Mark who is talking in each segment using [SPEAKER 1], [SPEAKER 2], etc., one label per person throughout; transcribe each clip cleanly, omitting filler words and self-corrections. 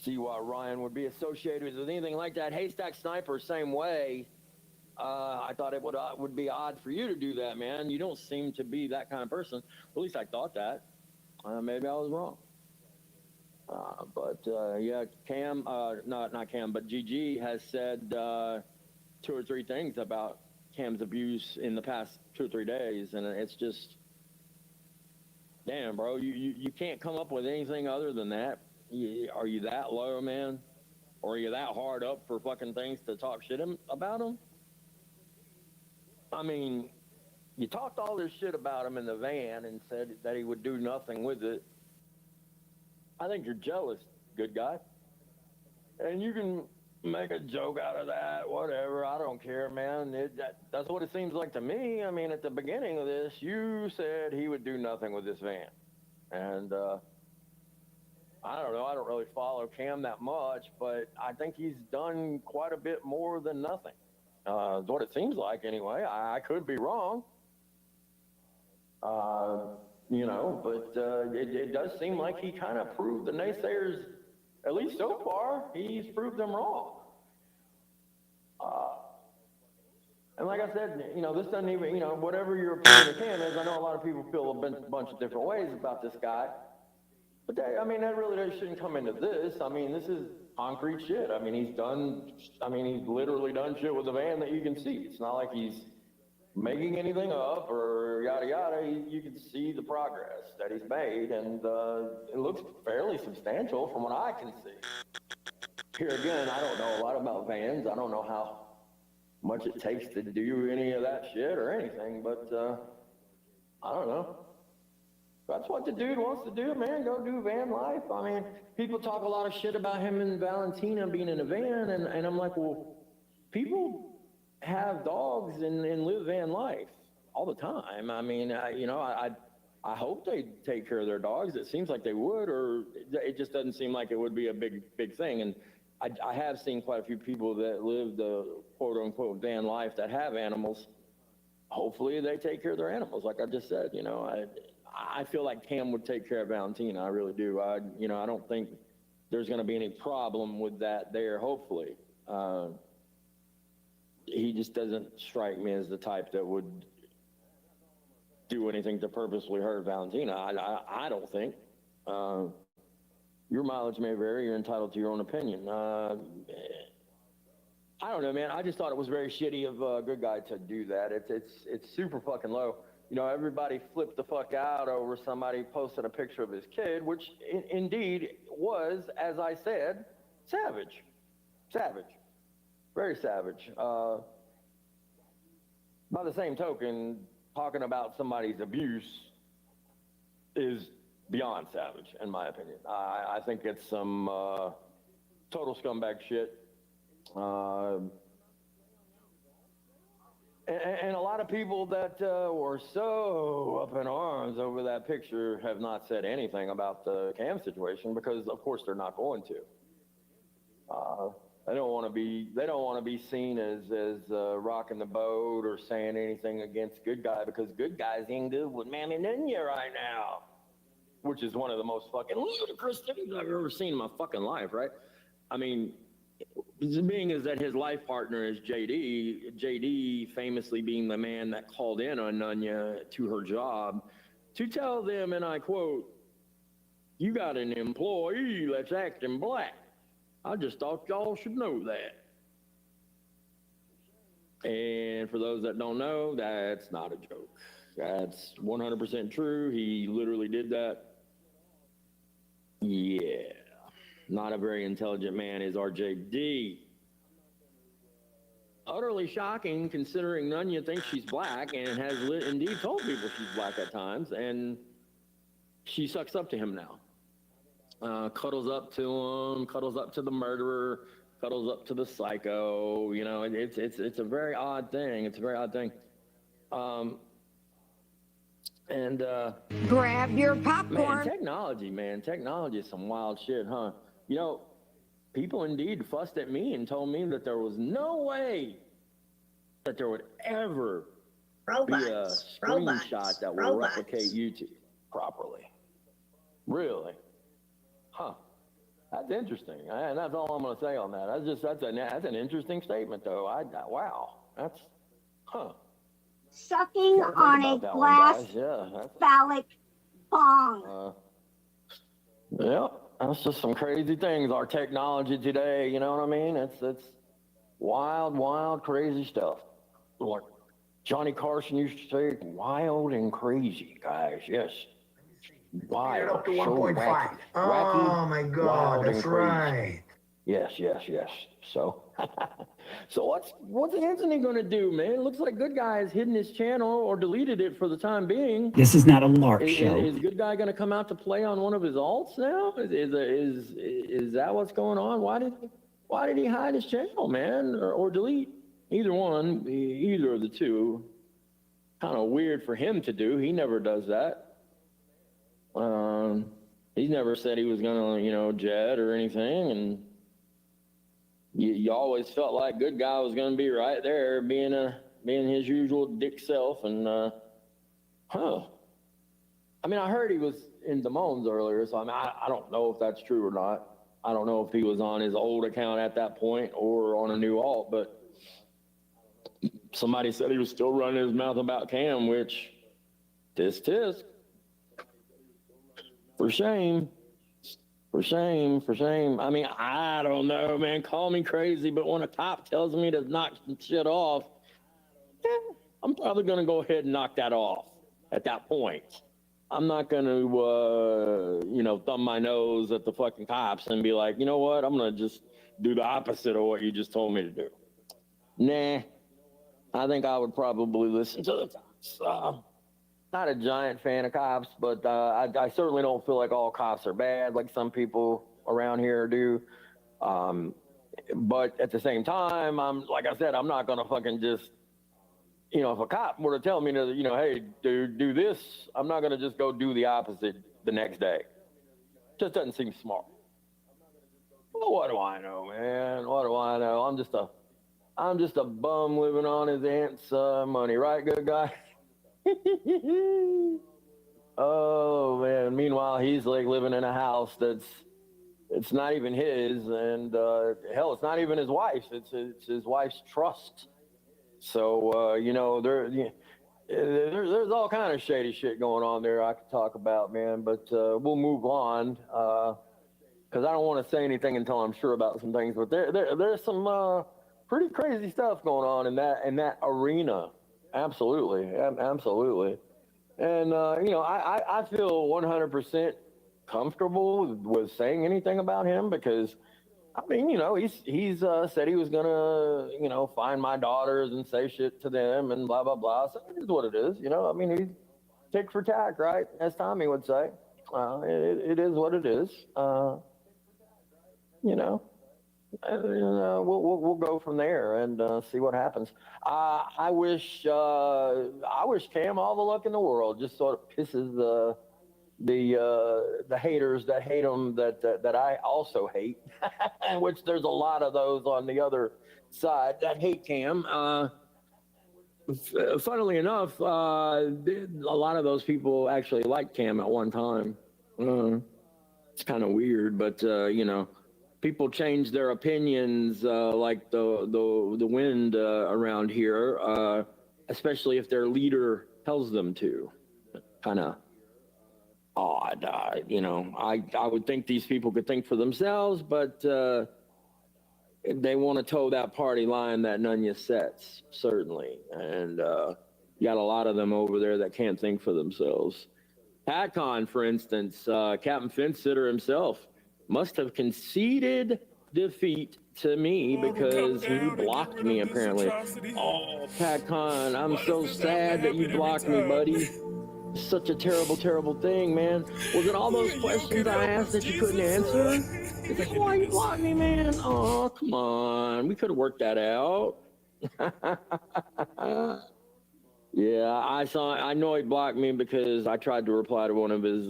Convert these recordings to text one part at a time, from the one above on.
[SPEAKER 1] see why Ryan would be associated with anything like that. Haystack Sniper, same way. I thought it would be odd for you to do that, man. You don't seem to be that kind of person. At least I thought that. Maybe I was wrong. But yeah, Cam, not Cam, but GG has said 2 or 3 things about Cam's abuse in the past 2 or 3 days, and it's just, damn, bro, you can't come up with anything other than that. Are you that low, man? Or are you that hard up for fucking things to talk shit about him? I mean, you talked all this shit about him in the van and said that he would do nothing with it. I think you're jealous, good guy. And you can make a joke out of that, whatever. I don't care, man. That's what it seems like to me. I mean, at the beginning of this, you said he would do nothing with this van. And I don't know. I don't really follow Cam that much, but I think he's done quite a bit more than nothing. Is what it seems like, anyway. I could be wrong. You know, but it does seem like he kind of proved the naysayers, at least so far, he's proved them wrong. And like I said, you know, this doesn't even, you know, whatever your opinion of Cam is, I know a lot of people feel a bunch of different ways about this guy. But I mean, that really shouldn't come into this. I mean, this is concrete shit. I mean, he's literally done shit with the van that you can see. It's not like he's making anything up or yada yada. You can see the progress that he's made, and it looks fairly substantial from what I can see. Here again, I don't know a lot about vans. I don't know how much it takes to do any of that shit or anything, but I don't know. That's what the dude wants to do, man. Go do van life. I mean, people talk a lot of shit about him and Valentina being in a van, and I'm like, well, people have dogs and live van life all the time. I mean, you know, I hope they take care of their dogs. It seems like they would, or it just doesn't seem like it would be a big thing. And I have seen quite a few people that live the quote unquote van life that have animals. Hopefully they take care of their animals, like I just said. You know, I feel like Cam would take care of Valentina. I really do. You know, I don't think there's going to be any problem with that there. Hopefully. He just doesn't strike me as the type that would do anything to purposely hurt Valentina. I don't think. Your mileage may vary. You're entitled to your own opinion. I don't know, man. I just thought it was very shitty of a good guy to do that. It's super fucking low. You know, everybody flipped the fuck out over somebody posted a picture of his kid, which indeed was, as I said, savage. Savage. Very savage. By the same token, talking about somebody's abuse is beyond savage, in my opinion. I think it's some total scumbag shit. And a lot of people that were so up in arms over that picture have not said anything about the Cam situation because, of course, they're not going to. They don't want to be seen as rocking the boat or saying anything against good guy because good guys ain't good with Mammy Nunya right now, which is one of the most fucking ludicrous things I've ever seen in my fucking life, right? I mean, being is that his life partner is JD famously being the man that called in on Nunya to her job to tell them, and I quote, "You got an employee that's acting black. I just thought y'all should know that." And for those that don't know, that's not a joke. That's 100% true. He literally did that. Yeah. Not a very intelligent man is RJD. Utterly shocking considering Nunya thinks she's black and has indeed told people she's black at times, and she sucks up to him now. Cuddles up to him, cuddles up to the murderer, cuddles up to the psycho. You know, it's a very odd thing. It's a very odd thing.
[SPEAKER 2] Grab your popcorn.
[SPEAKER 1] Technology is some wild shit, huh? You know, people indeed fussed at me and told me that there was no way that there would ever be a screenshot that will replicate YouTube properly. Really? Huh. That's interesting, and that's all I'm going to say on that. That's an interesting statement, though. Wow, that's
[SPEAKER 2] Sucking
[SPEAKER 1] Gotta think
[SPEAKER 2] on a
[SPEAKER 1] about that one,
[SPEAKER 2] glass
[SPEAKER 1] guys. Yeah,
[SPEAKER 2] phallic bong.
[SPEAKER 1] yeah, that's just some crazy things. Our technology today, you know what I mean? It's wild, crazy stuff. Like Johnny Carson used to say, wild and crazy, guys. Yes, wild,
[SPEAKER 3] Up to
[SPEAKER 1] so
[SPEAKER 3] 1.5.
[SPEAKER 1] wacky,
[SPEAKER 3] Oh my God,
[SPEAKER 1] wild
[SPEAKER 3] that's
[SPEAKER 1] and crazy.
[SPEAKER 3] right.
[SPEAKER 1] Yes. So, so what's Anthony gonna do, man? It looks like Good Guy has hidden his channel or deleted it for the time being.
[SPEAKER 4] This is not a lark show.
[SPEAKER 1] Is Good Guy gonna come out to play on one of his alts now? Is that what's going on? Why did he hide his channel, man, or delete? Either of the two. Kind of weird for him to do. He never does that. He's never said he was gonna, jet or anything, and you always felt like Good Guy was gonna be right there, being his usual dick self, and I mean, I heard he was in Des Moines earlier, so I don't know if that's true or not. I don't know if he was on his old account at that point or on a new alt, but somebody said he was still running his mouth about Cam, which tisk. For shame. I mean, I don't know, man. Call me crazy, but when a cop tells me to knock some shit off, I'm probably going to go ahead and knock that off at that point. I'm not going to, thumb my nose at the fucking cops and be like, you know what? I'm going to just do the opposite of what you just told me to do. Nah, I think I would probably listen to the cops. Not a giant fan of cops, but I certainly don't feel like all cops are bad, like some people around here do. But at the same time, like I said, I'm not gonna fucking just, if a cop were to tell me to, hey, dude, do this, I'm not gonna just go do the opposite the next day. Just doesn't seem smart. Well, what do I know, man? What do I know? I'm just a bum living on his aunt's money, right, Good Guy? Oh man! Meanwhile, he's like living in a house it's not even his, and hell, it's not even his wife's. It's his wife's trust. So there's all kind of shady shit going on there I could talk about, man. But we'll move on because I don't want to say anything until I'm sure about some things. But there's some pretty crazy stuff going on in that arena. Absolutely. And, I feel 100% comfortable with saying anything about him because, I mean, he's said he was going to, find my daughters and say shit to them and blah, blah, blah. So it is what it is, I mean, he's tick for tack, right? As Tommy would say. It is what it is. We'll go from there and see what happens. I wish Cam all the luck in the world. Just sort of pisses the haters that hate him that I also hate, which there's a lot of those on the other side that hate Cam. Funnily enough, a lot of those people actually liked Cam at one time. It's kind of weird, but people change their opinions like the wind around here, especially if their leader tells them to. Kind of odd, I would think these people could think for themselves, but they want to toe that party line that Nunya sets, certainly. And you got a lot of them over there that can't think for themselves. PatCon, for instance, Captain Fence-Sitter himself must have conceded defeat to me because he blocked me, apparently. Oh, PatCon, I'm so sad that you blocked me, buddy. Such a terrible, terrible thing, man. Was it all those questions I asked that you couldn't answer? It's like, why you blocked me, man? Oh, come on. We could have worked that out. Yeah, I know he blocked me because I tried to reply to one of his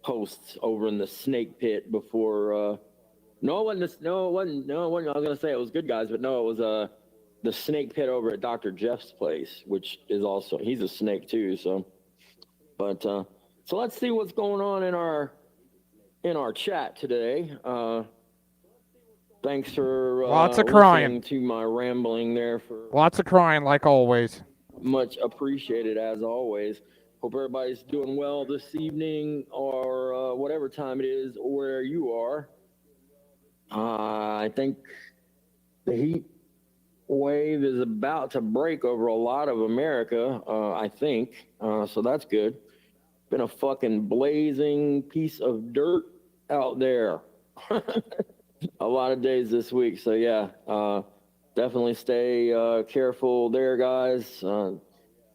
[SPEAKER 1] posts over in the snake pit before. No, it wasn't. I was gonna say it was Good Guys, but no, it was the snake pit over at Dr. Jeff's place, which is also, he's a snake too. So, but so let's see what's going on in our in our chat today. Thanks for
[SPEAKER 3] Lots of crying.
[SPEAKER 1] listening to my rambling there. For
[SPEAKER 3] Lots of crying, like always.
[SPEAKER 1] much appreciated as always. Hope everybody's doing well this evening or whatever time it is where you are. I think the heat wave is about to break over a lot of America, I think. So that's good. Been a fucking blazing piece of dirt out there. A lot of days this week. So yeah, definitely stay careful there, guys.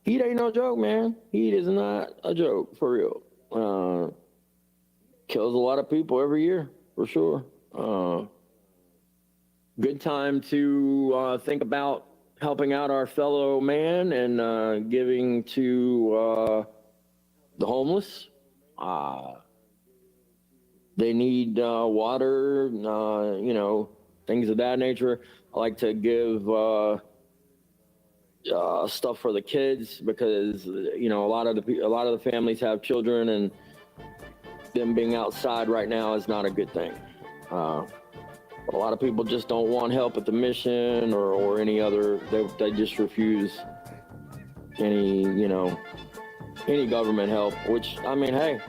[SPEAKER 1] Heat ain't no joke, man. Heat is not a joke, for real. Kills a lot of people every year, for sure. Good time to think about helping out our fellow man and giving to the homeless. They need water, things of that nature. I like to give stuff for the kids because a lot of the families have children, and them being outside right now is not a good thing. But a lot of people just don't want help at the mission or any other. They just refuse any government help. Which, I mean, hey,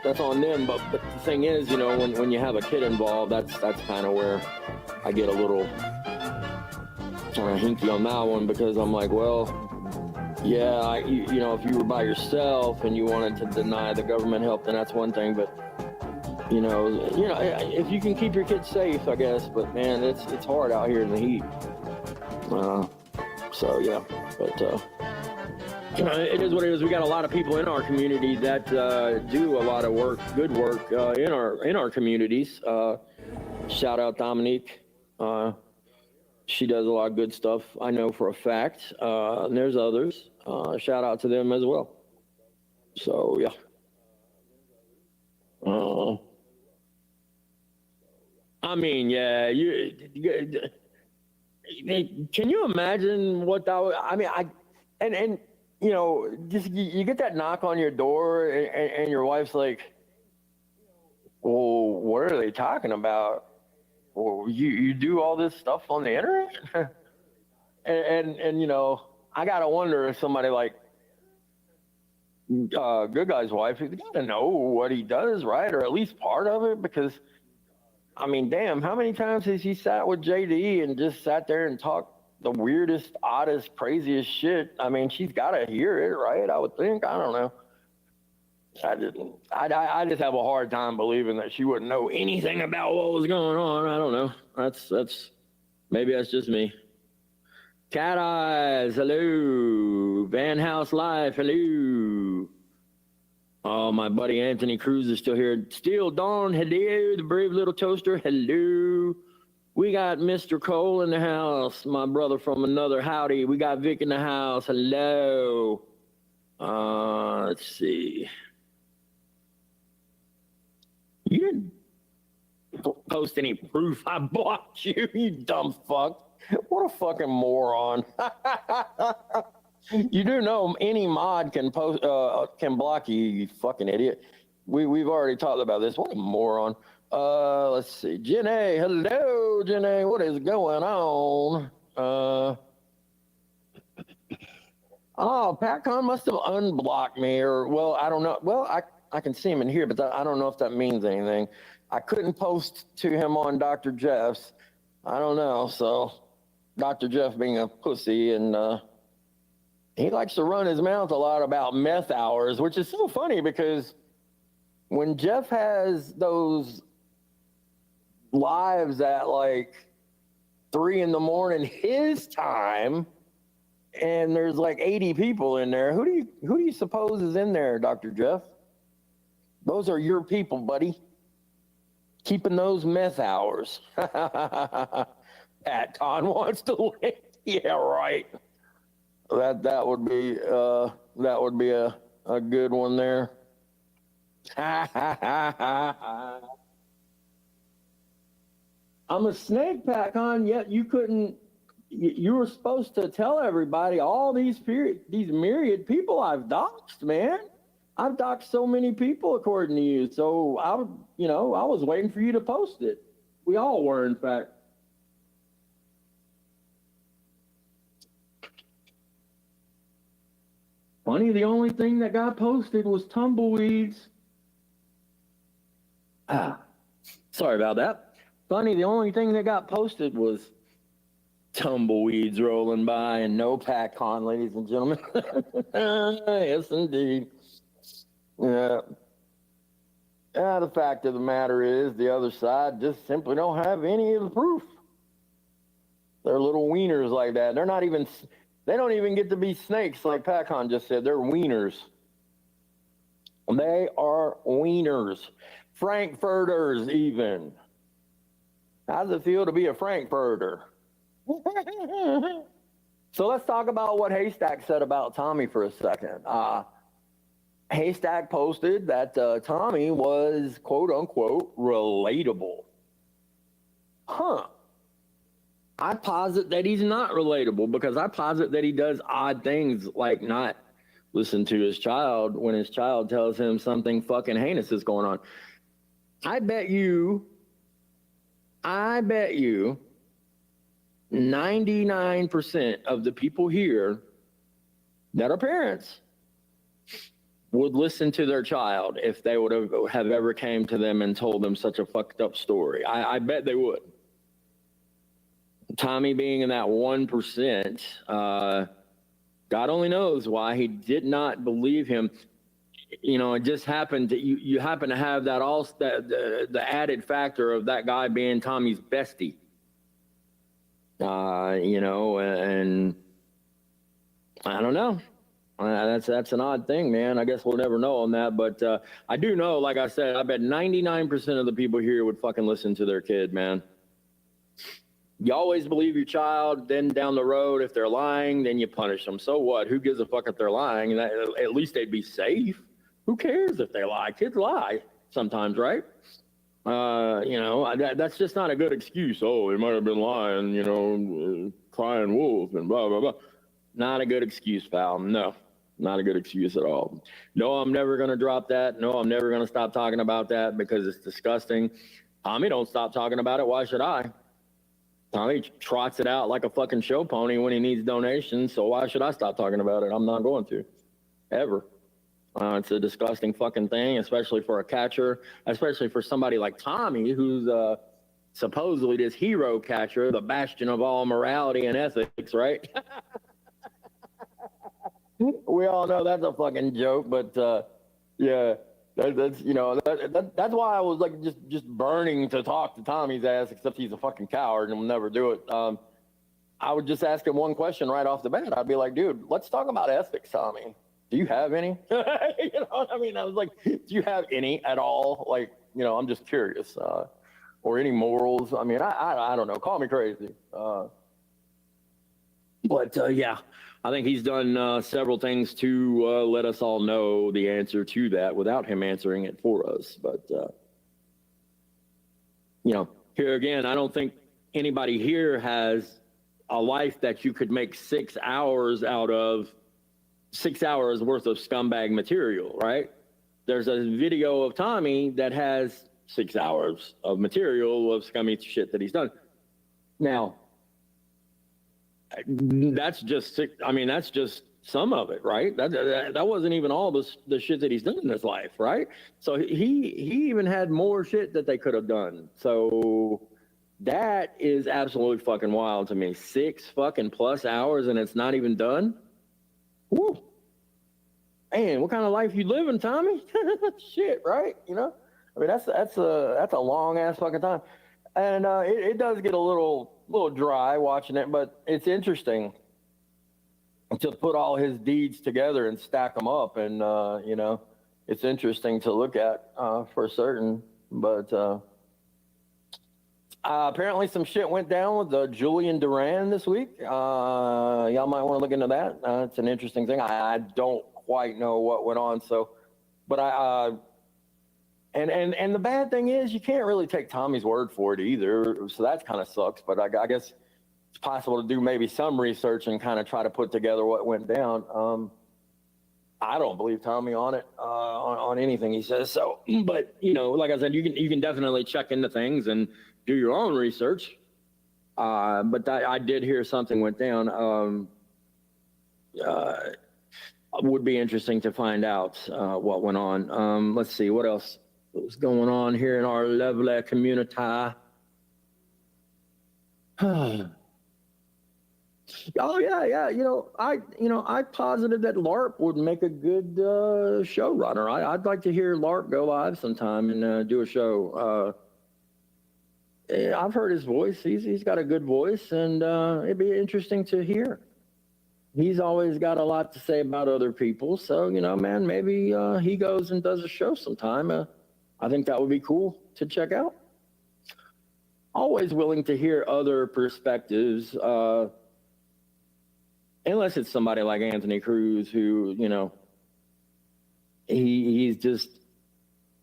[SPEAKER 1] that's on them. But the thing is, when you have a kid involved, that's kind of where I get a little kind of hinky on that one, because I'm like, well, yeah, if you were by yourself and you wanted to deny the government help, then that's one thing. But if you can keep your kids safe, I guess. But man, it's hard out here in the heat. So yeah, but it is what it is. We got a lot of people in our community that do a lot of work, good work in our communities. Shout out Dominique. She does a lot of good stuff, I know for a fact. And there's others. Shout out to them as well. So yeah. I mean, yeah, can you imagine what that would, I mean, just you get that knock on your door and your wife's like, well, what are they talking about? Well, you do all this stuff on the internet? and I gotta wonder if somebody like Good Guy's wife, you gotta know what he does, right? Or at least part of it, because I mean, damn, how many times has he sat with JD and just sat there and talked the weirdest, oddest, craziest shit? I mean, she's got to hear it, right? I would think. I don't know. I just have a hard time believing that she wouldn't know anything about what was going on. I don't know. Maybe that's just me. Cat Eyes, hello. Van House Life, hello. Oh, my buddy Anthony Cruz is still here. Still Dawn, hello. The Brave Little Toaster, hello. We got Mr. Cole in the house, my brother from another howdy. We got Vic in the house, hello. Let's see. You didn't post any proof I blocked you, you dumb fuck. What a fucking moron. You do know any mod can block you, you fucking idiot. We've already talked about this. What a moron. Let's see. Jenny, hello, Jenny. What is going on? PatCon must have unblocked me, or well, I don't know. Well, I can see him in here, but I don't know if that means anything. I couldn't post to him on Dr. Jeff's. I don't know. So Dr. Jeff being a pussy, and he likes to run his mouth a lot about meth hours, which is so funny because when Jeff has those lives at like 3 a.m. his time, and there's like 80 people in there, who do you suppose is in there, Dr. Jeff? Those are your people, buddy. Keeping those meth hours. Pat Ton wants to live. Yeah, right. That would be a good one there. I'm a snake, PatCon, yet you couldn't. You were supposed to tell everybody all these myriad people I've doxed, man. I've doxed so many people according to you. So I was waiting for you to post it. We all were, in fact. Funny, the only thing that got posted was tumbleweeds. Sorry about that. Funny, the only thing that got posted was tumbleweeds rolling by and no pack on, ladies and gentlemen. Yes, indeed. Yeah. The fact of the matter is, the other side just simply don't have any of the proof. They're little wieners like that. They don't even get to be snakes, like Pacon just said. They're wieners. They are wieners. Frankfurters, even. How does it feel to be a Frankfurter? So let's talk about what Haystack said about Tommy for a second. Haystack posted that Tommy was, quote unquote, relatable. I posit that he's not relatable, because I posit that he does odd things like not listen to his child when his child tells him something fucking heinous is going on. I bet you 99% of the people here that are parents would listen to their child if they would have ever came to them and told them such a fucked up story. I bet they would. Tommy being in that 1%, God only knows why he did not believe him. It just happened that you happen to have that the added factor of that guy being Tommy's bestie. And I don't know. That's an odd thing, man. I guess we'll never know on that, but I do know, like I said, I bet 99% of the people here would fucking listen to their kid, man. You always believe your child, then down the road, if they're lying, then you punish them. So what? Who gives a fuck if they're lying? At least they'd be safe. Who cares if they lie? Kids lie sometimes, right? That's just not a good excuse. Oh, they might have been lying, crying wolf and blah, blah, blah. Not a good excuse, pal. No, not a good excuse at all. No, I'm never going to drop that. No, I'm never going to stop talking about that because it's disgusting. Tommy, don't stop talking about it. Why should I? Tommy trots it out like a fucking show pony when he needs donations, so why should I stop talking about it? I'm not going to, ever. It's a disgusting fucking thing, especially for a catcher, especially for somebody like Tommy, who's supposedly this hero catcher, the bastion of all morality and ethics, right? We all know that's a fucking joke, but yeah. That's why I was like just burning to talk to Tommy's ass, except he's a fucking coward and will never do it. I would just ask him one question right off the bat. I'd be like, dude, let's talk about ethics, Tommy. Do you have any? You know what I mean? I was like, do you have any at all? Like, I'm just curious. Or any morals? I mean, I don't know. Call me crazy. But yeah. I think he's done several things to let us all know the answer to that without him answering it for us. But, here again, I don't think anybody here has a life that you could make 6 hours out of, 6 hours worth of scumbag material, right? There's a video of Tommy that has 6 hours of material of scummy shit that he's done. Now, that's just some of it, right? That wasn't even all the shit that he's done in his life, right? So he even had more shit that they could have done. So that is absolutely fucking wild to me. 6 fucking plus hours and it's not even done. Woo. Man, what kind of life you living, Tommy? Shit, right? I mean, that's a long ass fucking time, and it does get a little dry watching it, but it's interesting to put all his deeds together and stack them up, and it's interesting to look at for certain. But apparently some shit went down with Julian Duran this week. Y'all might want to look into that. It's an interesting thing. I don't quite know what went on, but and the bad thing is you can't really take Tommy's word for it either, so that kind of sucks. But I guess it's possible to do maybe some research and kind of try to put together what went down. I don't believe Tommy on it, on anything he says. So, but like I said, you can definitely check into things and do your own research. But I did hear something went down. Would be interesting to find out what went on. Let's see what else was going on here in our lovely community. Oh yeah. I posited that LARP would make a good showrunner. I'd like to hear LARP go live sometime and do a show. I've heard his voice. He's got a good voice, and it'd be interesting to hear. He's always got a lot to say about other people. So man, maybe he goes and does a show sometime. I think that would be cool to check out. Always willing to hear other perspectives. Unless it's somebody like Anthony Cruz, who he's just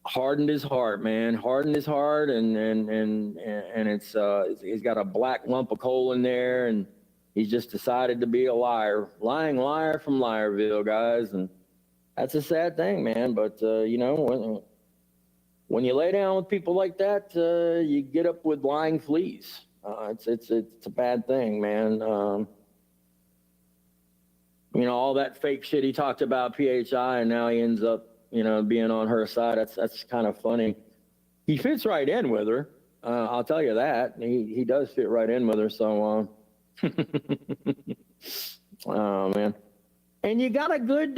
[SPEAKER 1] hardened his heart, man. Hardened his heart, and it's he's got a black lump of coal in there, and he's just decided to be a liar, lying liar from Liarville, guys, and that's a sad thing, man. But when you lay down with people like that, you get up with lying fleas. It's a bad thing, man. All that fake shit he talked about PHI, and now he ends up, being on her side. That's kind of funny. He fits right in with her. I'll tell you that. He does fit right in with her. So, oh man. And you got a good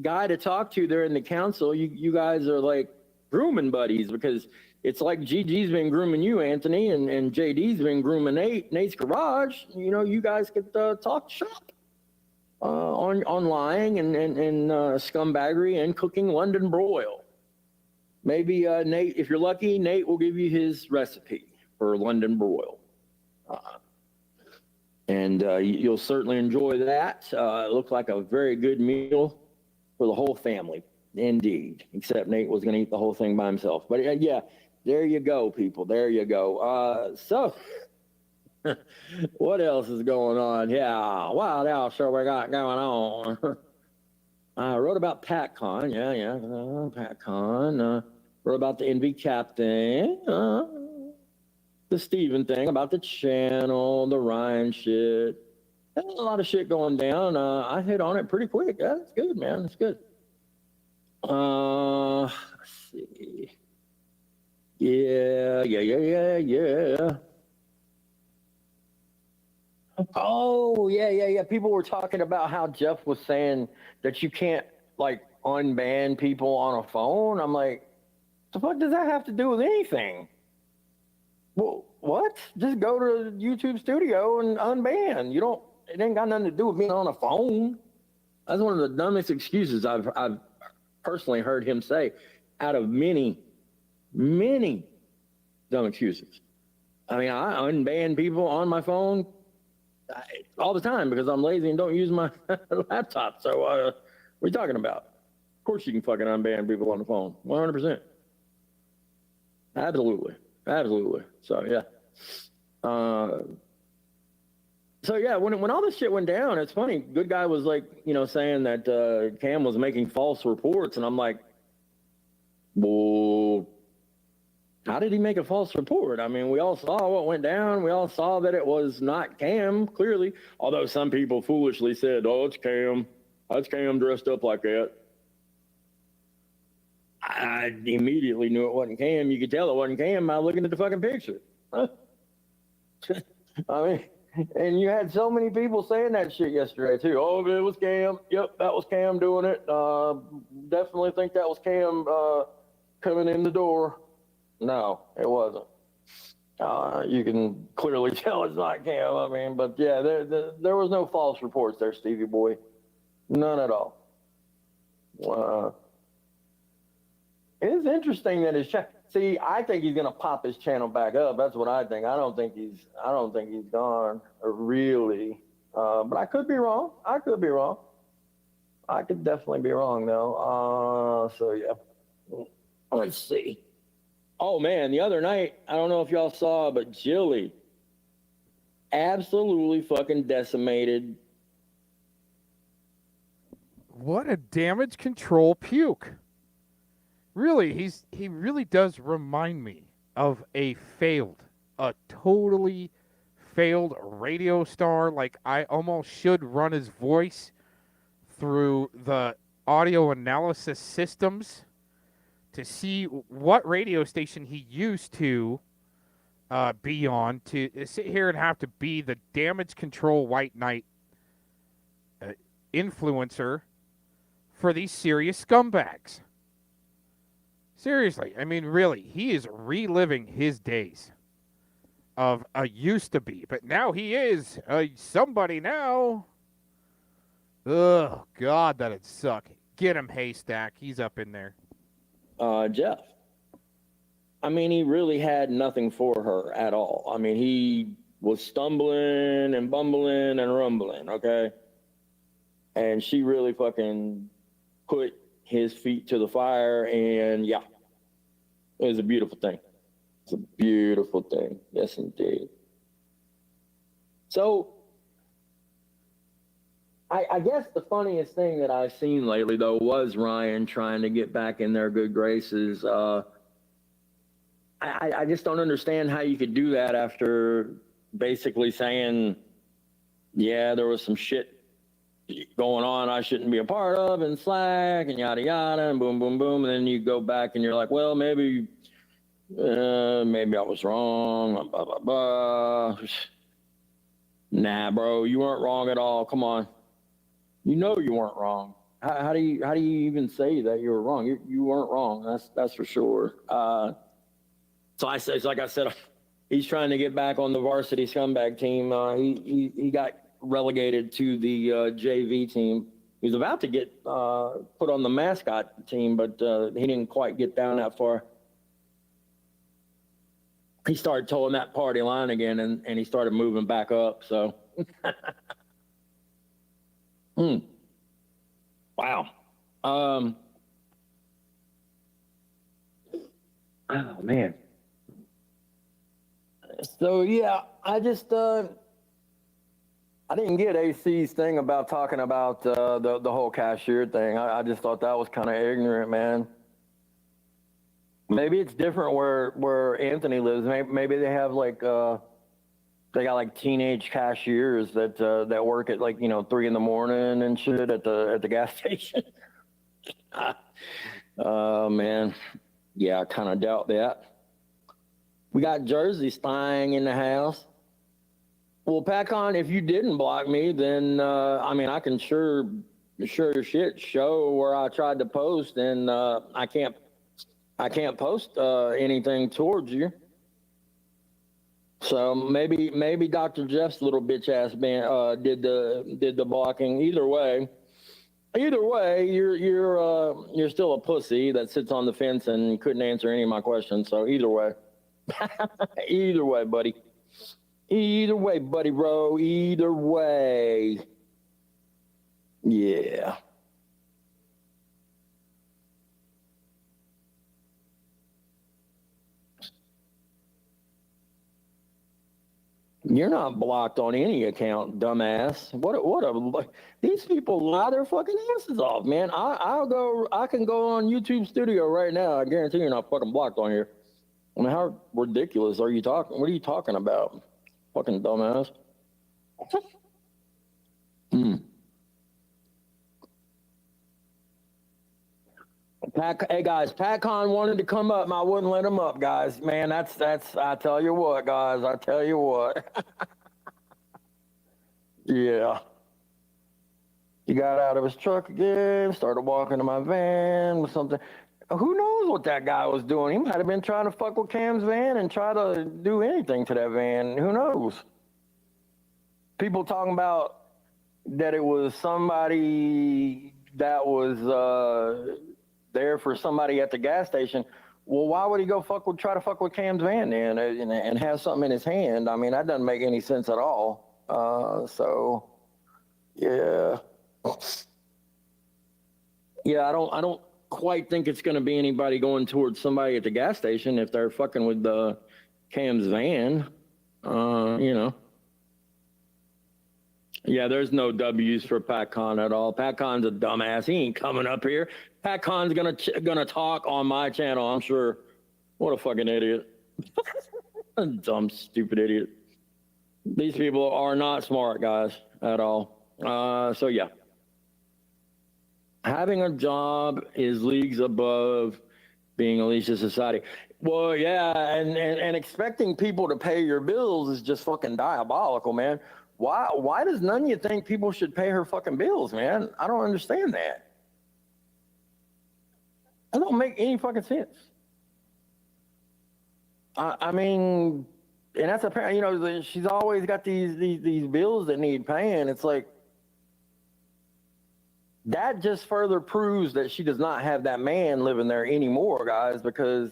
[SPEAKER 1] guy to talk to there in the council. You guys are like grooming buddies, because it's like GG's been grooming you, Anthony, and JD's been grooming Nate's garage. You guys could talk shop on lying and scumbaggery and cooking London broil. Maybe Nate, if you're lucky, Nate will give you his recipe for London broil. And you'll certainly enjoy that. It looked like a very good meal for the whole family, indeed. Except Nate was going to eat the whole thing by himself. But yeah, there you go, people. There you go. So, what else is going on? Yeah, what else have we got going on? I wrote about PatCon. Yeah, PatCon. Wrote about the Envy Captain. The Steven thing, about the channel, the Ryan shit. There's a lot of shit going down. I hit on it pretty quick. That's good, man. That's good. Let's see. Yeah. Oh, yeah. People were talking about how Jeff was saying that you can't, like, unban people on a phone. I'm like, the fuck does that have to do with anything? Well, what? Just go to YouTube Studio and unban. It ain't got nothing to do with being on a phone. That's one of the dumbest excuses I've personally heard him say, out of many dumb excuses. I mean, I unban people on my phone all the time because I'm lazy and don't use my laptop. So what are you talking about? Of course you can fucking unban people on the phone. 100%. Absolutely. So yeah. So yeah, when all this shit went down, it's funny. Good guy was like, saying that Cam was making false reports, and I'm like, well, how did he make a false report? I mean, we all saw what went down. We all saw that it was not Cam, clearly. Although some people foolishly said, "Oh, it's Cam. That's Cam dressed up like that." I immediately knew it wasn't Cam. You could tell it wasn't Cam by looking at the fucking picture. I mean, and you had so many people saying that shit yesterday too. Oh, it was Cam. Yep, that was Cam doing it. Definitely think that was Cam coming in the door. No, it wasn't. You can clearly tell it's not Cam. I mean, but yeah, there was no false reports there, Stevie boy. None at all. It is interesting that his channel. See, I think he's gonna pop his channel back up. That's what I think. I don't think he's gone really. But I could be wrong. I could definitely be wrong though. So yeah. Let's see. Oh man, the other night, I don't know if y'all saw, but Jilly absolutely fucking decimated
[SPEAKER 3] What a damage control puke. Really, he really does remind me of a totally failed radio star. Like, I almost should run his voice through the audio analysis systems to see what radio station he used to be on to sit here and have to be the damage control white knight influencer for these serious scumbags. Seriously, I mean, really, he is reliving his days of a used to be, but now he is somebody now. Oh, God, that'd suck. Get him, Haystack. He's up in there.
[SPEAKER 1] Jeff. I mean, he really had nothing for her at all. I mean, he was stumbling and bumbling and rumbling, okay? And she really fucking put his feet to the fire, and yeah, it was a beautiful thing. It's a beautiful thing. Yes, indeed. So, I guess the funniest thing that I've seen lately, though, was Ryan trying to get back in their good graces. I just don't understand how you could do that after basically saying, yeah, there was some shit going on I shouldn't be a part of, and Slack, and yada yada, and boom, boom, boom. And then you go back and you're like, well, maybe I was wrong, blah, blah, blah. Nah, bro, you weren't wrong at all. Come on. You know you weren't wrong. How do you even say that you were wrong? You weren't wrong. That's for sure. So like I said, he's trying to get back on the varsity scumbag team. He got relegated to the JV team. He was about to get put on the mascot team, but he didn't quite get down that far. He started towing that party line again, and he started moving back up. So, wow. Oh man. So yeah, I just I didn't get AC's thing about talking about the whole cashier thing. I just thought that was kind of ignorant, man. Maybe it's different where Anthony lives. Maybe they have like they got like teenage cashiers that work at like 3 a.m. and shit at the gas station. Oh man, yeah, I kind of doubt that. We got Jersey Stein in the house. Well, Pacon, if you didn't block me, then I mean I can sure shit show where I tried to post, and I can't post anything towards you. So maybe Dr. Jeff's little bitch ass band did the blocking. Either way, you're still a pussy that sits on the fence and couldn't answer any of my questions. So either way, either way, buddy. Either way, buddy, bro. Either way. Yeah. You're not blocked on any account, dumbass. These people lie their fucking asses off, man. I can go on YouTube Studio right now. I guarantee you're not fucking blocked on here. I mean, how ridiculous are you talking? What are you talking about? Fucking dumbass. Hey guys, PatCon wanted to come up, and I wouldn't let him up, guys. Man, that's. I tell you what, guys. I tell you what. Yeah. He got out of his truck again, started walking to my van with something. Who knows what that guy was doing? He might have been trying to fuck with Cam's van and try to do anything to that van. Who knows? People talking about that it was somebody that was there for somebody at the gas station. Well, why would he go try to fuck with Cam's van then and have something in his hand? I mean, that doesn't make any sense at all. So, yeah. Yeah, I don't quite think it's going to be anybody going towards somebody at the gas station if they're fucking with Cam's van. Yeah, there's no W's for Pat Con at all. Pat Con's a dumbass. He ain't coming up here. Pat Con's gonna talk on my channel, I'm sure. What a fucking idiot. A dumb, stupid idiot. These people are not smart, guys, at all. So yeah. Having a job is leagues above being a leisure society. Well, yeah, and expecting people to pay your bills is just fucking diabolical, man. Why does none of you think people should pay her fucking bills, man? I don't understand that. That don't make any fucking sense. I mean, and that's apparent. You know, she's always got these bills that need paying. It's like that just further proves that she does not have that man living there anymore, guys, because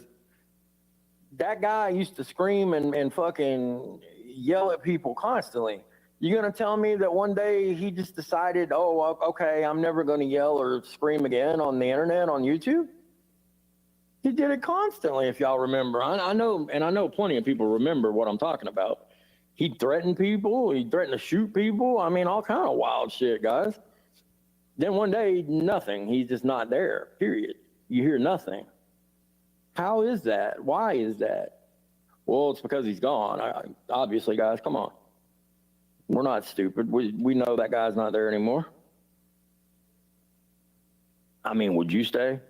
[SPEAKER 1] that guy used to scream and fucking yell at people constantly. You gonna tell me that one day he just decided, oh, okay, I'm never gonna yell or scream again on the internet, on YouTube? He did it constantly, if y'all remember. I know plenty of people remember what I'm talking about. He threatened people. He threatened to shoot people. I mean, all kind of wild shit, guys. Then one day, nothing. He's just not there, period. You hear nothing. How is that? Why is that? Well, it's because he's gone. Obviously, guys, come on. We're not stupid. We know that guy's not there anymore. I mean, would you stay?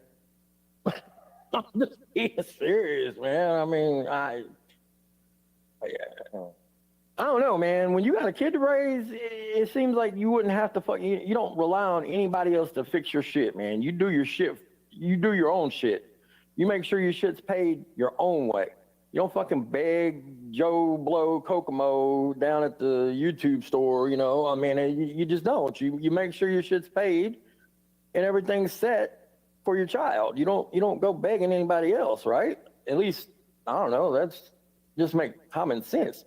[SPEAKER 1] I'm just being serious, man. I mean, I don't know, man. When you got a kid to raise, it seems like you wouldn't have to you don't rely on anybody else to fix your shit, man. You do your shit. You do your own shit. You make sure your shit's paid your own way. You don't fucking beg Joe Blow Kokomo down at the YouTube store, you know. I mean, you just don't. You make sure your shit's paid and everything's set for your child. You don't go begging anybody else, right? At least, I don't know, that's just make common sense.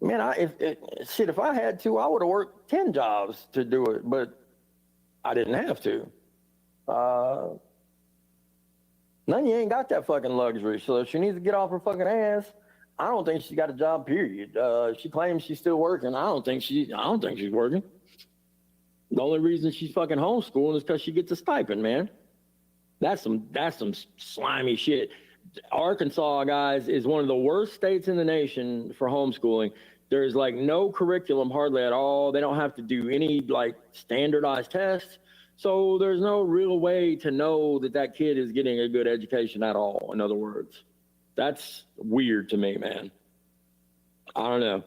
[SPEAKER 1] Man, if I had to, I would have worked 10 jobs to do it, but I didn't have to. None of you ain't got that fucking luxury, so she needs to get off her fucking ass. I don't think she's got a job, period. She claims she's still working. I don't think she's working. The only reason she's fucking homeschooling is because she gets a stipend, man. That's some slimy shit. Arkansas, guys, is one of the worst states in the nation for homeschooling. There's like no curriculum hardly at all. They don't have to do any like standardized tests. So there's no real way to know that kid is getting a good education at all, in other words. That's weird to me, man. I don't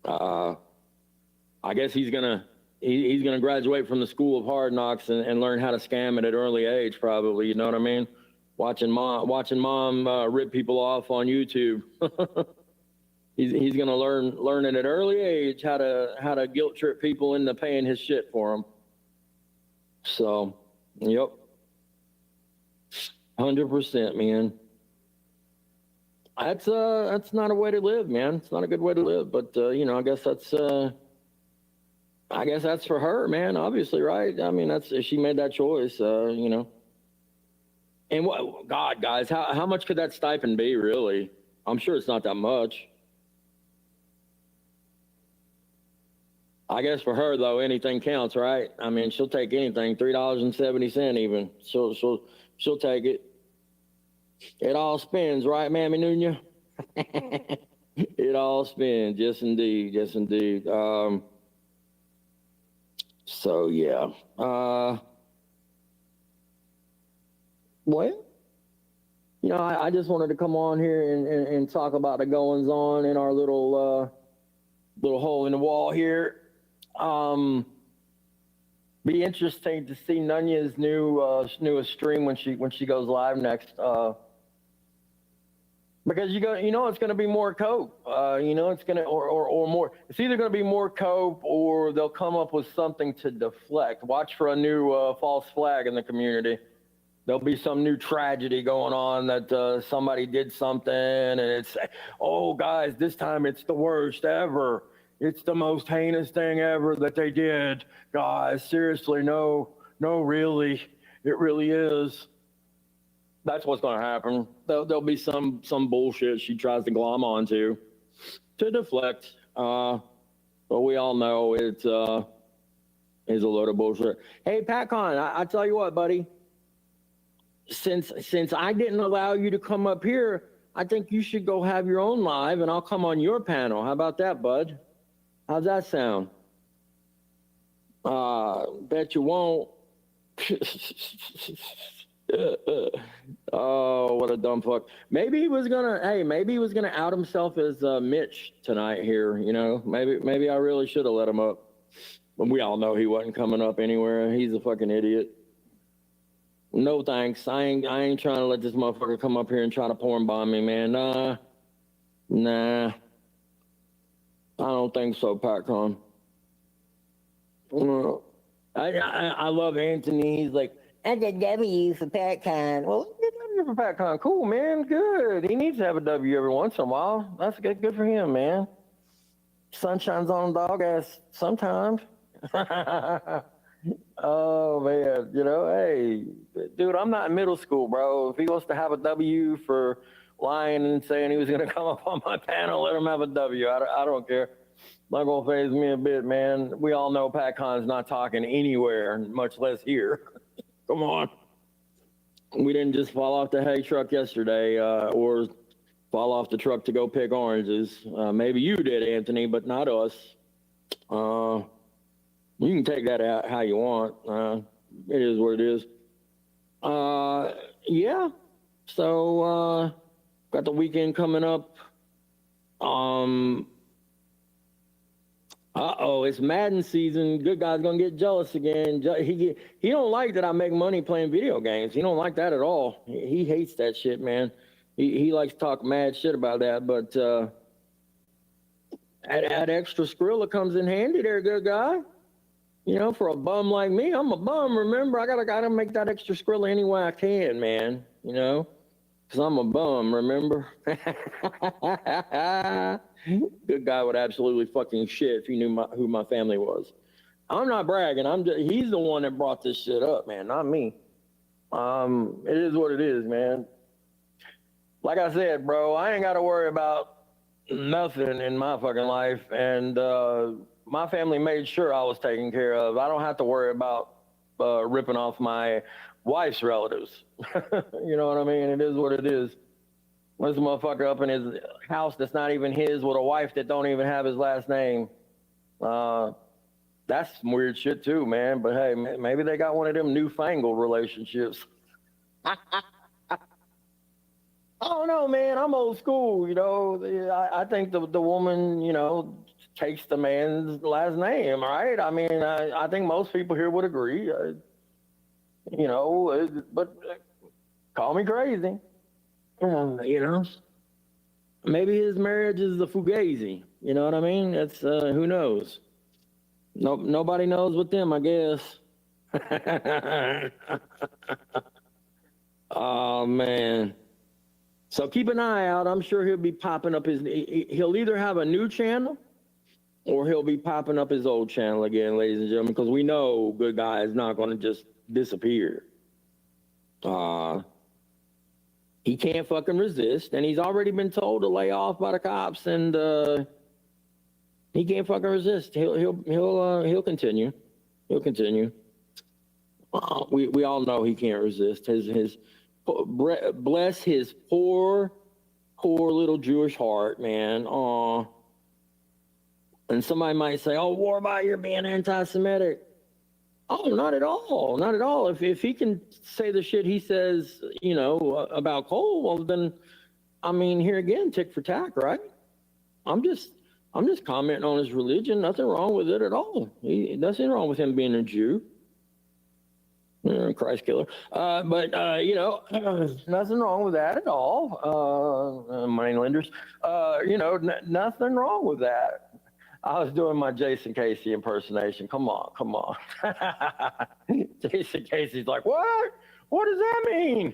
[SPEAKER 1] know. I guess he's gonna graduate from the school of hard knocks and learn how to scam at an early age, probably. You know what I mean? Watching mom rip people off on YouTube. he's gonna learn at an early age how to guilt trip people into paying his shit for him. So, yep, 100%, man. That's not a way to live, man. It's not a good way to live. But you know, I guess that's for her, man. Obviously, right? I mean, she made that choice. You know. And God, guys, how much could that stipend be, really? I'm sure it's not that much. I guess for her, though, anything counts, right? I mean, she'll take anything, $3.70 even. She'll take it. It all spins, right, Mammy Nunya? It all spins, yes, indeed, yes, indeed. So, yeah. Well, you know, I just wanted to come on here and talk about the goings on in our little hole in the wall here. Be interesting to see Nunya's newest stream when she goes live next. Because you know it's going to be more cope. You know it's going to or more. It's either going to be more cope or they'll come up with something to deflect. Watch for a new false flag in the community. There'll be some new tragedy going on that somebody did something and it's, oh guys, this time it's the worst ever. It's the most heinous thing ever that they did. Guys, seriously, no, really, it really is. That's what's going to happen. There'll be some bullshit she tries to glom onto to deflect. But But we all know it's a load of bullshit. Hey, PatCon, I tell you what, buddy. Since I didn't allow you to come up here, I think you should go have your own live, and I'll come on your panel. How about that, bud? How's that sound? Bet you won't. Oh, what a dumb fuck. Maybe he was gonna out himself as Mitch tonight here, you know. Maybe I really should have let him up. But we all know he wasn't coming up anywhere. He's a fucking idiot. No thanks. I ain't trying to let this motherfucker come up here and try to porn bomb me, man. Nah. I don't think so, PatCon. I love Anthony. He's like, that's a W for PatCon. Well, W for PatCon. Cool, man. Good. He needs to have a W every once in a while. That's good for him, man. Sun shines on dog ass sometimes. Oh, man. You know, hey, dude, I'm not in middle school, bro. If he wants to have a W for lying and saying he was going to come up on my panel, let him have a W. I don't care. Not going to faze me a bit, man. We all know PatCon's not talking anywhere, much less here. Come on. We didn't just fall off the hay truck yesterday or fall off the truck to go pick oranges. Maybe you did, Anthony, but not us. You can take that out how you want. It is what it is. Yeah. So, got the weekend coming up. It's Madden season. Good guy's gonna get jealous again. He don't like that I make money playing video games. He don't like that at all. He hates that shit, man. He likes to talk mad shit about that. But that extra Skrilla comes in handy there, good guy. You know, for a bum like me, I'm a bum. Remember, I gotta make that extra Skrilla any way I can, man. You know, because I'm a bum. Remember. Good guy would absolutely fucking shit if he knew who my family was. I'm not bragging. He's the one that brought this shit up, man, not me. It is what it is, man. Like I said, bro, I ain't got to worry about nothing in my fucking life, and my family made sure I was taken care of. I don't have to worry about ripping off my wife's relatives. You know what I mean? It is what it is. This motherfucker up in his house that's not even his with a wife that don't even have his last name. That's some weird shit too, man. But hey, maybe they got one of them newfangled relationships. I don't know, man. I'm old school, you know. I think the woman, you know, takes the man's last name, right? I mean, I think most people here would agree. You know, but call me crazy. You know, maybe his marriage is a fugazi. You know what I mean? That's who knows. Nobody knows with them, I guess. Oh man. So keep an eye out. I'm sure he'll be popping up he'll either have a new channel or he'll be popping up his old channel again, ladies and gentlemen, because we know good guy is not going to just disappear. He can't fucking resist, and he's already been told to lay off by the cops, and he can't fucking resist. He'll continue. He'll continue. We all know he can't resist. Bless his poor little Jewish heart, man. And somebody might say, "Oh, Warbot, you're being anti-Semitic." Oh, not at all. Not at all. If he can say the shit he says, you know, about Cole, well, then, I mean, here again, tick for tack, right? I'm just commenting on his religion. Nothing wrong with it at all. Nothing wrong with him being a Jew. Christ killer. You know, nothing wrong with that at all. Money lenders. You know, nothing wrong with that. I was doing my Jason Casey impersonation. Come on. Jason Casey's like, what? What does that mean?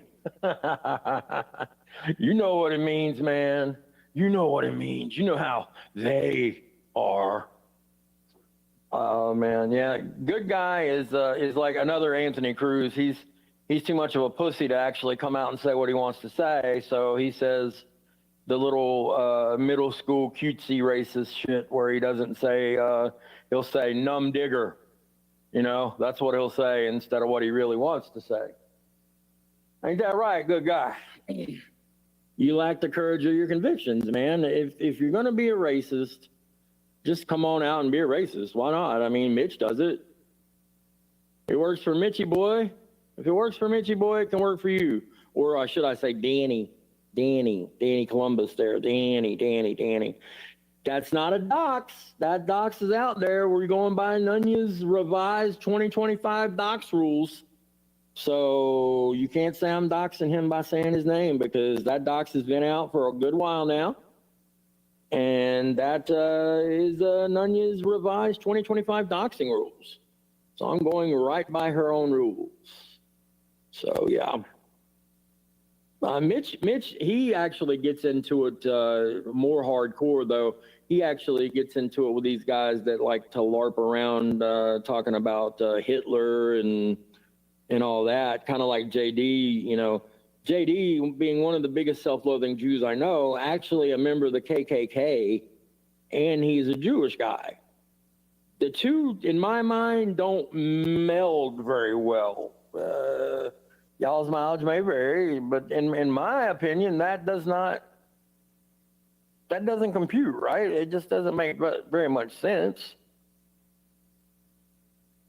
[SPEAKER 1] You know what it means, man. You know what it means. You know how they are. Oh, man. Yeah. Good guy is like another Anthony Cruz. He's too much of a pussy to actually come out and say what he wants to say. So he says, the little middle school cutesy racist shit where he doesn't say, he'll say numb digger. You know, that's what he'll say instead of what he really wants to say. Ain't that right, good guy? You lack the courage of your convictions, man. If you're going to be a racist, just come on out and be a racist. Why not? I mean, Mitch does it. It works for Mitchy boy. If it works for Mitchy boy, it can work for you. Or should I say Danny Columbus there. Danny. That's not a dox. That dox is out there. We're going by Nunya's revised 2025 dox rules. So you can't say I'm doxing him by saying his name because that dox has been out for a good while now. And that is Nunya's revised 2025 doxing rules. So I'm going right by her own rules. So, yeah. Mitch, he actually gets into it more hardcore, though. He actually gets into it with these guys that like to LARP around talking about Hitler and all that, kind of like JD, you know. JD, being one of the biggest self-loathing Jews I know, actually a member of the KKK, and he's a Jewish guy. The two, in my mind, don't meld very well. Y'all's mileage may vary, but in my opinion, that doesn't compute, right? It just doesn't make very much sense.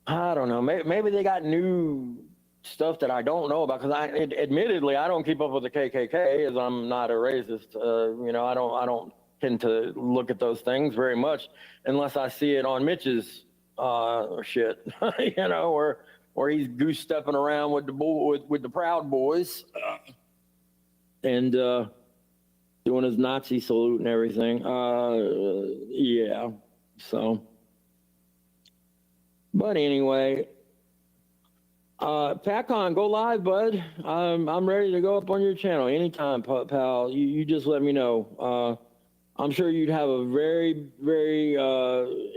[SPEAKER 1] I don't know. Maybe they got new stuff that I don't know about, because admittedly I don't keep up with the KKK, as I'm not a racist. You know, I don't tend to look at those things very much unless I see it on Mitch's shit, you know, or he's goose stepping around with the Proud Boys and doing his Nazi salute and everything. Yeah. So, but anyway, Pacon, go live, bud. I'm ready to go up on your channel anytime, pal. You just let me know. I'm sure you'd have a very, very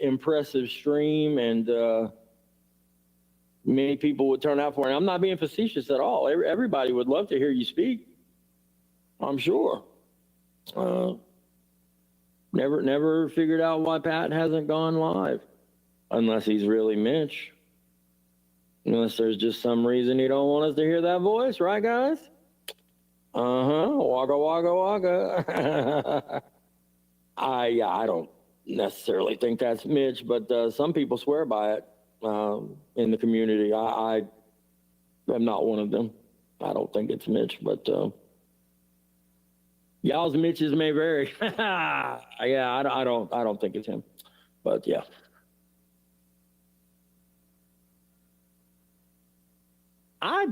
[SPEAKER 1] impressive stream, and many people would turn out for it. I'm not being facetious at all. Everybody would love to hear you speak, I'm sure. Never figured out why Pat hasn't gone live, unless he's really Mitch. Unless there's just some reason you don't want us to hear that voice, right, guys? Waka, waka, waka. I don't necessarily think that's Mitch, but some people swear by it in the community. I am not one of them. I don't think it's Mitch, but y'all's Mitches may vary. Yeah, I don't think it's him, but yeah. I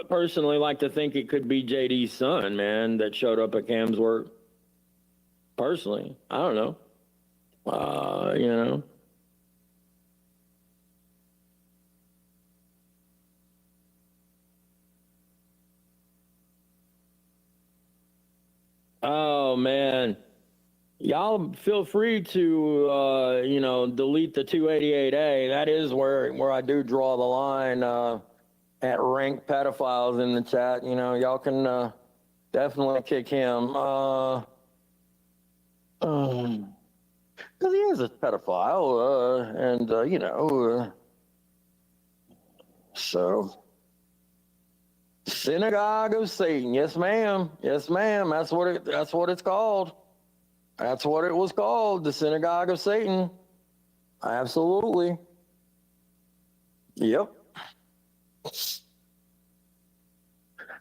[SPEAKER 1] personally like to think it could be JD's son, man, that showed up at Cam's work. Personally, I don't know. You know. Oh man, y'all feel free to you know, delete the 288A. That is where I do draw the line. At ranked pedophiles in the chat, you know, y'all can definitely kick him. Because he is a pedophile, and you know, so synagogue of Satan. Yes, ma'am. Yes, ma'am. That's what it's called. That's what it was called. The synagogue of Satan. Absolutely. Yep.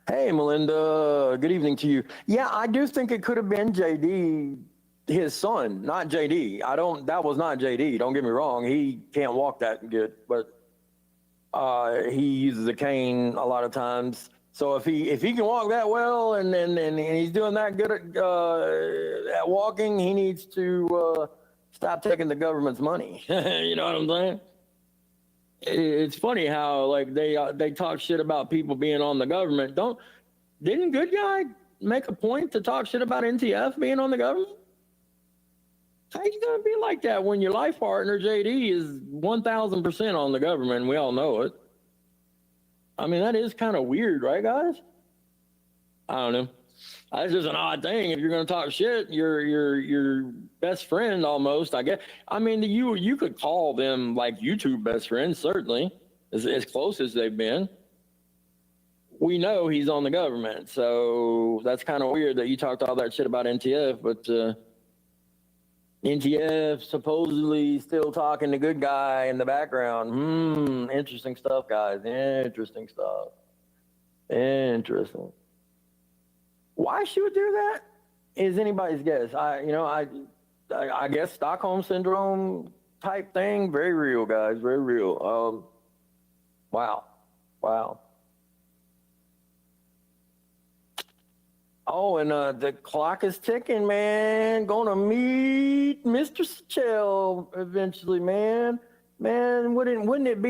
[SPEAKER 1] Hey, Melinda, good evening to you. Yeah, I do think it could have been JD, his son, not JD. That was not JD, don't get me wrong. He can't walk that good, but he uses a cane a lot of times. So if he can walk that well and he's doing that good at walking, he needs to stop taking the government's money. You know what I'm saying? It's funny how like they talk shit about people being on the government. Didn't Good Guy make a point to talk shit about NTF being on the government? How you gonna be like that when your life partner JD is 1,000% on the government? And we all know it. I mean, that is kind of weird, right, guys? I don't know. That's just an odd thing. If you're going to talk shit, your best friend almost, I guess. I mean, you could call them like YouTube best friends, certainly, as close as they've been. We know he's on the government, so that's kind of weird that you talked all that shit about NTF, but NTF supposedly still talking to good guy in the background. Interesting stuff, guys. Interesting stuff. Interesting. Why she would do that is anybody's guess. I guess Stockholm syndrome type thing. Very real, guys. Very real. Wow. Oh, and the clock is ticking, man. Gonna meet Mr. Sechel eventually, man. Man, wouldn't it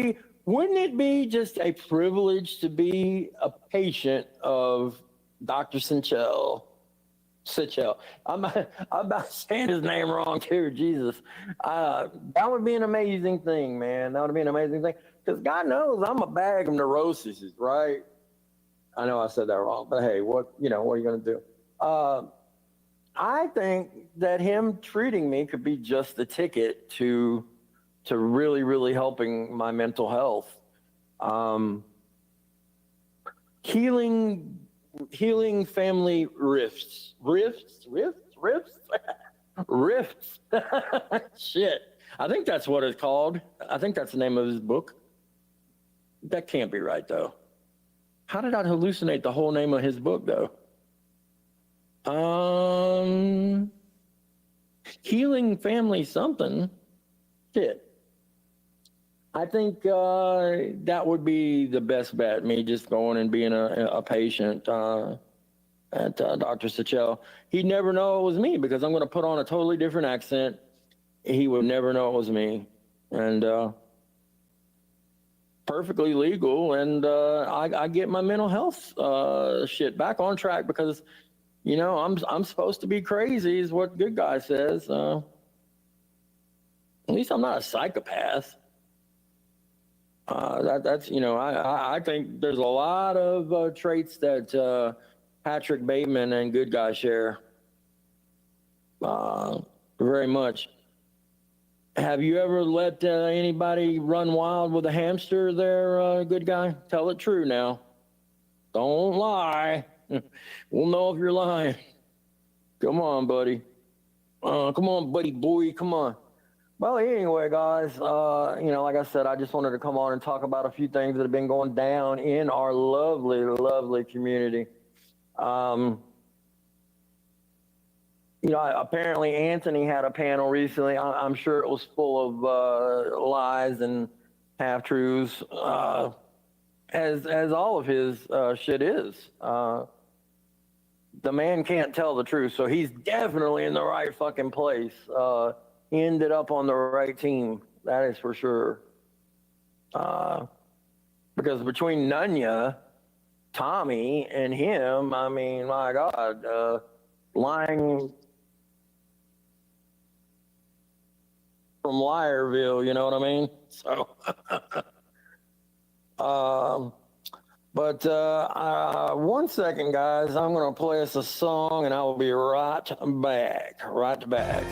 [SPEAKER 1] be just a privilege to be a patient of Dr. Sechel? I'm about saying his name wrong too. Jesus, that would be an amazing thing, man. That would be an amazing thing because God knows I'm a bag of neuroses, right? I know I said that wrong, but hey, what are you going to do? I think that him treating me could be just the ticket to really, really helping my mental health. Healing family rifts. Shit. I think that's what it's called. I think that's the name of his book. That can't be right, though. How did I hallucinate the whole name of his book, though? Healing family something. Shit. I think that would be the best bet, me just going and being a patient at Dr. Sechel. He'd never know it was me because I'm going to put on a totally different accent. He would never know it was me. And perfectly legal, and I get my mental health shit back on track because, I'm supposed to be crazy is what good guy says. At least I'm not a psychopath. I think there's a lot of traits that Patrick Bateman and good guy share. Very much. Have you ever let anybody run wild with a hamster there, good guy? Tell it true now. Don't lie. We'll know if you're lying. Come on, buddy. Come on, buddy boy. Come on. Well, anyway, guys, like I said, I just wanted to come on and talk about a few things that have been going down in our lovely, lovely community. Apparently Anthony had a panel recently. I'm sure it was full of lies and half-truths, as all of his shit is. The man can't tell the truth, so he's definitely in the right fucking place. He ended up on the right team, that is for sure. Because between Nunya, Tommy, and him, I mean, my God, lying from Liarville, you know what I mean? So, but 1 second, guys, I'm going to play us a song and I will be right back.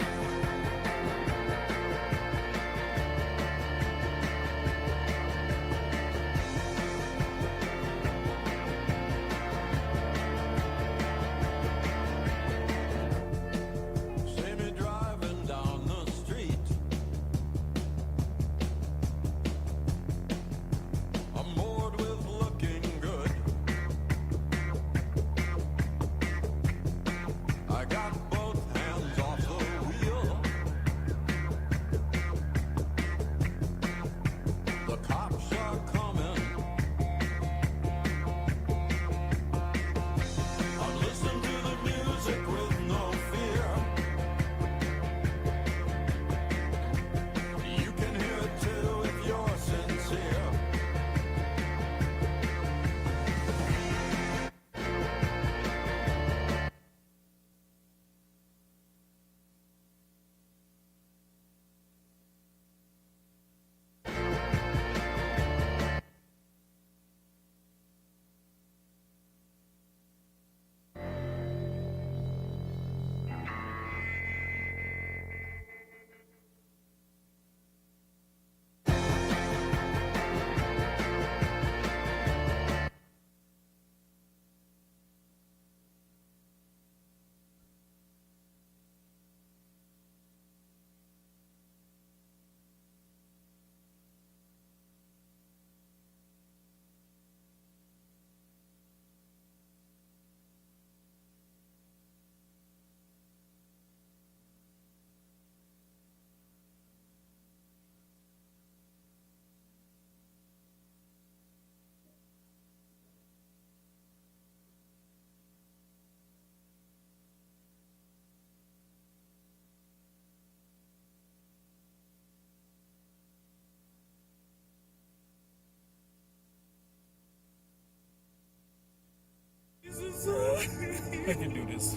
[SPEAKER 4] I can do this.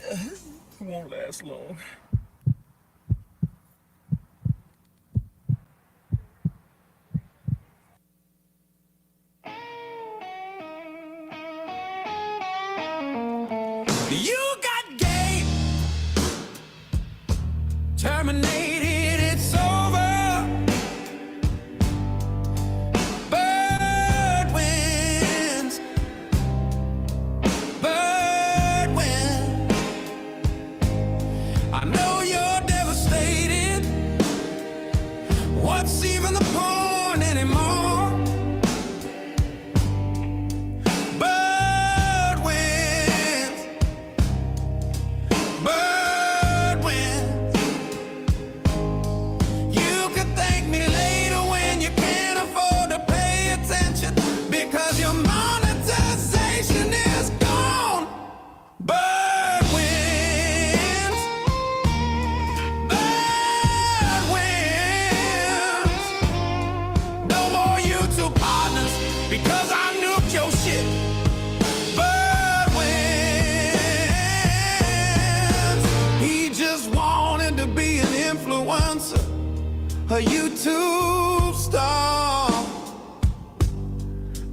[SPEAKER 4] It won't last long. You got game terminated, it's over. Bird wins. Bird wins. I know you're devastated. What's even the point anymore? Bird wins. Bird wins. You can thank me later when you can't afford to pay attention because your monetization is gone. Bird wins. Bird wins. No more YouTube partners because I nuked your shit. Bird wins. He just wanted to be an influencer, a YouTube star.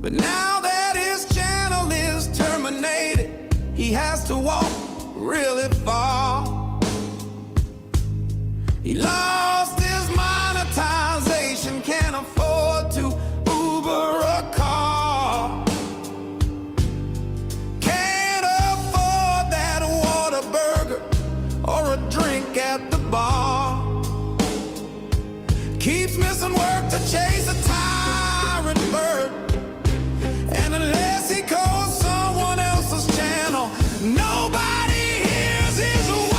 [SPEAKER 4] But now that his channel is terminated, he has to walk really far. He lost his monetization, can't afford to Uber a car. Can't afford that Whataburger or a drink at the bar. Keeps missing work to chase a tyrant bird. And unless he calls someone else's channel, nobody hears his word.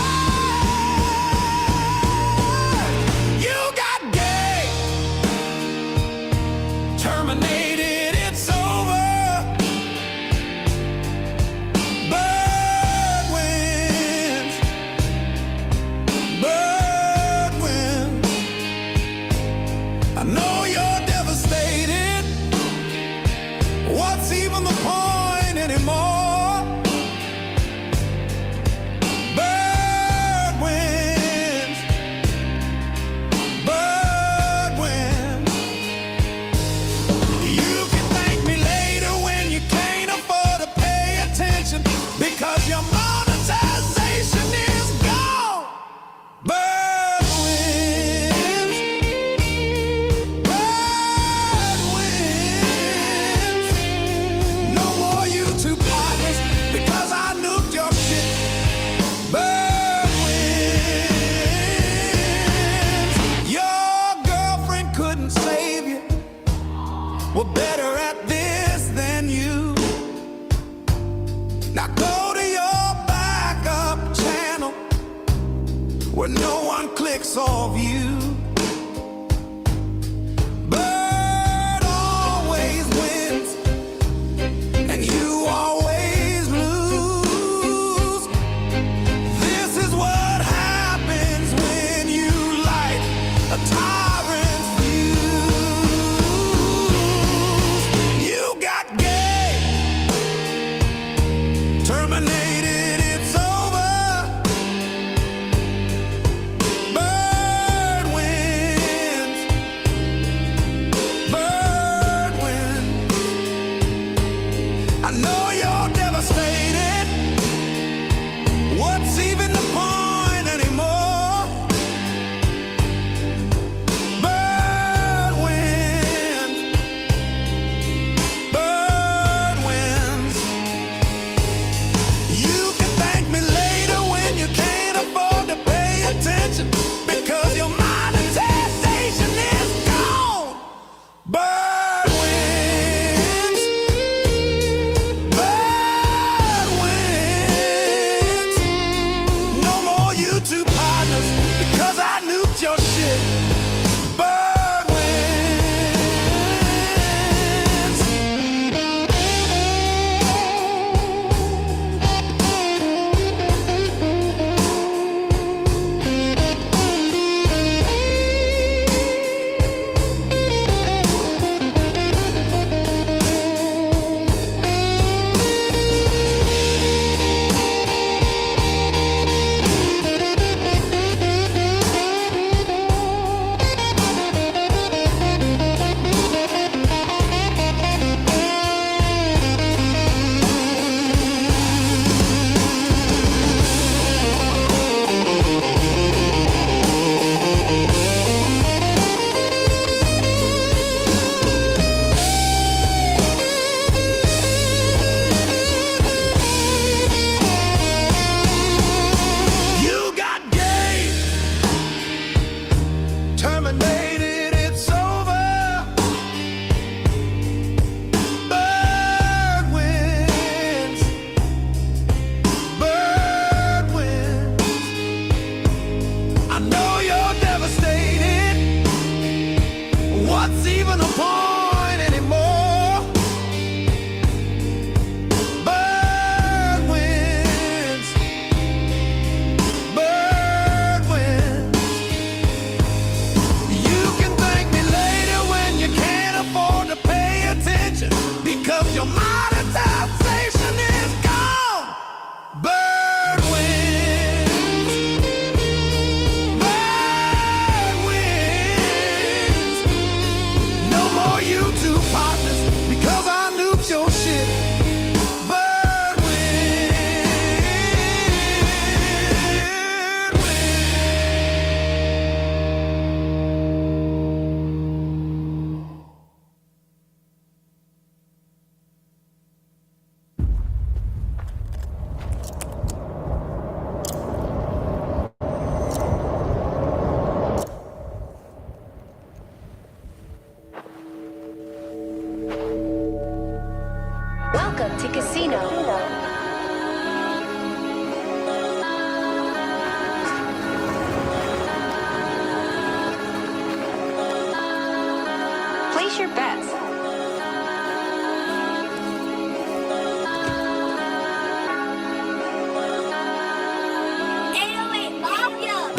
[SPEAKER 4] You got gay terminated, it's over. Bird wins. Bird wins. I know you're devastated. What's even the point anymore? Bird wins. Bird wins. You can thank me later when you can't afford to pay attention because your monetization is gone. Bird wins. Bird wins. No more YouTube partners because I nuked your shit. Bird wins. Your girlfriend couldn't save you. We're better at this than you. Now go to your backup channel where no one clicks or views. Bird always wins, and you always lose. This is what happens when you light a tyrant's fuse. You got gay terminated, it's over. Bird wins.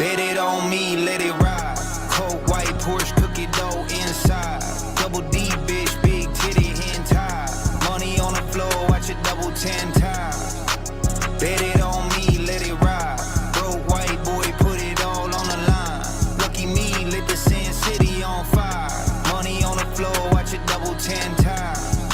[SPEAKER 4] Bet it on me, let it ride. Cold white Porsche, cookie dough inside. Double D, bitch, big titty, hen tie. Money on the floor, watch it double 10 times. Bet it on me, let it ride. Broke white boy, put it all on the line. Lucky me, lit the Sin City on fire. Money on the floor, watch it double 10 times.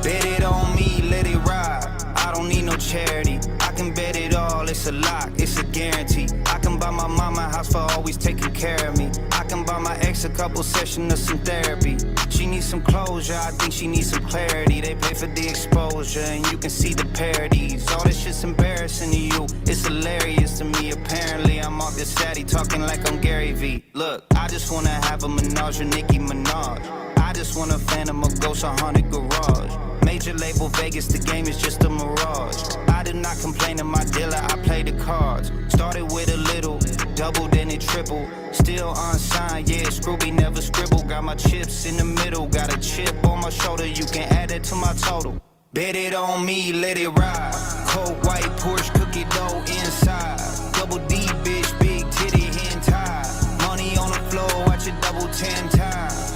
[SPEAKER 4] Bet it on me, let it ride. I don't need no charity. I can bet it all, it's a lock, it's a guarantee. I can buy my mama a house for always taking care of me. I can buy my ex a couple sessions of some therapy. She needs some closure, I think she needs some clarity. They pay for the exposure and you can see the parodies. All this shit's embarrassing to you, it's hilarious to me. Apparently I'm off this fatty talking like I'm Gary V. Look, I just wanna have a menage with Nicki Minaj. I just want a phantom, a ghost, a haunted garage. Major label Vegas, the game is just a mirage. I did not complain to my dealer, I play the cards. Started with a little, doubled then it tripled. Still unsigned, yeah, Scrooby never scribble. Got my chips in the middle, got a chip on my shoulder. You can add it to my total. Bet it on me, let it ride. Cold white Porsche, cookie dough inside. Double D, bitch, big titty, hen tie. Money on the floor, watch it double 10 times.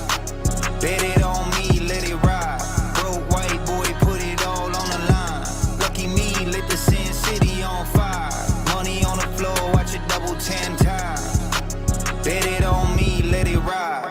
[SPEAKER 4] Bet it on me, let it ride. Broke white boy, put it all on the line. Lucky me, lit the Sin City on fire. Money on the floor, watch it double 10 times. Bet it on me, let it ride.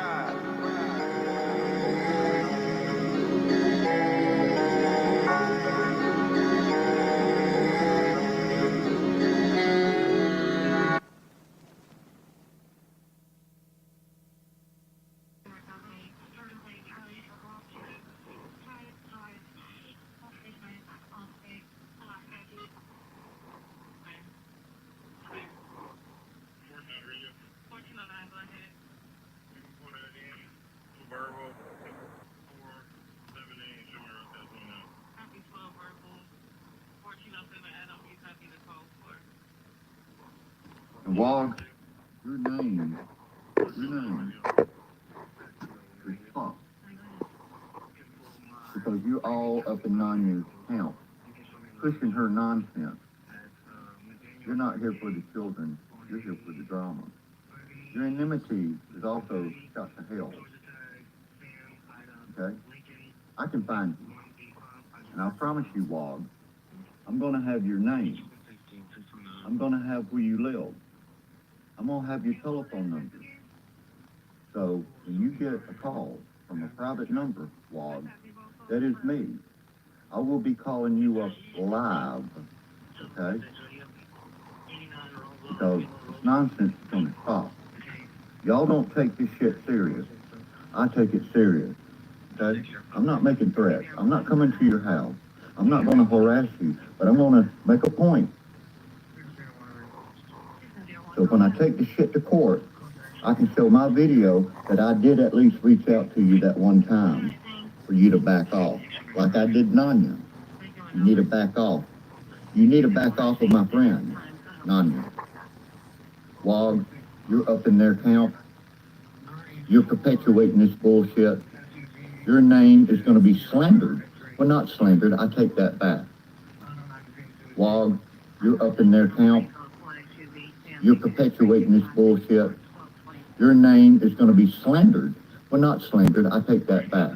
[SPEAKER 5] Wog, your name is Pop. Because you all up in Nanya's camp, pushing her nonsense. You're not here for the children, you're here for the drama. Your enmity is also shot to hell. Okay? I can find you. And I promise you, Wog, I'm gonna have your name. I'm gonna have where you live. I'm gonna have your telephone number. So when you get a call from a private number, Wog, that is me. I will be calling you up live, okay? Because this nonsense is gonna stop. Y'all don't take this shit serious. I take it serious, okay? I'm not making threats. I'm not coming to your house. I'm not gonna harass you, but I'm gonna make a point. So when I take the shit to court, I can show my video that I did at least reach out to you that one time for you to back off, like I did Nanya. You need to back off. You need to back off of my friend, Nanya. Wog, you're up in their camp. You're perpetuating this bullshit. Your name is going to be slandered. Well, not slandered. I take that back. Wog, you're up in their camp. You're perpetuating this bullshit. Your name is going to be slandered. Well, not slandered. I take that back.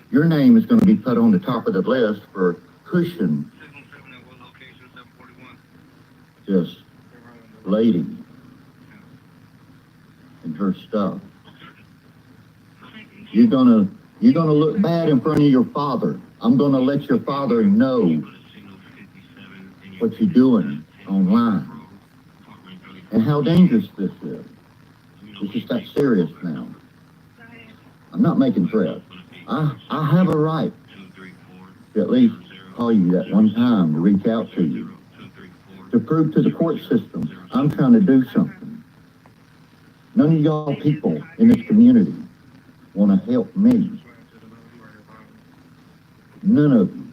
[SPEAKER 5] Your name is going to be put on the top of the list for pushing this lady and her stuff. You're gonna look bad in front of your father. I'm gonna let your father know what you're doing online and how dangerous this is. This just got serious now. I'm not making threats. I have a right to at least call you that one time to reach out to you, to prove to the court system I'm trying to do something. None of y'all people in this community want to help me. None of you.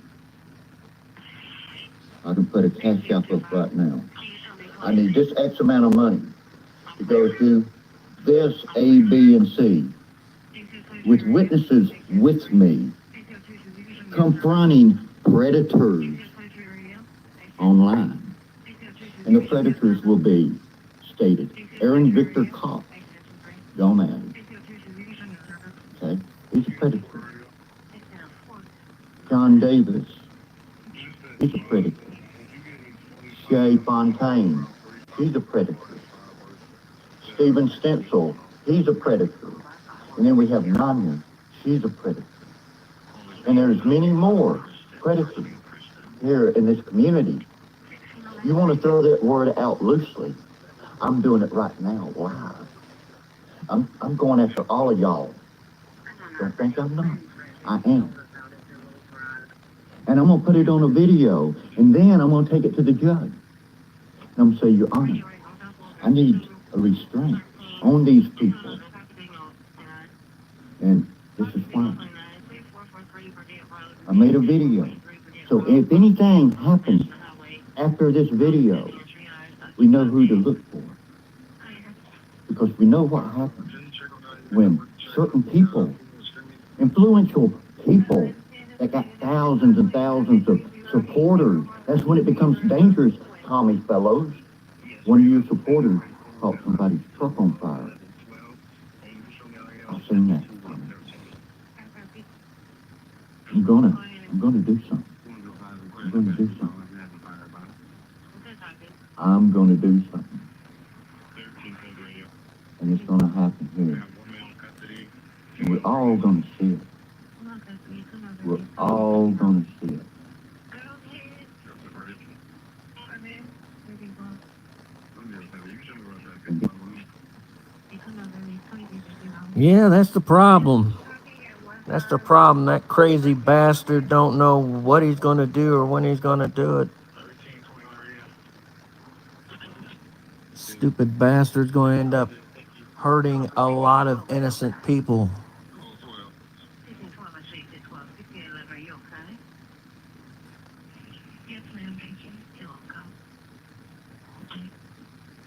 [SPEAKER 5] I can put a cash app up right now. I need this X amount of money to go to this A, B, and C with witnesses with me confronting predators online. And the predators will be stated. Aaron Victor Kopp, dumbass. Okay, he's a predator. John Davis, he's a predator. Shay Fontaine, he's a predator. Stephen Stencil, he's a predator. And then we have Nanya, she's a predator. And there's many more predators here in this community. You want to throw that word out loosely. I'm doing it right now, live. I'm going after all of y'all. Don't think I'm not. I am. And I'm going to put it on a video, and then I'm going to take it to the judge. And I'm going to say, Your Honor, I need a restraint on these people. And this is fine. I made a video. So if anything happens after this video, we know who to look for. Because we know what happens when certain people, influential people that got thousands and thousands of supporters, that's when it becomes dangerous, Tommy fellows. One of your supporters caught somebody's truck on fire. I've seen that. I'm gonna do something. I'm gonna do something. I'm gonna do something. And it's gonna happen here. And we're all gonna see it. We're all gonna see it.
[SPEAKER 6] Yeah, that's the problem. That's the problem. That crazy bastard don't know what he's going to do or when he's going to do it. Stupid bastard's going to end up hurting a lot of innocent people.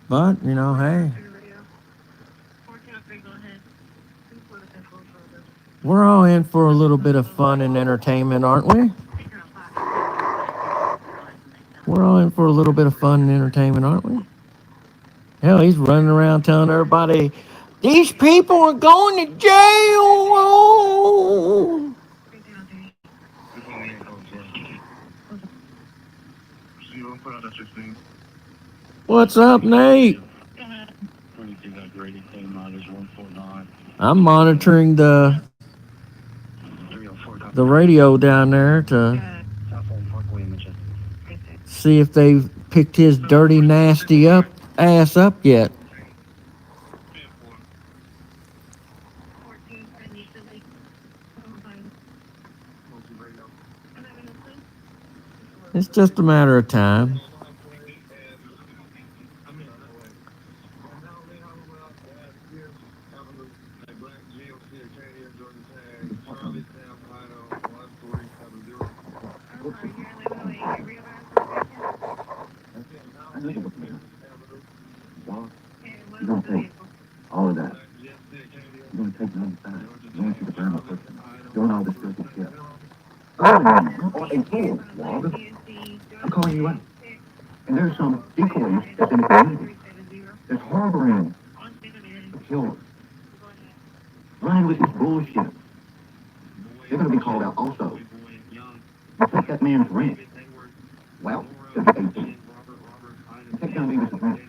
[SPEAKER 6] But, you know, hey. We're all in for a little bit of fun and entertainment, aren't we? We're all in for a little bit of fun and entertainment, aren't we? Hell, he's running around telling everybody, these people are going to jail. What's up, Nate? I'm monitoring the radio down there to see if they've picked his dirty, nasty ass up yet. It's just a matter of time.
[SPEAKER 5] You're going to take all of that. You're going to take 95. You want you to burn my person. Doing all this filthy shit. I'm calling you out. And there's some decoys that's in the community that's harboring the killers. Running with this bullshit. They're going to be called out also. You take that man's rent. Well, he'll be 18. You take John Davis' rent.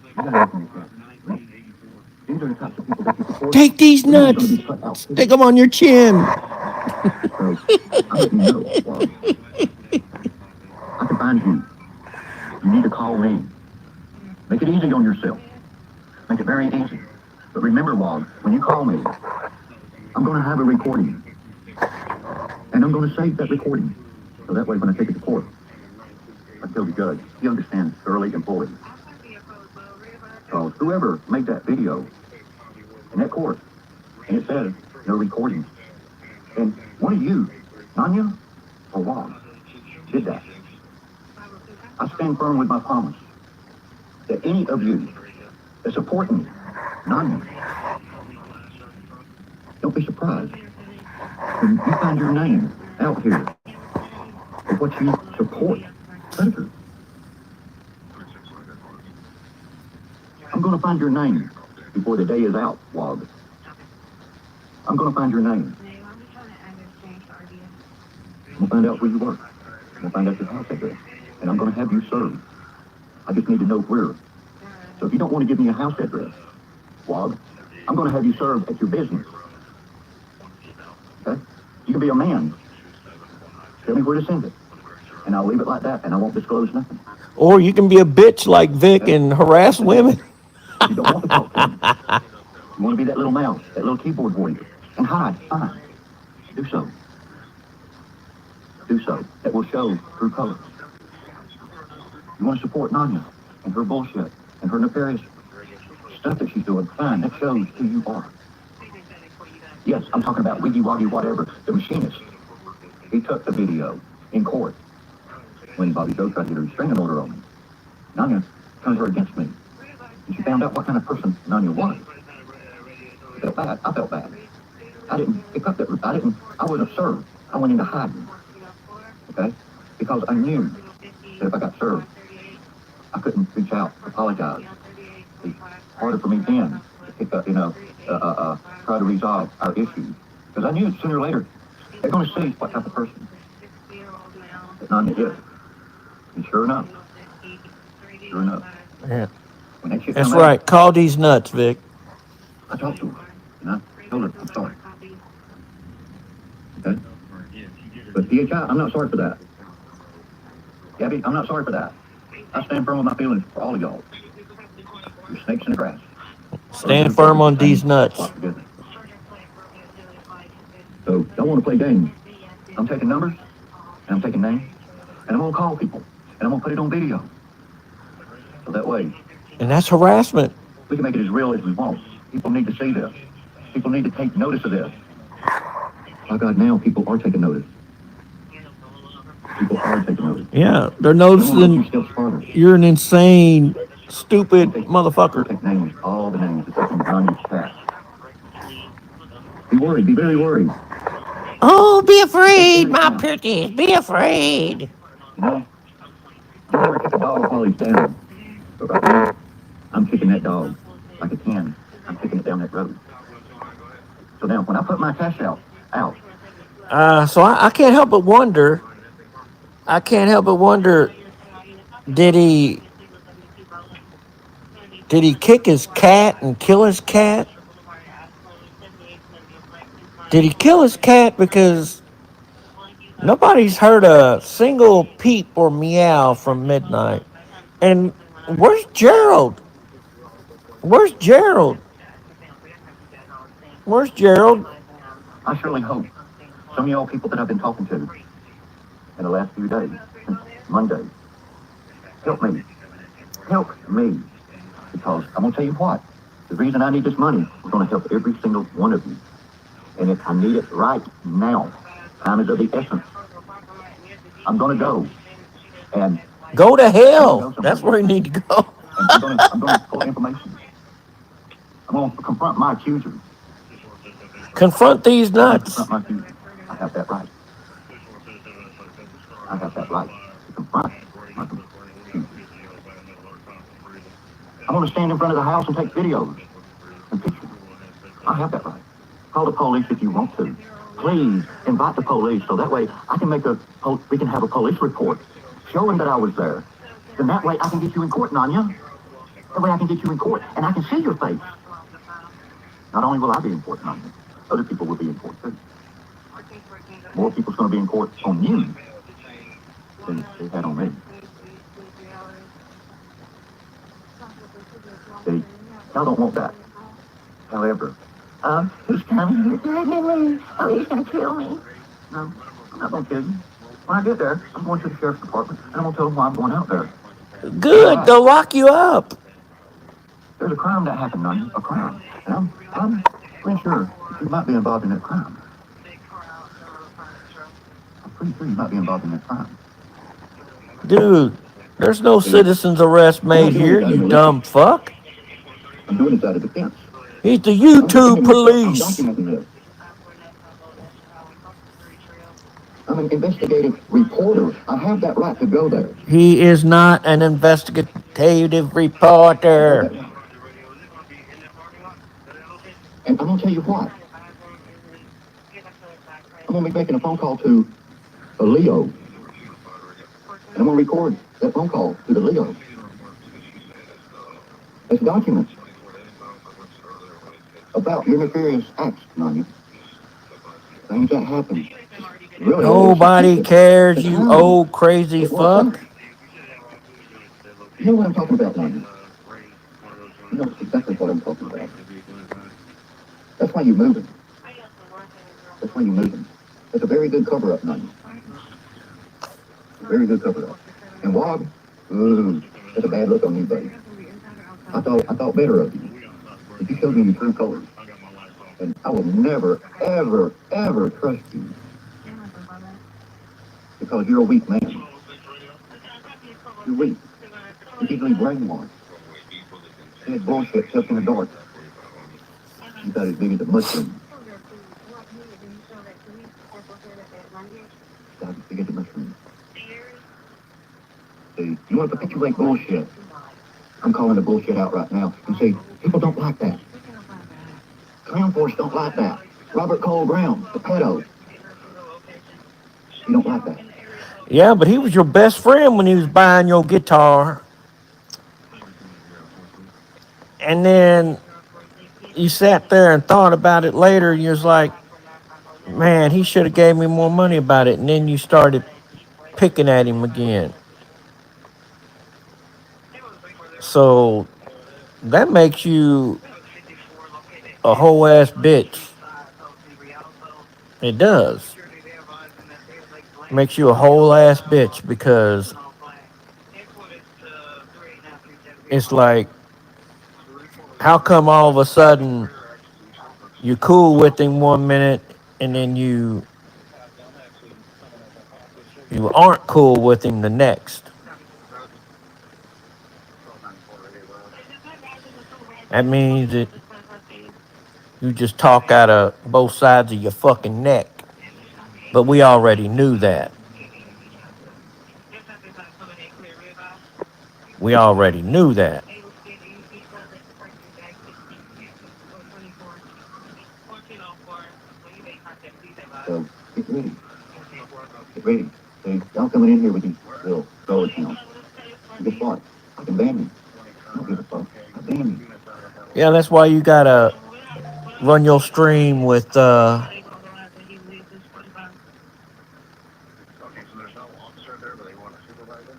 [SPEAKER 5] You got to open this up. These are the types of people that you support.
[SPEAKER 6] Take these nuts. Stick them on your chin.
[SPEAKER 5] So, I let you know, Wally. I can find you. You need to call me. Make it easy on yourself. Make it very easy. But remember, Wally, when you call me, I'm going to have a recording. And I'm going to save that recording. So that way when I take it to court, I tell the judge, he understands it's thoroughly important. So whoever made that video in that court, and it says no recording. And one of you, Nanya or Wally, did that. I stand firm with my promise that any of you that support me, Nanya, don't be surprised when you find your name out here for what you support predators. I'm I'm going to find your name before the day is out, Wog. I'm going to find your name. I'm going to find out where you work. I'm going to find out your house address. And I'm going to have you served. I just need to know where. So if you don't want to give me a house address, Wog, I'm going to have you served at your business. Okay? You can be a man. Tell me where to send it. And I'll leave it like that, and I won't disclose nothing.
[SPEAKER 6] Or you can be a bitch like Vic and harass women.
[SPEAKER 5] If you don't want to talk to me, you want to be that little mouse, that little keyboard warrior, and hide, fine. Do so. Do so. That will show true colors. You want to support Nanya and her bullshit and her nefarious stuff that she's doing, fine. That shows who you are. Yes, I'm talking about Wiggy Woggy whatever, the machinist. He took the video in court when Bobby Joe tried to get a restraining order on me. Nanya turned her against me. And she found out what kind of person Nanya was. I felt bad. I felt bad. I didn't pick up that. I wasn't served. I went into hiding. Okay? Because I knew that if I got served, I couldn't reach out, apologize. It's harder for me then to pick up, try to resolve our issues. Because I knew sooner or later, they're going to see what type of person that Nanya is. And sure enough,
[SPEAKER 6] Yeah.
[SPEAKER 5] when that shit
[SPEAKER 6] That's
[SPEAKER 5] come out,
[SPEAKER 6] right. Call these nuts, Vic.
[SPEAKER 5] I talked to her, and I told her, I'm sorry. Okay? But DHI, I'm not sorry for that. Gabby, I'm not sorry for that. I stand firm on my feelings for all of y'all. You're snakes in the grass.
[SPEAKER 6] Stand firm on these nuts.
[SPEAKER 5] So, don't want to play games. I'm taking numbers, and I'm taking names, and I'm going to call people, and I'm going to put it on video. So that way,
[SPEAKER 6] And that's harassment.
[SPEAKER 5] we can make it as real as we want. People need to see this. People need to take notice of this. My God, now people are taking notice. People are taking notice.
[SPEAKER 6] Yeah, they're
[SPEAKER 5] Come on,
[SPEAKER 6] noticing
[SPEAKER 5] you still smarter.
[SPEAKER 6] you're an insane, stupid motherfucker.
[SPEAKER 5] Take names, all the names that's on your chat. Be worried, be very worried.
[SPEAKER 6] Oh, be afraid, my pretties. Be afraid.
[SPEAKER 5] You know? You never kick a dog while he's down. But right now, I'm kicking that dog like a can. I'm kicking it down that road. So now, when I put my cash out,
[SPEAKER 6] So I can't help but wonder. Did he kick his cat and kill his cat? Did he kill his cat because nobody's heard a single peep or meow from midnight? And where's Gerald? Where's Gerald? Where's Gerald?
[SPEAKER 5] I surely hope some of y'all people that I've been talking to in the last few days, since Monday, help me. Help me. Because I'm going to tell you what, the reason I need this money is going to help every single one of you. And if I need it right now, time is of the essence. I'm going to go and
[SPEAKER 6] Go to hell. That's where you need to go.
[SPEAKER 5] and I'm going to pull information. I'm going to confront my accusers.
[SPEAKER 6] Confront these nuts.
[SPEAKER 5] Confront my accusers. I have that right. I have that right to confront my accusers. I'm going to stand in front of the house and take videos and pictures. I have that right. Call the police if you want to. Please invite the police so that way I can we can have a police report showing that I was there. Then that way I can get you in court, Nanya. That way I can get you in court and I can see your face. Not only will I be in court, Nanya, other people will be in court too. More people's going to be in court on you than they had on me. See, y'all don't want that. However, who's coming here? Oh, he's going to kill me. No, I'm not going to kill you. When I get there, I'm going to the sheriff's department, and I'm going to tell them why I'm going out there.
[SPEAKER 6] Good. They'll lock you up.
[SPEAKER 5] There's a crime that happened, Nanya, a crime. And I'm pretty sure you might be involved in that crime. I'm pretty sure you might be involved in that crime.
[SPEAKER 6] Dude, there's no citizen's arrest made here, you dumb fuck.
[SPEAKER 5] I'm doing this out of defense.
[SPEAKER 6] He's the YouTube police.
[SPEAKER 5] I'm documenting this. I'm an investigative reporter. I have that right to go there.
[SPEAKER 6] He is not an investigative reporter.
[SPEAKER 5] And I'm gonna tell you what. I'm gonna be making a phone call to a Leo. And I'm gonna record that phone call to the Leo. It's documents about your nefarious acts, Nanya. Things that happen. Really,
[SPEAKER 6] Nobody cares,
[SPEAKER 5] but
[SPEAKER 6] you
[SPEAKER 5] how?
[SPEAKER 6] old crazy
[SPEAKER 5] At what point?
[SPEAKER 6] fuck.
[SPEAKER 5] You know what I'm talking about, Nanya. You know exactly what I'm talking about. That's why you're moving. That's why you're moving. It's a very good cover-up, Nanya. A very good cover-up. And Wog, that's a bad look on you, buddy. I thought better of you. But you showed me your true colors. And I will never, ever, ever trust you. Because you're a weak man. You're weak. You're easily brainwashed. Said bullshit kept in the dark. You got as big as a mushroom. Got as big as a mushroom. See, you want to perpetuate bullshit. I'm calling the bullshit out right now and say, people don't like that. Clown Force don't like that. Robert Cole Brown, the pedo. You don't like that.
[SPEAKER 6] Yeah, but he was your best friend when he was buying your guitar. And then you sat there and thought about it later, and you was like, man, he should have gave me more money about it. And then you started picking at him again. So that makes you a whole ass bitch. It does. Makes you a whole ass bitch because it's like, how come all of a sudden you're cool with him 1 minute and then you aren't cool with him the next? That means that you just talk out of both sides of your fucking neck. But we already knew that. We already knew that.
[SPEAKER 5] So get ready. Get ready. See, y'all coming in here with these little dollar accounts. And guess what? I can ban you. I don't give a fuck. I ban you.
[SPEAKER 6] Yeah, that's why you gotta run your stream with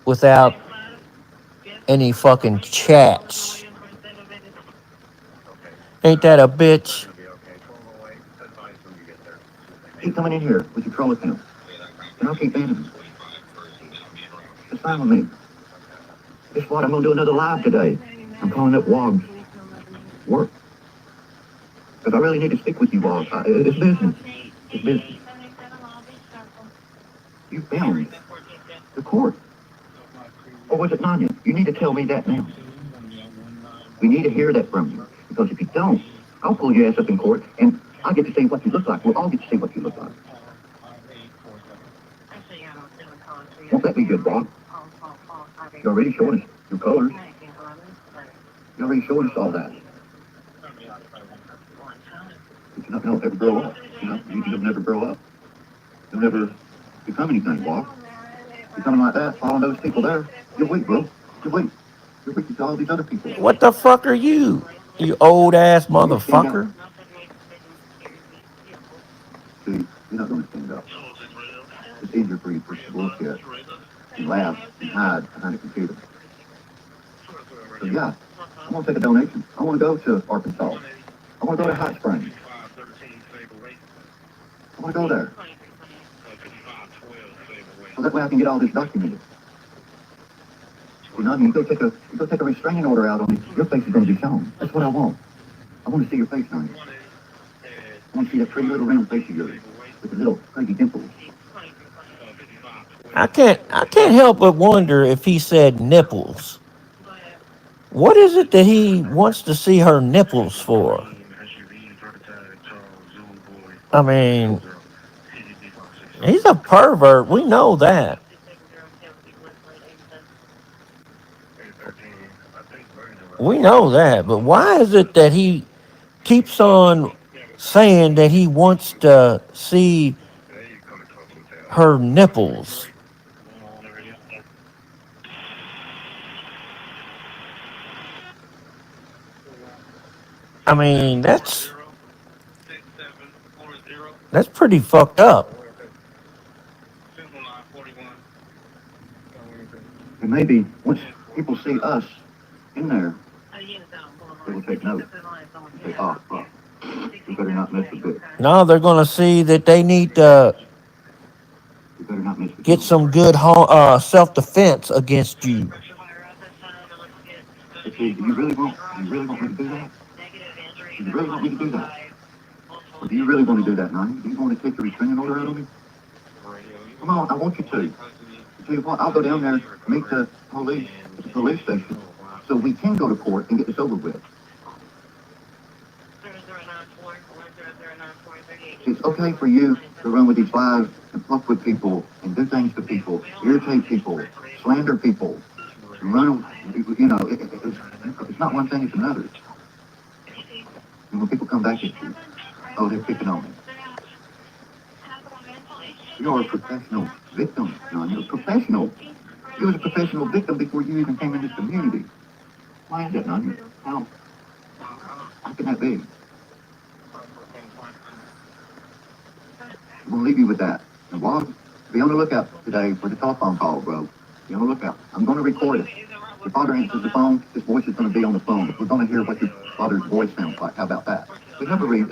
[SPEAKER 6] without any fucking chats. Ain't that a bitch?
[SPEAKER 5] Keep coming in here with your troll accounts. And I'll keep banning you. It's fine with me. Guess what? I'm gonna do another live today. I'm calling it Wog's work. Because I really need to stick with you, Wog. It's business. It's business. You found the court. Or was it Nanya? You need to tell me that now. We need to hear that from you. Because if you don't, I'll pull your ass up in court and I'll get to see what you look like. We'll all get to see what you look like. Won't that be good, Bob? You already showed us your colors. You already showed us all that. But you're not going to ever grow up. You know, you'll never grow up. You'll never become anything, Bob. You're coming like that, following those people there. You're weak, bro. You're weak. You're weak to all these other people.
[SPEAKER 6] What the fuck are you? You old ass
[SPEAKER 5] You're gonna stand up.
[SPEAKER 6] motherfucker.
[SPEAKER 5] See, you're not going to stand up. It's easier for you to push the bullshit and laugh and hide behind a computer. So yeah, I want to take a donation. I want to go to Arkansas. I want to go to Hot Springs. I want to go there. So that way I can get all this documented. You know, you go take a restraining order out on me. Your face is going to be shown. That's what I want. I want to see your face, honey. I want to see that pretty little round face of yours with the little crazy dimples.
[SPEAKER 6] I can't help but wonder if he said nipples. What is it that he wants to see her nipples for? I mean, he's a pervert. We know that. We know that. But why is it that he keeps on saying that he wants to see her nipples. I mean, that's pretty fucked up.
[SPEAKER 5] And maybe once people see us in there, they will take note. Say, oh, fuck, we better not miss a bit.
[SPEAKER 6] No, they're gonna see that they need to
[SPEAKER 5] We better not miss a
[SPEAKER 6] get
[SPEAKER 5] bit.
[SPEAKER 6] some good self-defense against you.
[SPEAKER 5] But see, do you really want me to do that? Do you really want me to do that? Or do you really want to do that, Nani? Do you want to take the restraining order out on me? Come on, I want you to. I tell you what, I'll go down there, meet the police at the police station, so we can go to court and get this over with. It's okay for you to run with these lies and fuck with people and do things to people, irritate people, slander people, run, you know, it's not one thing, it's another. And when people come back at you, oh, they're picking on me. You're a professional victim, John. You're a professional. You was a professional victim before you even came in this community. Why is that, John? How can that be? I'm going to leave you with that. And Bob, be on the lookout today for the telephone call, bro. Be on the lookout. I'm going to record it. Your father answers the phone, his voice is going to be on the phone. We're going to hear what your father's voice sounds like. How about that? We have a right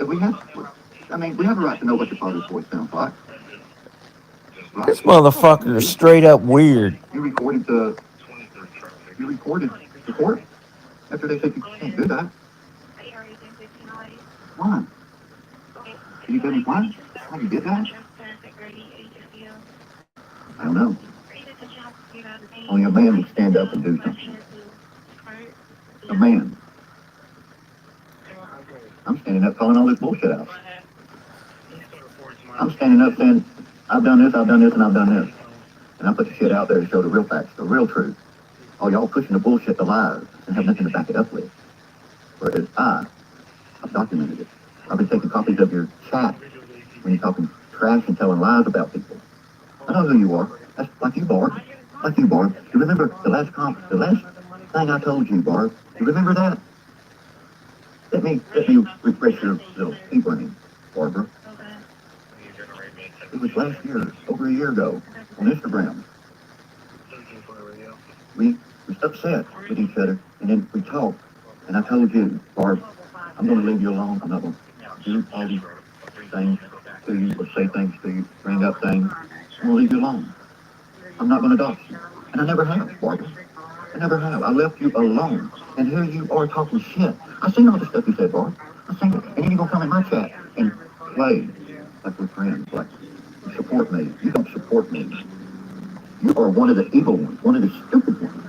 [SPEAKER 5] to know what your father's voice sounds like. Right?
[SPEAKER 6] This motherfucker is straight up weird.
[SPEAKER 5] You recorded the court after they said you can't do that. Why? Can you tell me why? Why you did that? I don't know. Only a man would stand up and do something. A man. I'm standing up calling all this bullshit out. I'm standing up saying, I've done this, and I've done this. And I put the shit out there to show the real facts, the real truth. All y'all pushing the bullshit, the lies, and have nothing to back it up with. Whereas I've documented it. I've been taking copies of your chat when you're talking trash and telling lies about people. I know who you are. That's like you, Barb. Like you, Barb. You remember the last thing I told you, Barb? You remember that? Let me refresh your little pea brain, Barbara. It was last year, over a year ago, on Instagram. We was upset with each other, and then we talked, and I told you, Barb, I'm going to leave you alone. I'm not going to do all these things to you or say things to you, bring up things. I'm going to leave you alone. I'm not going to dox you. And I never have, Barbara. I never have. I left you alone. And here you are talking shit. I seen all the stuff you said, Barb. I seen it. And then you're going to come in my chat and play like we're friends, like you support me. You don't support me. You are one of the evil ones, one of the stupid ones.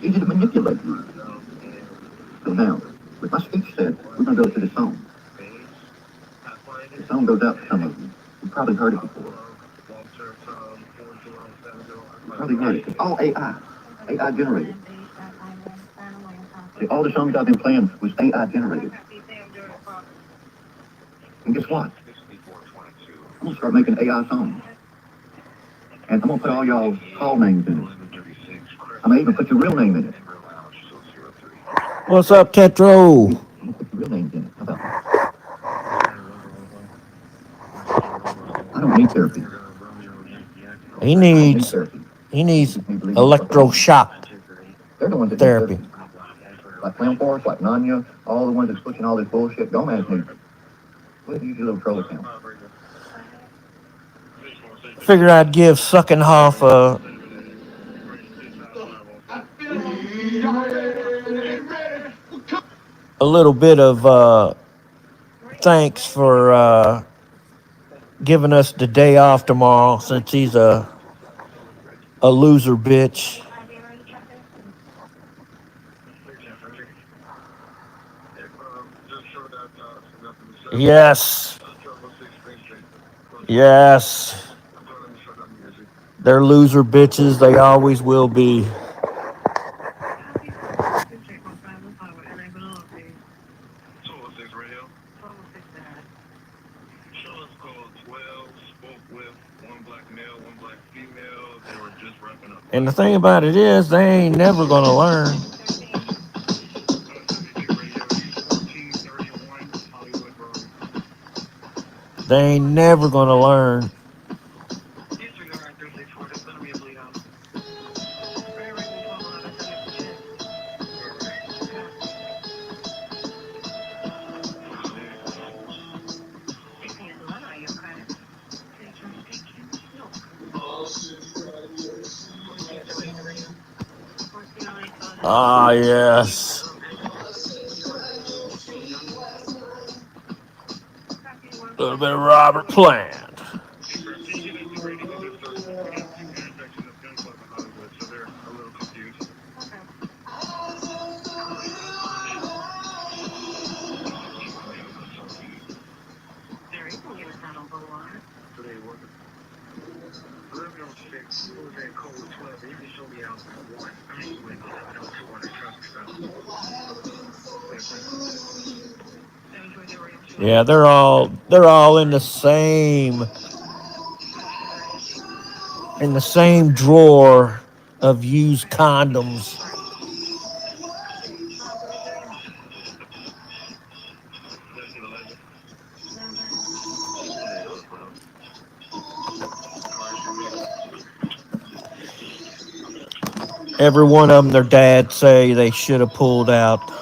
[SPEAKER 5] Easy to manipulate you. So now, with my speech said, we're going to go to the song. The song goes out to some of you. You've probably heard it before. You've probably heard it. It's all AI generated. See, all the songs I've been playing was AI generated. And guess what? I'm going to start making AI songs. And I'm going to put all y'all's call names in it. I'm going to even put your real name in it.
[SPEAKER 6] What's up, Tetro?
[SPEAKER 5] I'm going to put your real names in it. How about that? I don't need therapy.
[SPEAKER 6] He needs electroshock
[SPEAKER 5] They're the ones that
[SPEAKER 6] therapy.
[SPEAKER 5] Like Clown Force, like Nanya, all the ones that's pushing all this bullshit. Gomez needs it. What use your little troll account?
[SPEAKER 6] Figured I'd give Suckenhoff a little bit of thanks for giving us the day off tomorrow, since he's a loser bitch. Yes. They're loser bitches. They always will be. And the thing about it is, they ain't never gonna learn. They ain't never gonna learn. Ah, yes. A little bit of Robert Plant. Yeah, they're all in the same drawer of used condoms. Every one of them, their dad say they should have pulled out.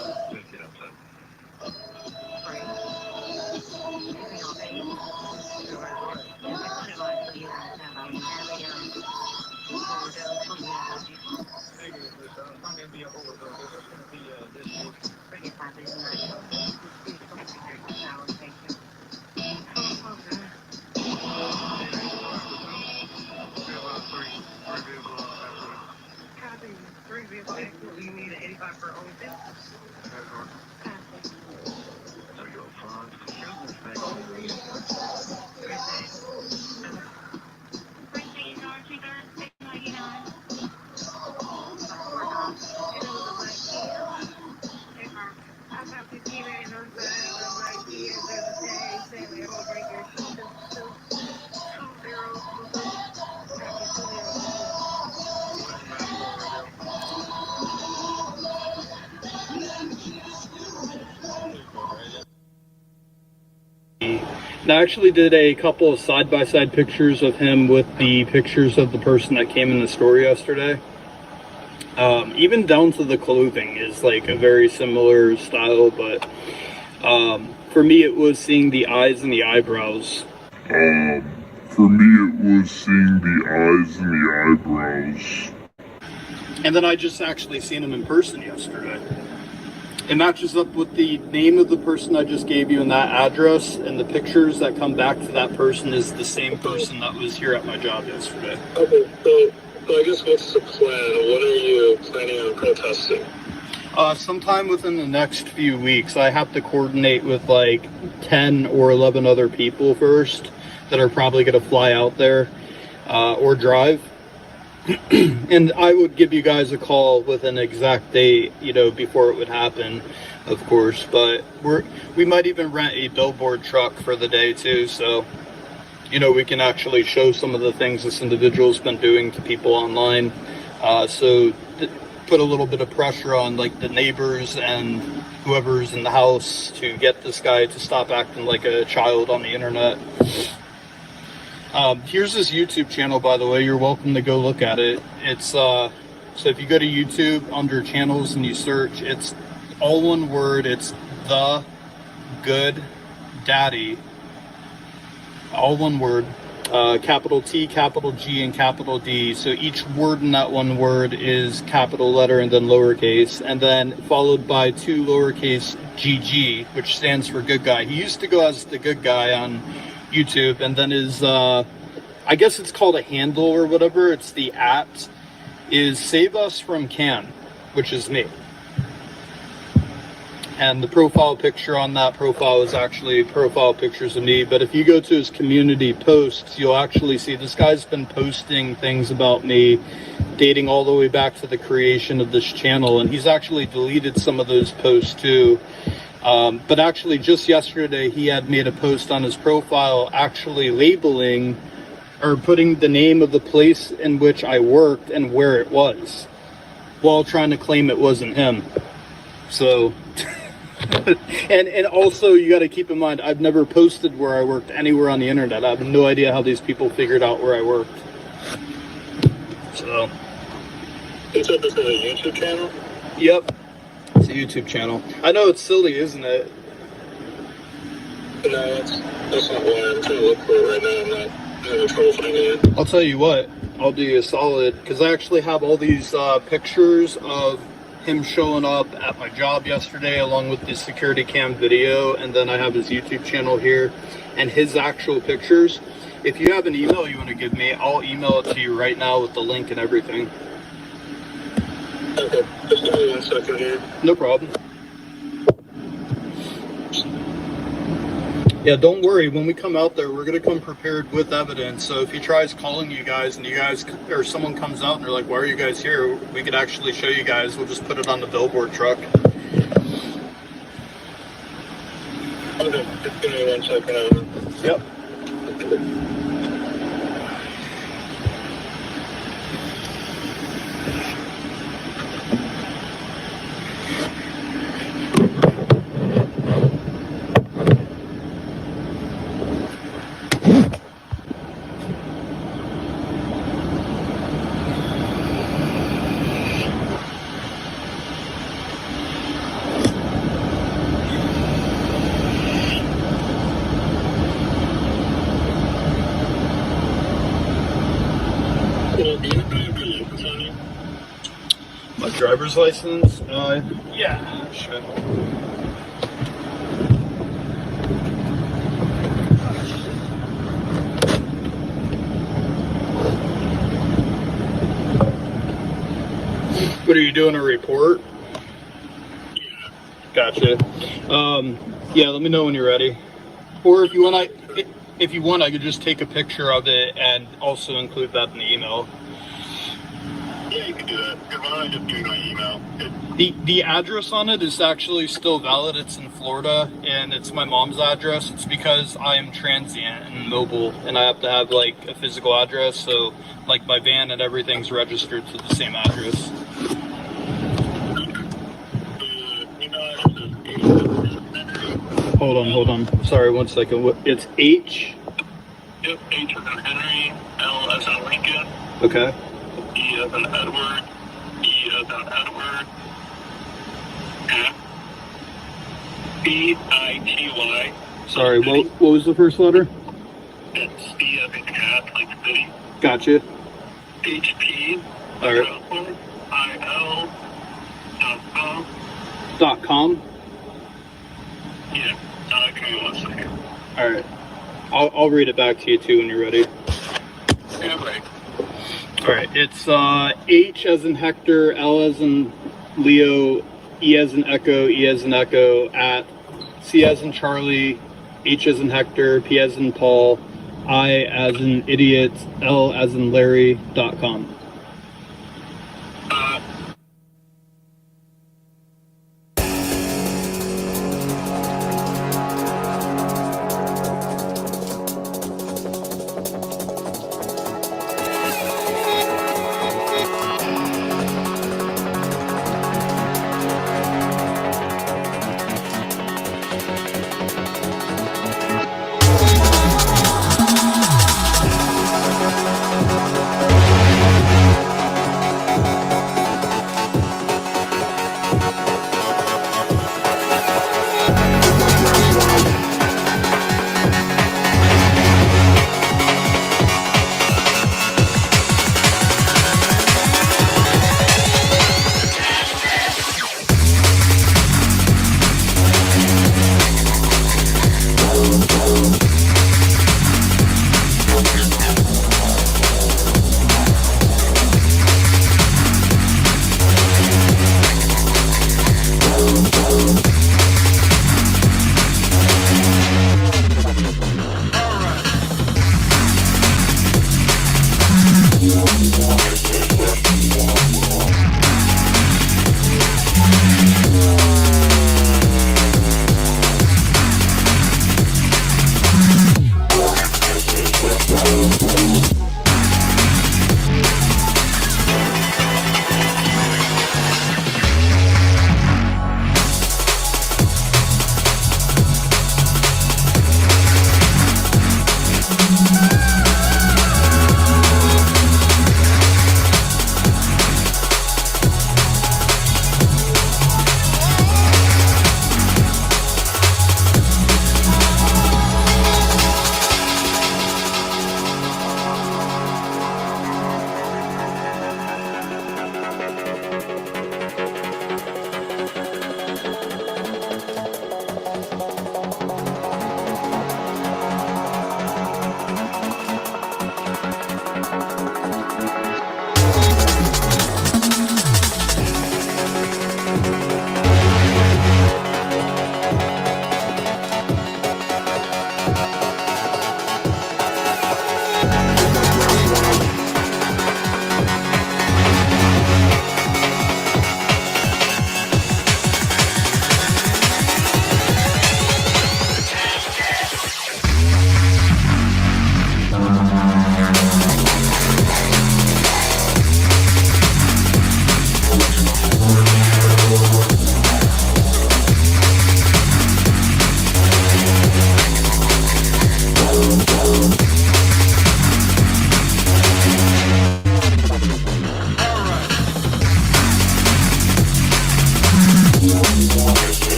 [SPEAKER 7] I actually did a couple of side-by-side pictures of him with the pictures of the person that came in the store yesterday. Even down to the clothing is like a very similar style, but for me it was seeing the eyes and the eyebrows. And then I just actually seen him in person yesterday. It matches up with the name of the person I just gave you and that address, and the pictures that come back to that person is the same person that was here at my job yesterday.
[SPEAKER 8] Okay, so I guess what's the plan? What are you planning on protesting?
[SPEAKER 7] Sometime within the next few weeks. I have to coordinate with like 10 or 11 other people first that are probably going to fly out there or drive. And I would give you guys a call with an exact date, before it would happen, of course. But we might even rent a billboard truck for the day too, so we can actually show some of the things this individual's been doing to people online. Put a little bit of pressure on like the neighbors and whoever's in the house to get this guy to stop acting like a child on the internet. Here's his YouTube channel, by the way. You're welcome to go look at it. It's so if you go to YouTube under channels and you search, it's all one word. It's The Good Daddy, all one word. Capital T, capital G, and capital D. So each word in that one word is capital letter and then lowercase, and then followed by 2 lowercase GG, which stands for good guy. He used to go as the good guy on YouTube, and then his I guess it's called a handle or whatever, it's the @ is Save Us From Can, which is me. And the profile picture on that profile is actually profile pictures of me. But if you go to his community posts, you'll actually see this guy's been posting things about me dating all the way back to the creation of this channel, and he's actually deleted some of those posts too. But actually just yesterday he had made a post on his profile actually labeling or putting the name of the place in which I worked and where it was, while trying to claim it wasn't him. So, and also you got to keep in mind, I've never posted where I worked anywhere on the internet. I have no idea how these people figured out where I worked. So.
[SPEAKER 8] You said this is a YouTube channel?
[SPEAKER 7] Yep. It's a YouTube channel. I know it's silly, isn't it?
[SPEAKER 8] No, that's not why. I'm trying to look for it right now. I'm not having trouble finding it.
[SPEAKER 7] I'll tell you what, I'll do you a solid, because I actually have all these pictures of him showing up at my job yesterday, along with the security cam video, and then I have his YouTube channel here, and his actual pictures. If you have an email you want to give me, I'll email it to you right now with the link and everything.
[SPEAKER 8] Okay, just give me 1 second here.
[SPEAKER 7] No problem. Yeah, don't worry. When we come out there, we're going to come prepared with evidence. So if he tries calling you guys and you guys, or someone comes out and they're like, why are you guys here? We could actually show you guys. We'll just put it on the billboard truck.
[SPEAKER 8] Okay, just give me 1 second.
[SPEAKER 7] Yep. My driver's license? Yeah, sure. What are you doing, a report? Gotcha. Yeah, let me know when you're ready. Or if you want, I could just take a picture of it and also include that in the email.
[SPEAKER 8] Yeah, you can do that. Why don't I just do my email?
[SPEAKER 7] The address on it is actually still valid. It's in Florida, and it's my mom's address. It's because I am transient and mobile, and I have to have like a physical address. So like my van and everything's registered to the same address. Hold on. Sorry, 1 second. It's H.
[SPEAKER 8] Yep, H as in Henry, L as in Lincoln,
[SPEAKER 7] Okay.
[SPEAKER 8] E as in Edward, E as in Edward, F, B-I-T-Y.
[SPEAKER 7] Sorry, what was the first letter?
[SPEAKER 8] It's C as in cat, like city.
[SPEAKER 7] Gotcha.
[SPEAKER 8] HP.
[SPEAKER 7] All right.
[SPEAKER 8] IL.com.
[SPEAKER 7] .com.
[SPEAKER 8] Yeah. Give me 1 second.
[SPEAKER 7] All right. I'll read it back to you too when you're ready.
[SPEAKER 8] Yeah, right.
[SPEAKER 7] All right. It's H as in Hector, L as in Leo, E as in Echo, E as in Echo, at C as in Charlie, H as in Hector, P as in Paul, I as in idiot, L as in Larry.com.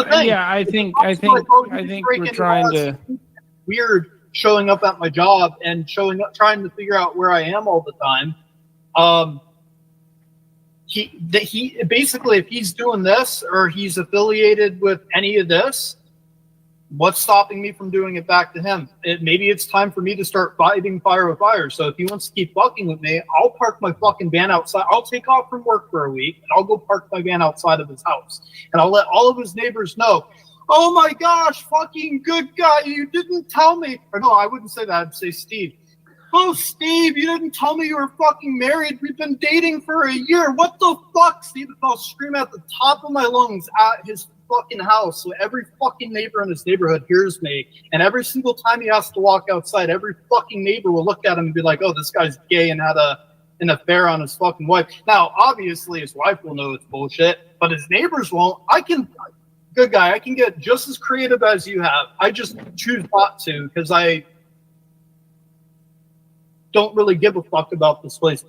[SPEAKER 7] the thing.
[SPEAKER 9] Yeah, I think we're trying to.
[SPEAKER 7] Weird showing up at my job and showing up, trying to figure out where I am all the time. He basically, if he's doing this or he's affiliated with any of this, what's stopping me from doing it back to him? Maybe it's time for me to start fighting fire with fire. So if he wants to keep fucking with me, I'll park my fucking van outside. I'll take off from work for a week and I'll go park my van outside of his house. And I'll let all of his neighbors know, oh my gosh, fucking good guy, you didn't tell me. Or no, I wouldn't say that. I'd say Steve. Oh, Steve, you didn't tell me you were fucking married. We've been dating for a year. What the fuck, Steve? I'll scream at the top of my lungs at his fucking house so every fucking neighbor in his neighborhood hears me. And every single time he has to walk outside, every fucking neighbor will look at him and be like, oh, this guy's gay and had an affair on his fucking wife. Now, obviously, his wife will know it's bullshit, but his neighbors won't. Good guy, I can get just as creative as you have. I just choose not to because I don't really give a fuck about this place.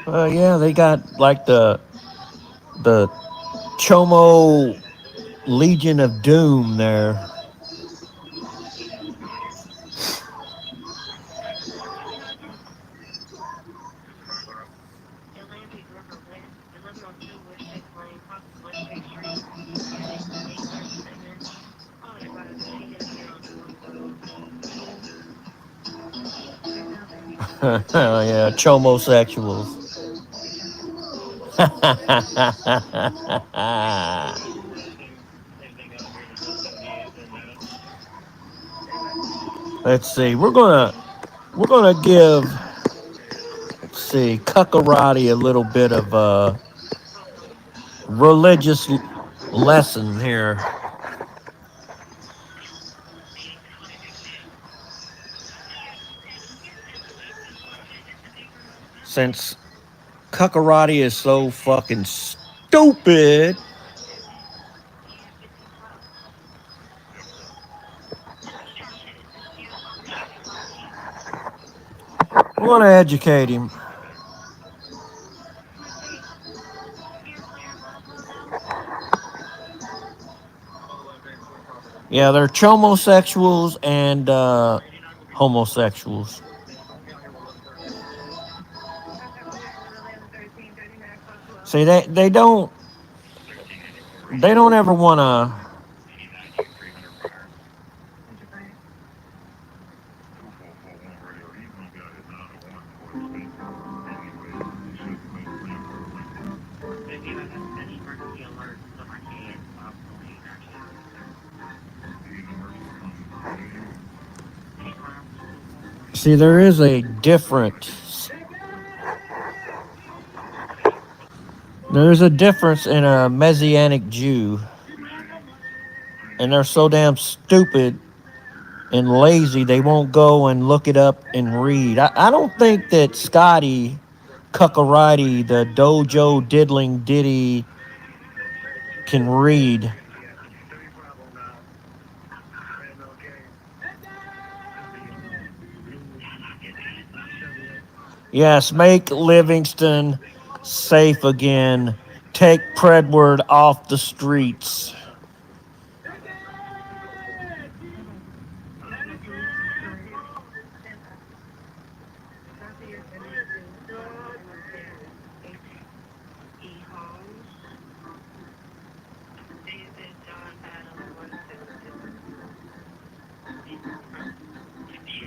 [SPEAKER 6] Yeah, they got like the Chomo Legion of Doom there. Yeah, chomosexuals. Let's see. We're gonna give, let's see, Cuckarati a little bit of a religious lesson here. Since Cuckarati is so fucking stupid. We're gonna educate him. Yeah, they're chomosexuals and homosexuals. See, they don't ever want to. See, there is a difference. There is a difference in a Messianic Jew, and they're so damn stupid and lazy they won't go and look it up and read. I don't think that Scotty Cuckarati, the Dojo Diddling Diddy, can read. Yes, make Livingston safe again. Take Predward off the streets.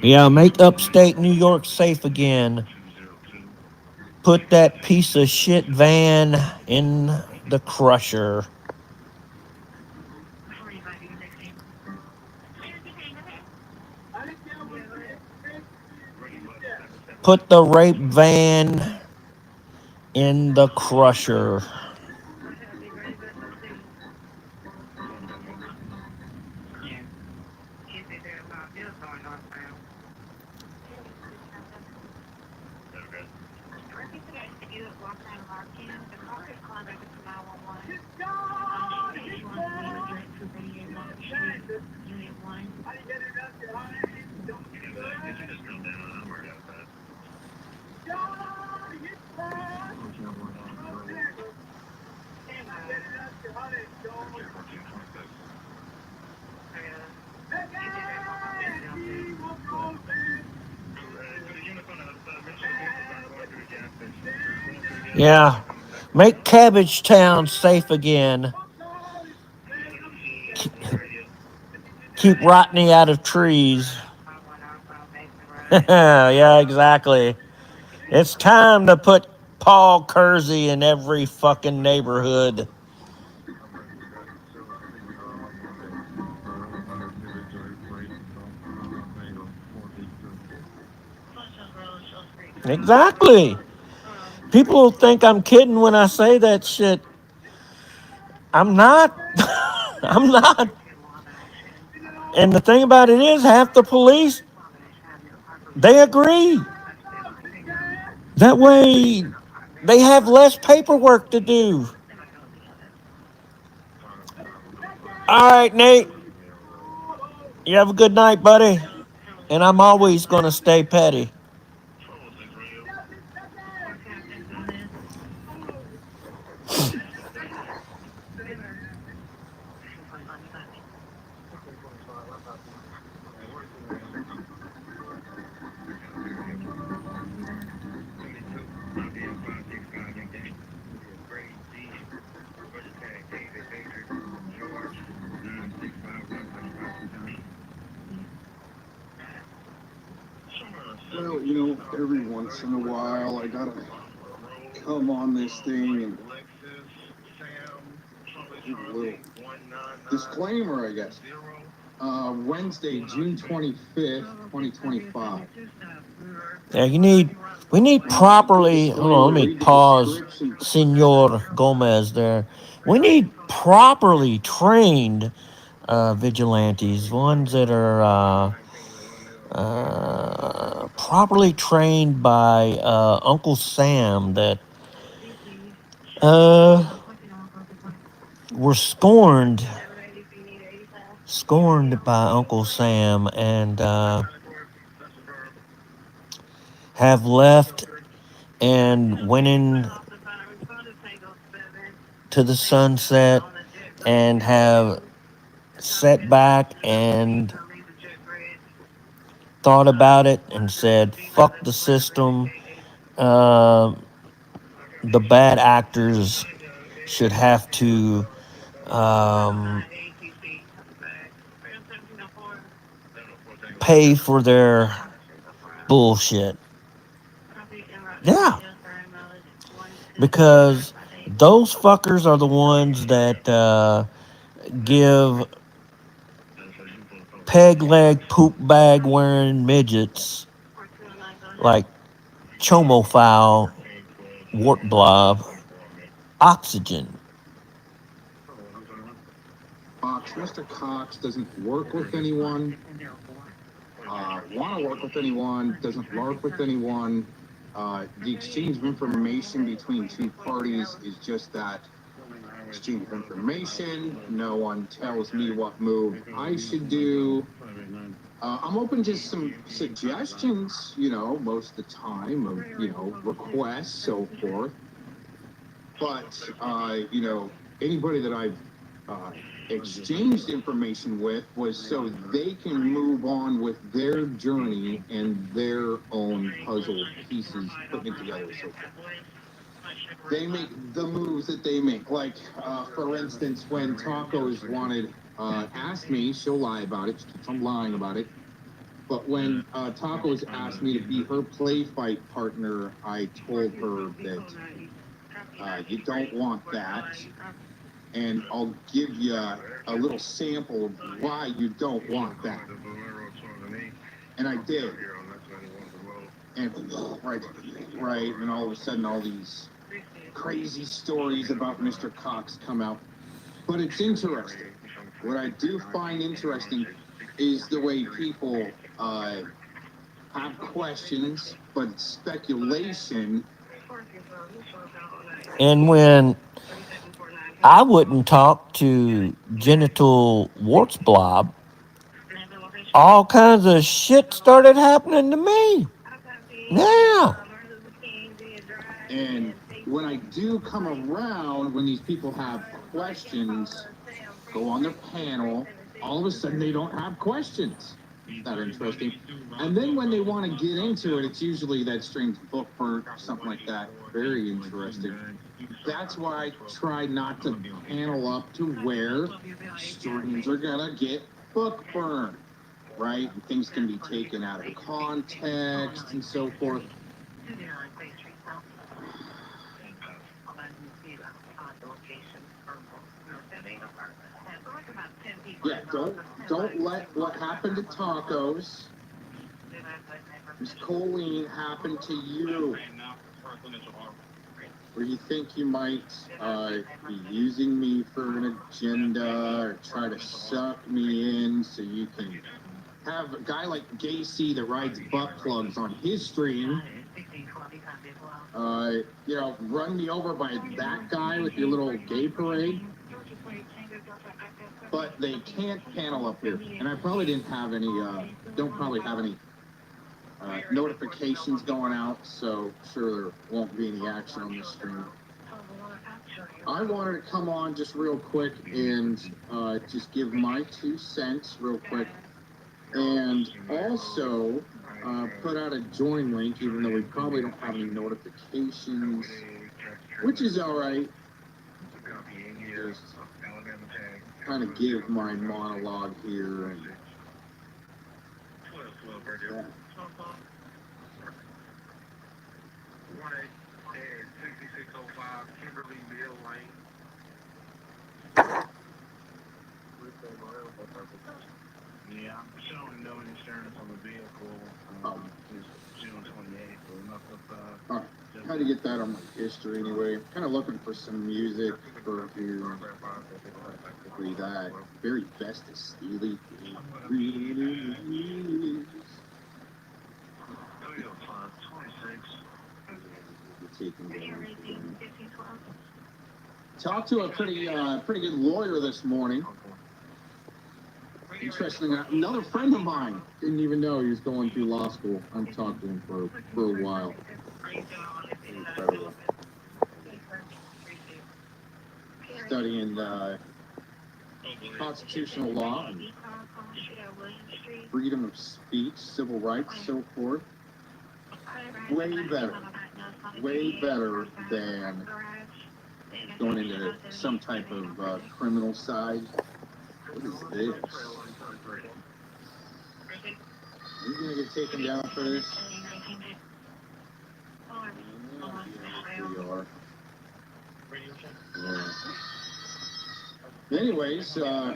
[SPEAKER 6] Yeah, make upstate New York safe again. Put that piece of shit van in the crusher. Put the rape van in the crusher. Yeah. Make Cabbage Town safe again. Keep Rodney out of trees. Yeah, exactly. It's time to put Paul Kersey in every fucking neighborhood. Exactly. People will think I'm kidding when I say that shit. I'm not. I'm not. And the thing about it is, half the police, they agree. That way, they have less paperwork to do. All right, Nate. You have a good night, buddy. And I'm always going to stay petty.
[SPEAKER 10] Well, every once in a while I gotta come on this thing and give a little disclaimer, I guess. Wednesday, June 25th, 2025.
[SPEAKER 6] Yeah, we need properly, hold on, let me pause Senor Gomez there. We need properly trained vigilantes, ones that are properly trained by Uncle Sam that were scorned by Uncle Sam and have left and went in to the sunset and have sat back and thought about it and said, fuck the system. Uh, the bad actors should have to pay for their bullshit. Yeah. Because those fuckers are the ones that give peg leg, poop bag wearing midgets like Chomophile, Wart Blob, oxygen.
[SPEAKER 10] Mr. Cox doesn't work with anyone, want to work with anyone, doesn't work with anyone. The exchange of information between two parties is just that exchange of information. No one tells me what move I should do. I'm open to some suggestions, most of the time of, requests, so forth. But, anybody that I've exchanged information with was so they can move on with their journey and their own puzzle pieces, putting it together, so forth. They make the moves that they make. Like, for instance, when Tacos asked me, she'll lie about it, she keeps on lying about it. But when Tacos asked me to be her play fight partner, I told her that you don't want that. And I'll give you a little sample of why you don't want that. And I did. And right, and all of a sudden all these crazy stories about Mr. Cox come out. But it's interesting. What I do find interesting is the way people have questions, but it's speculation.
[SPEAKER 6] And when I wouldn't talk to Genital Warts Blob, all kinds of shit started happening to me. Yeah.
[SPEAKER 10] And when I do come around, when these people have questions, go on their panel, all of a sudden they don't have questions. that interesting. And then when they want to get into it, it's usually that strange book burnt or something like that. Very interesting. That's why I try not to panel up to where streams are gonna get book burned, right? And things can be taken out of context and so forth. Yeah, don't let what happened to tacos, Miss Colleen, happen to you. Where you think you might be using me for an agenda or try to suck me in so you can have a guy like Gacy that rides butt plugs on his stream, run me over by that guy with your little gay parade. But they can't panel up here. And I probably don't probably have any notifications going out, so sure there won't be any action on this stream. I wanted to come on just real quick and just give my 2 cents real quick, and also put out a join link, even though we probably don't have any notifications, which is all right. Just kind of give my monologue here and yeah.
[SPEAKER 8] Yeah, I'm showing no insurance on the vehicle. June 28th. So enough of,
[SPEAKER 10] all right. How to get that on my history anyway. Kind of looking for some music for here. Hopefully that very best of Steely. Talked to a pretty good lawyer this morning. Interesting. Another friend of mine didn't even know he was going through law school. I've talked to him for a while. Incredible. Studying constitutional law, and freedom of speech, civil rights, so forth. Way better than going into some type of criminal side. What is this? Are you gonna get taken down for this? We are. Yeah. Anyways, oh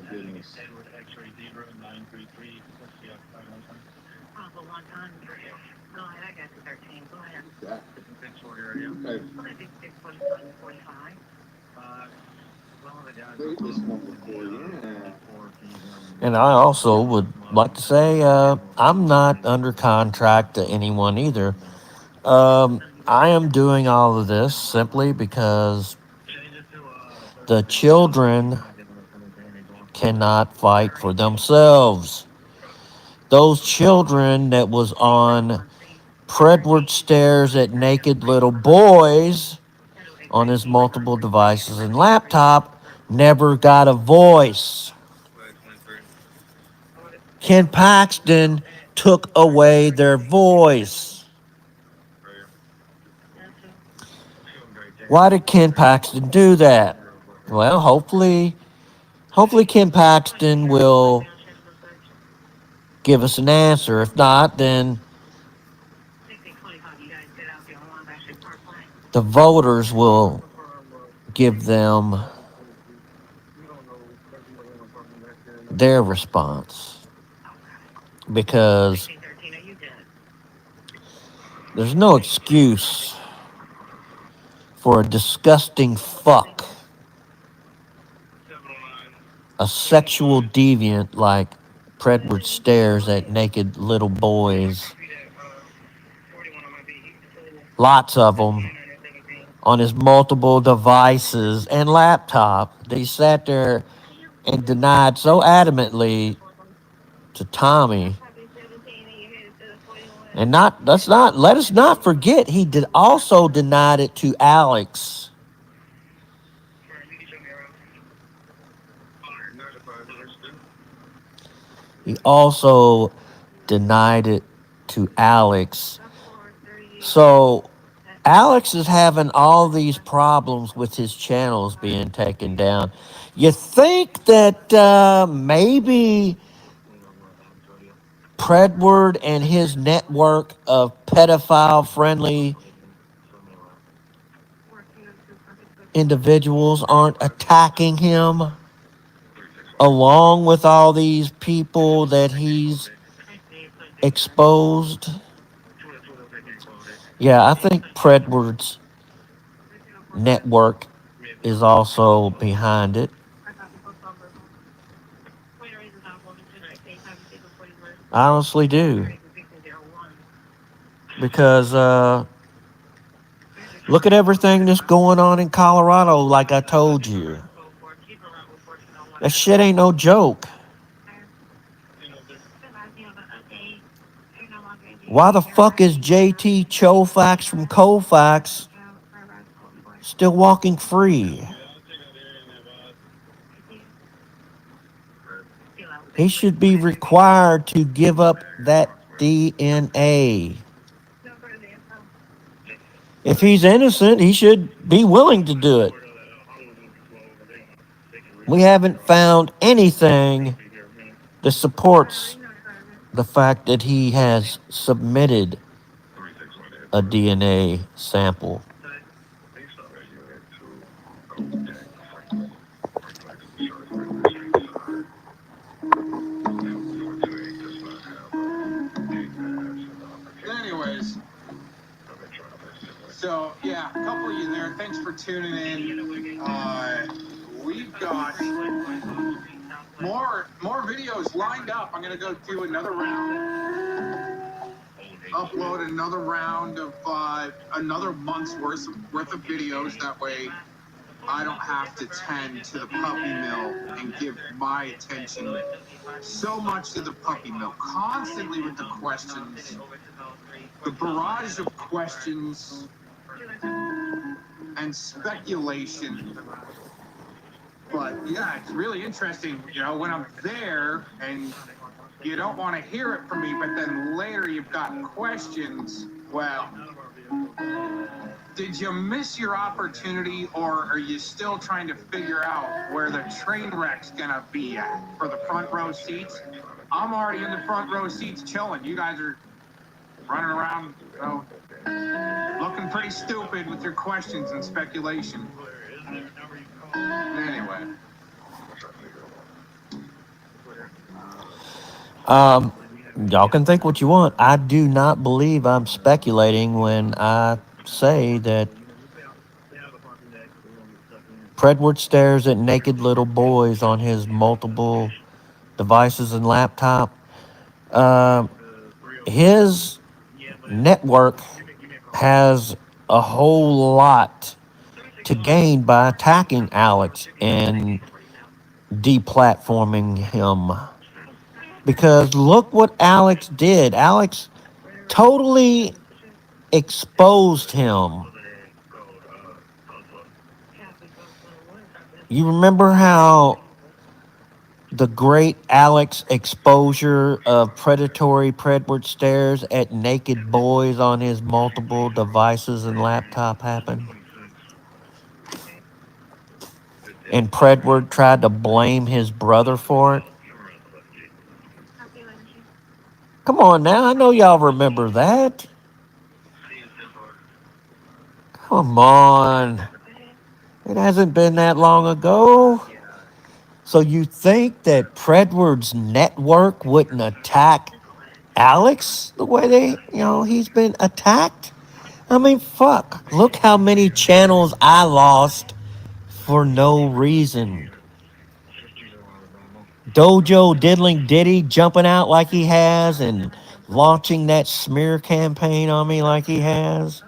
[SPEAKER 10] goodness. That.
[SPEAKER 6] And I also would like to say I'm not under contract to anyone either. I am doing all of this simply because the children cannot fight for themselves. Those children that was on Predward stares at naked little boys on his multiple devices and laptop never got a voice. Ken Paxton took away their voice. Why did Ken Paxton do that? Well, hopefully Ken Paxton will give us an answer. If not, then the voters will give them their response, because there's no excuse for a disgusting fuck, a sexual deviant like Predward stares at naked little boys, lots of them, on his multiple devices and laptop. They sat there and denied so adamantly to Tommy. And let us not forget, he did also denied it to Alex. He also denied it to Alex. So Alex is having all these problems with his channels being taken down. You think that maybe Predward and his network of pedophile friendly individuals aren't attacking him along with all these people that he's exposed? Yeah, I think Predward's network is also behind it. I honestly do. Because look at everything that's going on in Colorado, like I told you. That shit ain't no joke. Why the fuck is JT Chofax from Colfax still walking free? He should be required to give up that DNA. If he's innocent, he should be willing to do it. We haven't found anything that supports the fact that he has submitted a DNA sample.
[SPEAKER 10] Anyways, so yeah, a couple of you there. Thanks for tuning in. We've got more videos lined up. I'm gonna go do another round, upload another round of another month's worth of videos. That way, I don't have to tend to the puppy mill and give my attention so much to the puppy mill, constantly with the questions, the barrage of questions and speculation. But yeah, it's really interesting, you know, when I'm there and you don't want to hear it from me, but then later you've got questions. Well, did you miss your opportunity, or are you still trying to figure out where the train wreck's gonna be at for the front row seats? I'm already in the front row seats chilling. You guys are running around, you know, looking pretty stupid with your questions and speculation. Anyway.
[SPEAKER 6] Y'all can think what you want. I do not believe I'm speculating when I say that Predward stares at naked little boys on his multiple devices and laptop. His network has a whole lot to gain by attacking Alex and deplatforming him. Because look what Alex did. Alex totally exposed him. You remember how the great Alex exposure of predatory Predward stares at naked boys on his multiple devices and laptop happened? And Predward tried to blame his brother for it? Come on now, I know y'all remember that. Come on. It hasn't been that long ago. So you think that Predward's network wouldn't attack Alex the way he's been attacked? I mean, fuck. Look how many channels I lost for no reason. Dojo diddling Diddy jumping out like he has and launching that smear campaign on me like he has.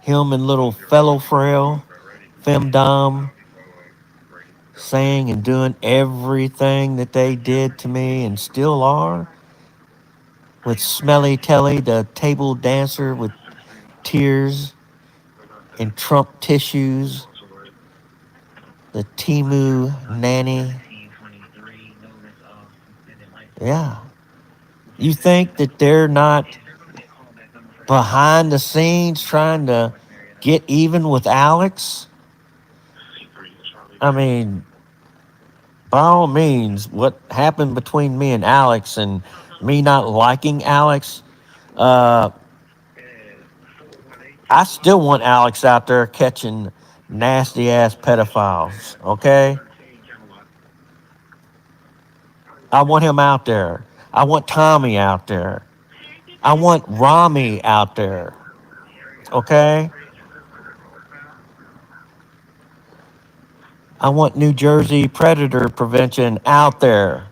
[SPEAKER 6] Him and little fellow frail, femdom, saying and doing everything that they did to me and still are. With Smelly Telly, the table dancer with tears and Trump tissues, the Timu nanny. Yeah. You think that they're not behind the scenes trying to get even with Alex? I mean, by all means, what happened between me and Alex and me not liking Alex, I still want Alex out there catching nasty ass pedophiles, okay? I want him out there. I want Tommy out there. I want Rami out there, okay? I want New Jersey predator prevention out there.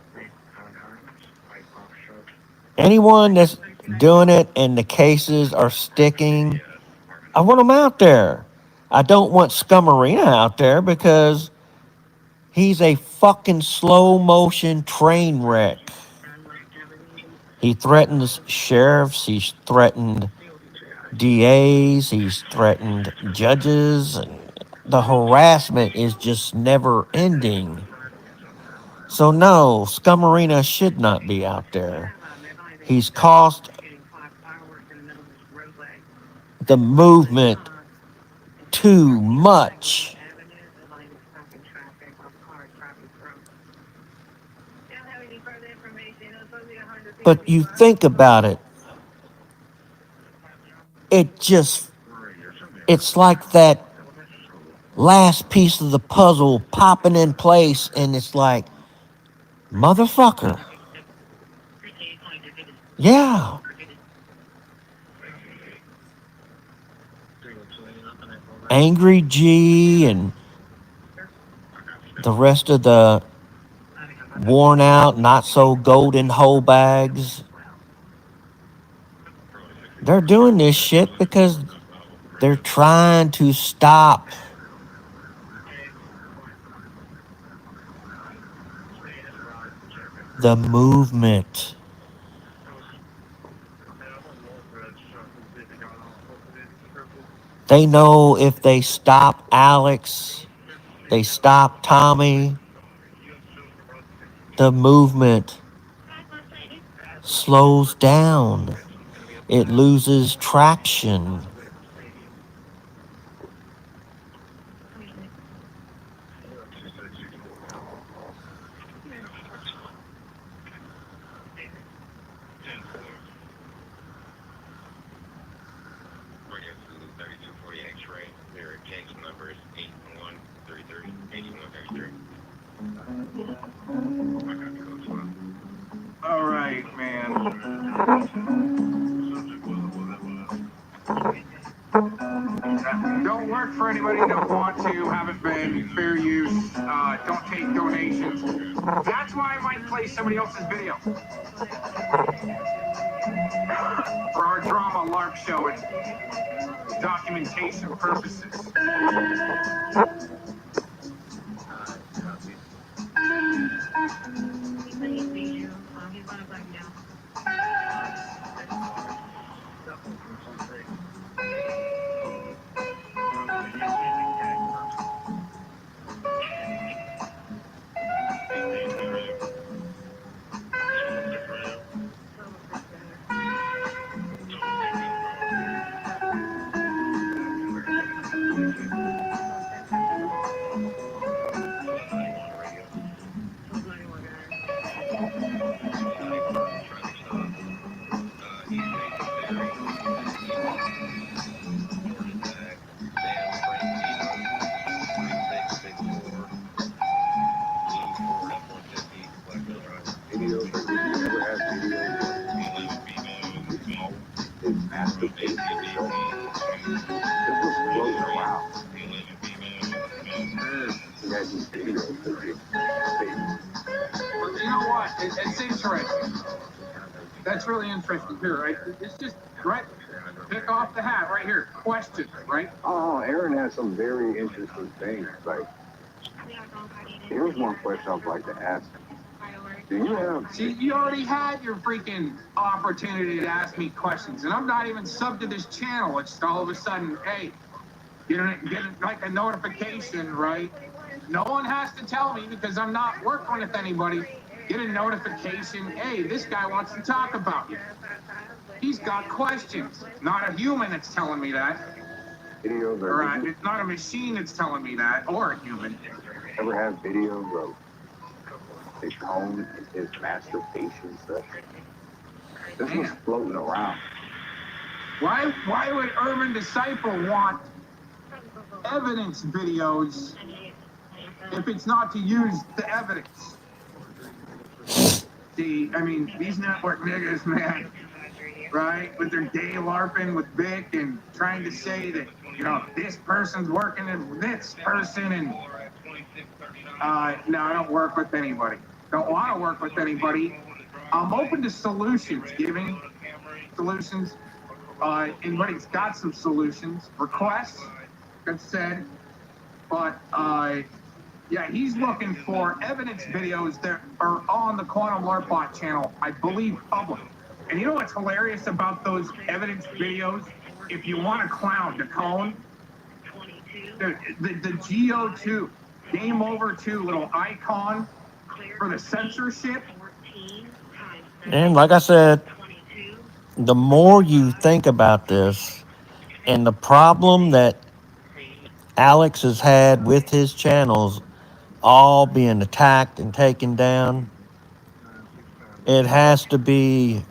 [SPEAKER 6] Anyone that's doing it and the cases are sticking, I want them out there. I don't want Scummarina out there because he's a fucking slow motion train wreck. He threatens sheriffs, he's threatened DAs, he's threatened judges, and the harassment is just never ending. So no, Scummarina should not be out there. He's cost the movement too much. But you think about it, it's like that last piece of the puzzle popping in place, and it's like, motherfucker. Yeah. Angry G and the rest of the worn out, not so golden hoe bags, they're doing this shit because they're trying to stop the movement. They know if they stop Alex, they stop Tommy, the movement slows down. It loses traction.
[SPEAKER 8] All right, man. Don't work for anybody who don't want to. Haven't been fair use. Don't take donations. That's why I might play somebody else's video for our drama LARP show and documentation purposes. You know what? It's interesting. That's really interesting here, right? It's just, right? Pick off the hat right here. Question, right?
[SPEAKER 10] Oh, Aaron has some very interesting things. Like, here's one question I'd like to ask. Do you have...
[SPEAKER 8] See, you already had your freaking opportunity to ask me questions, and I'm not even subbed to this channel. It's all of a sudden, hey, you know, get like a notification, right? No one has to tell me because I'm not working with anybody. get a notification, hey, this guy wants to talk about you. He's got questions. Not a human that's telling me that.
[SPEAKER 11] Videos
[SPEAKER 8] Or
[SPEAKER 11] are.
[SPEAKER 8] it's not a machine that's telling me that, or a human.
[SPEAKER 11] Ever have videos of his home, his masturbation session? This was floating around.
[SPEAKER 8] Why would Urban Disciple want evidence videos if it's not to use the evidence? See, I mean, these network niggas, man, right? With their day LARPing with Vic and trying to say that, this person's working with this person and, no, I don't work with anybody. Don't want to work with anybody. I'm open to solutions, giving solutions. Anybody's got some solutions, requests, that's said, but, yeah, he's looking for evidence videos that are on the Quantum LARPbot channel, I believe public. And you know what's hilarious about those evidence videos? If you want to clown the cone, the GO2, Game Over 2 little icon for the censorship.
[SPEAKER 6] And like I said, the more you think about this and the problem that Alex has had with his channels all being attacked and taken down, it has to be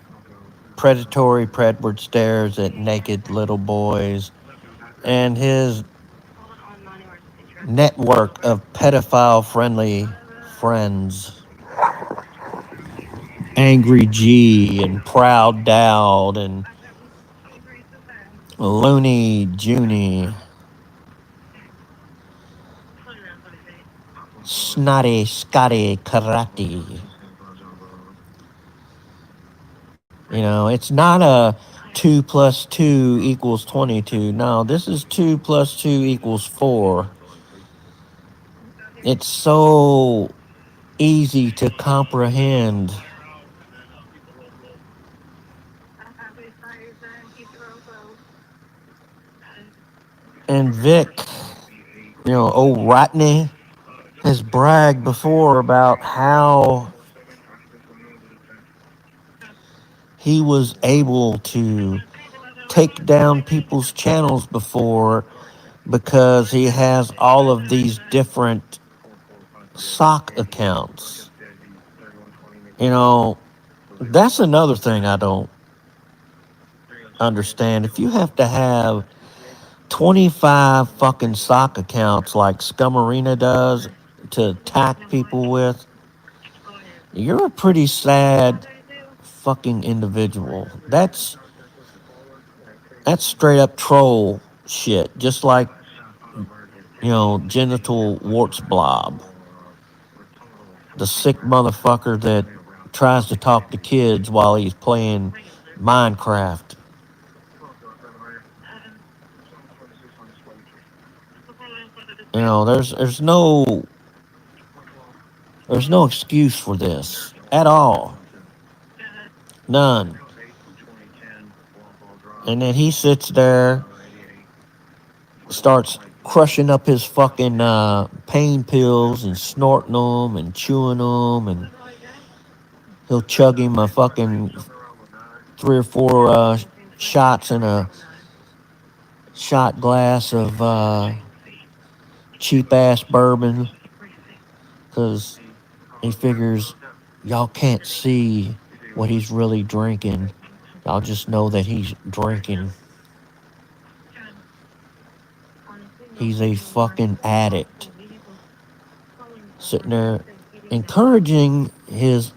[SPEAKER 6] predatory Predward stares at naked little boys and his network of pedophile-friendly friends. Angry G and Proud Dowd and Looney Junie. Snotty Scotty Karate. It's not a 2 + 2 = 22. No, this is 2 + 2 = 4. It's so easy to comprehend. And Vic, old Rodney, has bragged before about how he was able to take down people's channels before because he has all of these different sock accounts. That's another thing I don't understand. If you have to have 25 fucking sock accounts like Scummarina does to attack people with, you're a pretty sad fucking individual. That's straight up troll shit. Just like, Genital Warts Blob. The sick motherfucker that tries to talk to kids while he's playing Minecraft. There's no excuse for this at all. None. And then he sits there, starts crushing up his fucking pain pills and snorting them and chewing them, and he'll chug him a fucking 3 or 4 shots in a shot glass of cheap ass bourbon, because he figures y'all can't see what he's really drinking. Y'all just know that he's drinking. He's a fucking addict. Sitting there encouraging his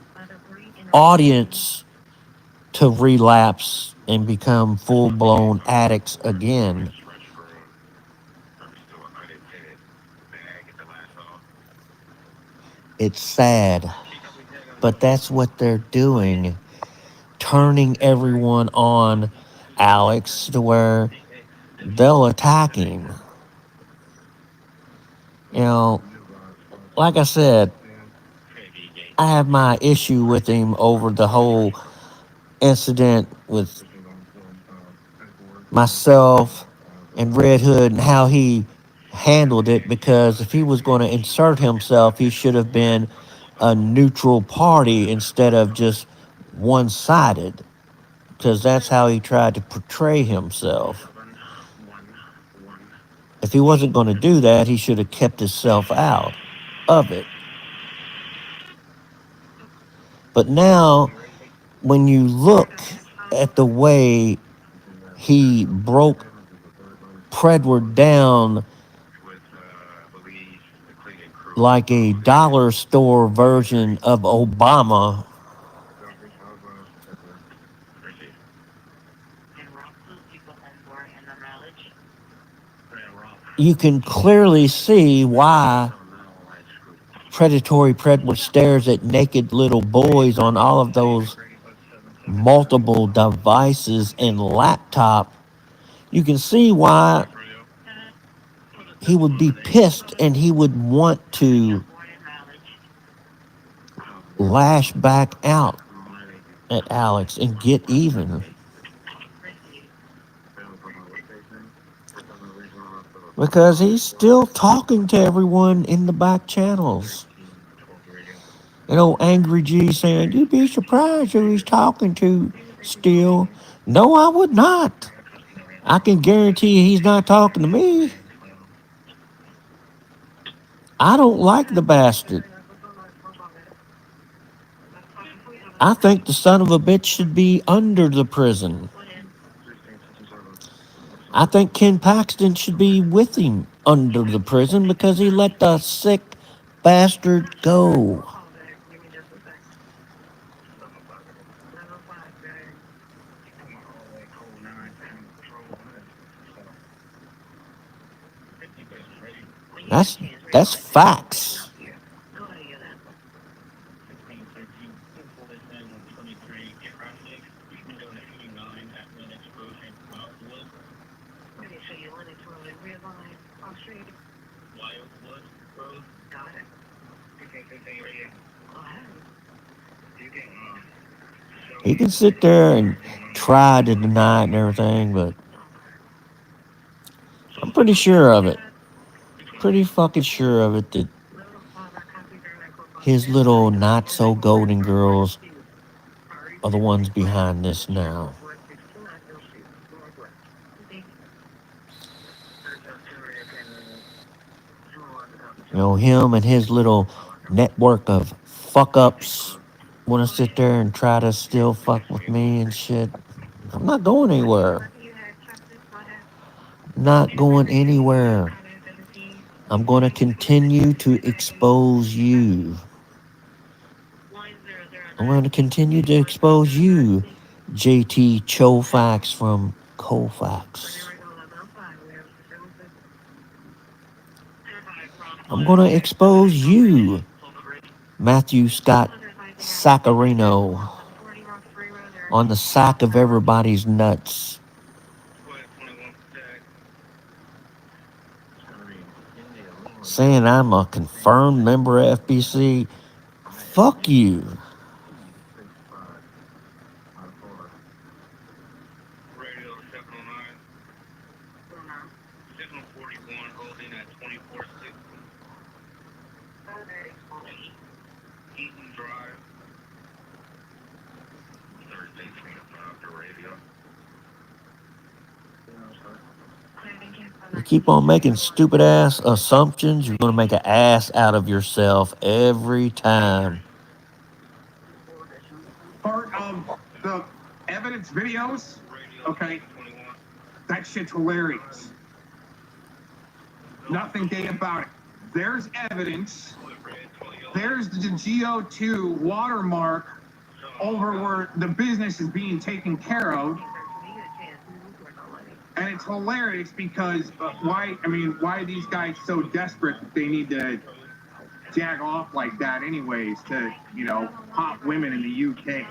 [SPEAKER 6] audience to relapse and become full-blown addicts again. It's sad, but that's what they're doing. Turning everyone on Alex to where they'll attack him. Like I said, I have my issue with him over the whole incident with myself and Red Hood and how he handled it, because if he was going to insert himself, he should have been a neutral party instead of just one-sided, because that's how he tried to portray himself. If he wasn't going to do that, he should have kept himself out of it. But now, when you look at the way he broke Predward down like a dollar store version of Obama, you can clearly see why predatory Predward stares at naked little boys on all of those multiple devices and laptop. You can see why he would be pissed and he would want to lash back out at Alex and get even. Because he's still talking to everyone in the back channels. And old Angry G saying, "You'd be surprised who he's talking to still." No, I would not. I can guarantee you he's not talking to me. I don't like the bastard. I think the son of a bitch should be under the prison. I think Ken Paxton should be with him under the prison because he let the sick bastard go. That's facts. He can sit there and try to deny it and everything, but I'm pretty sure of it. Pretty fucking sure of it that his little not so golden girls are the ones behind this now. You know, him and his little network of fuck ups want to sit there and try to still fuck with me and shit. I'm not going anywhere. Not going anywhere. I'm going to continue to expose you. I'm going to continue to expose you, JT Chofax from Colfax. I'm going to expose you, Matthew Scott Saccharino, on the sack of everybody's nuts. Saying I'm a confirmed member of FBC. Fuck you. You keep on making stupid ass assumptions, you're going to make an ass out of yourself every time.
[SPEAKER 8] Part of the evidence videos, okay, that shit's hilarious. Nothing gay about it. There's evidence. There's the GO2 watermark over where the business is being taken care of. And it's hilarious because why are these guys so desperate that they need to jag off like that anyways to, hot women in the UK?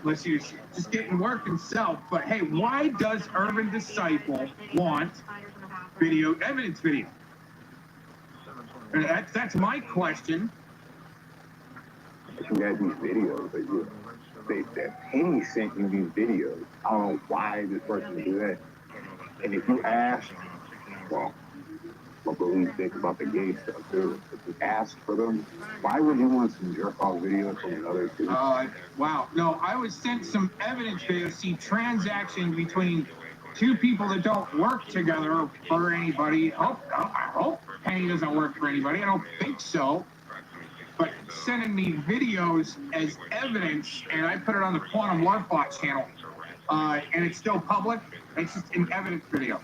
[SPEAKER 8] Let's see, just getting work himself. But hey, why does Urban Disciple want evidence video? And that's my question.
[SPEAKER 11] You had these videos that Penny sent you these videos. I don't know why this person would do that. And if you ask, well, what we think about the gay stuff too. If you ask for them, why would you want some jerk off videos from another dude?
[SPEAKER 8] Wow. No, I was sent some evidence video. See, transaction between two people that don't work together for anybody. I hope Penny doesn't work for anybody. I don't think so. But sending me videos as evidence, and I put it on the Quantum DorkBot channel, and it's still public. It's just an evidence video.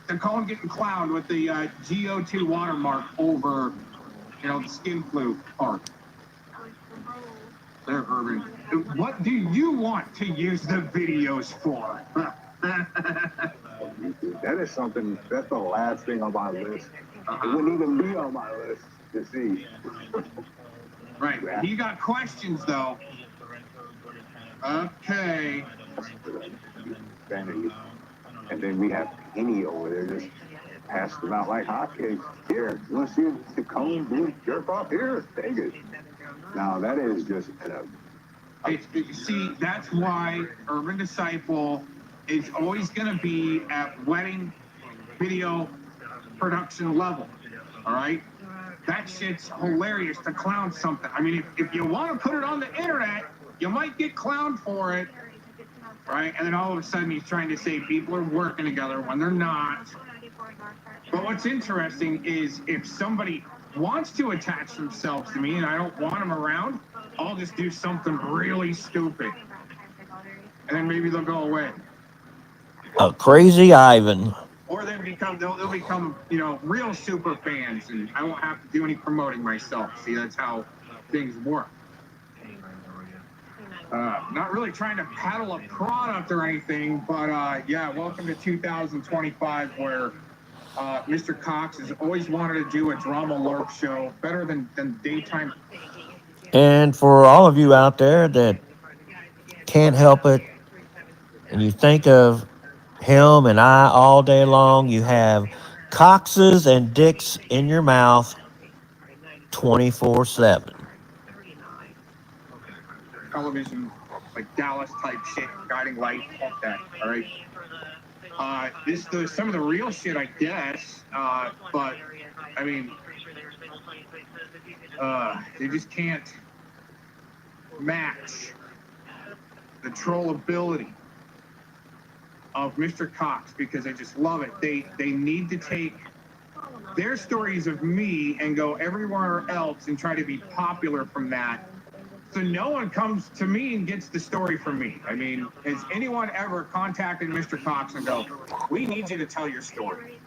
[SPEAKER 8] They're calling getting clowned with the GO2 watermark over, the skin flu part. There, Urban. What do you want to use the videos for?
[SPEAKER 11] That is something, that's the last thing on my list. It wouldn't even be on my list to see.
[SPEAKER 8] Right. You got questions, though. Okay.
[SPEAKER 11] And then we have Penny over there just passed them out like hotcakes. Here, you want to see the cone blue jerk off? Here, take it. Now, that is just
[SPEAKER 8] See, that's why Urban Disciple is always going to be at wedding video production level. All right? That shit's hilarious to clown something. I mean, if you want to put it on the internet, you might get clowned for it. Right? And then all of a sudden he's trying to say people are working together when they're not. But what's interesting is if somebody wants to attach themselves to me and I don't want them around, I'll just do something really stupid. And then maybe they'll go away.
[SPEAKER 6] A crazy Ivan.
[SPEAKER 8] Or they'll become, real super fans, and I won't have to do any promoting myself. See, that's how things work. Not really trying to peddle a product or anything, but yeah, welcome to 2025, where Mr. Cox has always wanted to do a drama LARP show better than daytime.
[SPEAKER 6] And for all of you out there that can't help it, and you think of him and I all day long, you have Coxes and dicks in your mouth 24/7.
[SPEAKER 8] Television, like Dallas type shit, guiding light, fuck that, all right? Some of the real shit, I guess, but, I mean, they just can't match the trollability of Mr. Cox, because I just love it. They need to take their stories of me and go everywhere else and try to be popular from that. So no one comes to me and gets the story from me. I mean, has anyone ever contacted Mr. Cox and go, we need you to tell your story?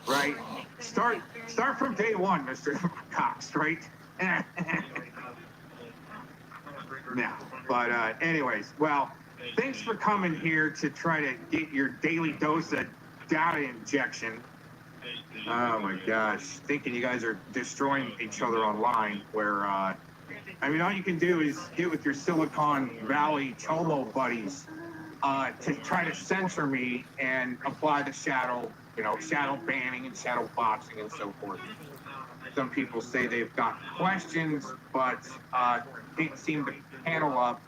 [SPEAKER 8] Right? Start from day one, Mr. Cox, right? No. But anyways, well, thanks for coming here to try to get your daily dose of data injection. Oh my gosh, thinking you guys are destroying each other online, where I mean, all you can do is get with your Silicon Valley Chomo buddies to try to censor me and apply the shadow banning and shadow boxing and so forth. Some people say they've got questions, but can't seem to panel up.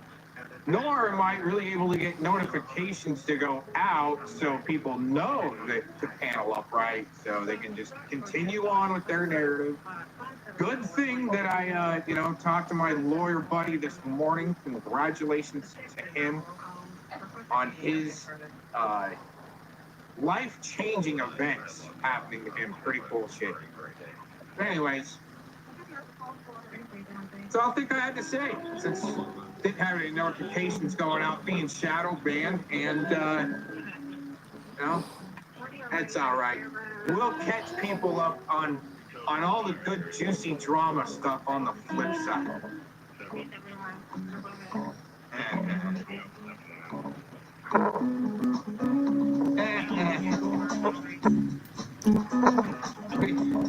[SPEAKER 8] Nor am I really able to get notifications to go out so people know that to panel up, right? So they can just continue on with their narrative. Good thing that I, talked to my lawyer buddy this morning. Congratulations to him on his life-changing events happening to him. Pretty cool shit. But anyways, that's all I think I had to say, since didn't have any notifications going out, being shadow banned, and that's all right. We'll catch people up on all the good juicy drama stuff on the flip side.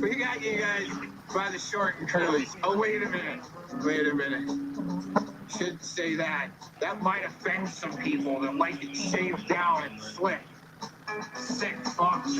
[SPEAKER 8] We got you guys by the short and curlies. Oh, wait a minute. Should say that. That might offend some people that like it shaved down and slick. Sick fucks.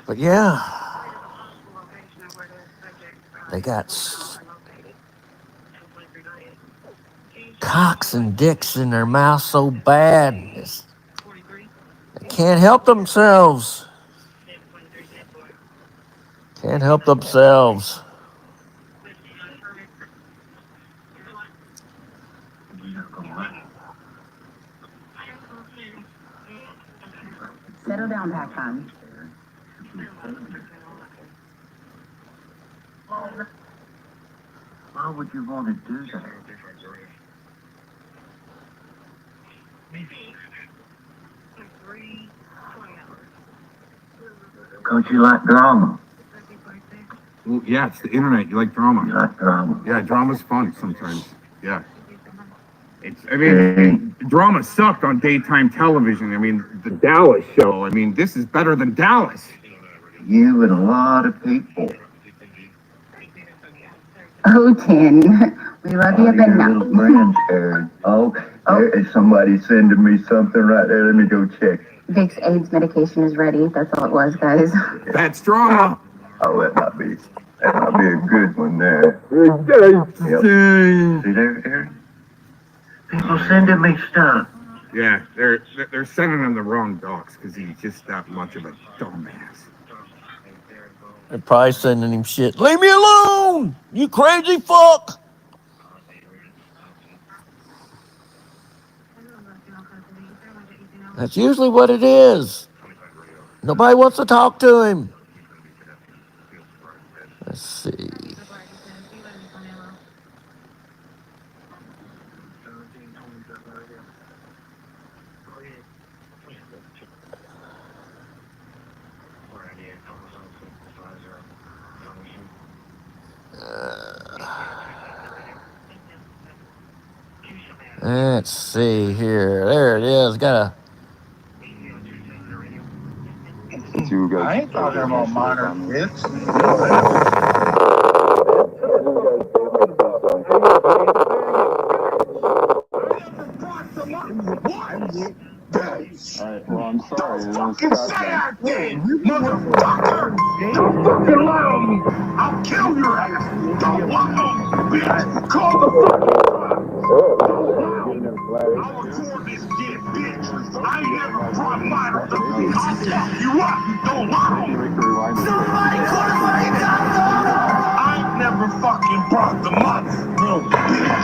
[SPEAKER 6] But yeah, they got cocks and dicks in their mouth so bad, they can't help themselves. Can't help themselves.
[SPEAKER 12] Settle down, Pac-Man.
[SPEAKER 5] Why would you want to do that? Because you like drama.
[SPEAKER 13] Well, yeah, it's the internet. You like drama.
[SPEAKER 5] You like drama.
[SPEAKER 13] Yeah, drama's fun sometimes. Yeah. Drama sucked on daytime television. I mean, the Dallas show. I mean, this is better than Dallas.
[SPEAKER 5] You and a lot of people.
[SPEAKER 12] Oh, Tin. We love you, but no.
[SPEAKER 5] Little friends, Aaron. Oh, there is somebody sending me something right there. Let me go check.
[SPEAKER 12] Vic's AIDS medication is ready. That's all it was, guys.
[SPEAKER 13] That's drama.
[SPEAKER 5] Oh, that might be a good one there. Yep. See there, Aaron? People sending me stuff.
[SPEAKER 13] Yeah, they're sending him the wrong docs because he's just that much of a dumbass.
[SPEAKER 6] They're probably sending him shit. Leave me alone, you crazy fuck. That's usually what it is. Nobody wants to talk to him. Let's see. Let's see here. There it is. Got a.
[SPEAKER 10] I ain't talking about minor hits.
[SPEAKER 11] Alright, well, I'm sorry.
[SPEAKER 8] Fucking say that again, motherfucker! Don't fucking lie on me! I'll kill your ass! Don't lie on me, bitch! Call the fucking I'll record this shit, bitch! I ain't never brought minor to I'll fuck you up! Don't lie on me! Somebody call the fucking doctor! I ain't never fucking brought the mother, little bitch!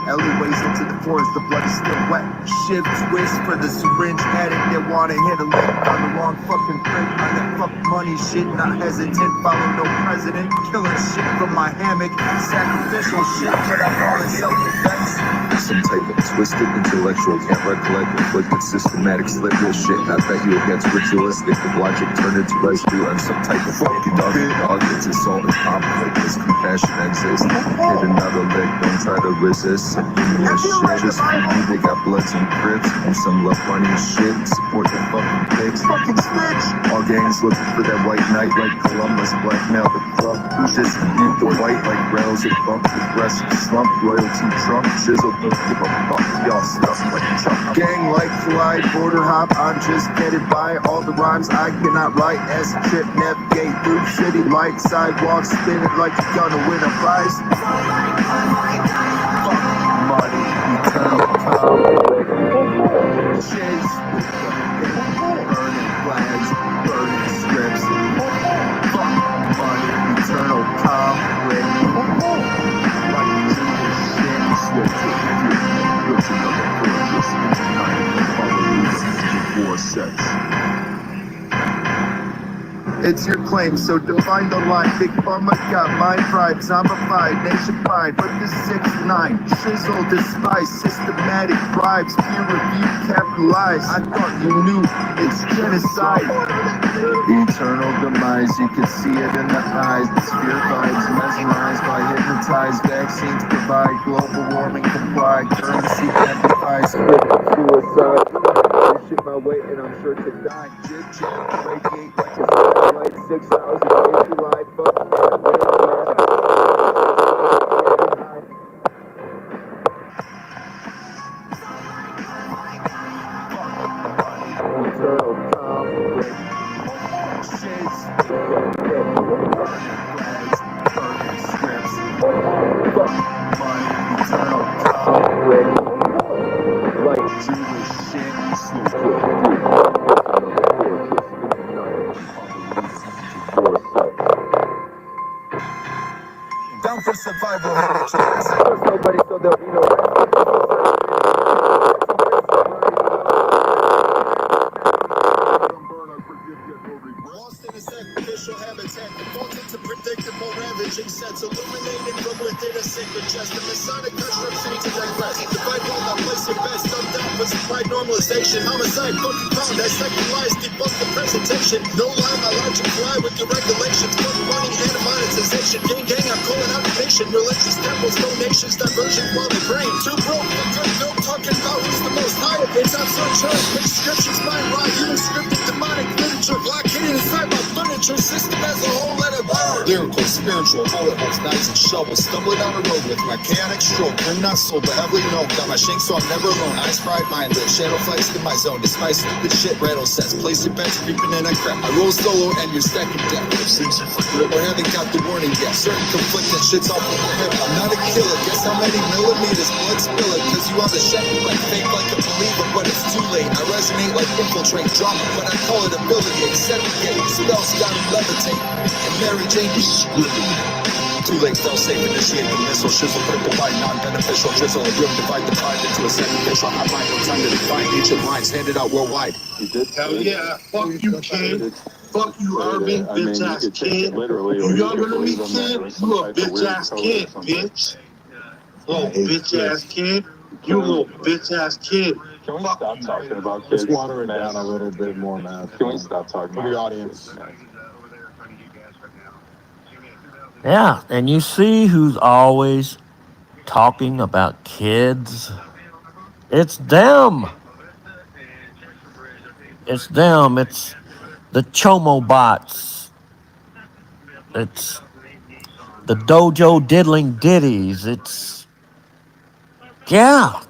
[SPEAKER 14] Alleyways into the forest, the blood is still wet. Shiv twist for the syringe addict that wanna hit a lick on the wrong fucking print on that fuck money shit. Not hesitant, follow no president. Killing shit from my hammock, sacrificial shit, but I call it self-defense.
[SPEAKER 15] Some type of twisted intellectual can't recollect inflicted systematic slip real shit. Not that you against ritualistic with logic turned into residue on some type of fucking dog. It's assault and conflict. This compassion exists. Hit another leg, don't try to resist. Shit, just me, they got bloods and crips and some love money and shit. Support the fucking pigs. Fucking snitch. All gangs looking for that white knight like Columbus. Blackmail the club. Who's just the white like rails and bump the breast slump. Royalty trump. Chisel. Give a fuck, y'all stuff like Trump. Gang like Clyde, border hop, I'm just getting by. All the rhymes I cannot write. S trip, navigate through city light, sidewalks, spinning like you're gonna win a prize. Fuck money, eternal power. Chase with the burning flags, burning scripts. Fuck money, eternal conflict. Like you do this shit, slow to built another fortress in the night, following war sets.
[SPEAKER 14] It's your claim, so define the line. Big Pharma got mind pride, zombified, nationwide. But the 6ix9ine, shizzle, despise, systematic bribes, peer review, capitalize. I thought you knew it's genocide. Eternal demise, you can see it in the eyes. The sphere vibes, mesmerized by hypnotized. Vaccines provide, global warming comply. Currency amplifies, suicide. Shit my weight and I'm sure to die. Jib jab, radiate like a satellite. 6 hours a day to life. Fuck down for survival, nobody so there'll be no lost in a sacrificial habitat, falls into predictable ravaging sets, illuminated from within a sacred chest, the Masonic construction to digress. Divide all that place your best, undone with supply normalization, homicide, fucking found, dissect the lies, debunk the presentation. No lie, my logic fly with your regulations, fuck money and monetization. Gang, I'm calling out the nation, religious temples, donations, diversion while they brain. Too broke for good, no talking about who's the most high. It's absurd church, mixed scriptures, mind right, human scripted demonic literature, block hidden inside my furniture, system as a whole, let it burn. Lyrical, spiritual, bullet holes, knives and shovels, stumbling down the road with my chaotic stroke. I'm not sold, but heavily known, got my shank so I'm never alone. Eyes fried, mindless, shadow flights in my zone. Despite stupid shit, rattle sets, place your bets, creeping in, I crap. I roll solo and you're stacking deck. Or haven't got the warning yet. Certain conflicting shit's off of the hip. I'm not a killer, guess how many millimeters blood spill it? Cause you on the shelf like fake like a believer, but it's too late. I resonate like infiltrate drama, but I call it ability. Segregate, spells gotta levitate. And Mary Jane is screwed. Too late, fell safe, initiate the missile, shizzle, put the bite, non-beneficial, drizzle, a grim, divide the pride into a sacrificial. I find no time to define ancient lines, handed out worldwide.
[SPEAKER 16] Hell yeah, fuck you, kid. Fuck you, urban bitch ass kid. You younger than me, kid? You a bitch ass kid, bitch. Little bitch ass kid. You little bitch ass kid.
[SPEAKER 10] Can we stop talking about kids? Let's water it down a little bit more, man. Can we stop talking about the audience?
[SPEAKER 6] Yeah, and you see who's always talking about kids? It's them. It's them. It's the Chomo bots. It's the dojo diddling ditties. It's, yeah.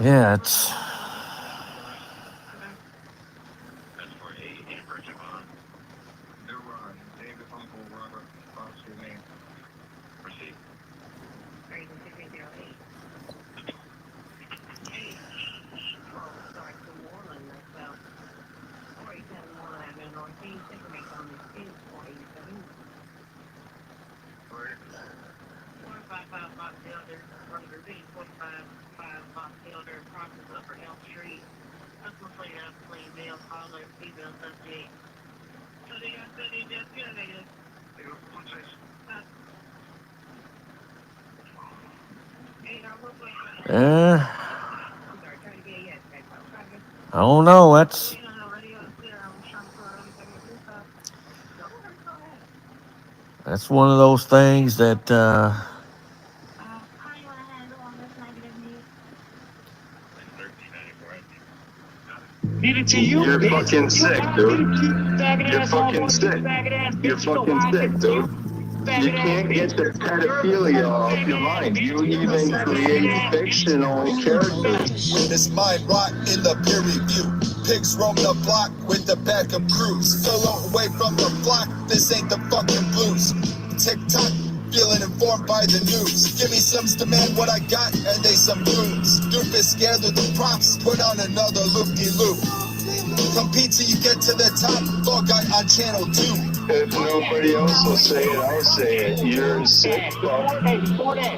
[SPEAKER 6] Yeah, it's... I don't know. That's one of those things that
[SPEAKER 11] You're fucking sick, dude. You're fucking sick. You're fucking sick, dude. You can't get the pedophilia off your mind. You even create fictional characters.
[SPEAKER 14] This mind rot in the peer review. Pigs roam the block with the backup crews. Solo away from the flock, this ain't the fucking blues. TikTok, feeling informed by the news. Give me some's demand what I got, and they some goons. Stupid scared of the props, put on another loop-de-loop. Compete till you get to the top, Fall Guy on channel 2.
[SPEAKER 11] If nobody else will say it, I'll say it. You're sick.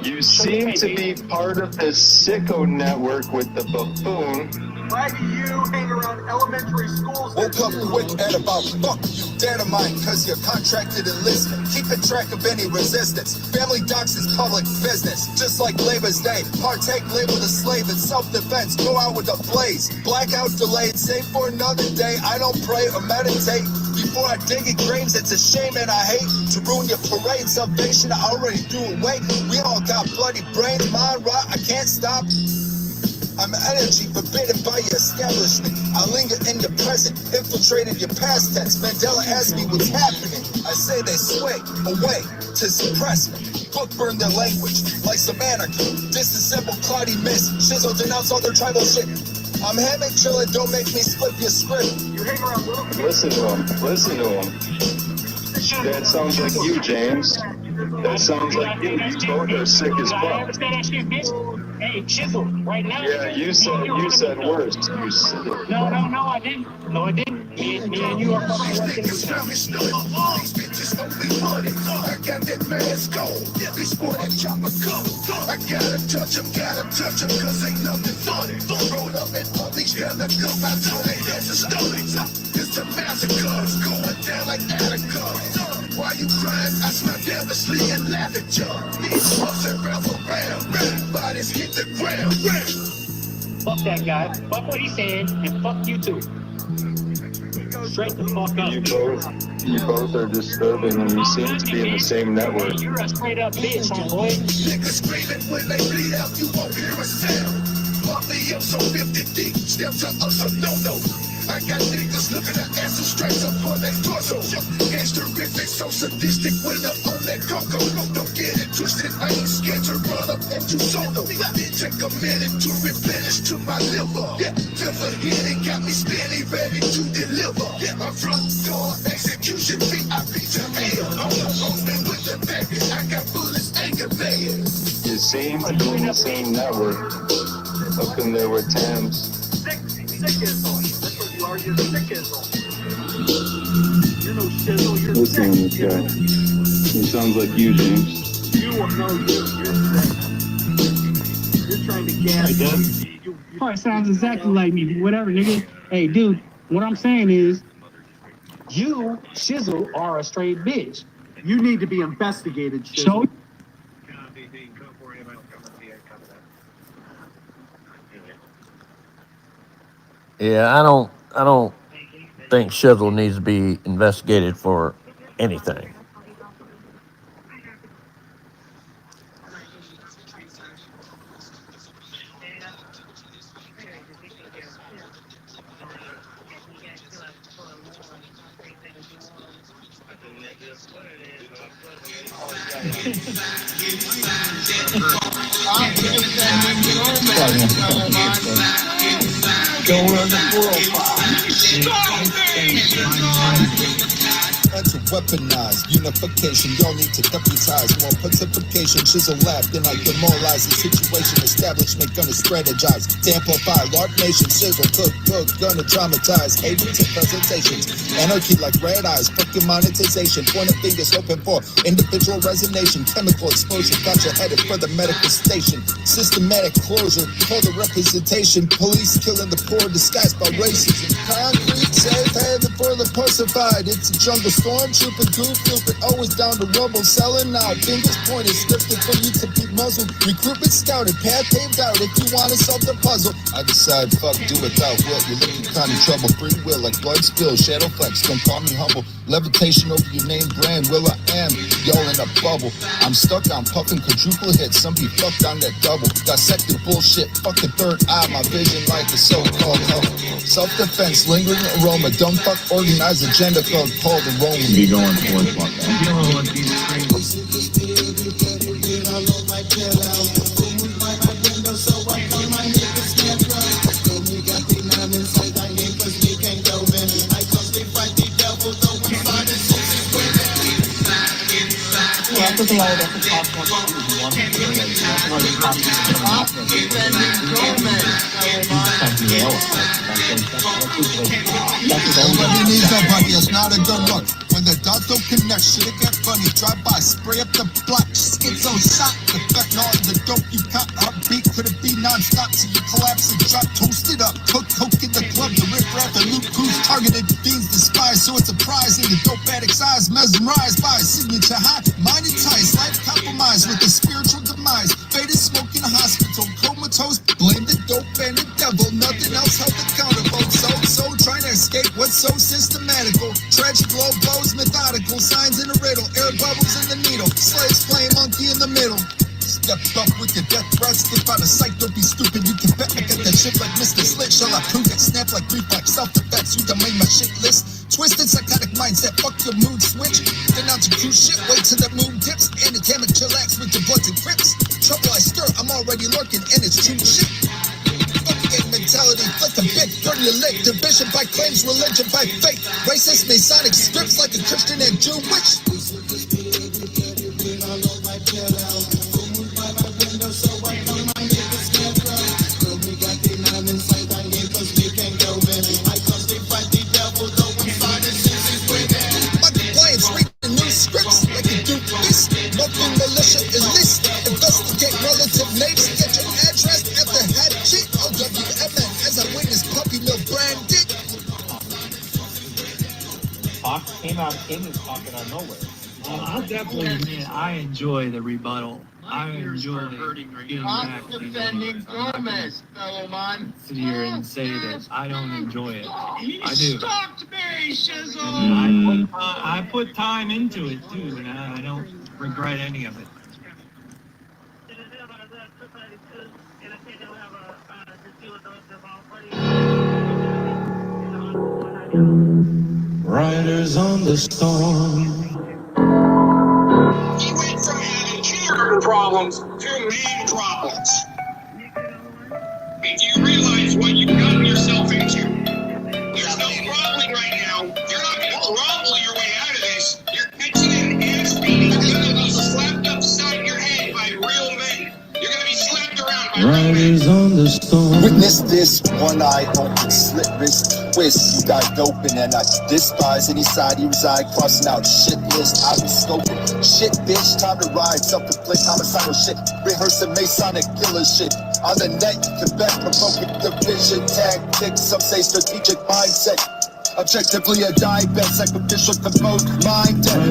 [SPEAKER 11] You seem to be part of this sicko network with the buffoon.
[SPEAKER 14] Why do you hang around elementary schools? Woke up quick at about fuck you, dynamite, cause you're contracted enlistment. Keeping track of any resistance. Family docs is public business. Just like Labor's Day. Partake labeled a slave in self-defense. Go out with a blaze. Blackout delayed. Save for another day. I don't pray or meditate. Before I dig at graves, it's a shame and I hate to ruin your parade. Salvation I already threw away. We all got bloody brains. Mind rot, I can't stop. I'm energy forbidden by your establishment. I linger in the present, infiltrated your past tense. Mandela asked me what's happening. I say they sway away to suppress me. Book burn their language like some anarchy. Disassemble cloudy mist. Shizzle denounce all their tribal shit. I'm hammock chillin', don't make me split your script. You hang around little kids.
[SPEAKER 11] Listen to him. Listen to him. That sounds like you, James. That sounds like you. You both are sick as fuck.
[SPEAKER 17] Hey, Chisel, right now.
[SPEAKER 11] Yeah, you said worse. You said it.
[SPEAKER 17] No, I didn't. No, I didn't. Me and you are fucking working together.
[SPEAKER 16] I got that man's gold. They sport that chopper coat. I gotta touch him, cause ain't nothing funny. Roll up and unleash the cup. I told they that's a story. It's a massacre. It's going down like Attica. Why you crying? I smell devilishly and laugh at you. These fucks that raffle around. Bodies hit the ground.
[SPEAKER 17] Fuck that guy. Fuck what he's saying, and fuck you too. Straight the fuck up.
[SPEAKER 11] You both are disturbing, and you seem to be in the same network.
[SPEAKER 17] You're a straight up bitch, homeboy.
[SPEAKER 16] Niggas screaming when they bleed out, you won't hear a sound. Pop me up so 50 deep, step to us a no-no. I got niggas looking at acid stripes up on their torso. Gangster-rific, so sadistic when I'm on that cocoa. Don't get it twisted, I ain't scared to run up at you solo. Take a minute to replenish to my liver. Yeah, never hit it, got me spinning, ready to deliver. Yeah, my front door, execution, VIP to hell. I'm the postman with the back, I got bullets, anger layers.
[SPEAKER 11] You seem to be in the same network. Up in there with Tams.
[SPEAKER 14] Sick as all. That's what you are, you're sick as all. You're no shizzle, you're
[SPEAKER 11] Listen to
[SPEAKER 14] sick.
[SPEAKER 11] this guy. He sounds like you, James.
[SPEAKER 14] You will know you're sick. You're trying to gas.
[SPEAKER 9] Oh, it sounds exactly like me. Whatever, nigga. Hey, dude, what I'm saying is, you, Shizzle, are a straight bitch.
[SPEAKER 14] You need to be investigated, shizzle.
[SPEAKER 9] So,
[SPEAKER 6] Yeah, I don't think Shizzle needs to be investigated for anything.
[SPEAKER 14] To weaponize unification, y'all need to deputize more pacification. Shizzle laughed, then I demoralize the situation. Establishment gonna strategize to amplify large nation. Shizzle cook, gonna dramatize hatred to presentations. Anarchy like red eyes, fucking monetization. Pointing fingers hoping for individual resignation. Chemical exposure got you headed for the medical station. Systematic closure for the representation. Police killing the poor disguised by racism. Concrete safe haven for the pussified. It's a jungle stormtrooper, goof looping, always down to rubble, selling out. Fingers pointed, scripted for you to be muzzled. Recruitment scouted, path paved out. If you want to solve the puzzle, I decide, fuck, do without will. You're looking kind of trouble, free will, like blood spill, shadow flex. Don't call me humble. Levitation over your name brand, will I am. Y'all in a bubble. I'm stuck on puffing quadruple hits. Some be fucked on that double. Dissected bullshit, fuck the third eye. My vision like the so-called hell. Self-defense, lingering aroma. Dumb fuck, organized agenda called Paul the Roman.
[SPEAKER 15] Be going towards one.
[SPEAKER 14] Somebody needs somebody, it's not a good look. When the dots don't connect, shit it get funny. Drive by, spray up the block, schizo shot. The fentanyl all the dope you cop. Heartbeat could it be non-stop, so you collapse and drop. Toast it up, cook coke in the club. The rip rap and loot crews targeted. Fiends despise, so it's surprising. The dope addict's eyes mesmerized by a signature high. Mind enticed, life compromised with a spiritual demise. Faded smoke in a hospital, comatose. Blame the dope and the devil. Nothing else held accountable. So trying to escape what's so systematical. Tragic low blows, methodical. Signs in a riddle. Air bubbles in the needle. Slaves playing monkey in the middle. Step up with your death threats. Get out of sight, don't be stupid. You can bet I got that shit like Mr. Slick. Shall I prove it? Snap like reflex. Self-defense, you can make my shit list. Twisted psychotic mindset, fuck your mood switch. Then out to cruise shit, wait till the moon dips. Anatomic chillax with the bloods and crips. Trouble I stir, I'm already lurking, and it's true shit. Fuck gang mentality, flick a bit, burn your lip. Division by claims, religion by faith. Racist, Masonic scripts like a Christian and Jewish.
[SPEAKER 18] Came out King is talking out of nowhere.
[SPEAKER 19] I'll definitely admit I enjoy the rebuttal. I enjoy getting back to
[SPEAKER 10] defending Gomez, fellow man.
[SPEAKER 19] sit here and say that I don't enjoy it. I do.
[SPEAKER 10] Stalked me, Shizzle!
[SPEAKER 19] I put time into it too, and I don't regret any of it.
[SPEAKER 4] Riders on the storm.
[SPEAKER 10] He went from having kindergarten problems to main problems. And do you realize what you've gotten yourself into? There's no groveling right now. You're not going to grovel your way out of this. You're catching an ass beating. You're going to be slapped upside your head by real men. You're going to be slapped around by real men.
[SPEAKER 4] Riders on the storm.
[SPEAKER 14] Witness this, one eye open, slit wrist twist. You got open, and I despise any side you reside. Crossing out shit list, I be scoping. Shit, bitch, time to ride. Self-inflict homicidal shit. Rehearsing Masonic killer shit. On the net, you can bet provoking division tactics. Some say strategic mindset. Objectively a die-bet, sacrificial to most mind dead.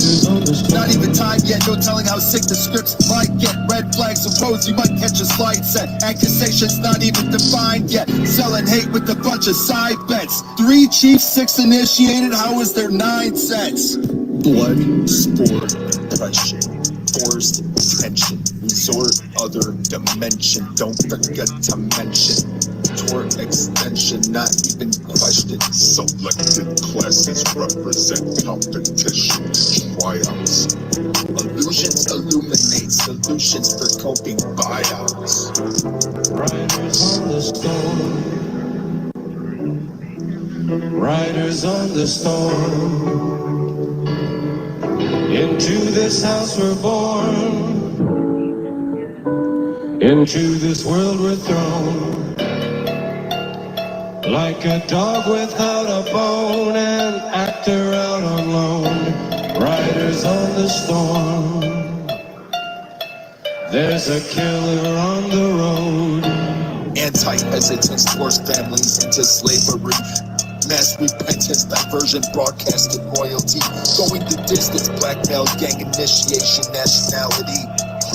[SPEAKER 14] Not even time yet, no telling how sick the scripts might get. Red flags arose, you might catch a slide set. Accusations not even defined yet. Selling hate with a bunch of side bets. 3 chiefs, 6 initiated, how is there 9 sets? Blood, sport, depression, forced tension, resort other dimension. Don't forget to mention tort extension, not even question.
[SPEAKER 15] Selected classes represent competition, tryouts.
[SPEAKER 14] Illusions illuminate solutions for coping buyouts.
[SPEAKER 4] Riders on the storm. Riders on the storm. Into this house we're born. Into this world we're thrown. Like a dog without a bone, an actor out on loan. Riders on the storm. There's a killer on the road.
[SPEAKER 14] Anti-hesitance forced families into slavery. Mass repentance, diversion, broadcasted royalty. Going the distance, blackmail, gang initiation, nationality.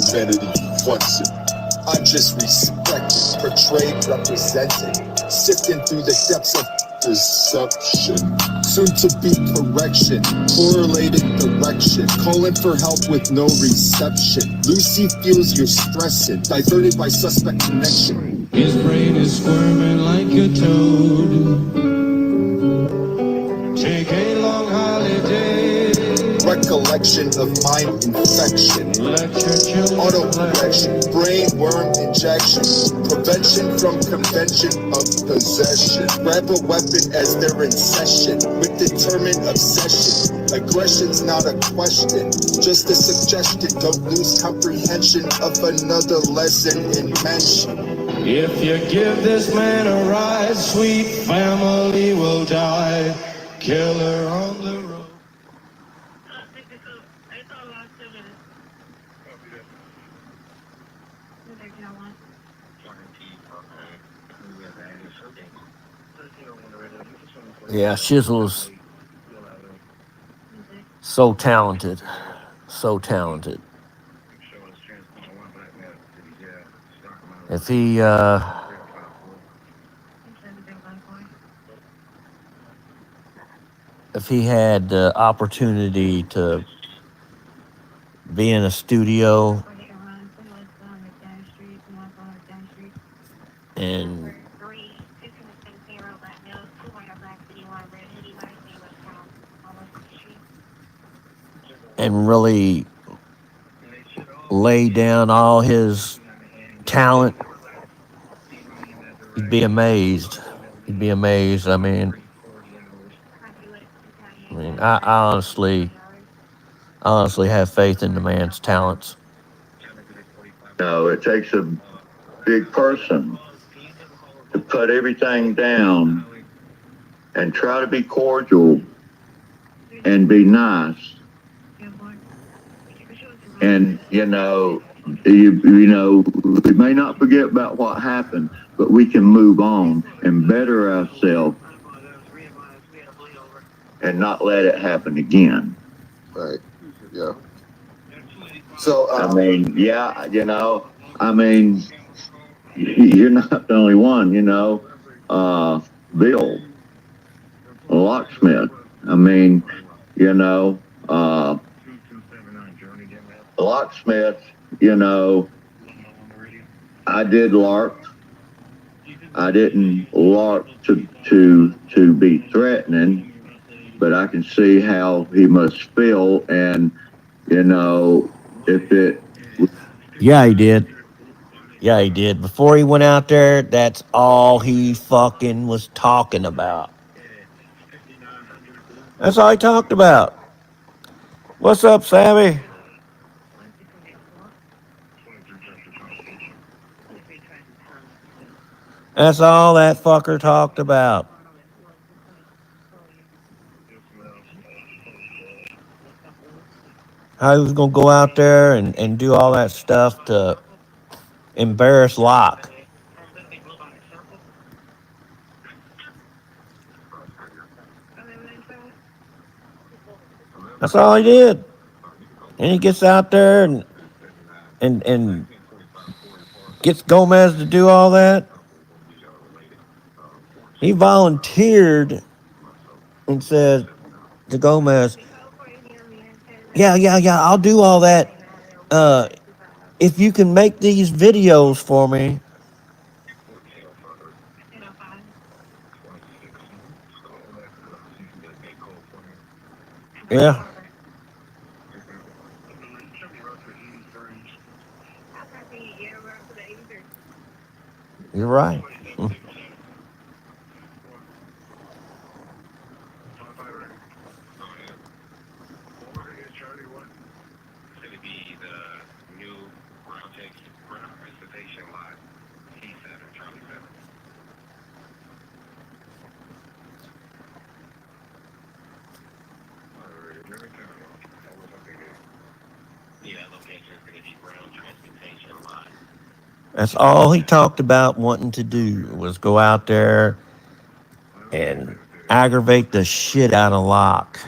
[SPEAKER 15] Humanity flexing.
[SPEAKER 14] I'm just respected, portrayed, represented. Sifting through the depths of deception. Soon to be correction, correlated direction. Calling for help with no reception. Lucy feels you're stressing, diverted by suspect connection.
[SPEAKER 4] His brain is squirming like a toad. Take a long holiday.
[SPEAKER 14] Recollection of mind infection. Auto-correction, brain worm injection. Prevention from convention of possession. Grab a weapon as they're in session. With determined obsession. Aggression's not a question, just a suggestion. Don't lose comprehension of another lesson in mention.
[SPEAKER 4] If you give this man a ride, sweet family will die. Killer on the road.
[SPEAKER 6] Yeah, Shizzle's so talented. So talented. If he had the opportunity to be in a studio and really lay down all his talent, you'd be amazed. You'd be amazed. I mean, I honestly have faith in the man's talents.
[SPEAKER 5] No, it takes a big person to put everything down and try to be cordial and be nice. And, you know, we may not forget about what happened, but we can move on and better ourselves and not let it happen again.
[SPEAKER 11] Right. Yeah. So,
[SPEAKER 5] I mean, yeah, you know, I mean, you're not the only one, you know. Bill, a locksmith. I mean, you know, a locksmith, you know, I did LARP. I didn't LARP to be threatening, but I can see how he must feel, and, you know, if it...
[SPEAKER 6] Yeah, he did. Yeah, he did. Before he went out there, that's all he fucking was talking about. That's all he talked about. What's up, Sammy? That's all that fucker talked about. How he was going to go out there and do all that stuff to embarrass Locke. That's all he did. And he gets out there and gets Gomez to do all that. He volunteered and said to Gomez, yeah, I'll do all that. If you can make these videos for me. Yeah. You're right. That's all he talked about wanting to do was go out there and aggravate the shit out of Locke.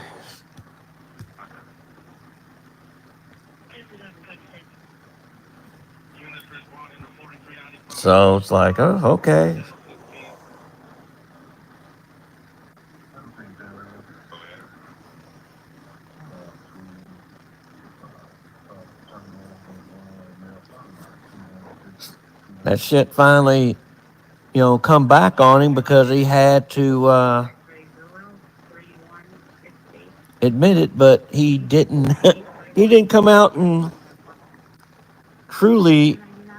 [SPEAKER 6] So it's like, oh, okay. That shit finally, come back on him because he had to admit it, but he didn't. He didn't come out and truly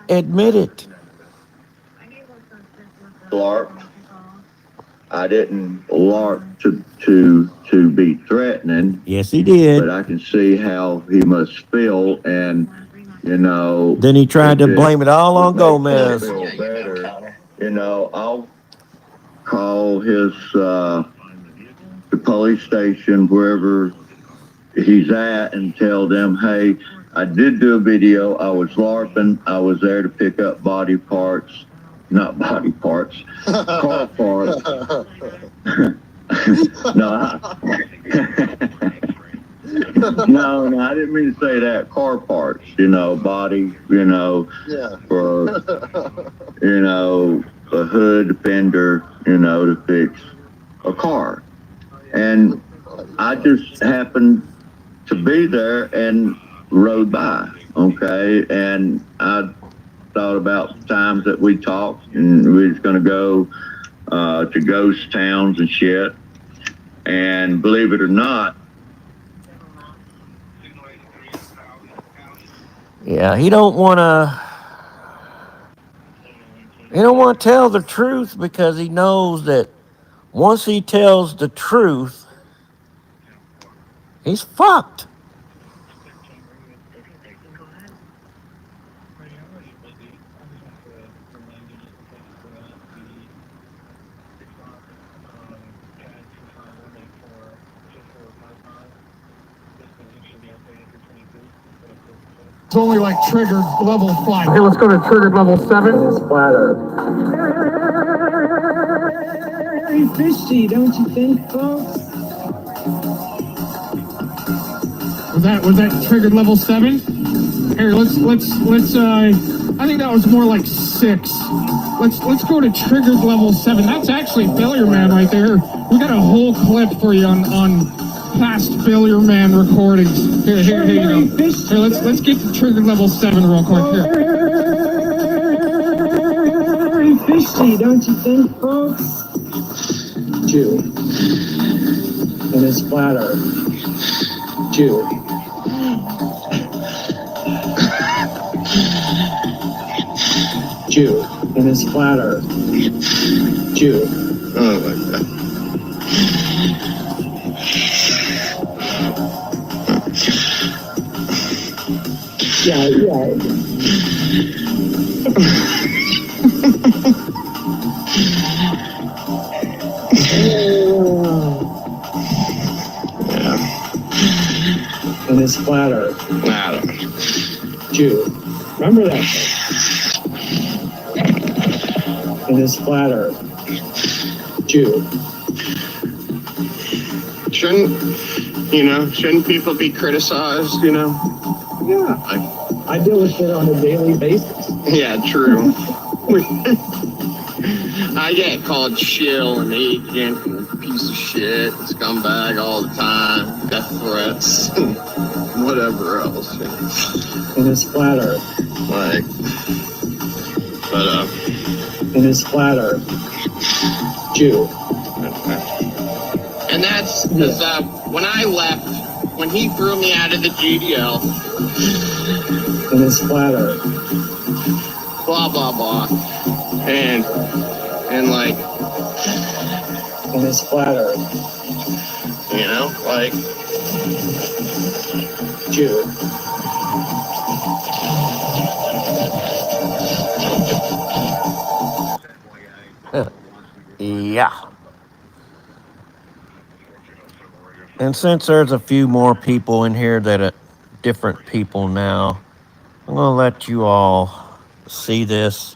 [SPEAKER 6] admit it.
[SPEAKER 5] LARP. I didn't LARP to be threatening.
[SPEAKER 6] Yes, he did.
[SPEAKER 5] But I can see how he must feel, and, you know...
[SPEAKER 6] Then he tried to blame it all on Gomez.
[SPEAKER 5] Feel better. You know, I'll call the police station, wherever he's at, and tell them, hey, I did do a video. I was LARPing. I was there to pick up body parts. not body parts, car parts. No, no, I didn't mean to say that. Car parts, body, for, a hood, fender, to fix a car. And I just happened to be there and rode by, okay? And I thought about times that we talked, and we was going to go to ghost towns and shit. And believe it or not,
[SPEAKER 6] Yeah, he don't want to tell the truth because he knows that once he tells the truth, he's fucked.
[SPEAKER 9] It's only like trigger level 5. Okay, let's go to trigger level 7.
[SPEAKER 12] Splatter.
[SPEAKER 9] Very fishy, don't you think, folks? Was that triggered level 7? Here, let's I think that was more like 6. Let's go to triggered level 7. That's actually Failure Man right there. We got a whole clip for you on past Failure Man recordings. Here you go. Here, let's get to triggered level 7 real quick. Here. Very fishy, don't you think, folks? Jew. And his splatter. Jew. Jew. And his splatter. Jew.
[SPEAKER 11] Oh my God.
[SPEAKER 9] Yeah. And his splatter.
[SPEAKER 11] I don't know.
[SPEAKER 9] Jew. Remember that thing. And his splatter. Jew.
[SPEAKER 11] Shouldn't people be criticized,
[SPEAKER 9] Yeah. I deal with shit on a daily basis.
[SPEAKER 11] Yeah, true. I get called shill and agent and piece of shit, scumbag all the time, death threats, whatever else.
[SPEAKER 9] And his splatter.
[SPEAKER 11] Like, but
[SPEAKER 9] And his splatter. Jew.
[SPEAKER 11] And that's because when I left, when he threw me out of the GDL,
[SPEAKER 9] And his splatter.
[SPEAKER 11] blah blah blah, and like,
[SPEAKER 9] And his splatter.
[SPEAKER 11] like,
[SPEAKER 9] Jew.
[SPEAKER 6] Yeah. And since there's a few more people in here that are different people now, I'm going to let you all see this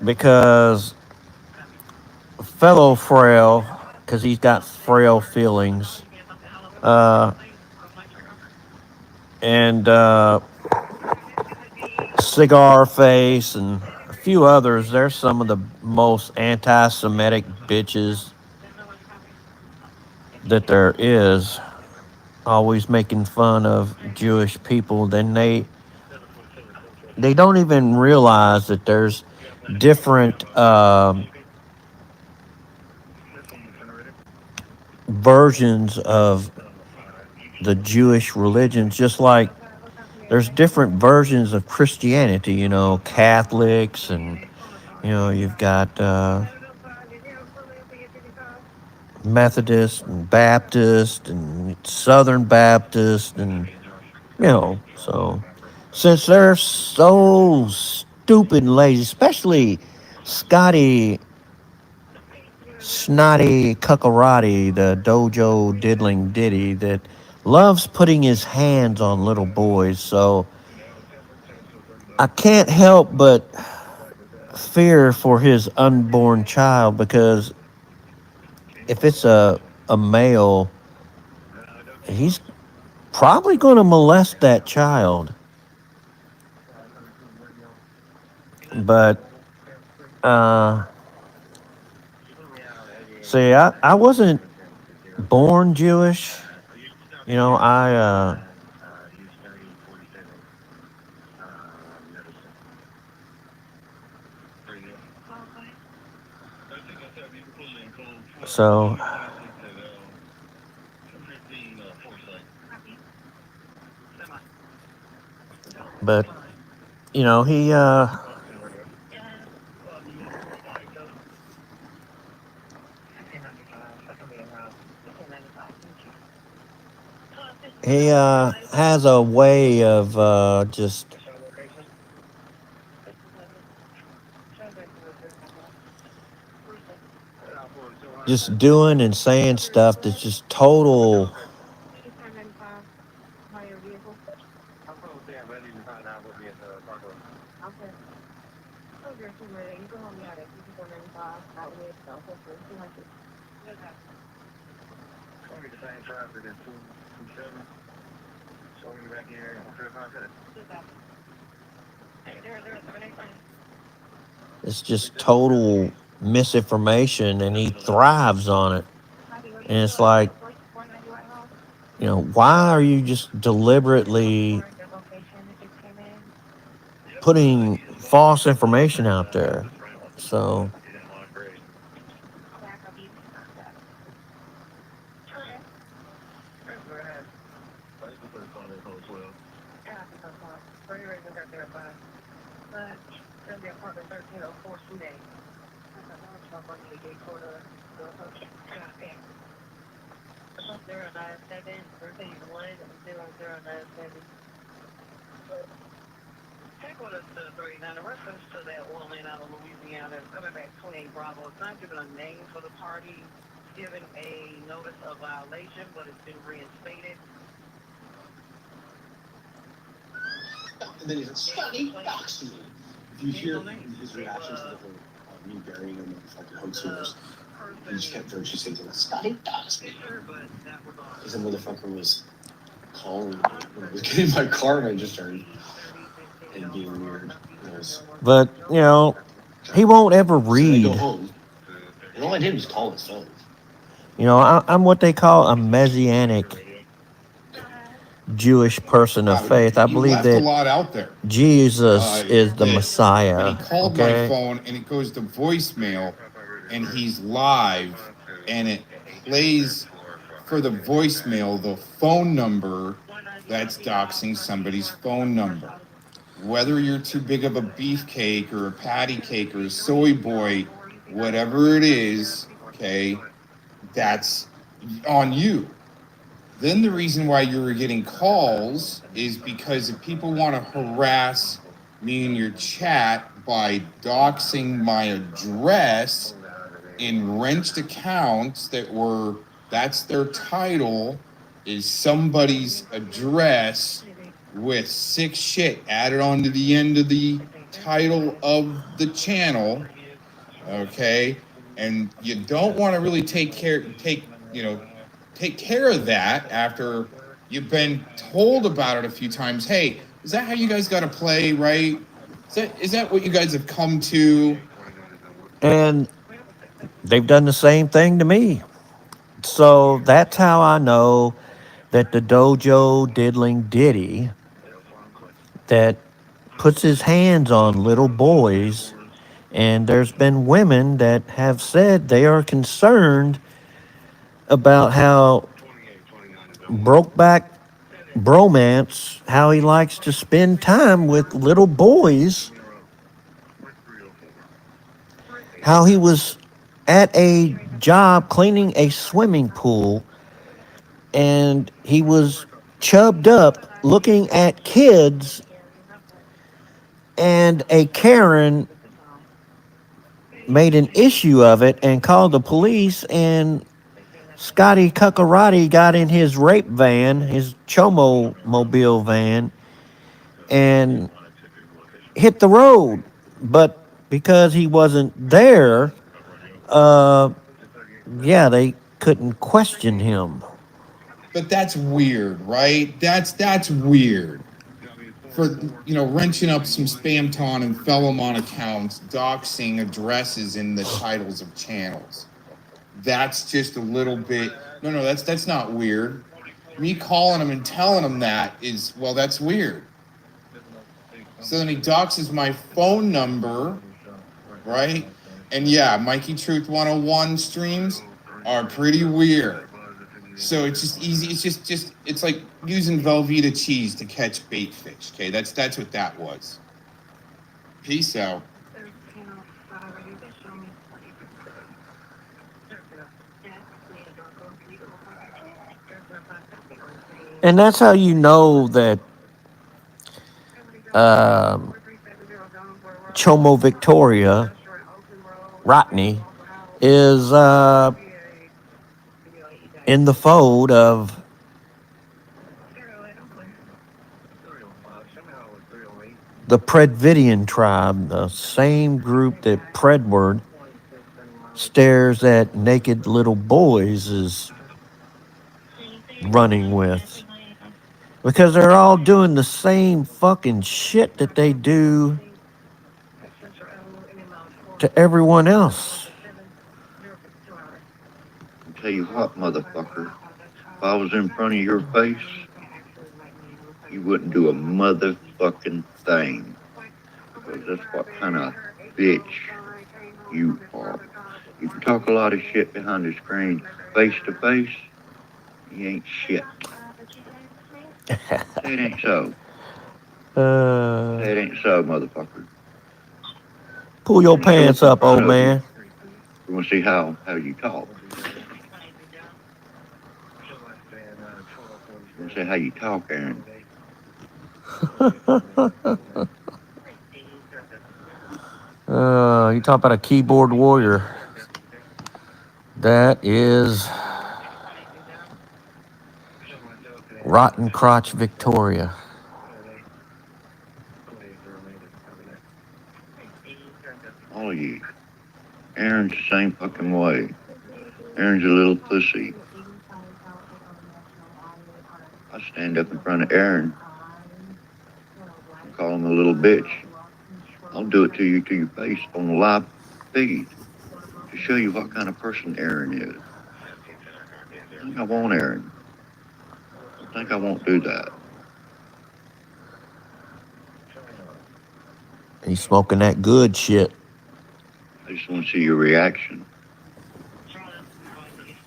[SPEAKER 6] because fellow frail, because he's got frail feelings, and Cigar Face and a few others, they're some of the most anti-Semitic bitches that there is, always making fun of Jewish people. Then they don't even realize that there's different versions of the Jewish religions, just like there's different versions of Christianity, Catholics, and you've got Methodist and Baptist and Southern Baptist, and so since they're so stupid and lazy, especially Scotty Snotty Cuckarati, the dojo diddling ditty that loves putting his hands on little boys, so I can't help but fear for his unborn child because if it's a male, he's probably going to molest that child. But see, I wasn't born Jewish. You know, so but you know, he has a way of just doing and saying stuff that's just total. It's just total misinformation, and he thrives on it. And it's like, you know, why are you just deliberately putting false information out there? So,
[SPEAKER 20] And then he's like, Scotty, dox me. If you hear his reaction to the whole me burying him in fucking hoaxers, he just kept throwing shit into Scotty, dox me. Because the motherfucker was calling me when I was getting in my car, and I just started and being weird.
[SPEAKER 6] but you know, he won't ever
[SPEAKER 20] So they go
[SPEAKER 6] read.
[SPEAKER 20] home, and all I did was call his phone.
[SPEAKER 6] You know, I'm what they call a messianic Jewish person of faith. I
[SPEAKER 13] You
[SPEAKER 6] believe
[SPEAKER 13] left a
[SPEAKER 6] that
[SPEAKER 13] lot out there.
[SPEAKER 6] Jesus is the
[SPEAKER 13] And
[SPEAKER 6] Messiah.
[SPEAKER 13] he called my
[SPEAKER 6] Okay.
[SPEAKER 13] phone, and it goes to voicemail, and he's live, and it plays for the voicemail the phone number that's doxing somebody's phone number. Whether you're too big of a beefcake or a patty cake or a soy boy, whatever it is, okay, that's on you. Then the reason why you were getting calls is because if people want to harass me in your chat by doxing my address in wrenched accounts that's their title, is somebody's address with sick shit added onto the end of the title of the channel, okay? And you don't want to really take care of that after you've been told about it a few times. Hey, is that how you guys got to play, right? Is that what you guys have come to?
[SPEAKER 6] And they've done the same thing to me. So that's how I know that the dojo diddling ditty that puts his hands on little boys, and there's been women that have said they are concerned about how Brokeback Bromance, how he likes to spend time with little boys, how he was at a job cleaning a swimming pool and he was chubbed up looking at kids, and a Karen made an issue of it and called the police, and Scotty Cuckarati got in his rape van, his Chomo mobile van, and hit the road. But because he wasn't there, uh, yeah, they couldn't question him.
[SPEAKER 13] But that's weird, right? That's weird. For wrenching up some Spamton and Felomon accounts, doxing addresses in the titles of channels. That's just a little bit. No, that's not weird. Me calling him and telling him that is, well, that's weird. So then he doxes my phone number, right? And yeah, Mikey Truth 101 streams are pretty weird. So it's just easy. It's just it's like using Velveeta cheese to catch bait fish. Okay, that's what that was. Peace out.
[SPEAKER 6] And that's how you know that Chomo Victoria Rodney is in the fold of the Predvidian tribe, the same group that Predward stares at naked little boys is running with. Because they're all doing the same fucking shit that they do to everyone else.
[SPEAKER 5] I'll tell you what, motherfucker. If I was in front of your face, you wouldn't do a motherfucking thing. Because that's what kind of bitch you are. You can talk a lot of shit behind the screen. Face to face, you ain't shit. Say it ain't so. Say it ain't so, motherfucker.
[SPEAKER 6] Pull your pants up, old man.
[SPEAKER 5] You want to see how you talk. You want to see how you talk, Aaron.
[SPEAKER 6] You talk about a keyboard warrior. That is Rotten Crotch Victoria.
[SPEAKER 5] All of you. Aaron's the same fucking way. Aaron's a little pussy. I stand up in front of Aaron and call him a little bitch. I'll do it to you to your face on the live feed to show you what kind of person Aaron is. I think I want Aaron. I think I won't do that.
[SPEAKER 6] He's smoking that good shit.
[SPEAKER 5] I just want to see your reaction.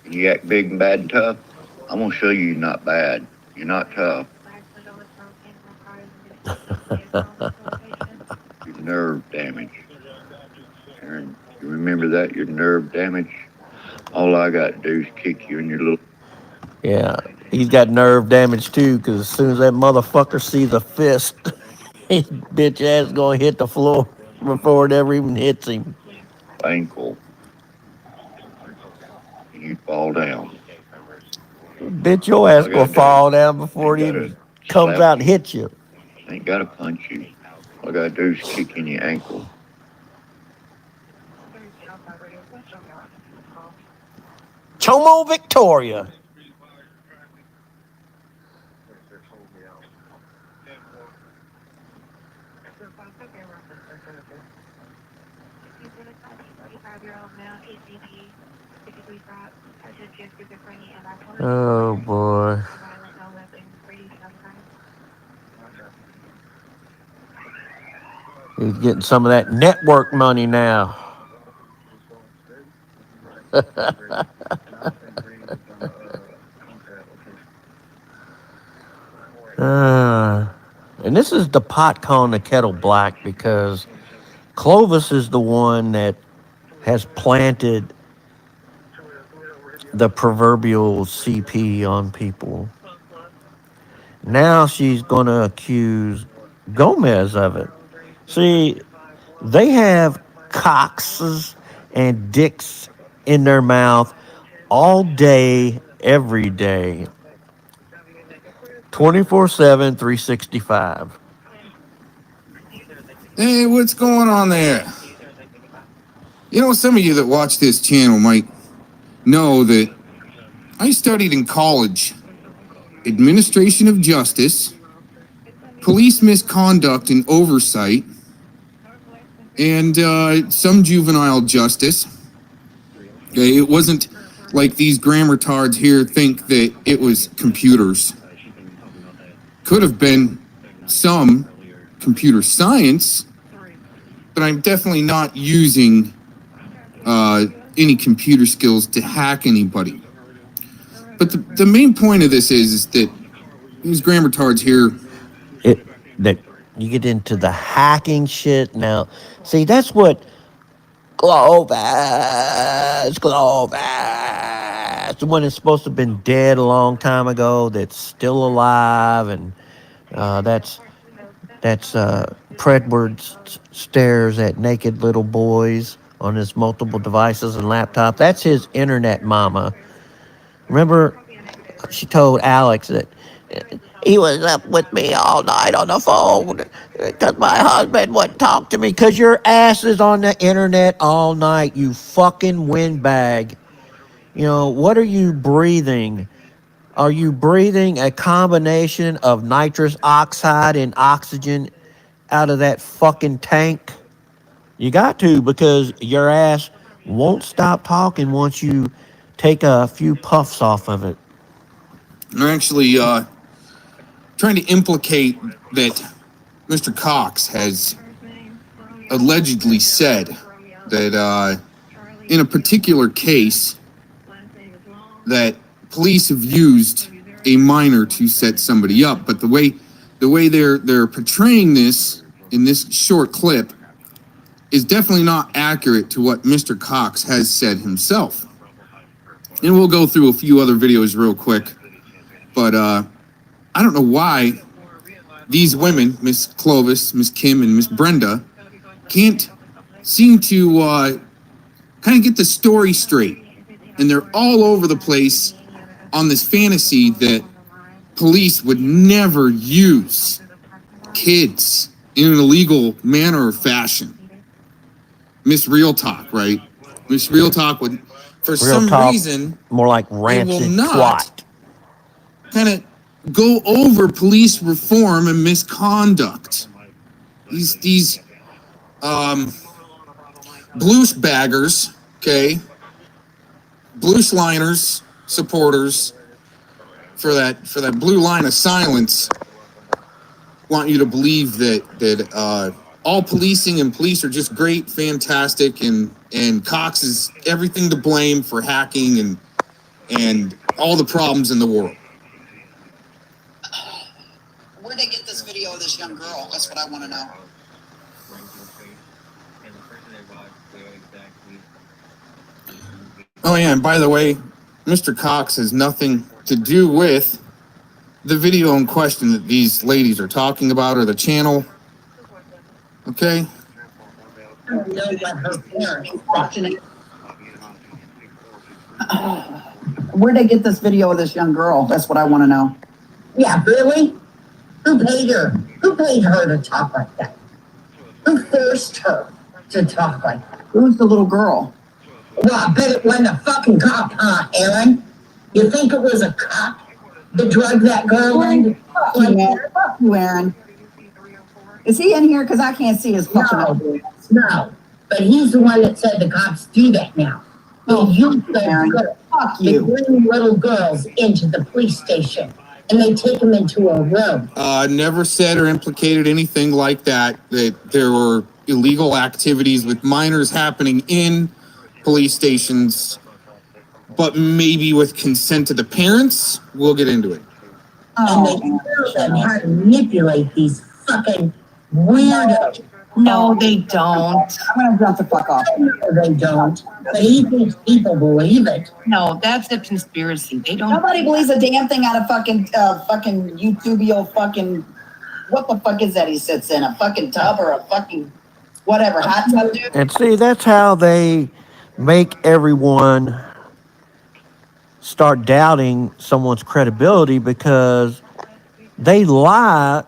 [SPEAKER 5] When you act big and bad and tough, I'm going to show you you're not bad. You're not tough. Your nerve damage. Aaron, you remember that? Your nerve damage? All I got to do is kick you in your little...
[SPEAKER 6] Yeah, he's got nerve damage too, because as soon as that motherfucker sees a fist, his bitch ass gonna hit the floor before it ever even hits him.
[SPEAKER 5] Ankle. And you fall down.
[SPEAKER 6] Bitch, your ass gonna fall down before it even comes out and hits you.
[SPEAKER 5] Ain't got to punch you. All I got to do is kick in your ankle.
[SPEAKER 6] Chomo Victoria. Oh boy. He's getting some of that network money now. And this is the pot calling the kettle black, because Clovis is the one that has planted the proverbial CP on people. Now she's going to accuse Gomez of it. See, they have cocks and dicks in their mouth all day, every day. 24/7, 365.
[SPEAKER 13] Hey, what's going on there? You know, some of you that watch this channel might know that I studied in college administration of justice, police misconduct and oversight, and some juvenile justice. Okay, it wasn't like these grammar tards here think that it was computers. Could have been some computer science, but I'm definitely not using any computer skills to hack anybody. But the main point of this is that these grammar tards here,
[SPEAKER 6] that you get into the hacking shit now. See, that's what Clovis, the one that's supposed to have been dead a long time ago, that's still alive, and that's Predward stares at naked little boys on his multiple devices and laptop. That's his internet mama. Remember, she told Alex that he was up with me all night on the phone because my husband wouldn't talk to me because your ass is on the internet all night, you fucking windbag. You know, what are you breathing? Are you breathing a combination of nitrous oxide and oxygen out of that fucking tank? You got to, because your ass won't stop talking once you take a few puffs off of it.
[SPEAKER 13] are actually trying to implicate that Mr. Cox has allegedly said that in a particular case that police have used a minor to set somebody up, but the way they're portraying this in this short clip is definitely not accurate to what Mr. Cox has said himself. And we'll go through a few other videos real quick, but I don't know why these women, Miss Clovis, Miss Kim, and Miss Brenda, can't seem to kind of get the story straight. And they're all over the place on this fantasy that police would never use kids in an illegal manner or fashion. Miss Real Talk, right? Miss Real Talk would, for some reason,
[SPEAKER 6] more like
[SPEAKER 13] they will
[SPEAKER 6] rancid
[SPEAKER 13] not
[SPEAKER 6] twat.
[SPEAKER 13] kind of go over police reform and misconduct. These blues baggers, okay, blues liners, supporters for that blue line of silence want you to believe that all policing and police are just great, fantastic, and Cox is everything to blame for hacking and all the problems in the world.
[SPEAKER 21] Where'd they get this video of this young girl? That's what I want to know.
[SPEAKER 13] Oh yeah, and by the way, Mr. Cox has nothing to do with the video in question that these ladies are talking about or the channel. Okay?
[SPEAKER 21] Where'd they get this video of this young girl? That's what I want to know. Yeah, really? Who paid her? Who paid her to talk like that? Who forced her to talk like that? Who's the little girl? Well, I bet it wasn't a fucking cop, huh, Aaron? You think it was a cop that drugged that girl in? Fuck you, Aaron. Is he in here? Because I can't see his fucking No, but he's the one that said the cops do that now. Oh, you Aaron. Fuck you. They bring little girls into the police station and they take them into a room.
[SPEAKER 13] Never said or implicated anything like that there were illegal activities with minors happening in police stations, but maybe with consent of the parents. We'll get into it.
[SPEAKER 21] And they tell them how to manipulate these fucking weirdos. No, they don't. I'm gonna jump the fuck off. No, they don't. But he thinks people believe it. No, that's a conspiracy. They don't. Nobody believes a damn thing out of fucking YouTubeo fucking. What the fuck is that he sits in? A fucking tub or a fucking whatever hot tub, dude?
[SPEAKER 6] And see, that's how they make everyone start doubting someone's credibility, because they lie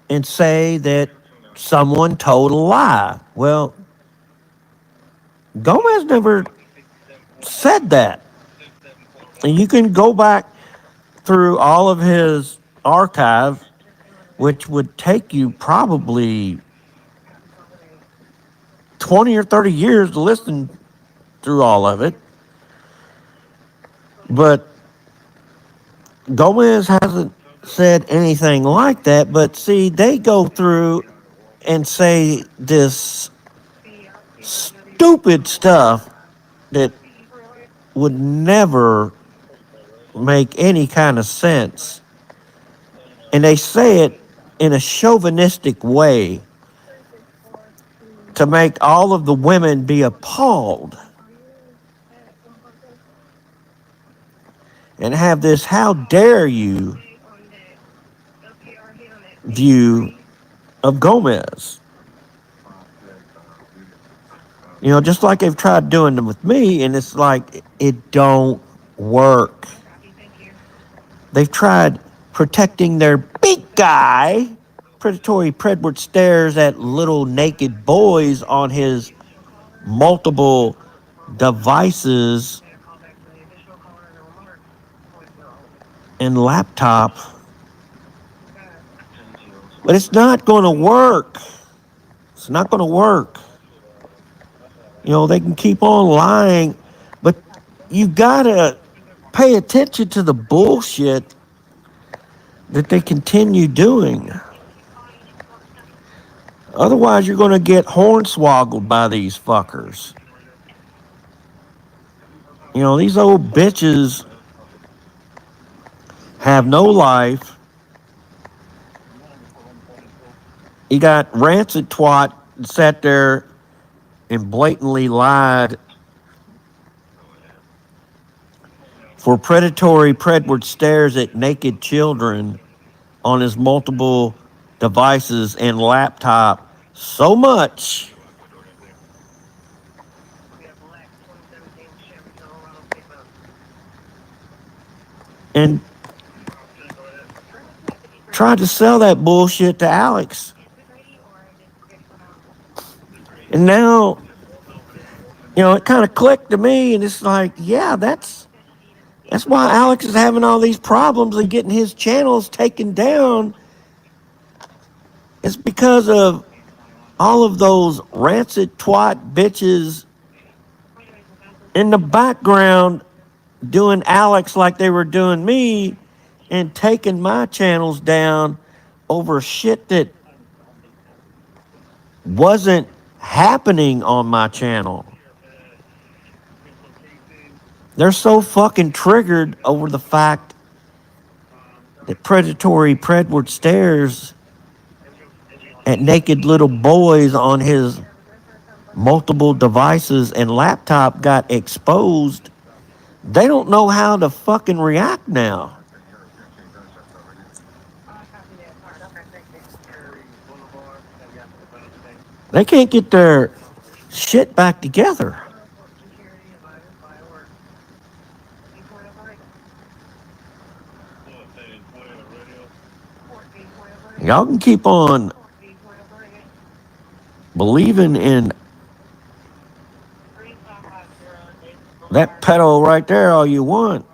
[SPEAKER 6] and say that someone told a lie. Well, Gomez never said that. And you can go back through all of his archive, which would take you probably 20 or 30 years to listen through all of it. But Gomez hasn't said anything like that. But see, they go through and say this stupid stuff that would never make any kind of sense. And they say it in a chauvinistic way to make all of the women be appalled and have this "how dare you" view of Gomez. You know, just like they've tried doing them with me, and it's like it don't work. They've tried protecting their big guy. Predatory Predward stares at little naked boys on his multiple devices and laptop. But it's not going to work. It's not going to work. You know, they can keep on lying, but you got to pay attention to the bullshit that they continue doing. Otherwise, you're going to get hornswoggled by these fuckers. You know, these old bitches have no life. You got Rancid Twat that sat there and blatantly lied for predatory Predward stares at naked children on his multiple devices and laptop so much and tried to sell that bullshit to Alex. And now, you know, it kind of clicked to me, and it's like, yeah, that's why Alex is having all these problems and getting his channels taken down. It's because of all of those rancid twat bitches in the background doing Alex like they were doing me and taking my channels down over shit that wasn't happening on my channel. They're so fucking triggered over the fact that predatory Predward stares at naked little boys on his multiple devices and laptop got exposed. They don't know how to fucking react now. They can't get their shit back together. Y'all can keep on believing in that pedo right there all you want,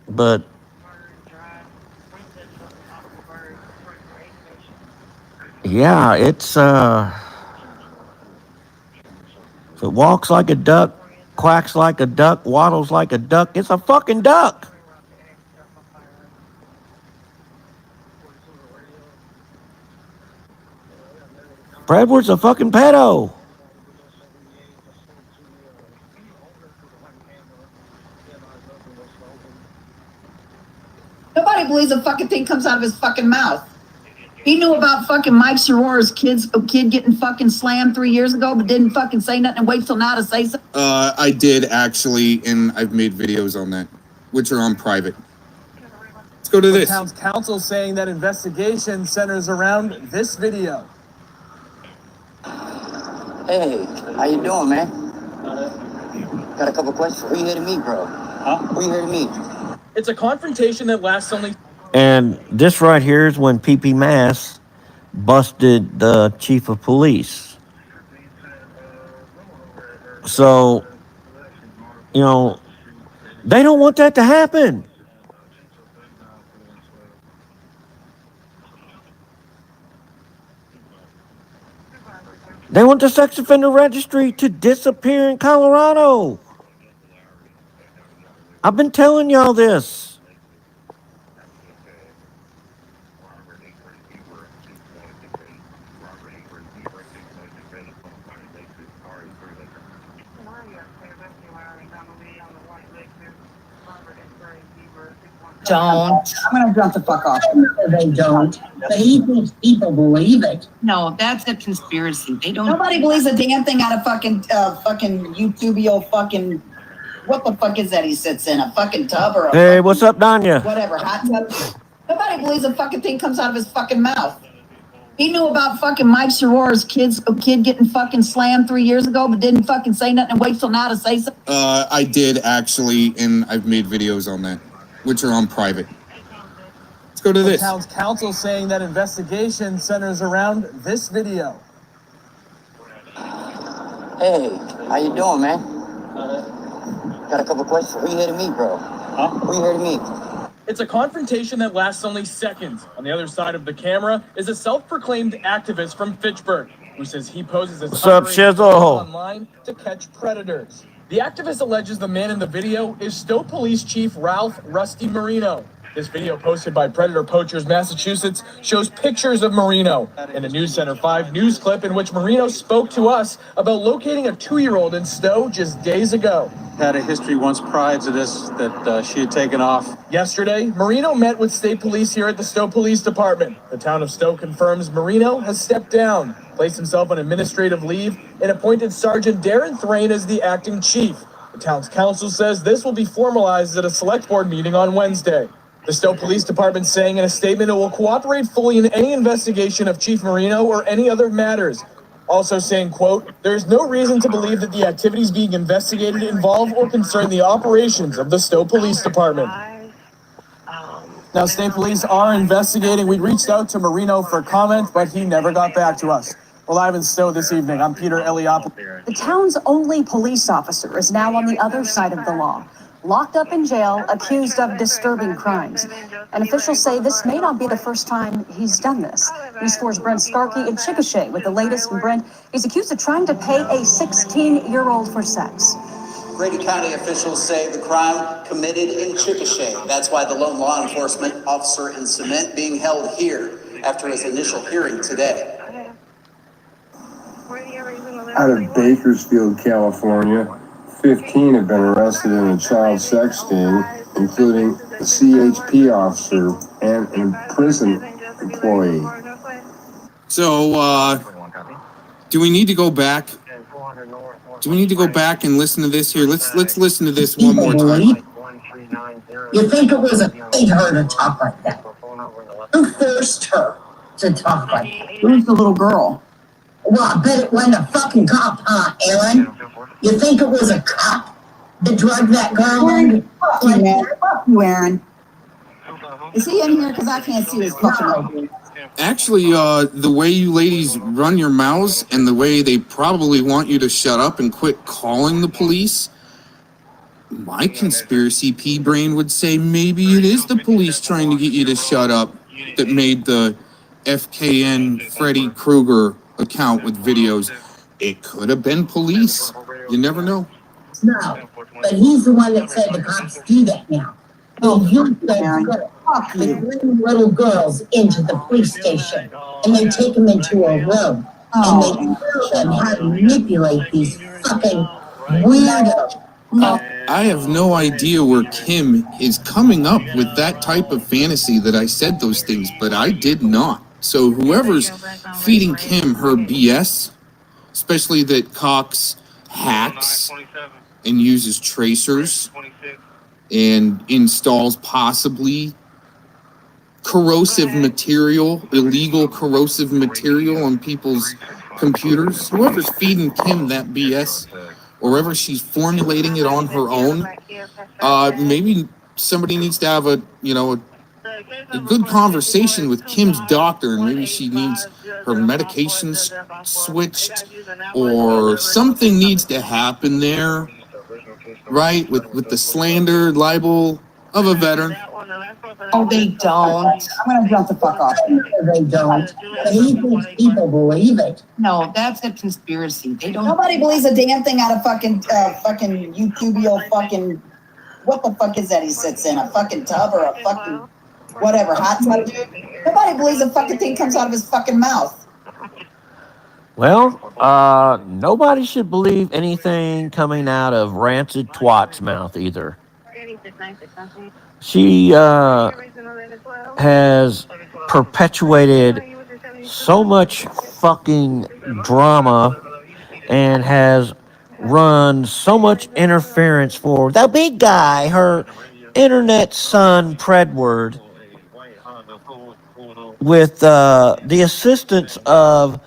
[SPEAKER 6] but yeah, it's if it walks like a duck, quacks like a duck, waddles like a duck, it's a fucking duck. Predward's a fucking pedo.
[SPEAKER 21] Nobody believes a fucking thing comes out of his fucking mouth. He knew about fucking Mike Sorora's kid getting fucking slammed 3 years ago, but didn't fucking say nothing and wait till now to say something.
[SPEAKER 13] I did actually, and I've made videos on that, which are on private. Let's go to this.
[SPEAKER 2] Town's council saying that investigation centers around this video.
[SPEAKER 21] Hey, how you doing, man? Got a couple questions. Who you here to meet, bro? Huh? Who you here to meet?
[SPEAKER 2] It's a confrontation that lasts only...
[SPEAKER 6] And this right here is when PP Mass busted the chief of police. So, you know, they don't want that to happen. They want the sex offender registry to disappear in Colorado. I've been telling y'all this.
[SPEAKER 21] Don't. I'm gonna jump the fuck off. They don't. But he thinks people believe it. No, that's a conspiracy. They don't. Nobody believes a damn thing out of fucking YouTubio fucking. What the fuck is that he sits in? A fucking tub or a
[SPEAKER 6] Hey,
[SPEAKER 21] fucking,
[SPEAKER 6] what's up, Danya?
[SPEAKER 21] whatever, hot tub? Nobody believes a fucking thing comes out of his fucking mouth. He knew about fucking Mike Soror's kid getting fucking slammed 3 years ago, but didn't fucking say nothing and wait till now to say something.
[SPEAKER 13] I did actually, and I've made videos on that, which are on private. Let's go to
[SPEAKER 2] The
[SPEAKER 13] this.
[SPEAKER 2] town's council saying that investigation centers around this video.
[SPEAKER 21] Hey, how you doing, man? Got a couple questions. Who you here to meet, bro? Huh? Who you here to meet?
[SPEAKER 2] It's a confrontation that lasts only seconds. On the other side of the camera is a self-proclaimed activist from Fitchburg who says he poses as
[SPEAKER 6] What's up, Shizzle?
[SPEAKER 2] online to catch predators. The activist alleges the man in the video is Stowe Police Chief Ralph Rusty Marino. This video, posted by Predator Poachers Massachusetts, shows pictures of Marino in a News Center 5 news clip in which Marino spoke to us about locating a 2-year-old in Stowe just days ago.
[SPEAKER 3] Had a history once prior to this that she had taken off.
[SPEAKER 2] Yesterday, Marino met with state police here at the Stowe Police Department. The town of Stowe confirms Marino has stepped down, placed himself on administrative leave, and appointed Sergeant Darren Thrain as the acting chief. The town's council says this will be formalized at a select board meeting on Wednesday. The Stowe Police Department saying in a statement it will cooperate fully in any investigation of Chief Marino or any other matters. Also saying, quote, there is no reason to believe that the activities being investigated involve or concern the operations of the Stowe Police Department. Now, state police are investigating. We reached out to Marino for comment, but he never got back to us. We're live in Stowe this evening. I'm Peter Eliopoulos.
[SPEAKER 22] The town's only police officer is now on the other side of the law, locked up in jail, accused of disturbing crimes. And officials say this may not be the first time he's done this. News 4's Brent Starkey in Chickasha with the latest. And Brent, he's accused of trying to pay a 16-year-old for sex.
[SPEAKER 23] Grady County officials say the crime committed in Chickasha. That's why the lone law enforcement officer in Cement being held here after his initial hearing today.
[SPEAKER 24] Out of Bakersfield, California, 15 have been arrested in a child sex sting, including a CHP officer and a prison employee.
[SPEAKER 13] So, do we need to go back? Do we need to go back and listen to this here? Let's listen to this one more time.
[SPEAKER 21] You think it was a made her to talk like that? Who forced her to talk like that? Who's the little girl? Well, I bet it wasn't a fucking cop, huh, Aaron? You think it was a cop that drugged that girl in? Fuck you, man. Fuck you, Aaron. Is he in here? Because I can't see his fucking open.
[SPEAKER 13] Actually, the way you ladies run your mouths and the way they probably want you to shut up and quit calling the police, my conspiracy pea brain would say maybe it is the police trying to get you to shut up that made the FKN Freddy Krueger account with videos. It could have been police. You never know.
[SPEAKER 21] No, but he's the one that said the cops do that now. Oh, you said they bring little girls into the police station and they take them into a room and they tell them how to manipulate these fucking weirdos.
[SPEAKER 13] I have no idea where Kim is coming up with that type of fantasy that I said those things, but I did not. So whoever's feeding Kim her BS, especially that Cox hacks and uses tracers and installs possibly corrosive material, illegal corrosive material on people's computers, whoever's feeding Kim that BS, or wherever she's formulating it on her own, maybe somebody needs to have a good conversation with Kim's doctor, and maybe she needs her medications switched, or something needs to happen there, right? With the slander, libel of a veteran.
[SPEAKER 21] Oh, they don't. I'm gonna jump the fuck off. They don't. But he thinks people believe it. No, that's a conspiracy. They don't. Nobody believes a damn thing out of fucking YouTubeo fucking. What the fuck is that he sits in? A fucking tub or a fucking whatever hot tub, dude? Nobody believes a fucking thing comes out of his fucking mouth.
[SPEAKER 6] Well, nobody should believe anything coming out of Rancid Twat's mouth either. She has perpetuated so much fucking drama and has run so much interference for the big guy, her internet son Predward, with the assistance of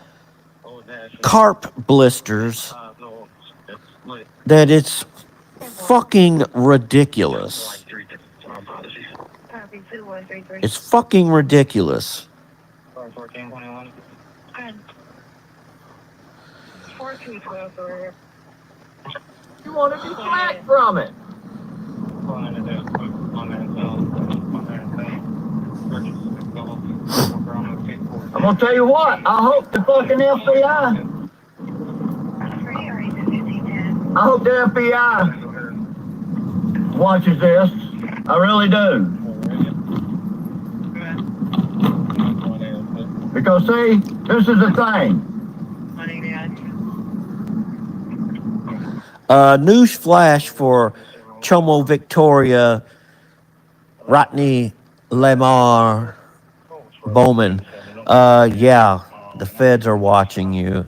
[SPEAKER 6] carp blisters, that it's fucking ridiculous. It's fucking ridiculous.
[SPEAKER 1] You want to be flat from it. I'm gonna tell you what, I hope the fucking FBI, I hope the FBI watches this. I really do. Because see, this is the thing.
[SPEAKER 6] News flash for Chomo Victoria, Rodney Lamar Bowman. Yeah, the feds are watching you.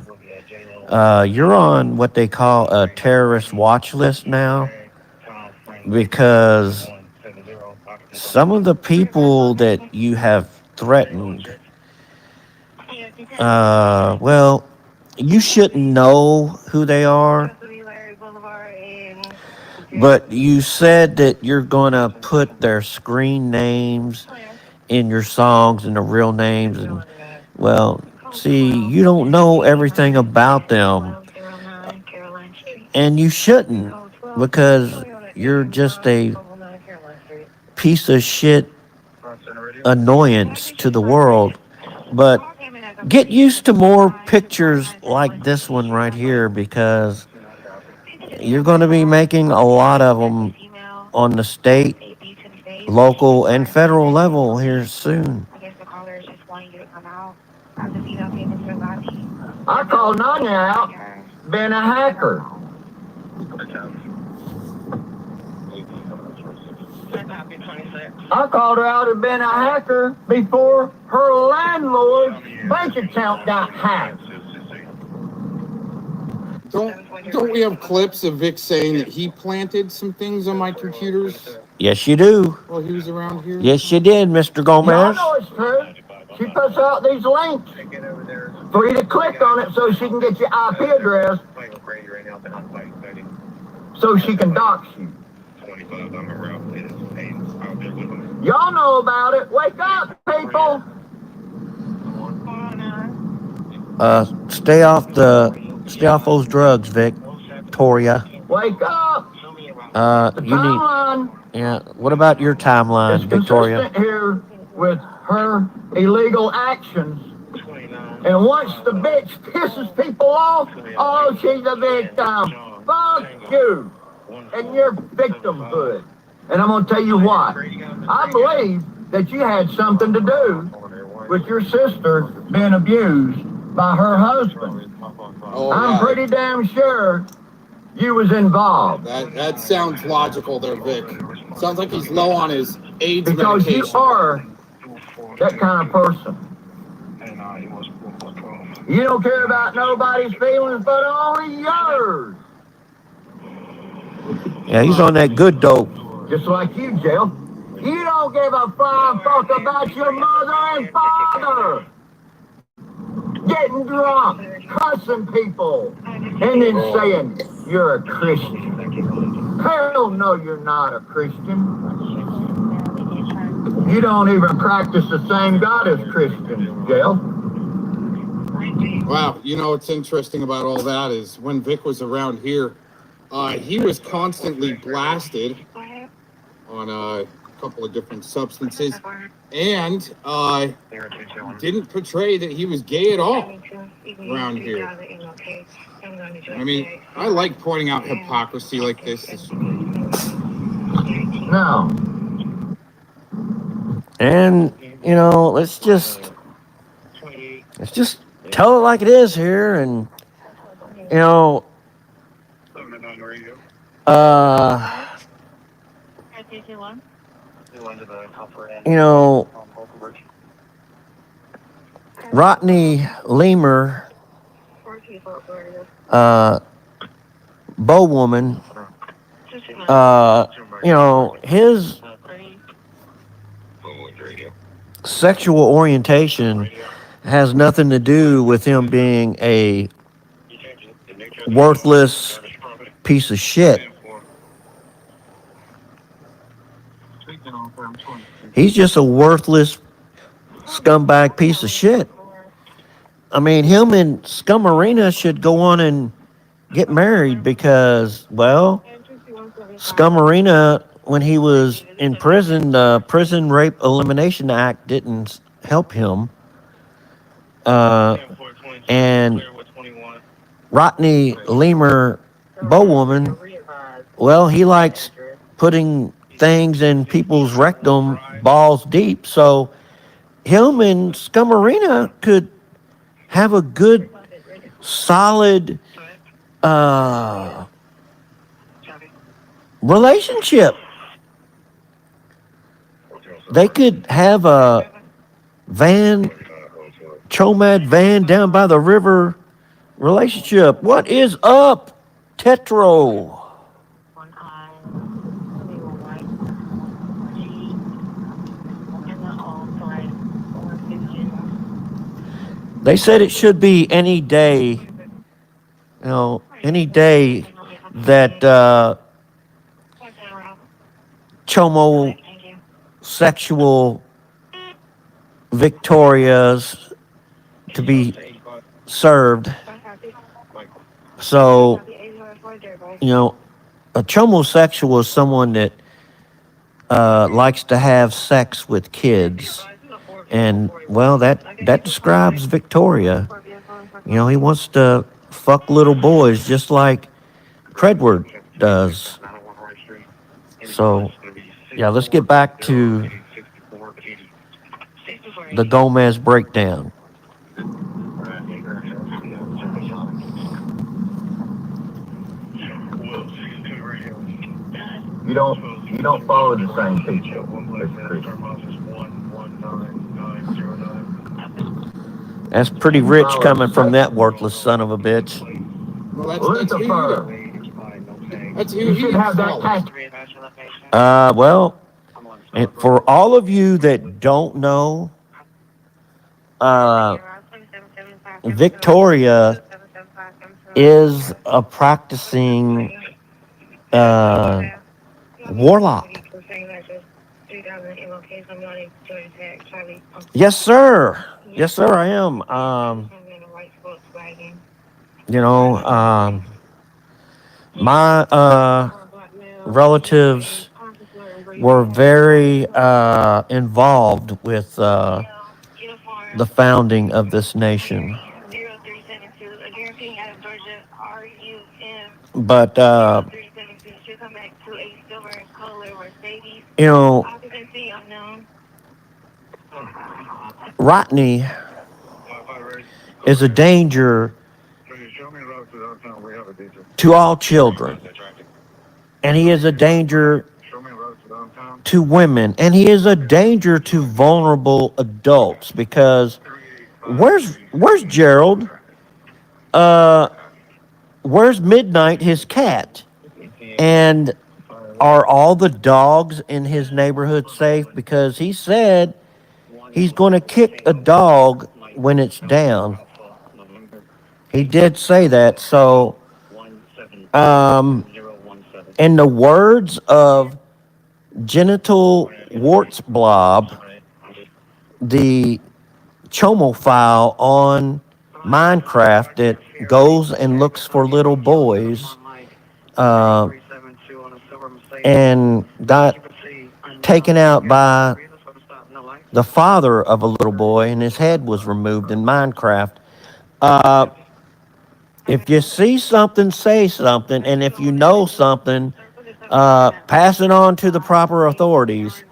[SPEAKER 6] You're on what they call a terrorist watch list now, because some of the people that you have threatened, well, you shouldn't know who they are, but you said that you're going to put their screen names in your songs and the real names. And, well, see, you don't know everything about them. And you shouldn't, because you're just a piece of shit annoyance to the world. But get used to more pictures like this one right here, because you're going to be making a lot of them on the state, local, and federal level here soon.
[SPEAKER 1] I called Nanya out being a hacker. I called her out as being a hacker before her landlord's bank account got hacked.
[SPEAKER 13] Don't we have clips of Vic saying that he planted some things on my computers
[SPEAKER 6] Yes, you do.
[SPEAKER 13] while he was around here?
[SPEAKER 6] Yes, you did, Mr.
[SPEAKER 1] Y'all
[SPEAKER 6] Gomez.
[SPEAKER 1] know it's true. She puts out these links for you to click on it so she can get your IP address so she can dox you. Y'all know about it. Wake up, people.
[SPEAKER 6] Stay off those drugs, Victoria.
[SPEAKER 1] Wake up.
[SPEAKER 6] You need.
[SPEAKER 1] Timeline
[SPEAKER 6] Yeah. What about your timeline,
[SPEAKER 1] is
[SPEAKER 6] Victoria?
[SPEAKER 1] consistent here with her illegal actions. And once the bitch pisses people off, oh, she's a victim. Fuck you and your victimhood. And I'm going to tell you what. I believe that you had something to do with your sister being abused by her husband. I'm pretty damn sure you was involved.
[SPEAKER 13] That sounds logical there, Vic. Sounds like he's low on his AIDS
[SPEAKER 1] because
[SPEAKER 13] medication.
[SPEAKER 1] You are that kind of person. You don't care about nobody's feelings but only yours.
[SPEAKER 6] Yeah, he's on that good dope.
[SPEAKER 1] Just like you, Jill. You don't give a flying fuck about your mother and father. Getting drunk, cussing people, and then saying you're a Christian. Hell no, you're not a Christian. You don't even practice the same God as Christians, Jill.
[SPEAKER 13] Wow, you know what's interesting about all that is when Vic was around here, he was constantly blasted on a couple of different substances, and didn't portray that he was gay at all around here. I mean, I like pointing out hypocrisy like this.
[SPEAKER 1] Now,
[SPEAKER 6] And you know, let's just tell it like it is here, and you know, uh, you know, Rodney Lemur, Bow Woman, you know, his sexual orientation has nothing to do with him being a worthless piece of shit. He's just a worthless scumbag piece of shit. I mean, him and Scummarina should go on and get married because, well, Scummarina, when he was in prison, the Prison Rape Elimination Act didn't help him. And Rodney Lemur Bowwoman, well, he likes putting things in people's rectum balls deep. So him and Scummarina could have a good, solid relationship. They could have a Chomad van down by the river relationship. What is up, Tetro? They said it should be any day, any day that Chomo-sexual Victorias to be served. So, a chomosexual is someone that likes to have sex with kids. And, well, that describes Victoria. He wants to fuck little boys just like Credward does. So, yeah, let's get back to the Gomez breakdown.
[SPEAKER 1] you don't follow the same people.
[SPEAKER 6] That's pretty rich coming from that worthless son of a bitch.
[SPEAKER 13] That's who you have that.
[SPEAKER 6] Well, and for all of you that don't know, Victoria is a practicing warlock. Yes, sir. Yes, sir, I am. My relatives were very involved with the founding of this nation. But, Rodney is a danger to all children. And he is a danger to women. And he is a danger to vulnerable adults. Because where's Gerald? Where's Midnight, his cat? And are all the dogs in his neighborhood safe? Because he said he's going to kick a dog when it's down. He did say that. So, in the words of Genital Warts-Blob, the chomophile on Minecraft that goes and looks for little boys, uh, and got taken out by the father of a little boy, and his head was removed in Minecraft. Uh, if you see something, say something, and if you know something, pass it on to the proper authorities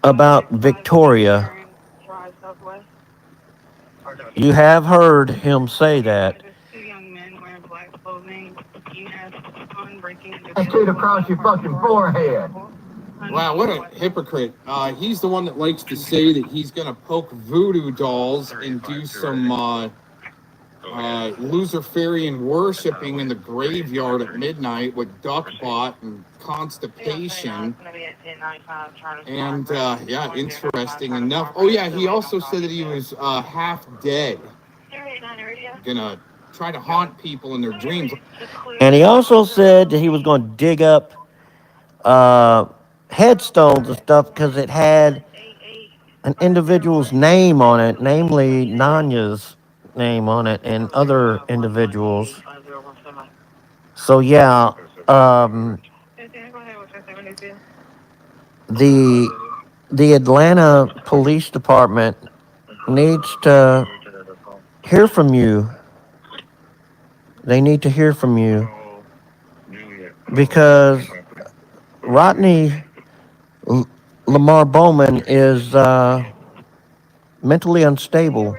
[SPEAKER 6] about Victoria. You have heard him say that.
[SPEAKER 1] Tattooed across your fucking forehead.
[SPEAKER 13] Wow, what a hypocrite. He's the one that likes to say that he's going to poke voodoo dolls and do some Luciferian worshipping in the graveyard at midnight with DorkBot and constipation. And, yeah, interesting enough. Oh, yeah, he also said that he was half dead. Gonna try to haunt people in their dreams.
[SPEAKER 6] And he also said that he was going to dig up headstones and stuff because it had an individual's name on it, namely Nanya's name on it, and other individuals. So yeah, the Atlanta Police Department needs to hear from you. They need to hear from you because Rodney Lamar Bowman is mentally unstable.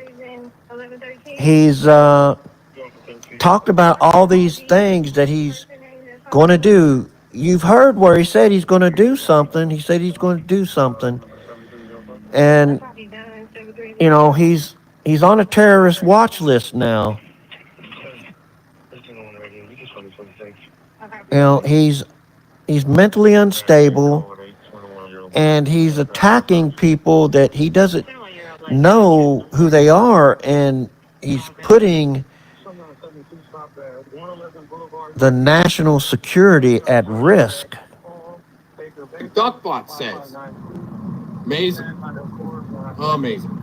[SPEAKER 6] He's talked about all these things that he's going to do. You've heard where he said he's going to do something. He said he's going to do something. And, you know, he's on a terrorist watch list now. You know, he's mentally unstable, and he's attacking people that he doesn't know who they are, and he's putting the national security at risk.
[SPEAKER 13] DorkBot says. Amazing. Amazing.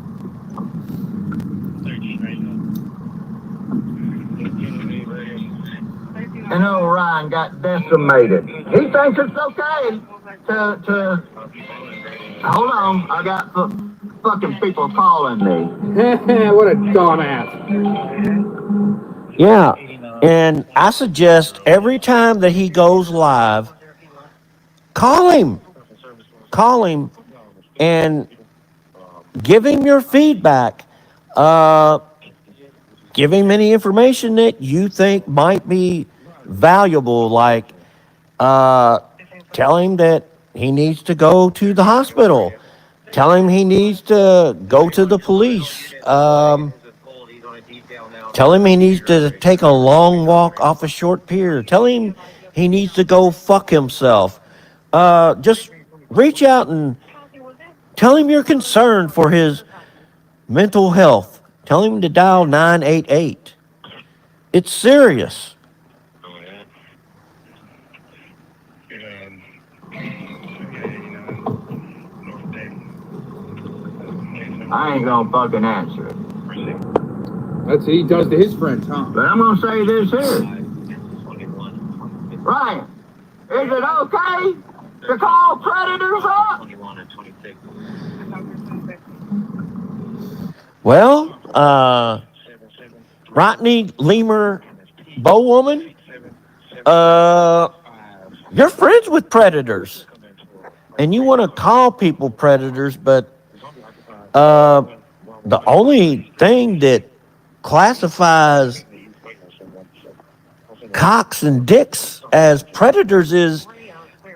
[SPEAKER 1] And old Ryan got decimated. He thinks it's okay to hold on, I got fucking people calling me.
[SPEAKER 9] What a dumbass.
[SPEAKER 6] Yeah, and I suggest every time that he goes live, call him and give him your feedback. Give him any information that you think might be valuable, like tell him that he needs to go to the hospital. Tell him he needs to go to the police. Tell him he needs to take a long walk off a short pier. Tell him he needs to go fuck himself. Just reach out and tell him you're concerned for his mental health. Tell him to dial 988. It's serious.
[SPEAKER 1] I ain't gonna fucking answer it.
[SPEAKER 13] That's what he does to his friends, huh?
[SPEAKER 1] But I'm gonna say this here. Ryan, is it okay to call predators up?
[SPEAKER 6] Well, Rodney Lemur Bowwoman, you're friends with predators. And you want to call people predators, but the only thing that classifies cocks and dicks as predators is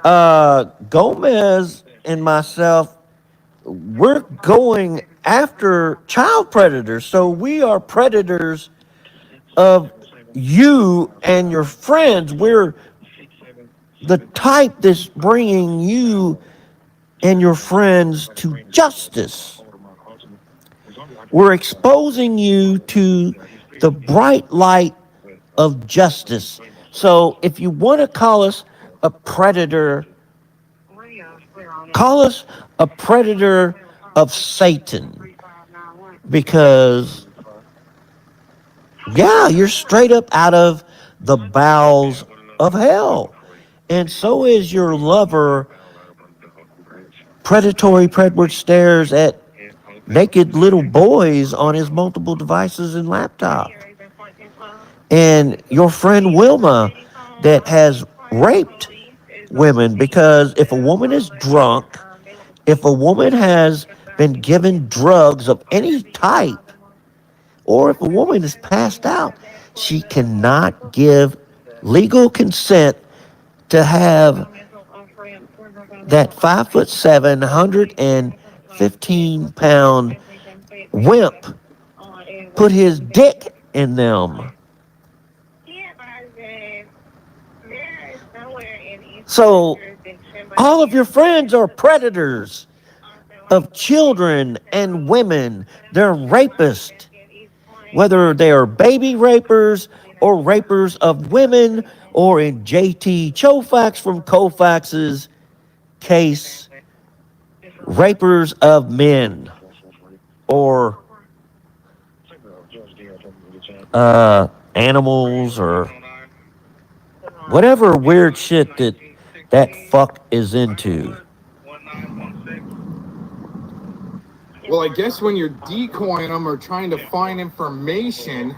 [SPEAKER 6] Gomez and myself. We're going after child predators, so we are predators of you and your friends. We're the type that's bringing you and your friends to justice. We're exposing you to the bright light of justice. So if you want to call us a predator, call us a predator of Satan. because, yeah, you're straight up out of the bowels of hell. And so is your lover. Predatory Predward stares at naked little boys on his multiple devices and laptop. And your friend Wilma that has raped women, because if a woman is drunk, if a woman has been given drugs of any type, or if a woman is passed out, she cannot give legal consent to have that 5'7", 115-pound wimp put his dick in them. So all of your friends are predators of children and women. They're rapists, whether they are baby rapers or rapers of women, or in JT Chofax from Kofax's case, rapers of men, or animals, or whatever weird shit that fuck is into.
[SPEAKER 10] Well, I guess when you're decoying them or trying to find information,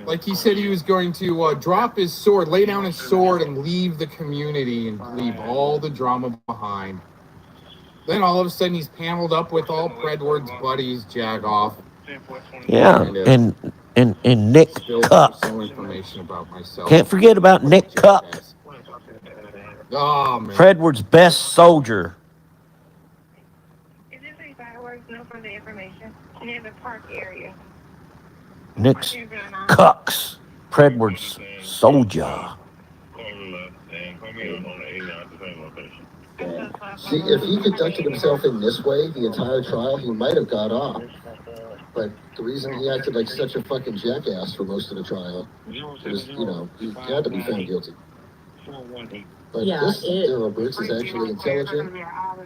[SPEAKER 10] like he said he was going to drop his sword, lay down his sword, and leave the community and leave all the drama behind. Then all of a sudden he's paneled up with all Predward's buddies, Jagoff.
[SPEAKER 6] Yeah, and Nick Cuck. Can't forget about Nick Cuck.
[SPEAKER 10] Oh, man.
[SPEAKER 6] Predward's best soldier. Nick's Cucks. Predward's soldier.
[SPEAKER 5] See, if he conducted himself in this way the entire trial, he might have got off. But the reason he acted like such a fucking jackass for most of the trial was, he had to be found guilty. But this Daryl Brooks is actually intelligent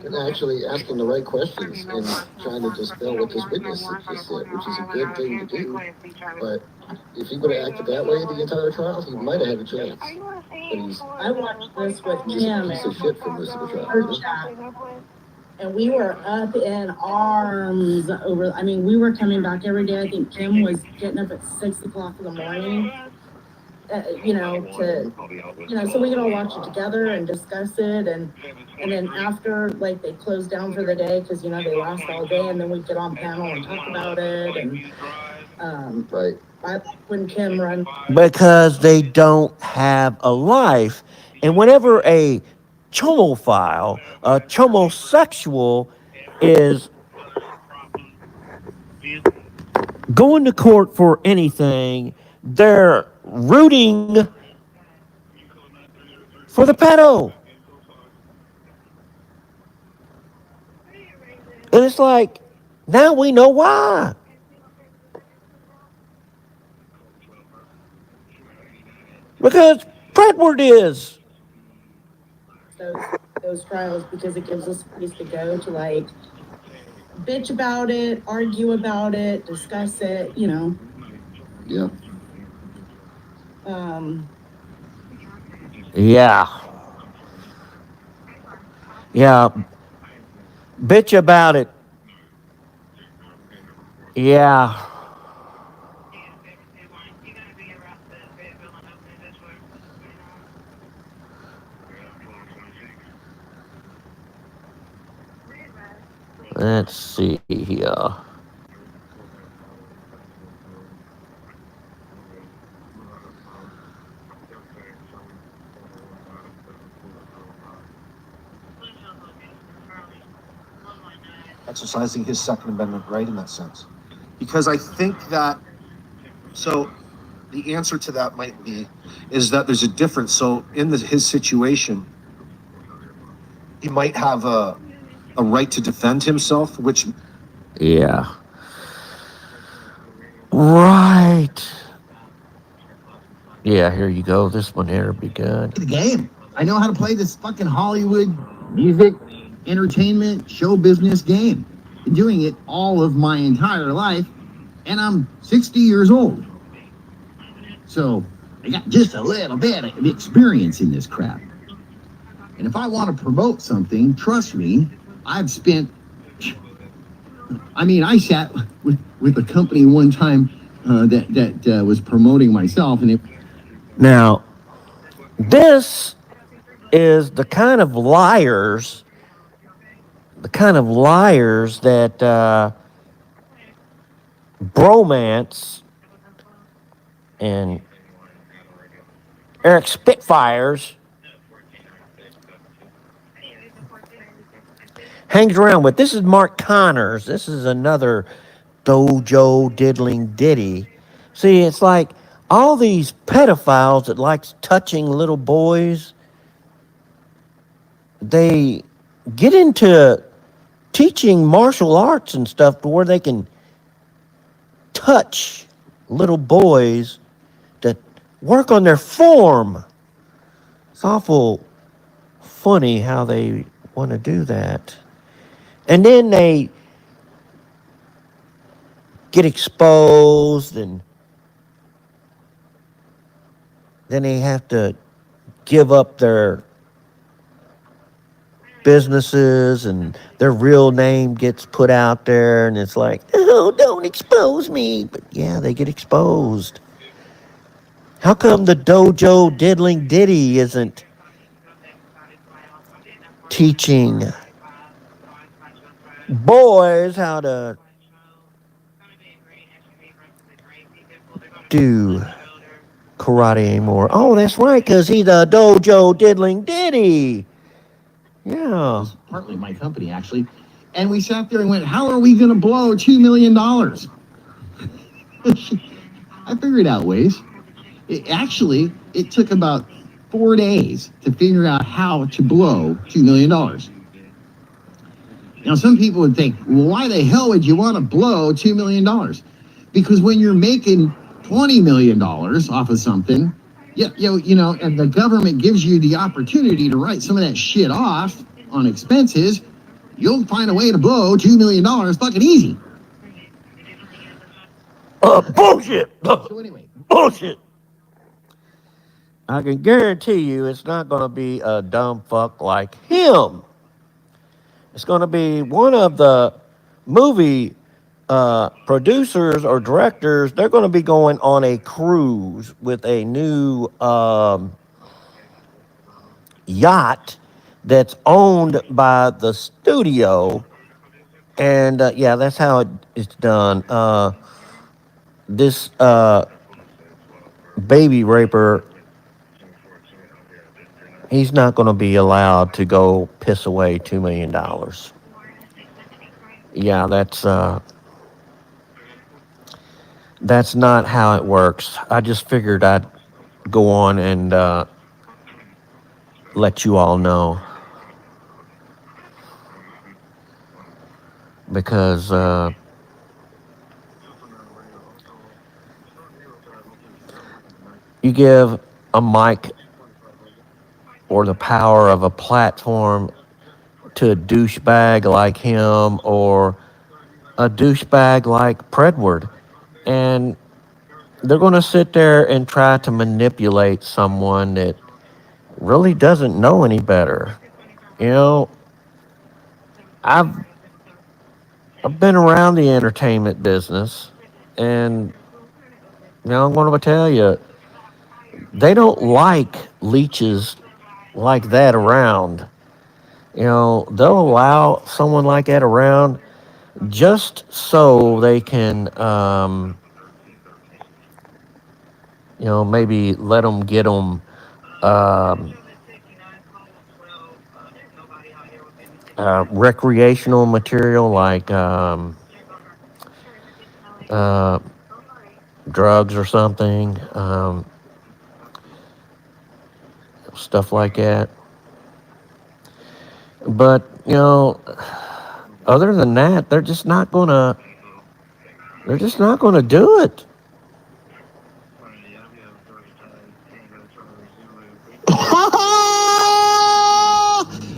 [SPEAKER 5] and actually asking the right questions and trying to dispel what this witness just said, which is a good thing to do. But if he would have acted that way the entire trial, he might have had a chance. But
[SPEAKER 21] I watched this with
[SPEAKER 5] he's
[SPEAKER 21] Kim.
[SPEAKER 5] a piece of shit for most of the trial.
[SPEAKER 21] And we were up in arms over, we were coming back every day. I think Kim was getting up at 6 o'clock in the morning, so we could all watch it together and discuss it. And then after, they closed down for the day because, they lost all day, and then we'd get on panel and talk about it. And,
[SPEAKER 5] right.
[SPEAKER 21] When Kim run.
[SPEAKER 6] Because they don't have a life. And whenever a chomophile, a chomosexual, is going to court for anything, they're rooting for the pedo. And it's like, now we know why. Because Predward is.
[SPEAKER 21] Those trials, because it gives us a place to go to bitch about it, argue about it, discuss it,
[SPEAKER 5] Yeah.
[SPEAKER 6] Yeah. Bitch about it. Yeah. Let's see here.
[SPEAKER 7] Exercising his Second Amendment right in that sense. Because I think that, so the answer to that might be, is that there's a difference. So in his situation, he might have a right to defend himself, which...
[SPEAKER 6] Yeah. Right. Yeah, here you go. This one here would be good.
[SPEAKER 21] The game. I know how to play this fucking Hollywood music, entertainment, show business game.
[SPEAKER 1] doing it all of my entire life, and I'm 60 years old. So I got just a little bit of experience in this crap. And if I want to promote something, trust me, I've spent, I sat with a company one time that was promoting myself, and
[SPEAKER 6] Now, this is the kind of liars that Bromance and Eric Spitfires hangs around with. This is Mark Connors. This is another dojo diddling ditty. See, it's like all these pedophiles that likes touching little boys, they get into teaching martial arts and stuff to where they can touch little boys that work on their form. It's awful funny how they want to do that. And then they get exposed, and then they have to give up their businesses, and their real name gets put out there, and it's like, oh, don't expose me. But yeah, they get exposed. How come the dojo diddling ditty isn't teaching boys how to do karate anymore? Oh, that's right, because he's a dojo diddling ditty. Yeah.
[SPEAKER 1] partly my company, actually. And we sat there and went, how are we going to blow $2 million? I figured out ways. It took about 4 days to figure out how to blow $2 million. Now, some people would think, well, why the hell would you want to blow $2 million? Because when you're making $20 million off of something, and the government gives you the opportunity to write some of that shit off on expenses, you'll find a way to blow $2 million fucking easy.
[SPEAKER 6] Bullshit.
[SPEAKER 1] So anyway.
[SPEAKER 6] Bullshit. I can guarantee you it's not going to be a dumb fuck like him. It's going to be one of the movie producers or directors. They're going to be going on a cruise with a new yacht that's owned by the studio. And yeah, that's how it's done. This baby raper, he's not going to be allowed to go piss away $2 million. Yeah, that's not how it works. I just figured I'd go on and let you all know, because you give a mic or the power of a platform to a douchebag like him or a douchebag like Predward, and they're going to sit there and try to manipulate someone that really doesn't know any better. You know, I've been around the entertainment business, and I'm going to tell you, they don't like leeches like that around. They'll allow someone like that around just so they can, maybe let them get them recreational material like drugs or something, stuff like that. But, other than that, they're just not gonna do it.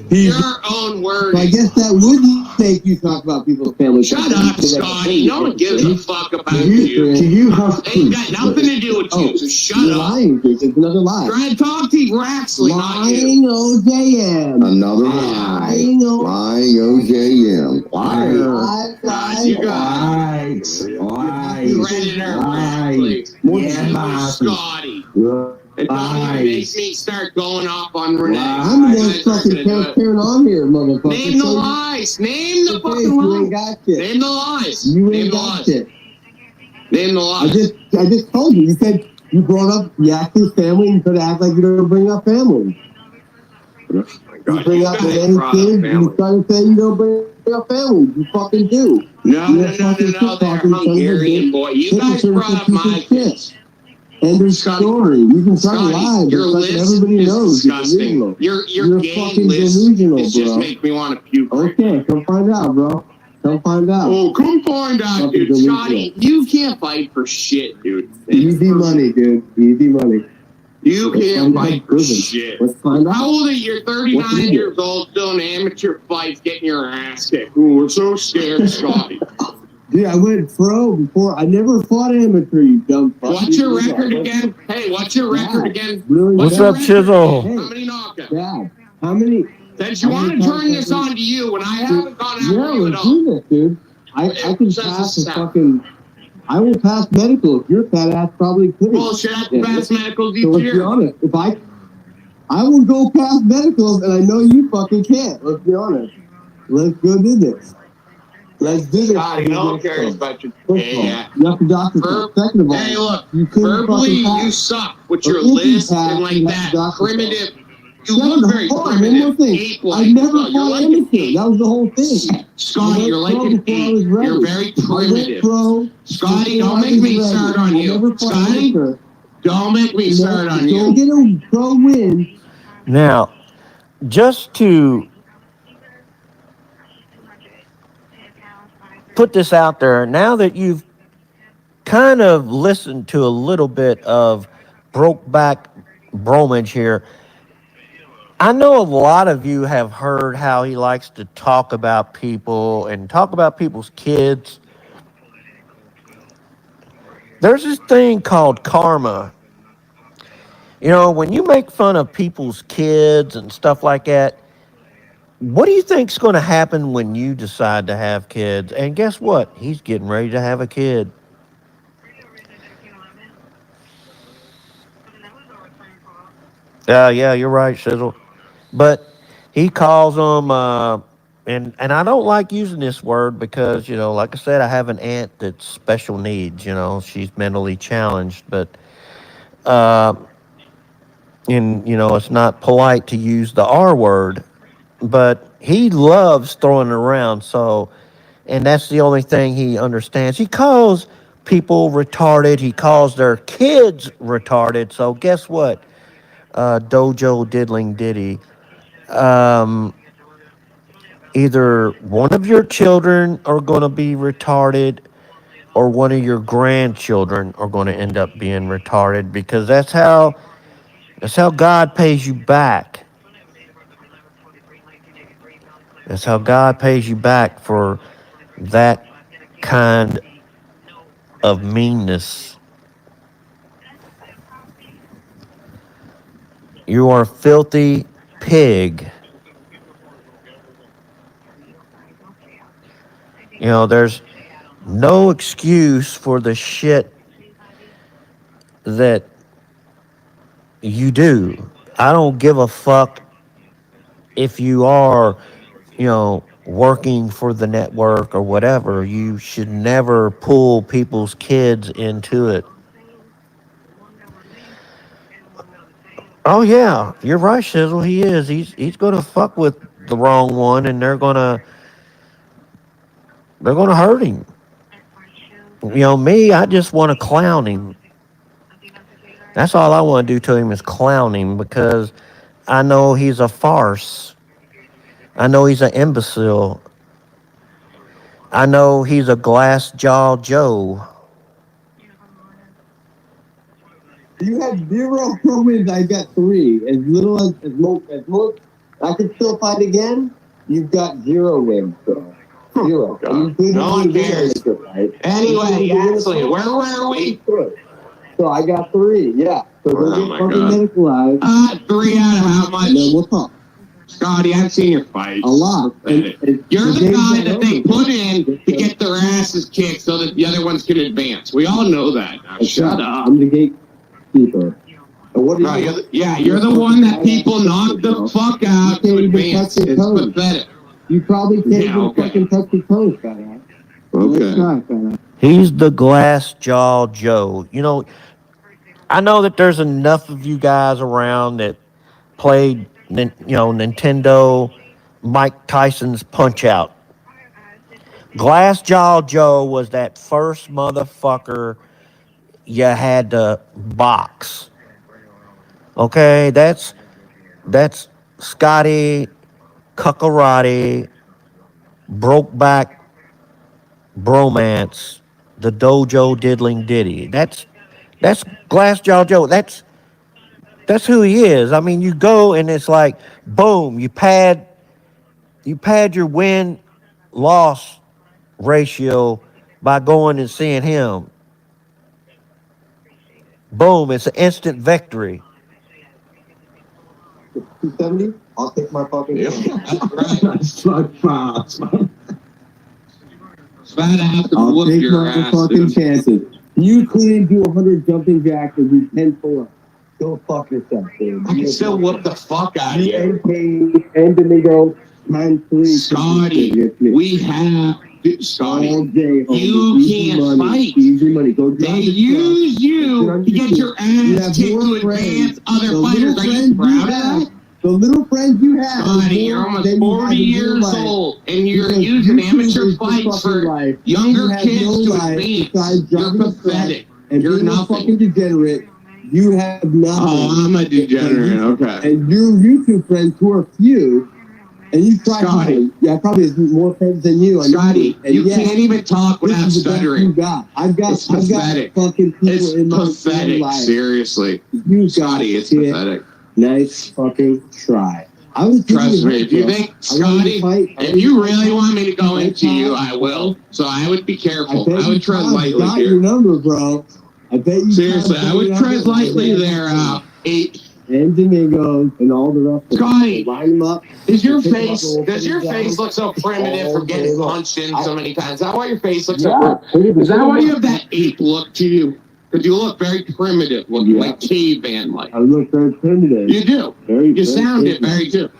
[SPEAKER 10] Your own word.
[SPEAKER 1] I guess that would
[SPEAKER 8] make you talk about people's family.
[SPEAKER 16] Shut up, Scotty. No one gives a fuck about you.
[SPEAKER 8] You have
[SPEAKER 16] Ain't got nothing to do with you, so shut
[SPEAKER 8] you're
[SPEAKER 16] up.
[SPEAKER 8] lying, dude. It's another lie.
[SPEAKER 16] Try to talk to Raxley, not you.
[SPEAKER 8] Lying OJM.
[SPEAKER 5] Another lie. Lying OJM.
[SPEAKER 16] Liar. You got Predator Raxley. Yeah, Scotty. It doesn't even make me start going off on Renee.
[SPEAKER 8] I'm the most fucking transparent on here, motherfucker.
[SPEAKER 16] Name the lies. Name the fucking lies. Name the lies.
[SPEAKER 8] You ain't got shit.
[SPEAKER 16] Name the lies.
[SPEAKER 8] I just told you. You said you brought up Yax's family and you could act like you don't bring up family. You bring up Renee's kids, you try to say you don't bring up family. You fucking do.
[SPEAKER 16] No, they're Hungarian, boy. You guys brought up my kids.
[SPEAKER 8] End of story. You can try to lie, but
[SPEAKER 16] your
[SPEAKER 8] like
[SPEAKER 16] list
[SPEAKER 8] everybody
[SPEAKER 16] is
[SPEAKER 8] knows.
[SPEAKER 16] disgusting. Your gay
[SPEAKER 8] fucking
[SPEAKER 16] list
[SPEAKER 8] delusional,
[SPEAKER 16] is just
[SPEAKER 8] bro.
[SPEAKER 16] make me want to puke.
[SPEAKER 8] Okay, come find out, bro. Come find out.
[SPEAKER 16] Oh, come find out, dude. Scotty, you can't fight for shit, dude.
[SPEAKER 8] Easy money, dude. Easy money.
[SPEAKER 16] You can't fight for shit.
[SPEAKER 8] Let's find out.
[SPEAKER 16] How old are you? You're 39 years old, still in amateur fights, getting your ass kicked. Ooh, we're so scared, Scotty.
[SPEAKER 8] Dude, I went pro before. I never fought amateur, you dumb fuck.
[SPEAKER 16] What's your record again? Hey, what's your record again?
[SPEAKER 8] Really?
[SPEAKER 6] What's up, Chisel?
[SPEAKER 8] Hey,
[SPEAKER 16] How many knockouts?
[SPEAKER 8] Dad, how many?
[SPEAKER 16] Since you want to turn this on to you, when I haven't gone after you at
[SPEAKER 8] let's
[SPEAKER 16] all.
[SPEAKER 8] do this, dude. I can pass a fucking... I will pass medical if your fat ass probably couldn't.
[SPEAKER 16] Bullshit, I can pass medicals each
[SPEAKER 8] So let's be
[SPEAKER 16] year.
[SPEAKER 8] honest. If I will go past medicals, and I know you fucking can't. Let's be honest. Let's go do this. Let's do this.
[SPEAKER 16] Scotty, no one cares about your... Yeah.
[SPEAKER 8] You have to doctor. Second of all,
[SPEAKER 16] Hey, look,
[SPEAKER 8] you couldn't
[SPEAKER 16] verbally,
[SPEAKER 8] fucking pass.
[SPEAKER 16] you suck with your
[SPEAKER 8] But if you
[SPEAKER 16] list
[SPEAKER 8] pass,
[SPEAKER 16] and like
[SPEAKER 8] you have
[SPEAKER 16] that.
[SPEAKER 8] to doctor
[SPEAKER 16] Primitive. You
[SPEAKER 8] Second
[SPEAKER 16] look
[SPEAKER 8] of
[SPEAKER 16] very
[SPEAKER 8] all, one more
[SPEAKER 16] primitive.
[SPEAKER 8] thing.
[SPEAKER 16] Ape-like.
[SPEAKER 8] I never
[SPEAKER 16] You're
[SPEAKER 8] fought
[SPEAKER 16] like an
[SPEAKER 8] amateur.
[SPEAKER 16] ape.
[SPEAKER 8] That was the whole thing.
[SPEAKER 16] Scotty, you're like an ape. You're very primitive.
[SPEAKER 8] Pro,
[SPEAKER 16] Scotty, don't make me start on you. Scotty, don't make me start on you.
[SPEAKER 8] Don't get a pro win.
[SPEAKER 6] Now, just to put this out there, now that you've kind of listened to a little bit of Brokeback Bromage here, I know a lot of you have heard how he likes to talk about people and talk about people's kids. There's this thing called karma. You know, when you make fun of people's kids and stuff like that, what do you think's going to happen when you decide to have kids? And guess what? He's getting ready to have a kid. Yeah, you're right, Sizzle. But he calls them, and I don't like using this word because, you know, like I said, I have an aunt that's special needs. You know, she's mentally challenged, but and you know, it's not polite to use the R word, but he loves throwing it around. So, and that's the only thing he understands. He calls people retarded. He calls their kids retarded. So guess what? Dojo diddling diddy. Either one of your children are going to be retarded or one of your grandchildren are going to end up being retarded, because that's how God pays you back. That's how God pays you back for that kind of meanness. You are a filthy pig. You know, there's no excuse for the shit that you do. I don't give a fuck if you are, you know, working for the network or whatever. You should never pull people's kids into it. Oh yeah, you're right, Shizzle. He is. He's gonna fuck with the wrong one, and they're gonna hurt him. You know, me, I just want to clown him. That's all I want to do to him is clown him, because I know he's a farce. I know he's an imbecile. I know he's a glass-jawed Joe.
[SPEAKER 8] You had 0 pro wins. I got 3. As little as most. I could still fight again. You've got 0 wins, bro. Zero.
[SPEAKER 16] No one cares. Anyway, Ashley, where were we?
[SPEAKER 8] So I got 3, yeah. So go
[SPEAKER 16] Oh
[SPEAKER 8] get
[SPEAKER 16] my
[SPEAKER 8] fucking
[SPEAKER 16] God.
[SPEAKER 8] medicalized.
[SPEAKER 16] 3 out of how much?
[SPEAKER 8] And then we'll talk.
[SPEAKER 16] Scotty, I've seen your fight.
[SPEAKER 8] A lot.
[SPEAKER 16] You're the guy that they put in to get their asses kicked so that the other ones can advance. We all know that. Now, shut up.
[SPEAKER 8] I'm the gatekeeper. What
[SPEAKER 16] No, you're the one that people knock the fuck out to advance. It's pathetic.
[SPEAKER 8] You probably can't even fucking touch your toes, fat ass.
[SPEAKER 6] He's the Glass Jaw Joe. You know, I know that there's enough of you guys around that played, Nintendo Mike Tyson's Punch-Out. Glass Jaw Joe was that first motherfucker you had to box. Okay, that's Scotty Cuckarati, Brokeback Bromance, the Dojo Diddling Ditty. That's Glass Jaw Joe. That's who he is. I mean, you go and it's like, boom, you pad your win loss ratio by going and seeing him. Boom, it's an instant victory.
[SPEAKER 8] 270? I'll take my fucking I'll take my fucking chances. You couldn't do 100 jumping jacks or do 10 pull-ups. Go fuck yourself, dude.
[SPEAKER 16] I can still whoop the fuck out of you.
[SPEAKER 8] And Domingo, times 3.
[SPEAKER 16] Scotty, we have... Scotty, you can't fight. They use you to get your ass kicked to advance other fighters. Are you proud of that?
[SPEAKER 8] The little friends you have.
[SPEAKER 16] Scotty, you're almost 40 years old, and you're using amateur fights for younger kids to advance. You're pathetic. You're nothing.
[SPEAKER 8] Fucking degenerate. You have nothing.
[SPEAKER 16] Oh, I'm a degenerate. Okay.
[SPEAKER 8] And your YouTube friends who are few. And you try
[SPEAKER 16] Scotty.
[SPEAKER 8] Yeah, probably has more friends than you.
[SPEAKER 16] Scotty, you can't even talk without stuttering.
[SPEAKER 8] I've got fucking people in my life.
[SPEAKER 16] Seriously. Scotty, it's pathetic.
[SPEAKER 8] Nice fucking try.
[SPEAKER 16] Trust me, if you think, Scotty, if you really want me to go into you, I will. So I would be careful. I would tread lightly
[SPEAKER 8] got
[SPEAKER 16] here.
[SPEAKER 8] Your number, bro. I bet you.
[SPEAKER 16] Seriously, I would tread lightly there, 8.
[SPEAKER 8] And Domingos and all the rest of
[SPEAKER 16] Scotty,
[SPEAKER 8] line them up.
[SPEAKER 16] Does your face look so primitive from getting punched in so many times? Is that why your face looks so primitive? Is that why you have that ape look to you? Because you look very primitive, looking like caveman-like.
[SPEAKER 8] I look very primitive.
[SPEAKER 16] You do. You sound it very too.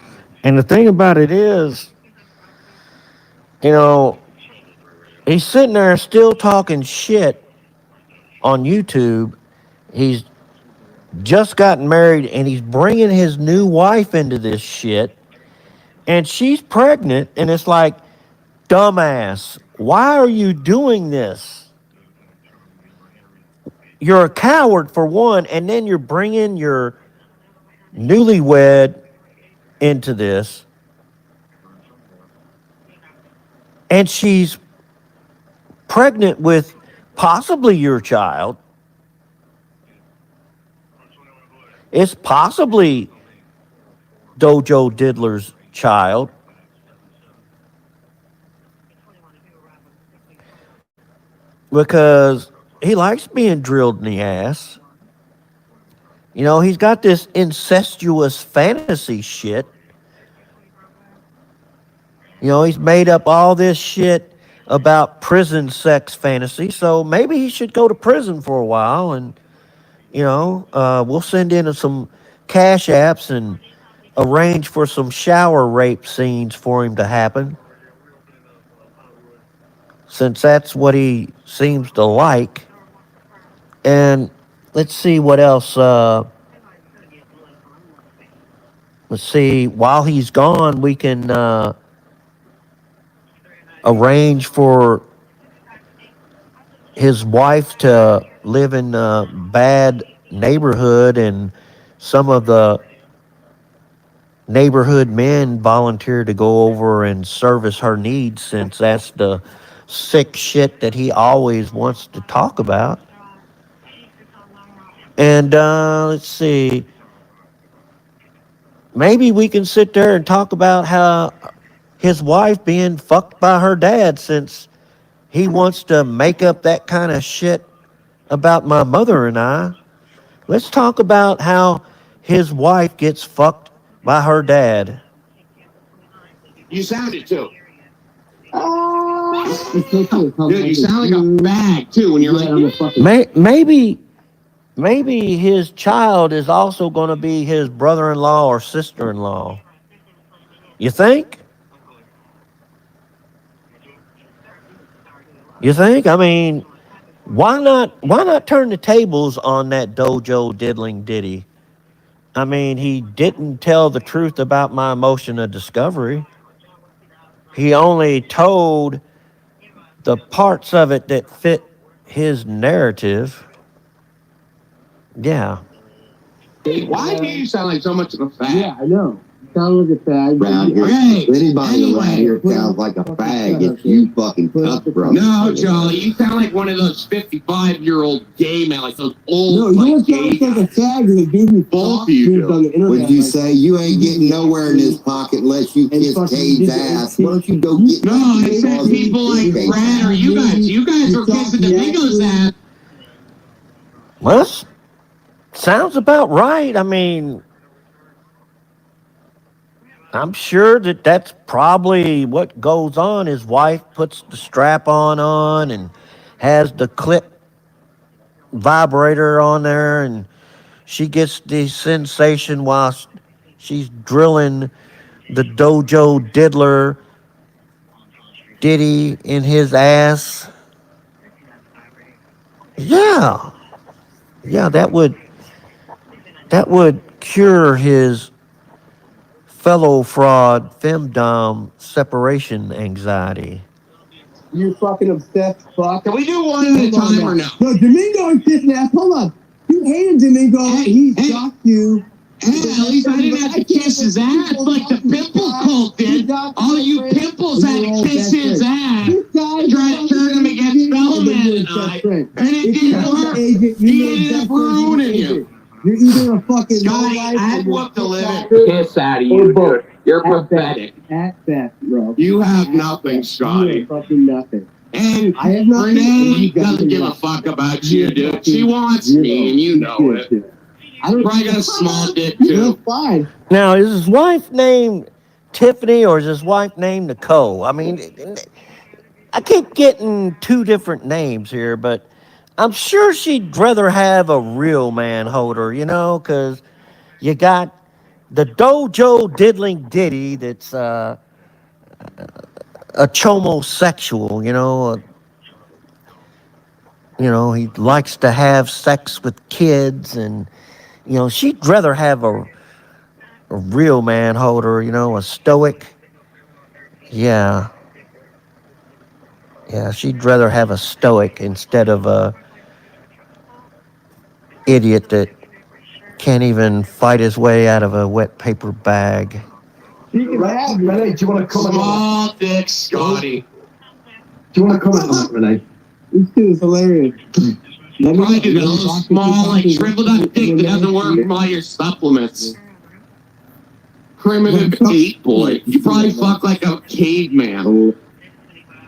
[SPEAKER 6] And the thing about it is, he's sitting there still talking shit on YouTube. He's just gotten married and he's bringing his new wife into this shit, and she's pregnant, and it's like, dumbass, why are you doing this? You're a coward, for one, and then you're bringing your newlywed into this, and she's pregnant with possibly your child. It's possibly Dojo Diddler's child. Because he likes being drilled in the ass. He's got this incestuous fantasy shit. He's made up all this shit about prison sex fantasy. So maybe he should go to prison for a while, and we'll send in some cash apps and arrange for some shower rape scenes for him to happen, since that's what he seems to like. And let's see what else. Let's see. While he's gone, we can arrange for his wife to live in a bad neighborhood, and some of the neighborhood men volunteer to go over and service her needs, since that's the sick shit that he always wants to talk about. And let's see, maybe we can sit there and talk about how his wife being fucked by her dad since he wants to make up that kind of shit about my mother and I. Let's talk about how his wife gets fucked by her dad.
[SPEAKER 16] You sounded too. Dude, you sound like a bag too when you're like,
[SPEAKER 6] Maybe his child is also going to be his brother-in-law or sister-in-law. You think? You think? I mean, why not turn the tables on that dojo diddling ditty? I mean, he didn't tell the truth about my emotion of discovery. He only told the parts of it that fit his narrative. Yeah.
[SPEAKER 16] why do you sound like so much of a fag?
[SPEAKER 8] Yeah, I know. You sound like a fag.
[SPEAKER 16] Around here.
[SPEAKER 8] Right.
[SPEAKER 16] Anybody
[SPEAKER 8] around here sounds
[SPEAKER 16] like
[SPEAKER 8] a fag if you fucking tough, bro.
[SPEAKER 16] No, Charlie, you sound like one of those 55-year-old gay men, like those old,
[SPEAKER 8] no, you
[SPEAKER 16] like, gay
[SPEAKER 8] sound like a fag is a dude who
[SPEAKER 16] both of you
[SPEAKER 8] on the internet.
[SPEAKER 5] Would you say you ain't getting nowhere in this pocket unless you kiss Cade's ass? Why don't you go get...
[SPEAKER 16] No, I said people like Brad or you guys. You guys are kissing Domingo's ass.
[SPEAKER 6] Well, sounds about right. I mean, I'm sure that that's probably what goes on. His wife puts the strap-on and has the clip vibrator on there, and she gets the sensation while she's drilling the dojo diddler ditty in his ass. Yeah, that would cure his fellow fraud femdom separation anxiety.
[SPEAKER 8] You fucking obsessed fuck.
[SPEAKER 16] Can we do one at a time or no?
[SPEAKER 8] No, Domingo is kissing ass. Hold on. You hated Domingo. He shocked you.
[SPEAKER 16] Hey, at least I didn't have to kiss his ass like the pimple cult did. All you pimples had to kiss his ass. Tried to turn him against Bellman tonight, and it didn't work. He ended up ruining you.
[SPEAKER 8] You're either a fucking
[SPEAKER 16] Scotty, I'd whoop the living piss out of you, dude. You're pathetic.
[SPEAKER 8] At best, bro.
[SPEAKER 16] You have nothing, Scotty.
[SPEAKER 8] You have fucking nothing.
[SPEAKER 16] And Renee doesn't give a fuck about you, dude. She wants me, and you know it. I probably got a small dick, too.
[SPEAKER 8] Fine.
[SPEAKER 6] Now, is his wife named Tiffany or is his wife named Nicole? I mean, I keep getting two different names here, but I'm sure she'd rather have a real man holder, you know, because you got the dojo diddling ditty that's a chomosexual, you know, he likes to have sex with kids, and, you know, she'd rather have a real man holder, you know, a stoic. Yeah, she'd rather have a stoic instead of a idiot that can't even fight his way out of a wet paper bag.
[SPEAKER 16] Renee, do you want to come small dick, Scotty.
[SPEAKER 8] Do you want to come on, Renee? This dude is hilarious.
[SPEAKER 16] Probably do a little small, like shriveled up dick that doesn't work from all your supplements. Primitive 8 boy. You probably fuck like a caveman.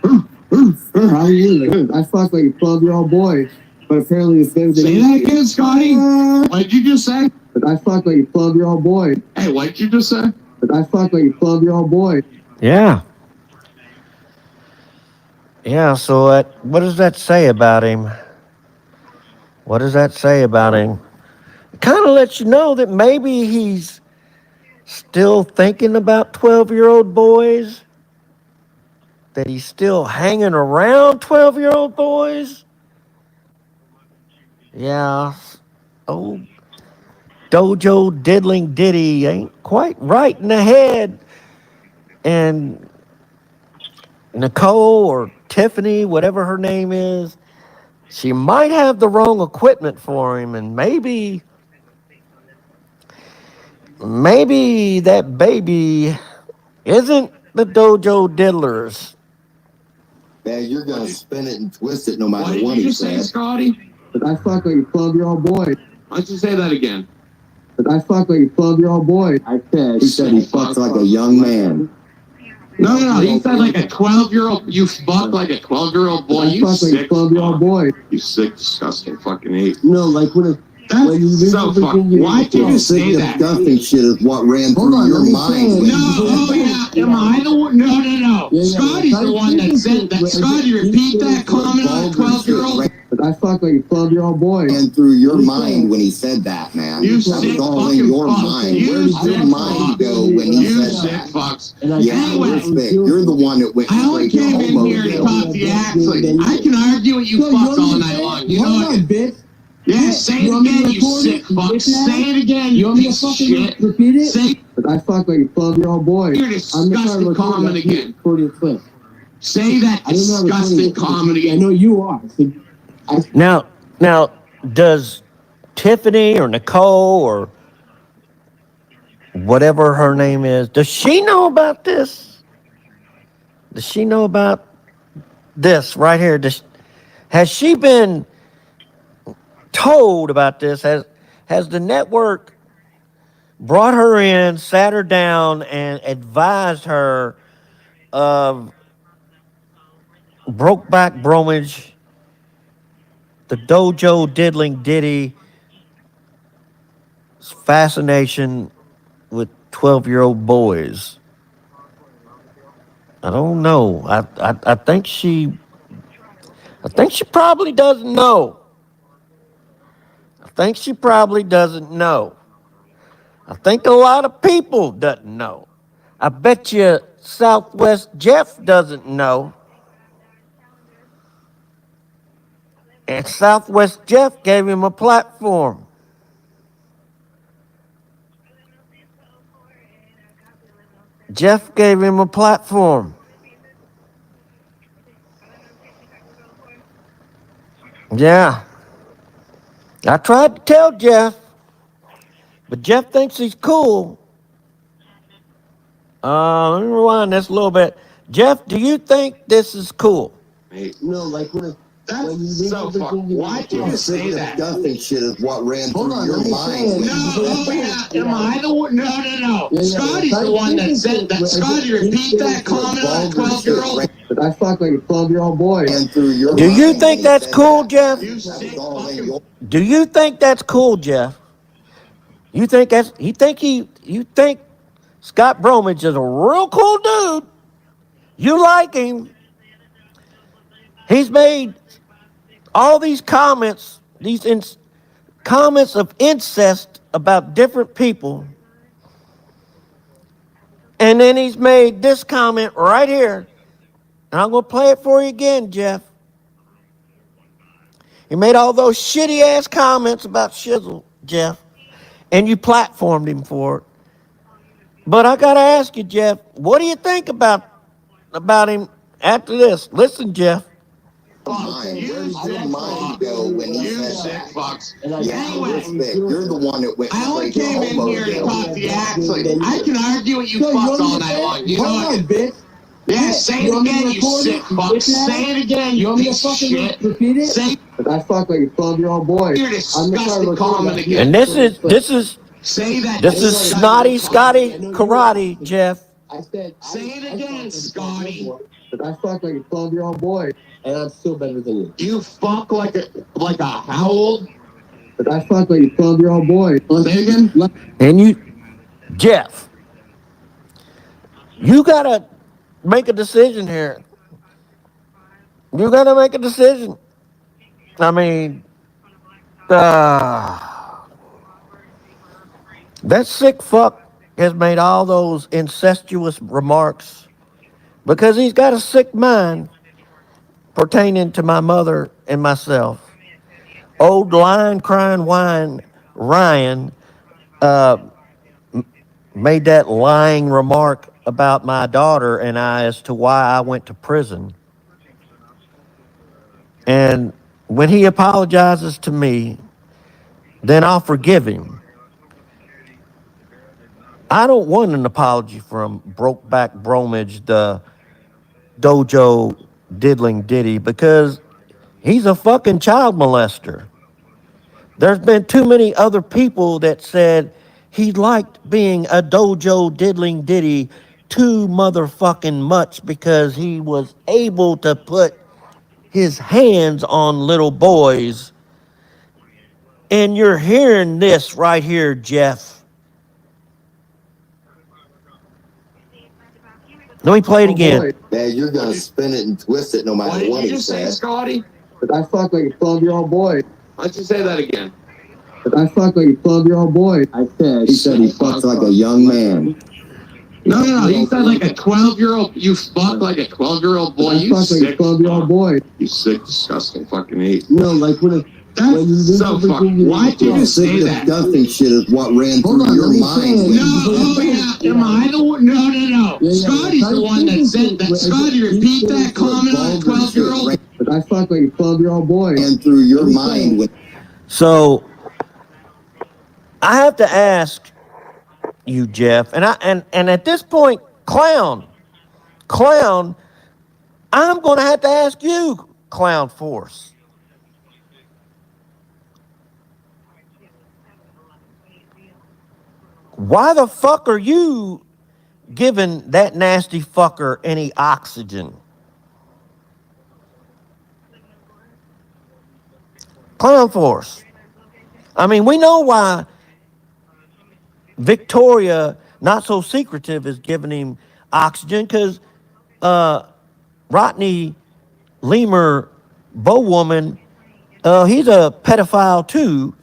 [SPEAKER 8] I fucked like a 12-year-old boy, but apparently the same thing.
[SPEAKER 16] Say that again, Scotty. What'd you just say?
[SPEAKER 8] But I fucked like a 12-year-old boy.
[SPEAKER 16] Hey, what'd you just say?
[SPEAKER 8] But I fucked like a 12-year-old boy.
[SPEAKER 6] Yeah. Yeah, so what does that say about him? What does that say about him? It kind of lets you know that maybe he's still thinking about 12-year-old boys, that he's still hanging around 12-year-old boys. Yeah, old dojo diddling ditty ain't quite right in the head. And Nicole or Tiffany, whatever her name is, she might have the wrong equipment for him, and maybe that baby isn't the dojo diddler's.
[SPEAKER 5] Man, you're gonna spin it and twist it no matter
[SPEAKER 16] what
[SPEAKER 5] what
[SPEAKER 16] did
[SPEAKER 5] he
[SPEAKER 16] you say,
[SPEAKER 5] says.
[SPEAKER 16] Scotty?
[SPEAKER 8] But I fucked like a 12-year-old boy.
[SPEAKER 16] Why don't you say that again?
[SPEAKER 8] But I fucked like a 12-year-old boy.
[SPEAKER 5] He said he fucked like a young man.
[SPEAKER 16] No. He said like a 12-year-old. You fuck like a 12-year-old boy. You sick.
[SPEAKER 8] 12-year-old boy.
[SPEAKER 16] You sick, disgusting fucking ape.
[SPEAKER 8] No, like when
[SPEAKER 16] That's so fucking. Why did you say that?
[SPEAKER 5] Disgusting shit is what ran through your mind.
[SPEAKER 16] Am I the one? No. Scotty's the one that said that. Scotty, repeat that comment on a 12-year-old.
[SPEAKER 8] But I fuck like a 12-year-old boy.
[SPEAKER 5] Ran through your mind when he said that, man.
[SPEAKER 16] You
[SPEAKER 5] that
[SPEAKER 16] sick
[SPEAKER 5] was all
[SPEAKER 16] fucking
[SPEAKER 5] in your
[SPEAKER 16] fucks.
[SPEAKER 5] mind. Where did your mind go when he
[SPEAKER 16] You
[SPEAKER 5] said
[SPEAKER 16] sick
[SPEAKER 5] that?
[SPEAKER 16] fucks.
[SPEAKER 5] Yeah,
[SPEAKER 16] Anyway,
[SPEAKER 5] you're the one that went
[SPEAKER 16] I only
[SPEAKER 5] straight to
[SPEAKER 16] came in here to
[SPEAKER 5] homo.
[SPEAKER 16] talk to you actually. I can argue with you fucks all night long. You know it.
[SPEAKER 8] Bitch.
[SPEAKER 16] Yeah, say it again, you sick fuck. Say it again, you piece of shit.
[SPEAKER 8] Repeat it?
[SPEAKER 16] Say
[SPEAKER 8] But I fuck like a 12-year-old boy.
[SPEAKER 16] your disgusting comment again.
[SPEAKER 8] Clip.
[SPEAKER 16] Say that disgusting comment
[SPEAKER 8] I
[SPEAKER 16] again.
[SPEAKER 8] know you are. So
[SPEAKER 6] Now, does Tiffany or Nicole or whatever her name is, does she know about this? Does she know about this right here? Has she been told about this? Has the network brought her in, sat her down, and advised her of Brokeback Bromwich, the Dojo Diddling Diddy fascination with 12-year-old boys? I don't know. I think she probably doesn't know. I think she probably doesn't know. I think a lot of people doesn't know. I bet you Southwest Jeff doesn't know. And Southwest Jeff gave him a platform. Jeff gave him a platform. Yeah. I tried to tell Jeff, but Jeff thinks he's cool. Let me rewind this a little bit. Jeff, do you think this is cool?
[SPEAKER 8] No, like when
[SPEAKER 16] That's so fucking. Why did you say that?
[SPEAKER 5] Disgusting shit is what ran through your mind.
[SPEAKER 16] Am I the one? No. Scotty's the one that said that. Scotty, repeat that comment on a 12-year-old.
[SPEAKER 8] But I fuck like a 12-year-old boy.
[SPEAKER 6] Do you think that's cool, Jeff? Do you think that's cool, Jeff? You think you think Scott Bromwich is a real cool dude? You like him? He's made all these comments, comments of incest about different people. And then he's made this comment right here. And I'm going to play it for you again, Jeff. He made all those shitty ass comments about Shizzle, Jeff. And you platformed him for it. But I got to ask you, Jeff, what do you think about him after this? Listen, Jeff.
[SPEAKER 5] Your mind go when he said that?
[SPEAKER 16] Fucks.
[SPEAKER 5] You're the one that went
[SPEAKER 16] I only
[SPEAKER 5] straight to
[SPEAKER 16] came in
[SPEAKER 5] homo.
[SPEAKER 16] here to talk to you actually. I can argue with you fucks all night long. You know it.
[SPEAKER 8] Bitch.
[SPEAKER 16] Yeah, say it again, you sick fuck. Say it again, you piece of shit.
[SPEAKER 8] Repeat it?
[SPEAKER 16] Say
[SPEAKER 8] But I fuck like a 12-year-old boy.
[SPEAKER 16] your disgusting comment again.
[SPEAKER 6] And this is
[SPEAKER 16] Say that.
[SPEAKER 6] this is Snotty Scotty Karate, Jeff.
[SPEAKER 8] I said,
[SPEAKER 16] say it again, Scotty.
[SPEAKER 8] But I fuck like a 12-year-old boy, and I'm still better than you.
[SPEAKER 16] You fuck like a how old?
[SPEAKER 8] But I fuck like a 12-year-old boy.
[SPEAKER 16] Say again?
[SPEAKER 6] And you, Jeff, you gotta make a decision here. You gotta make a decision. I mean, that sick fuck has made all those incestuous remarks because he's got a sick mind pertaining to my mother and myself. Old lying, crying, whine Ryan made that lying remark about my daughter and I as to why I went to prison. And when he apologizes to me, then I'll forgive him. I don't want an apology from Brokeback Bromwich, the Dojo Diddling Diddy, because he's a fucking child molester. There's been too many other people that said he liked being a Dojo Diddling Diddy too motherfucking much because he was able to put his hands on little boys. And you're hearing this right here, Jeff. Let me play it again.
[SPEAKER 8] Man, you're gonna spin it and twist it no matter what he says. Scotty? But I fuck like a 12-year-old boy. Why'd you say that again? But I fuck like a 12-year-old boy. He said he fucks like a young man. No, he said like a 12-year-old. You fuck like a 12-year-old boy. You fuck like a 12-year-old boy. You sick, disgusting fucking ape. No, like when that's so fucking. Why'd you just say that? Disgusting shit is what ran through your mind. Am I the one? No. Scotty's the one that said that. Scotty, repeat that comment on a 12-year-old. But I fuck like a 12-year-old boy. And through your mind.
[SPEAKER 6] So I have to ask you, Jeff, and at this point, clown, I'm going to have to ask you, Clown Force. Why the fuck are you giving that nasty fucker any oxygen? Clown Force. I mean, we know why Victoria, not so secretive, is giving him oxygen because Rodney Lemur Bowwoman, he's a pedophile too.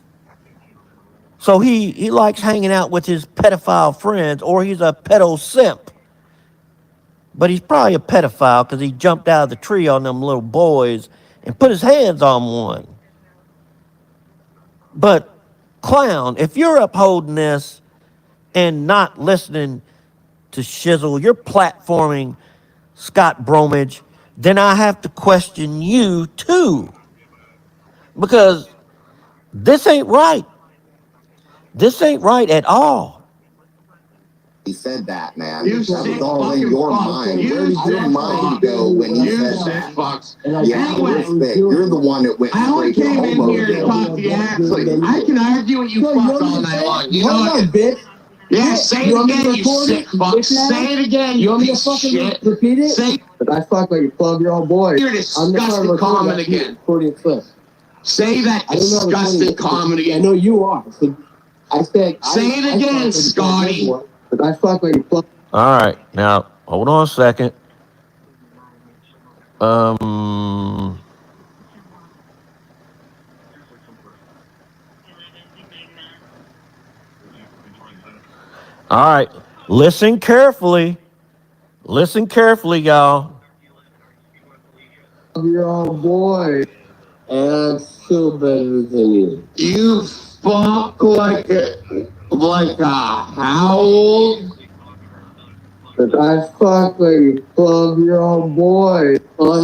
[SPEAKER 6] So he likes hanging out with his pedophile friends, or he's a pedo simp. But he's probably a pedophile because he jumped out of the tree on them little boys and put his hands on one. But, Clown, if you're upholding this and not listening to Shizzle, you're platforming Scott Bromage, then I have to question you too. Because this ain't right. This ain't right at all.
[SPEAKER 8] He said that, man. That was all in your mind. Where did your mind go when he said that? Yeah, respect. You're the one that went straight to homo. I only came in here to talk to you, actually. I can argue with you fuck all night long. You know what? Bitch. Yeah, say it again, you sick fuck. Say it again, you piece of shit. Repeat it? Say. But I fuck like a 12-year-old boy. You're disgusting comment again. Say that disgusting comment again. I know you are. I said. Say it again, Scotty. But I fuck like a 12.
[SPEAKER 6] All right, now hold on a second. All right, listen carefully. Listen carefully, y'all.
[SPEAKER 8] Your boy, and I'm still better than you. You fuck like a howl. But I fuck like a 12-year-old boy.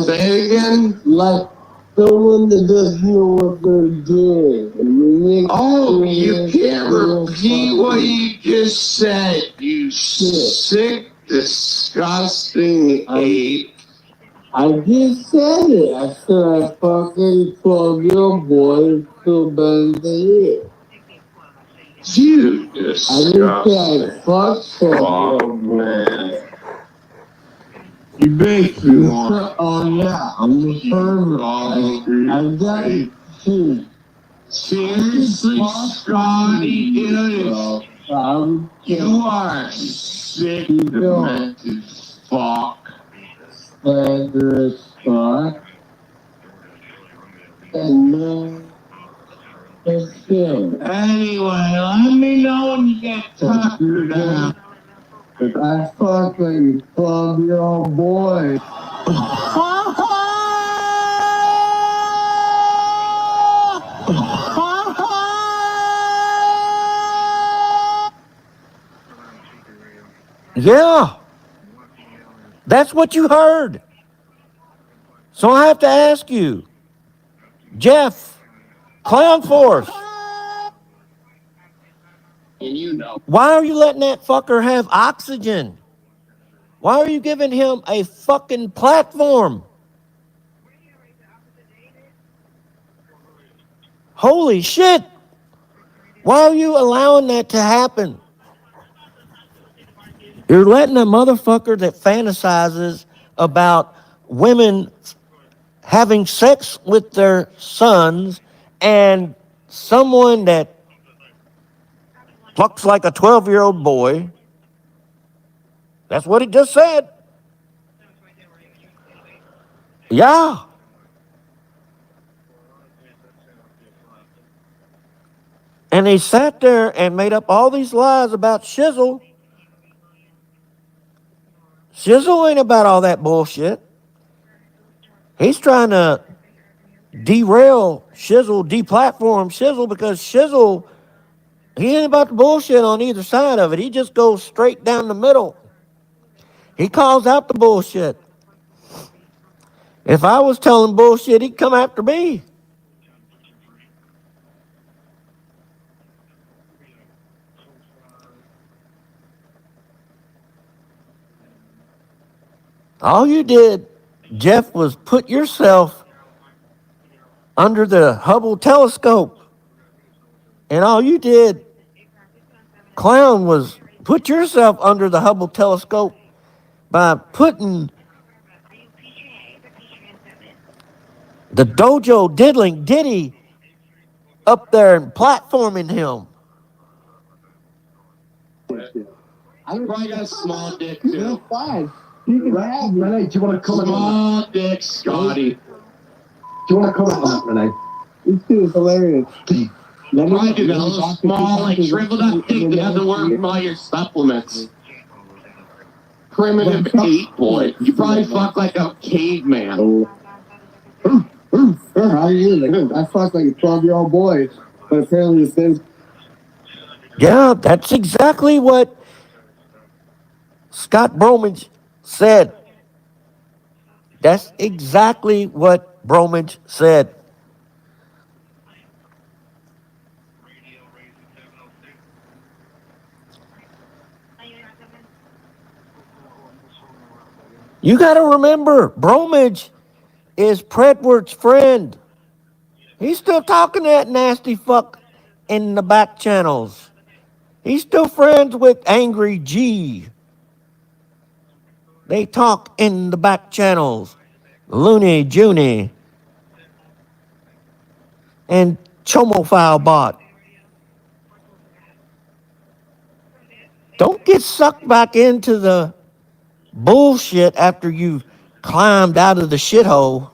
[SPEAKER 8] Say it again? Like someone that doesn't know what they're doing. Oh, you can't repeat what you just said, you sick, disgusting ape. I just said it. I said I fucking 12-year-old boy feel better than you. You disgusting. I didn't say I fucked 12-year-old man. You make me want. Oh yeah, I'm the pervert. I got you. Seriously, Scotty, dude. You are sick, demented fuck. Slanderous fuck. And anyway, let me know when you get Tucker down. But I fuck like a 12-year-old boy.
[SPEAKER 6] Yeah, that's what you heard. So I have to ask you, Jeff, Clown Force,
[SPEAKER 8] And you know.
[SPEAKER 6] why are you letting that fucker have oxygen? Why are you giving him a fucking platform? Holy shit. Why are you allowing that to happen? You're letting a motherfucker that fantasizes about women having sex with their sons and someone that fucks like a 12-year-old boy. That's what he just said. Yeah. And he sat there and made up all these lies about Shizzle. Shizzle ain't about all that bullshit. He's trying to derail Shizzle, deplatform Shizzle, because Shizzle, he ain't about the bullshit on either side of it. He just goes straight down the middle. He calls out the bullshit. If I was telling bullshit, he'd come after me. All you did, Jeff, was put yourself under the Hubble telescope. And all you did, clown, was put yourself under the Hubble telescope by putting the dojo diddling Diddy up there and platforming him.
[SPEAKER 16] I probably got a small dick too.
[SPEAKER 8] Fine. You can have Renee. Do you want to come
[SPEAKER 16] Small dick, Scotty.
[SPEAKER 8] Do you want to come on, Renee? This dude is hilarious.
[SPEAKER 16] I do those small, like shriveled up dick that doesn't work from all your supplements. Primitive ape boy. You probably fuck like a caveman.
[SPEAKER 8] How are you? I fucked like a 12-year-old boy, but apparently it says.
[SPEAKER 6] Yeah, that's exactly what Scott Bromage said. That's exactly what Bromage said. You got to remember, Bromage is Predward's friend. He's still talking to that nasty fuck in the back channels. He's still friends with Angry G. They talk in the back channels. Looney Junie and Chomophile Bot. Don't get sucked back into the bullshit after you've climbed out of the shithole.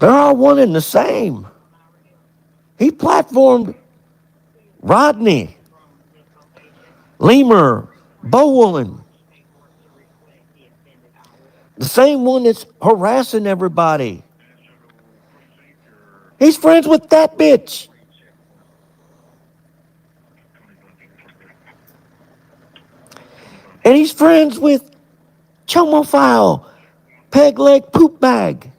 [SPEAKER 6] They're all one and the same. He platformed Rodney, Lemur, Bowwoolen. The same one that's harassing everybody. He's friends with that bitch. And he's friends with Chomophile, Peg Leg Poop Bag.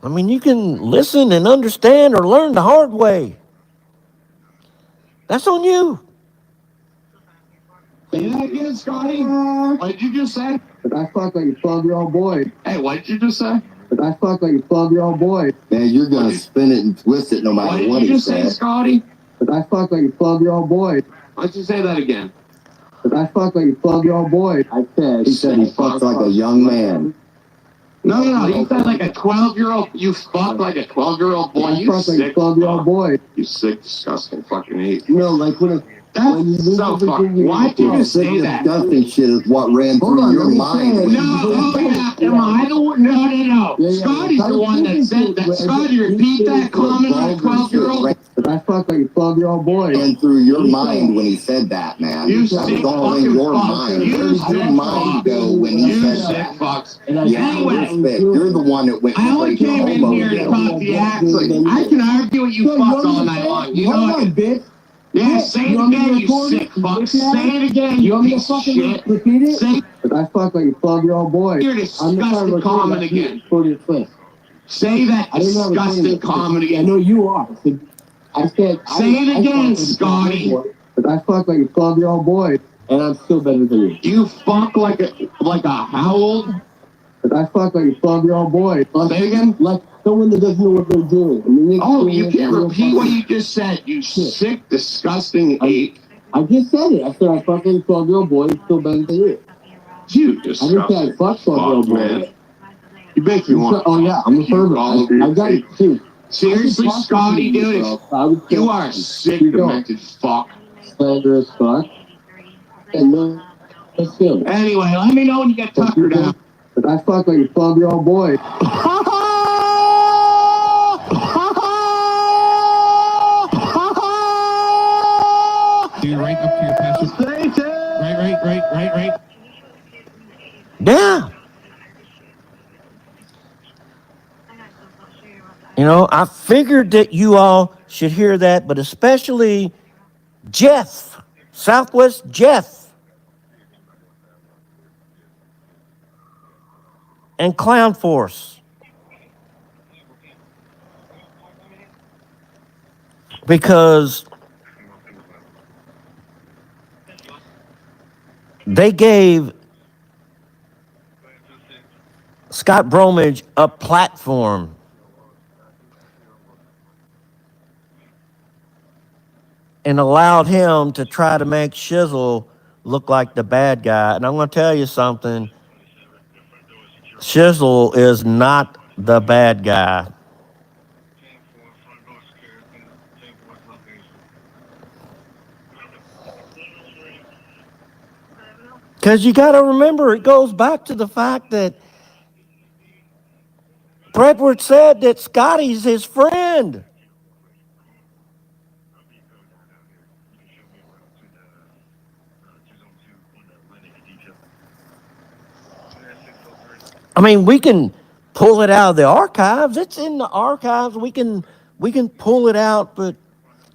[SPEAKER 6] I mean, you can listen and understand or learn the hard way. That's on you.
[SPEAKER 16] Say that again, Scotty. What did you just say?
[SPEAKER 8] But I fucked like a 12-year-old boy.
[SPEAKER 16] Hey, what did you just say?
[SPEAKER 8] But I fucked like a 12-year-old boy.
[SPEAKER 5] Man, you're gonna spin it and twist it no matter what
[SPEAKER 16] What did you
[SPEAKER 5] he
[SPEAKER 16] just say,
[SPEAKER 5] says.
[SPEAKER 16] Scotty?
[SPEAKER 8] But I fucked like a 12-year-old boy.
[SPEAKER 16] Why don't you say that again?
[SPEAKER 8] But I fucked like a 12-year-old boy.
[SPEAKER 5] He said he fucked like a young man.
[SPEAKER 16] No, you said like a 12-year-old. You fucked like a 12-year-old boy.
[SPEAKER 8] I
[SPEAKER 16] You
[SPEAKER 8] fucked like a
[SPEAKER 16] sick
[SPEAKER 8] 12-year-old
[SPEAKER 16] fuck.
[SPEAKER 8] boy.
[SPEAKER 16] You sick, disgusting fucking ape.
[SPEAKER 8] You know, like when
[SPEAKER 16] That's so fucking. Why'd you just say that?
[SPEAKER 5] Disgusting shit is what ran through your mind.
[SPEAKER 16] No. Scotty's the one that said that. Scotty, repeat that comment on a 12-year-old.
[SPEAKER 8] But I fucked like a 12-year-old boy.
[SPEAKER 5] Ran through your mind when he said that, man.
[SPEAKER 16] You
[SPEAKER 5] That
[SPEAKER 16] sick
[SPEAKER 5] was all in
[SPEAKER 16] fucking
[SPEAKER 5] your
[SPEAKER 16] fuck.
[SPEAKER 5] mind.
[SPEAKER 16] You
[SPEAKER 5] Where's your
[SPEAKER 16] sick
[SPEAKER 5] mind
[SPEAKER 16] fuck.
[SPEAKER 5] go when he
[SPEAKER 16] You
[SPEAKER 5] said
[SPEAKER 16] sick
[SPEAKER 5] that?
[SPEAKER 16] fucks.
[SPEAKER 5] Yeah,
[SPEAKER 16] Anyway,
[SPEAKER 5] you're the one that went
[SPEAKER 16] I only
[SPEAKER 5] straight to
[SPEAKER 16] came in
[SPEAKER 5] homo
[SPEAKER 16] here to
[SPEAKER 5] jail.
[SPEAKER 16] talk the accent. I can argue with you fucks all night long. You know what?
[SPEAKER 8] Bitch.
[SPEAKER 16] Yeah, say it again, you sick fuck. Say it again, you piece of shit.
[SPEAKER 8] Repeat it?
[SPEAKER 16] Say
[SPEAKER 8] But I fucked like a 12-year-old boy.
[SPEAKER 16] your disgusting comment again.
[SPEAKER 8] For your clip.
[SPEAKER 16] Say that
[SPEAKER 8] I didn't have a
[SPEAKER 16] disgusting
[SPEAKER 8] plan.
[SPEAKER 16] comedy.
[SPEAKER 8] I know you are. I said.
[SPEAKER 16] Say it again, Scotty.
[SPEAKER 8] But I fuck like a 12-year-old boy, and I'm still better than you.
[SPEAKER 16] You fuck like a how old?
[SPEAKER 8] But I fuck like a 12-year-old boy.
[SPEAKER 16] Say it again?
[SPEAKER 8] Like someone that doesn't know what they're doing. I mean,
[SPEAKER 16] Oh, you can't repeat what you just said, you sick, disgusting ape.
[SPEAKER 8] I just said it. I said I fuck like a 12-year-old boy, and still better than you.
[SPEAKER 16] You
[SPEAKER 8] I just said
[SPEAKER 16] disgusting
[SPEAKER 8] I fuck 12-year-old
[SPEAKER 16] man.
[SPEAKER 8] boys.
[SPEAKER 16] You make me want
[SPEAKER 8] Oh yeah, I'm a pervert. I got it too.
[SPEAKER 16] Seriously, Scotty, dude, you are a sick, demented fuck.
[SPEAKER 8] Slanderous fuck. And no, that's him.
[SPEAKER 16] Anyway, let me know when you get Tucker down.
[SPEAKER 8] But I fuck like a 12-year-old boy.
[SPEAKER 9] Dude, right up to your pastor. Right.
[SPEAKER 6] Yeah. You know, I figured that you all should hear that, but especially Jeff, Southwest Jeff, and Clown Force. Because they gave Scott Bromwich a platform. And allowed him to try to make Shizzle look like the bad guy. And I'm going to tell you something. Shizzle is not the bad guy. Because you got to remember, it goes back to the fact that Bretward said that Scotty's his friend. I mean, we can pull it out of the archives. It's in the archives. We can pull it out,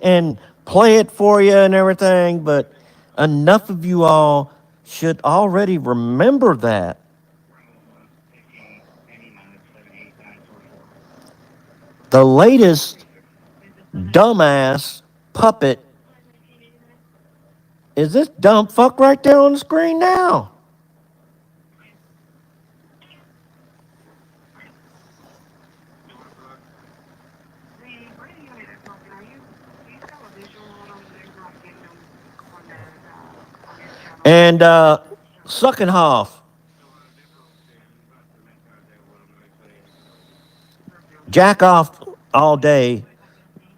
[SPEAKER 6] and play it for you and everything. But enough of you all should already remember that. The latest dumbass puppet is this dumb fuck right there on the screen now. And Suckenhoff. Jack off all day.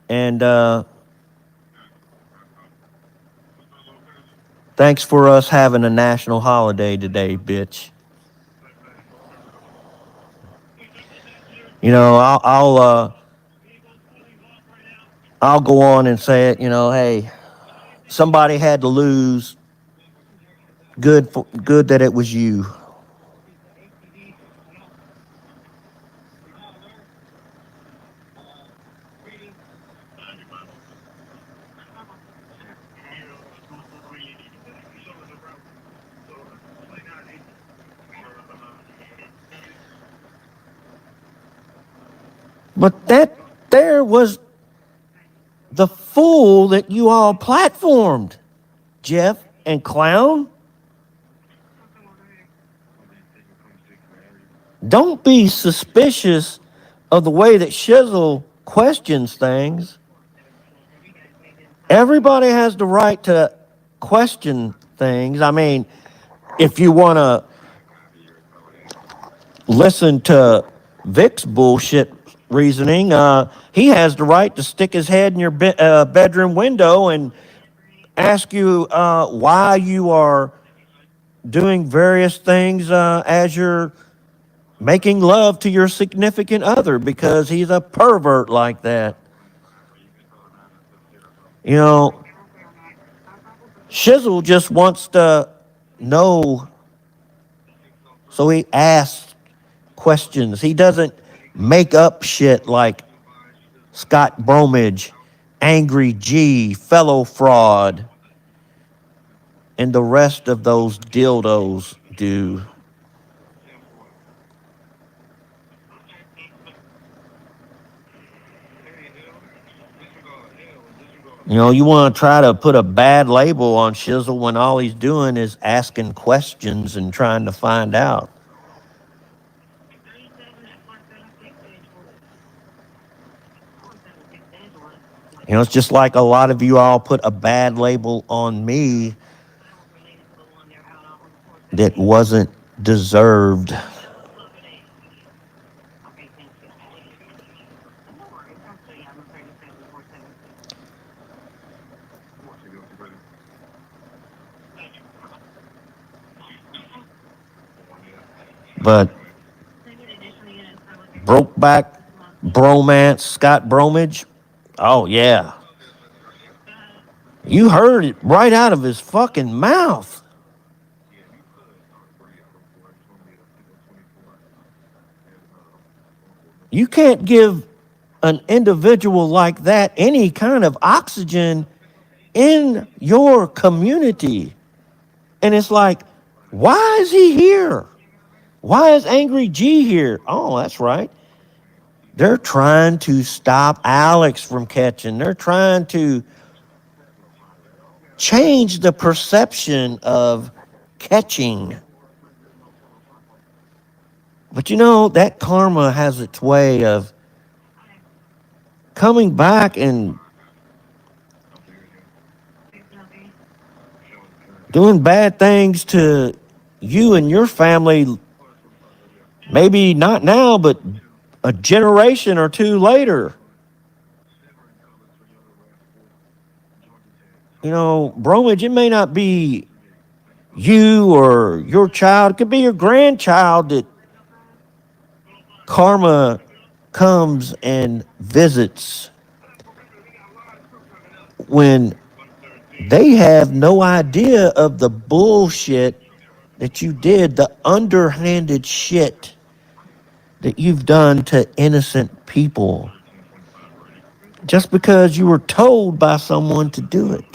[SPEAKER 6] And thanks for us having a national holiday today, bitch. You know, I'll go on and say it. You know, hey, somebody had to lose. Good that it was you. But that there was the fool that you all platformed, Jeff and Clown. Don't be suspicious of the way that Shizzle questions things. Everybody has the right to question things. I mean, if you want to listen to Vic's bullshit reasoning, he has the right to stick his head in your bedroom window and ask you why you are doing various things as you're making love to your significant other, because he's a pervert like that. You know, Shizzle just wants to know, so he asks questions. He doesn't make up shit like Scott Bromwich, Angry G, Fellow Fraud, and the rest of those dildos do. You know, you want to try to put a bad label on Shizzle when all he's doing is asking questions and trying to find out. You know, it's just like a lot of you all put a bad label on me that wasn't deserved. But Brokeback Bromance, Scott Bromage, oh yeah. You heard it right out of his fucking mouth. You can't give an individual like that any kind of oxygen in your community. And it's like, why is he here? Why is Angry G here? Oh, that's right. They're trying to stop Alex from catching. They're trying to change the perception of catching. But you know, that karma has its way of coming back and doing bad things to you and your family. Maybe not now, but a generation or two later. You know, Bromage, it may not be you or your child. It could be your grandchild that karma comes and visits when they have no idea of the bullshit that you did, the underhanded shit that you've done to innocent people just because you were told by someone to do it.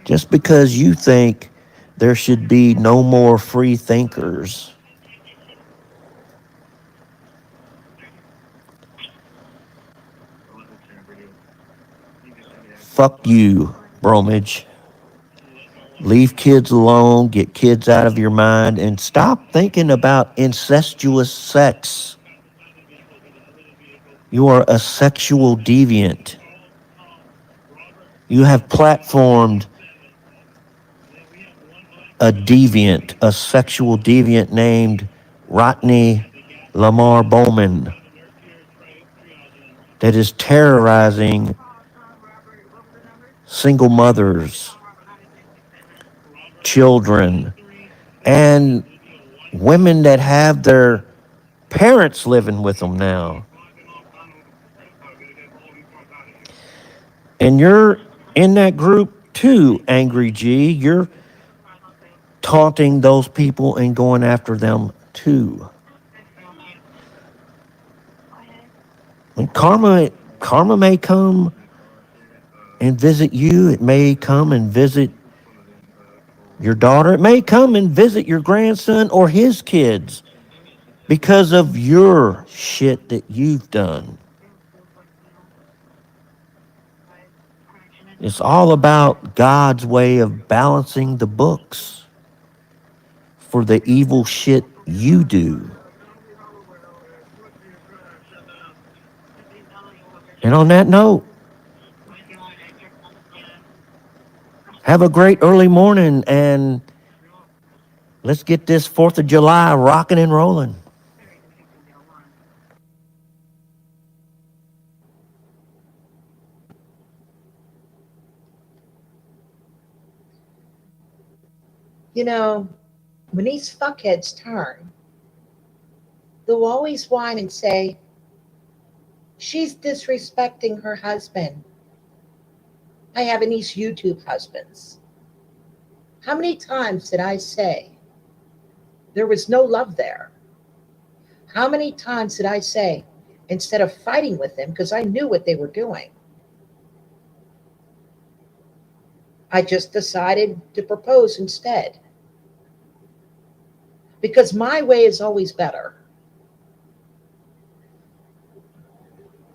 [SPEAKER 6] Just because you think there should be no more free thinkers. Fuck you, Bromage. Leave kids alone, get kids out of your mind, and stop thinking about incestuous sex. You are a sexual deviant. You have platformed a deviant, a sexual deviant named Rodney Lamar Bowman that is terrorizing single mothers, children, and women that have their parents living with them now. And you're in that group too, Angry G. You're taunting those people and going after them too. And karma may come and visit you. It may come and visit your daughter. It may come and visit your grandson or his kids because of your shit that you've done. It's all about God's way of balancing the books for the evil shit you do. And on that note, have a great early morning and let's get this 4th of July rocking and rolling.
[SPEAKER 15] You know, when these fuckheads turn, they'll always whine and say, she's disrespecting her husband. I have these YouTube husbands. How many times did I say there was no love there? How many times did I say, instead of fighting with them, because I knew what they were doing, I just decided to propose instead. Because my way is always better.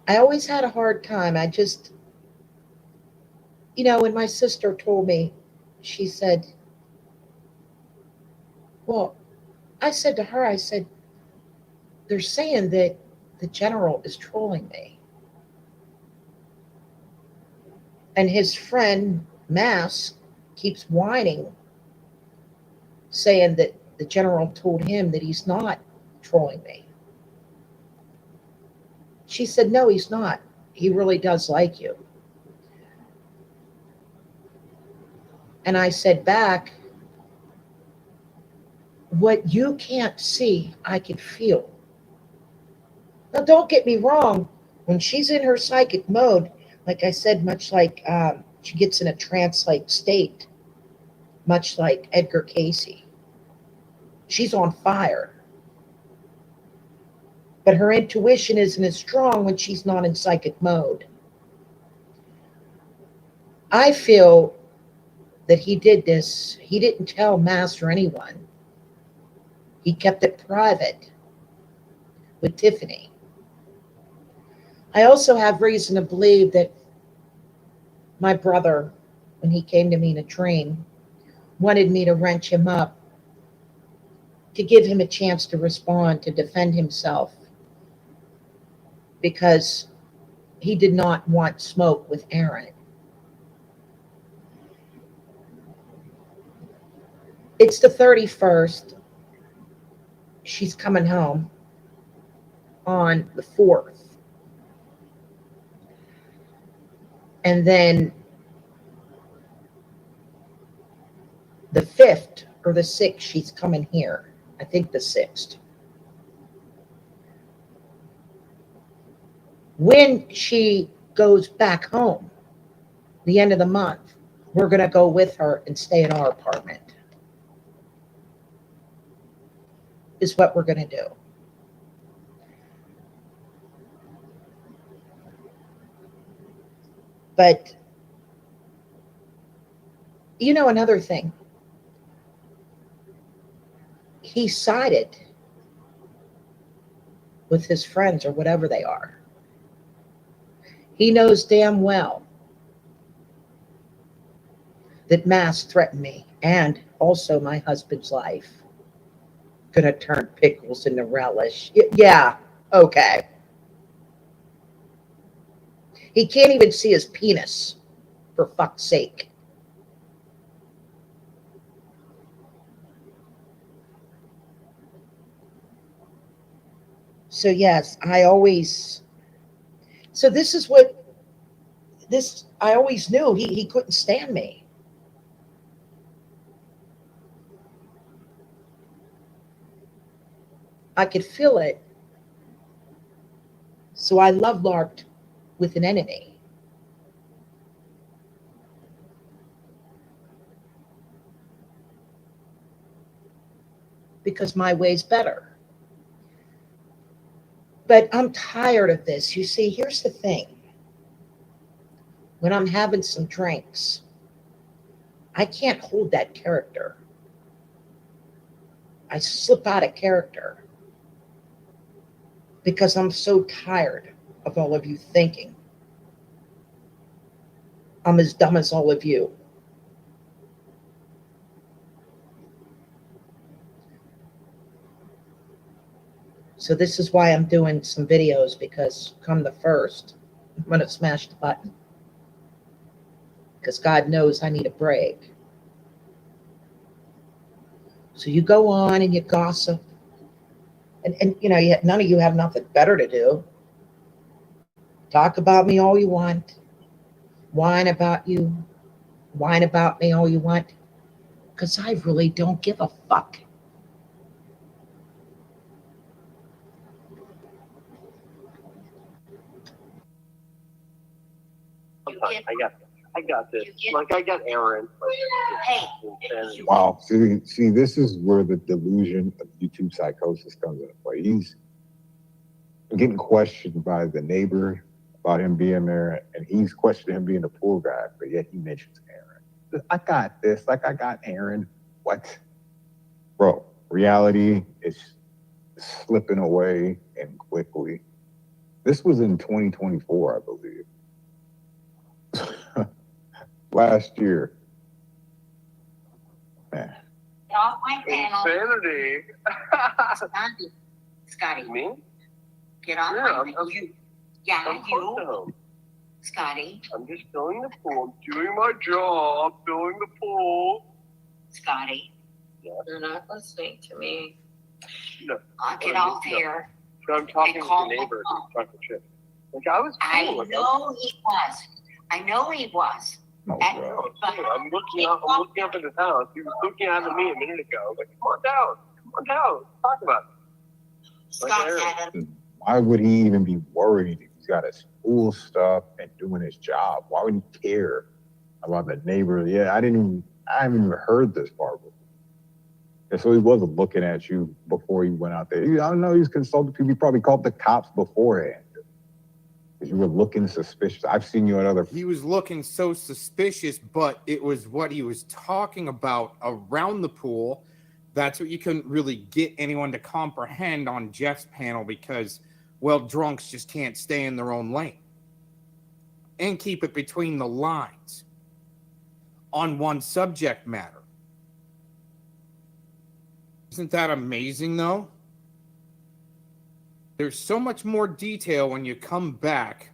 [SPEAKER 15] I always had a hard time. I just, when my sister told me, she said, well, I said to her, I said, they're saying that the general is trolling me. And his friend, Mask, keeps whining, saying that the general told him that he's not trolling me. She said, no, he's not. He really does like you. And I said back, what you can't see, I can feel. Now, don't get me wrong. When she's in her psychic mode, like I said, much like she gets in a trance-like state, much like Edgar Casey, she's on fire. But her intuition isn't as strong when she's not in psychic mode. I feel that he did this. He didn't tell Mass or anyone. He kept it private with Tiffany. I also have reason to believe that my brother, when he came to me in a dream, wanted me to wrench him up, to give him a chance to respond, to defend himself, because he did not want smoke with Aaron. It's the 31st. She's coming home on the 4th. And then the 5th or the 6th, she's coming here. I think the 6th. When she goes back home, the end of the month, we're going to go with her and stay in our apartment. Is what we're going to do. But, another thing. He sided with his friends or whatever they are. He knows damn well that Mass threatened me and also my husband's life. Gonna turn pickles into relish. Yeah, okay. He can't even see his penis, for fuck's sake. So yes, I always knew he couldn't stand me. I could feel it. So I love larped with an enemy. Because my way's better. But I'm tired of this. You see, here's the thing. When I'm having some drinks, I can't hold that character. I slip out of character because I'm so tired of all of you thinking I'm as dumb as all of you. So this is why I'm doing some videos, because come the 1st, I'm going to smash the button. Because God knows I need a break. So you go on and you gossip. And none of you have nothing better to do. Talk about me all you want. Whine about you. Whine about me all you want. Because I really don't give a fuck.
[SPEAKER 14] I got this. Like, I got Aaron.
[SPEAKER 17] Wow. See, this is where the delusion of YouTube psychosis comes into play. He's getting questioned by the neighbor about him being there, and he's questioning him being the pool guy, but yet he mentions Aaron. I got this. Like, I got Aaron. What? Bro, reality is slipping away and quickly. This was in 2024, I believe. Last year. Man.
[SPEAKER 4] Get off my panel.
[SPEAKER 11] Insanity.
[SPEAKER 4] Scotty.
[SPEAKER 11] Me?
[SPEAKER 4] Get off my panel. You. Scotty.
[SPEAKER 11] I'm just filling the pool. I'm doing my job, filling the pool.
[SPEAKER 4] Scotty.
[SPEAKER 11] Yeah.
[SPEAKER 4] You're not listening to me.
[SPEAKER 11] No.
[SPEAKER 4] I'll get off here.
[SPEAKER 11] So I'm talking to
[SPEAKER 4] call
[SPEAKER 11] the
[SPEAKER 4] my
[SPEAKER 11] neighbor
[SPEAKER 4] mom.
[SPEAKER 11] who's talking shit. Like, I was cool.
[SPEAKER 4] I know he was. I know he was.
[SPEAKER 17] Oh,
[SPEAKER 11] I'm looking up at his house. He was looking at me a minute ago. Like, come on down. Let's talk about it.
[SPEAKER 4] Scott had him.
[SPEAKER 17] Why would he even be worried if he's got his school stuff and doing his job? Why would he care about the neighbor? Yeah, I haven't even heard this part before. And so he wasn't looking at you before he went out there. I don't know, he's consulting people. He probably called the cops beforehand. Because you were looking suspicious. I've seen you at other...
[SPEAKER 13] He was looking so suspicious, but it was what he was talking about around the pool. That's what you couldn't really get anyone to comprehend on Jeff's panel because, well, drunks just can't stay in their own lane and keep it between the lines on one subject matter. Isn't that amazing, though? There's so much more detail when you come back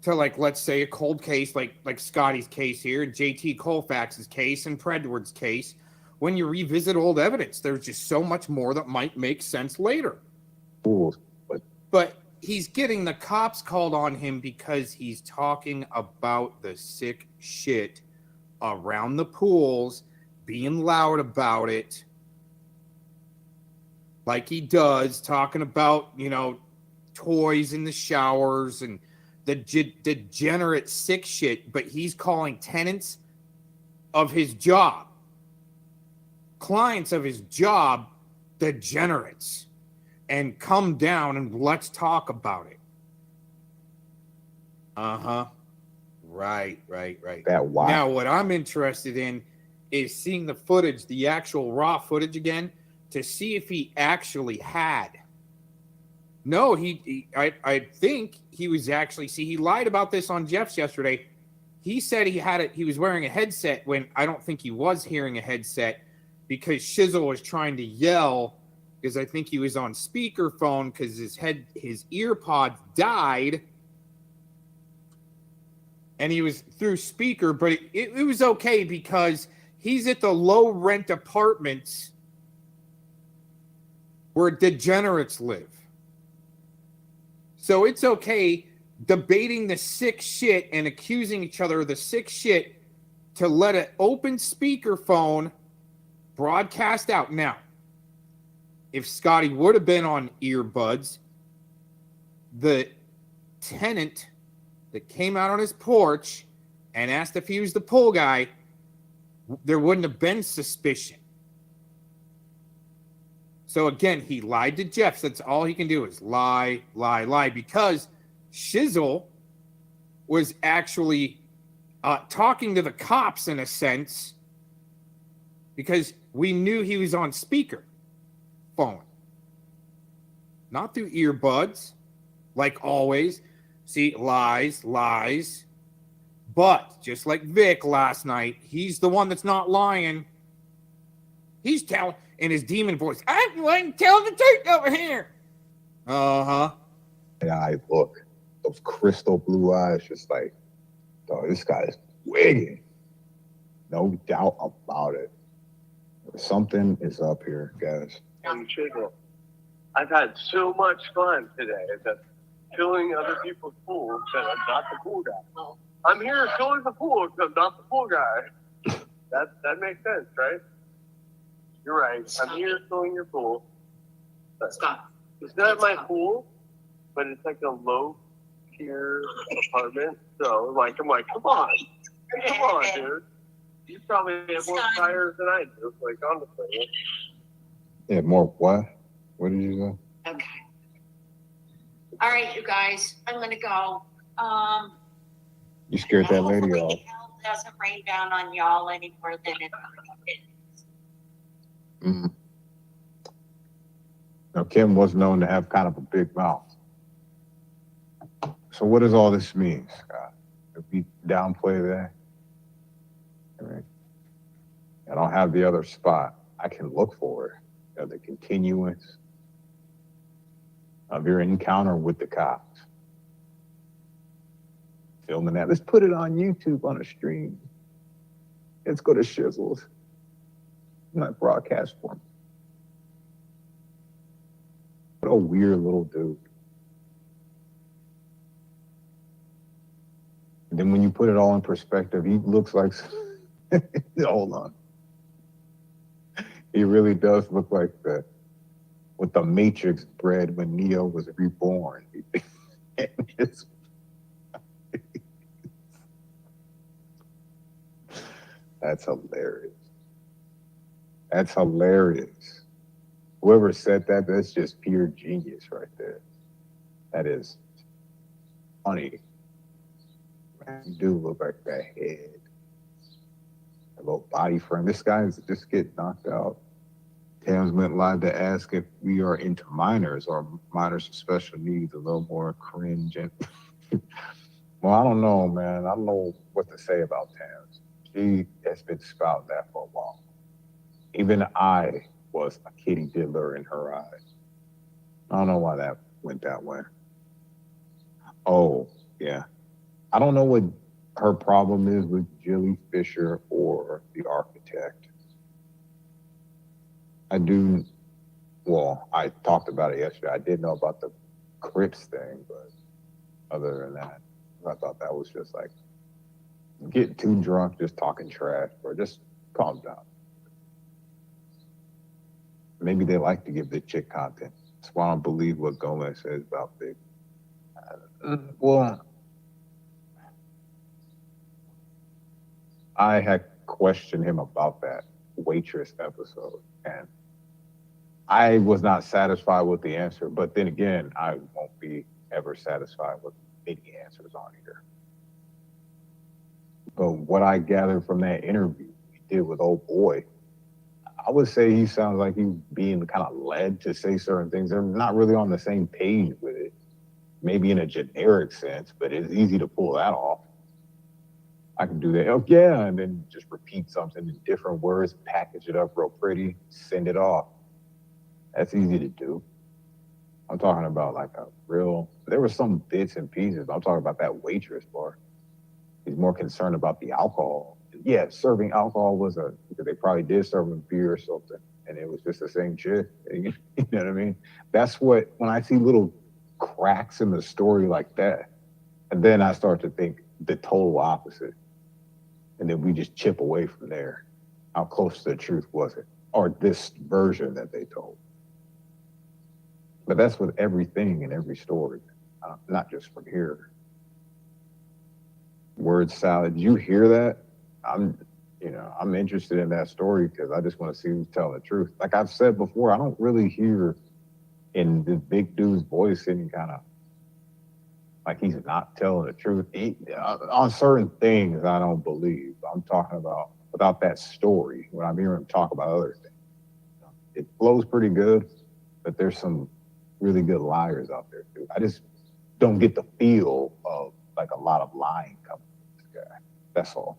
[SPEAKER 13] to, like, let's say a cold case like Scotty's case here, JT Colfax's case, and Predward's case. When you revisit old evidence, there's just so much more that might make sense later. But he's getting the cops called on him because he's talking about the sick shit around the pools, being loud about it, like he does, talking about, you know, toys in the showers and the degenerate sick shit, but he's calling tenants of his job, clients of his job, degenerates, and come down and let's talk about it. Right.
[SPEAKER 17] That why?
[SPEAKER 13] Now, what I'm interested in is seeing the footage, the actual raw footage again, to see if he actually had. No, I think he was actually, see, he lied about this on Jeff's yesterday. He said he had it, he was wearing a headset when I don't think he was hearing a headset because Shizzle was trying to yell because I think he was on speakerphone because his ear pods died and he was through speaker, but it was okay because he's at the low rent apartments where degenerates live. So it's okay debating the sick shit and accusing each other of the sick shit to let an open speakerphone broadcast out. Now, if Scotty would have been on earbuds, the tenant that came out on his porch and asked if he was the pool guy, there wouldn't have been suspicion. So again, he lied to Jeff. So that's all he can do is lie, because Shizzle was actually talking to the cops in a sense because we knew he was on speaker phone, not through earbuds, like always. See, lies. But just like Vic last night, he's the one that's not lying. He's telling in his demon voice, I'm going to tell the truth over here.
[SPEAKER 17] And I look, those crystal blue eyes, just like, oh, this guy's wicked. No doubt about it. Something is up here, guys.
[SPEAKER 11] I've had so much fun today that filling other people's pools that I'm not the pool guy. I'm here filling the pool because I'm not the pool guy. That makes sense, right? You're right. I'm here filling your pool.
[SPEAKER 4] Stop.
[SPEAKER 11] It's not my pool, but it's like a low-tier apartment. So, like, I'm like, come on, dude. You probably have more tires than I do. Like, honestly.
[SPEAKER 17] Yeah, more what? What did you say?
[SPEAKER 4] Okay. All right, you guys. I'm gonna go.
[SPEAKER 17] You scared that lady off.
[SPEAKER 4] Hopefully hell doesn't rain down on y'all any more than it did.
[SPEAKER 17] Now, Kim was known to have kind of a big mouth. So what does all this mean, Scott? If we downplay that, all right? I don't have the other spot. I can look for it. You know, the continuance of your encounter with the cops. Filming that. Let's put it on YouTube on a stream. Let's go to Shizzles. Not broadcast for me. What a weird little dude. And then when you put it all in perspective, he looks like, hold on. He really does look like what the Matrix bred when Neo was reborn. That's hilarious. That's hilarious. Whoever said that, that's just pure genius right there. That is funny. Man, you do look like that head. A little body frame. This guy is just getting knocked out. Tams went live to ask if we are into minors or minors with special needs, a little more cringe. And well, I don't know, man. I don't know what to say about Tams. She has been spouting that for a while. Even I was a kitty diddler in her eyes. I don't know why that went that way. Oh, yeah. I don't know what her problem is with Jilly Fisher or the architect. I talked about it yesterday. I did know about the Crips thing, but other than that, I thought that was just like getting too drunk, just talking trash, or just calm down. Maybe they like to give the chick content. That's why I don't believe what Gomez says about Big. I had questioned him about that waitress episode, and I was not satisfied with the answer. But then again, I won't be ever satisfied with any answers on here. But what I gathered from that interview he did with old boy, I would say he sounds like he's being kind of led to say certain things. They're not really on the same page with it. Maybe in a generic sense, but it's easy to pull that off. I can do that. Oh, yeah, and then just repeat something in different words, package it up real pretty, send it off. That's easy to do. I'm talking about like there were some bits and pieces. I'm talking about that waitress part. He's more concerned about the alcohol. Yeah, serving alcohol because they probably did serve him beer or something, and it was just the same shit. You know what I mean? That's when I see little cracks in the story like that, and then I start to think the total opposite. And then we just chip away from there. How close to the truth was it? Or this version that they told. But that's with everything in every story, not just from here. Word salad, you hear that? I'm interested in that story because I just want to see who's telling the truth. Like I've said before, I don't really hear in the big dude's voice any kind of like he's not telling the truth. On certain things, I don't believe. I'm talking about without that story, when I'm hearing him talk about other things. It flows pretty good, but there's some really good liars out there too. I just don't get the feel of like a lot of lying coming from this guy. That's all.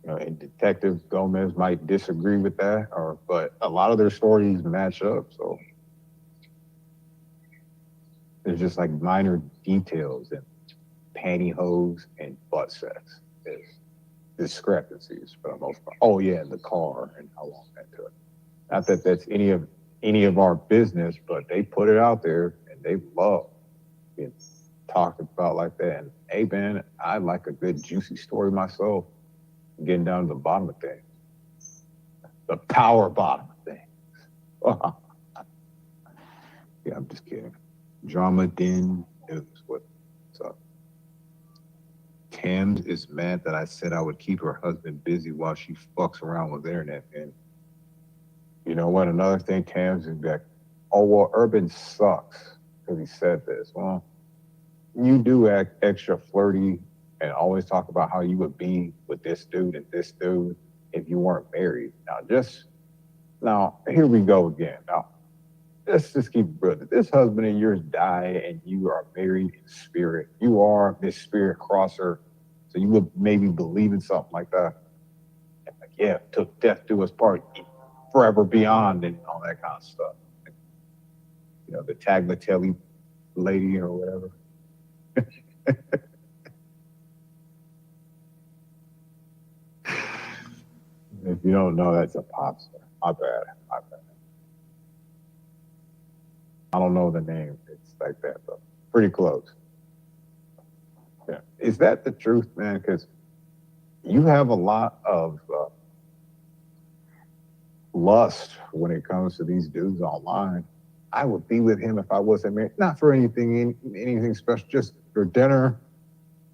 [SPEAKER 17] And Detective Gomez might disagree with that, but a lot of their stories match up, so there's just like minor details and pantyhose and butt sex. There's discrepancies for the most part. Oh yeah, and the car and how long that took. Not that that's any of our business, but they put it out there and they love being talked about like that. And hey man, I like a good juicy story myself. Getting down to the bottom of things. The power bottom of things. Yeah, I'm just kidding. Drama Den News. What's up? Tams is mad that I said I would keep her husband busy while she fucks around with the internet. And you know what? Another thing, Tams is like, oh, well, Urban sucks because he said this. Well, you do act extra flirty and always talk about how you would be with this dude and this dude if you weren't married. Now, here we go again. Now, let's just keep it real. This husband of yours died and you are married in spirit. You are this spirit crosser. So you would maybe believe in something like that. And like, yeah, took death do us part, forever beyond and all that kind of stuff. You know, the Tagliatelle lady or whatever. If you don't know, that's a pop star. My bad. I don't know the name. It's like that, but pretty close. Yeah. Is that the truth, man? Because you have a lot of lust when it comes to these dudes online. I would be with him if I wasn't married. Not for anything special, just for dinner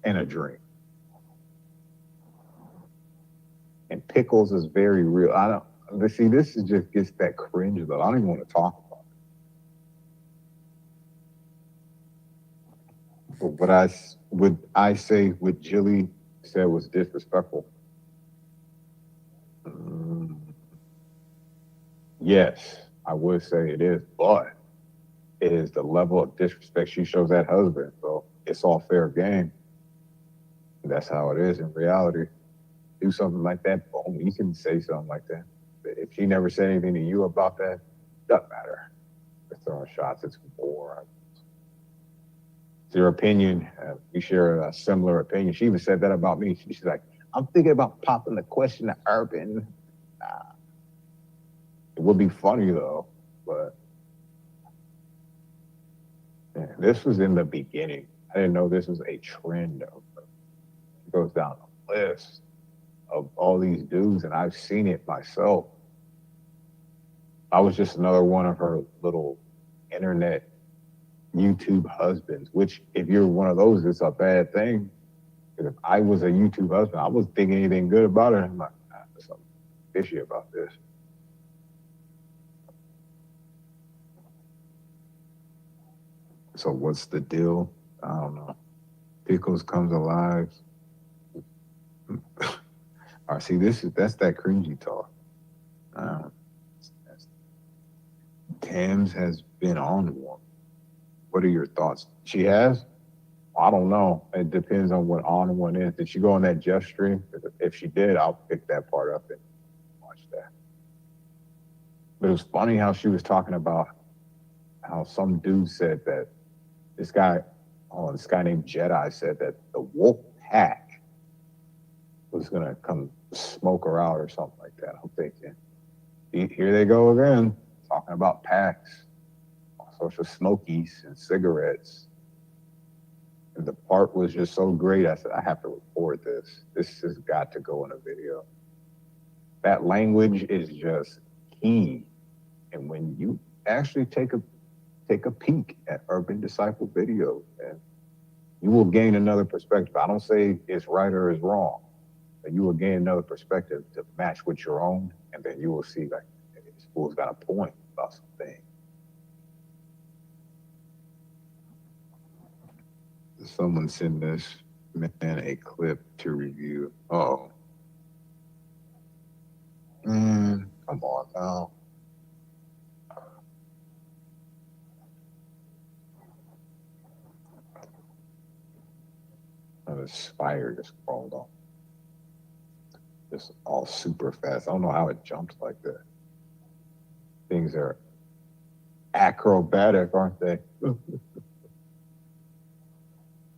[SPEAKER 17] and a drink. And pickles is very real. See, this is just gets that cringe though. I don't even want to talk about it. But what I say what Jilly said was disrespectful. Yes, I would say it is, but it is the level of disrespect she shows that husband. So it's all fair game. That's how it is in reality. Do something like that, boom, you can say something like that. But if she never said anything to you about that, doesn't matter. They're throwing shots, it's war. It's your opinion. We share a similar opinion. She even said that about me. She's like, I'm thinking about popping the question to Urban. It would be funny though, but yeah, this was in the beginning. I didn't know this was a trend. It goes down the list of all these dudes, and I've seen it myself. I was just another one of her little internet YouTube husbands, which if you're one of those, it's a bad thing. Because if I was a YouTube husband, I wasn't thinking anything good about her. I'm like, there's something fishy about this. So what's the deal? I don't know. Pickles comes alive. All right, see, that's that cringy talk. Tams has been on one. What are your thoughts? She has? I don't know. It depends on what on one is. Did she go on that Jeff stream? If she did, I'll pick that part up and watch that. But it was funny how she was talking about how some dude said that this guy named Jedi said that the wolf pack was gonna come smoke her out or something like that. I'm thinking, here they go again, talking about packs, social smokies and cigarettes. And the part was just so great, I said, I have to record this. This has got to go in a video. That language is just key. And when you actually take a peek at Urban Disciple videos, and you will gain another perspective. I don't say it's right or it's wrong, but you will gain another perspective to match with your own, and then you will see like this fool's got a point about something. Someone send this man a clip to review. Oh, man, come on now. The spider just crawled on. Just all super fast. I don't know how it jumps like that. Things are acrobatic, aren't they?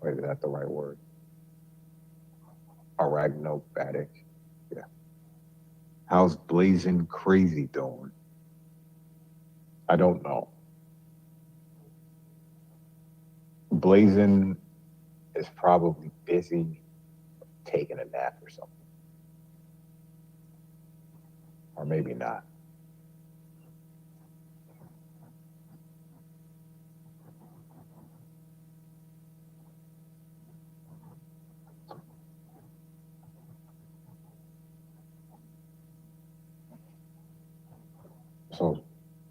[SPEAKER 17] Wait, is that the right word? Arachnobatic. Yeah. How's Blazing Crazy doing? I don't know. Blazing is probably busy taking a nap or something. Or maybe not. So,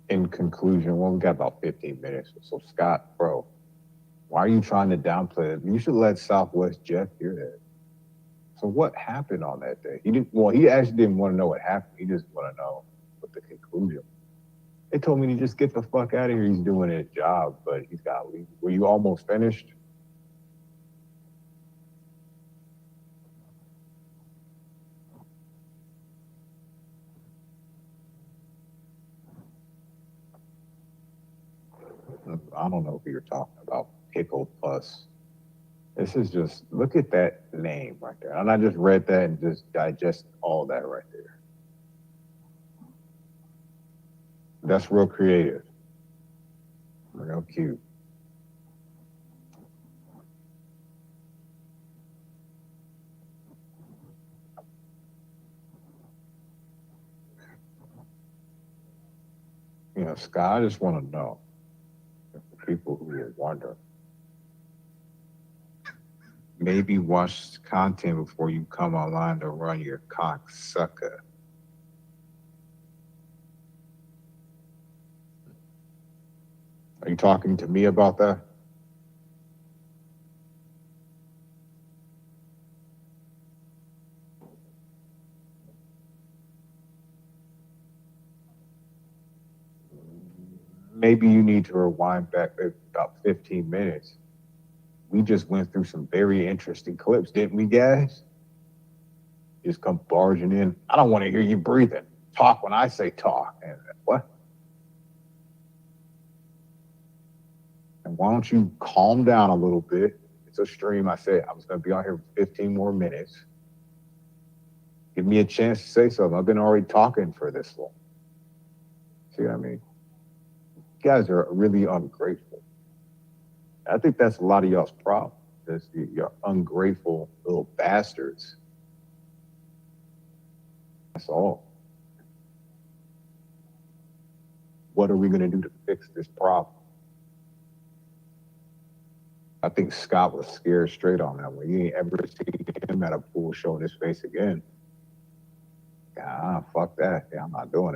[SPEAKER 17] in conclusion, well, we got about 15 minutes. So, Scott, bro, why are you trying to downplay it? You should let Southwest Jeff hear that. So, what happened on that day? He actually didn't want to know what happened. He just want to know what the conclusion was. They told me to just get the fuck out of here. He's doing his job, but he's got to leave. Were you almost finished? I don't know who you're talking about. Pickle Plus. This is just, look at that name right there. And I just read that and just digest all that right there. That's real creative. Real cute. You know, Scott, I just want to know, for people who are wondering, maybe watch content before you come online to run your cocksucker. Are you talking to me about that? Maybe you need to rewind back about 15 minutes. We just went through some very interesting clips, didn't we, guys? Just come barging in. I don't want to hear you breathing. Talk when I say talk. And what? And why don't you calm down a little bit? It's a stream. I said I was going to be on here for 15 more minutes. Give me a chance to say something. I've been already talking for this long. See what I mean? You guys are really ungrateful. I think that's a lot of y'all's problem. You're ungrateful little bastards. That's all. What are we going to do to fix this problem? I think Scott was scared straight on that one. You ain't ever seen him at a pool showing his face again. Fuck that. Yeah, I'm not doing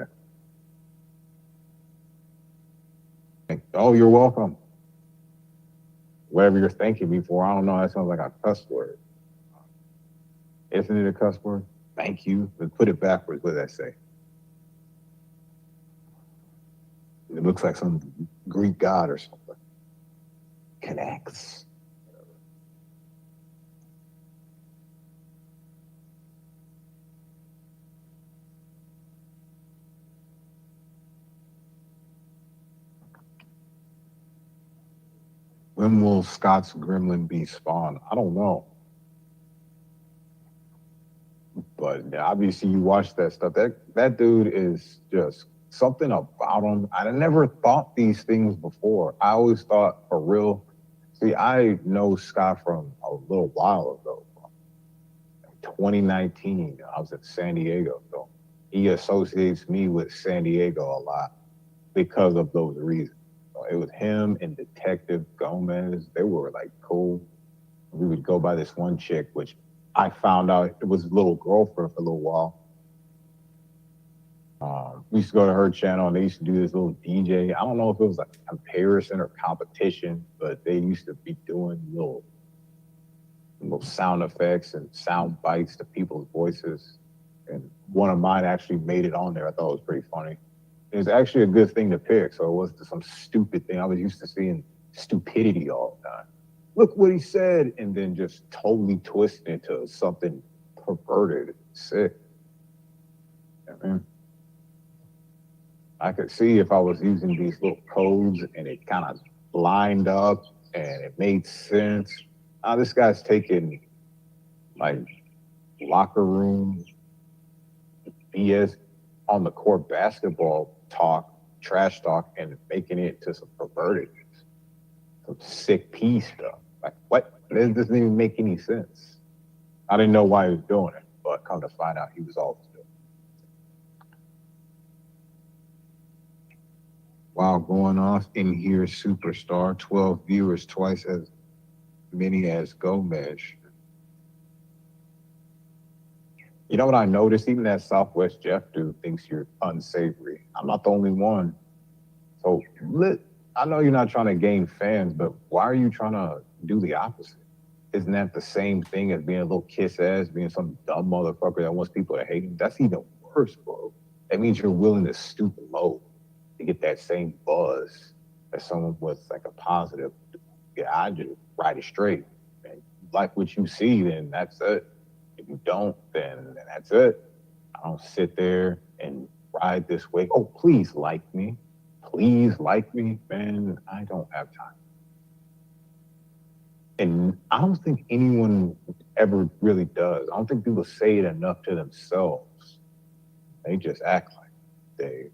[SPEAKER 17] it. Oh, you're welcome. Whatever you're thanking me for, I don't know. That sounds like a cuss word. Isn't it a cuss word? Thank you. But put it backwards. What does that say? It looks like some Greek god or something. Connects. When will Scott's gremlin be spawned? I don't know. But obviously you watch that stuff. That dude is just something about him. I never thought these things before. I always thought for real. See, I know Scott from a little while ago. 2019, I was in San Diego. So he associates me with San Diego a lot because of those reasons. So it was him and Detective Gomez. They were like cool. We would go by this one chick, which I found out it was a little girlfriend for a little while. We used to go to her channel and they used to do this little DJ. I don't know if it was like a comparison or competition, but they used to be doing little sound effects and sound bites to people's voices. And one of mine actually made it on there. I thought it was pretty funny. It was actually a good thing to pick, so it wasn't some stupid thing. I was used to seeing stupidity all the time. Look what he said, and then just totally twist into something perverted, sick. I mean, I could see if I was using these little codes and it kind of lined up and it made sense. This guy's taking like locker room BS on the court basketball talk, trash talk, and making it to some perverted, some sick pea stuff. Like what? It doesn't even make any sense. I didn't know why he was doing it, but come to find out he was always doing it. Wow, going off in here, superstar, 12 viewers, twice as many as Gomez. You know what I noticed? Even that Southwest Jeff dude thinks you're unsavory. I'm not the only one. So I know you're not trying to gain fans, but why are you trying to do the opposite? Isn't that the same thing as being a little kiss ass, being some dumb motherfucker that wants people to hate him? That's even worse, bro. That means you're willing to stoop low. to get that same buzz as someone with like a positive. Yeah, I do. Ride it straight. And you like what you see, then that's it. If you don't, then that's it. I don't sit there and ride this way. Oh, please like me. Please like me. Man, I don't have time. And I don't think anyone ever really does. I don't think people say it enough to themselves. They just act like they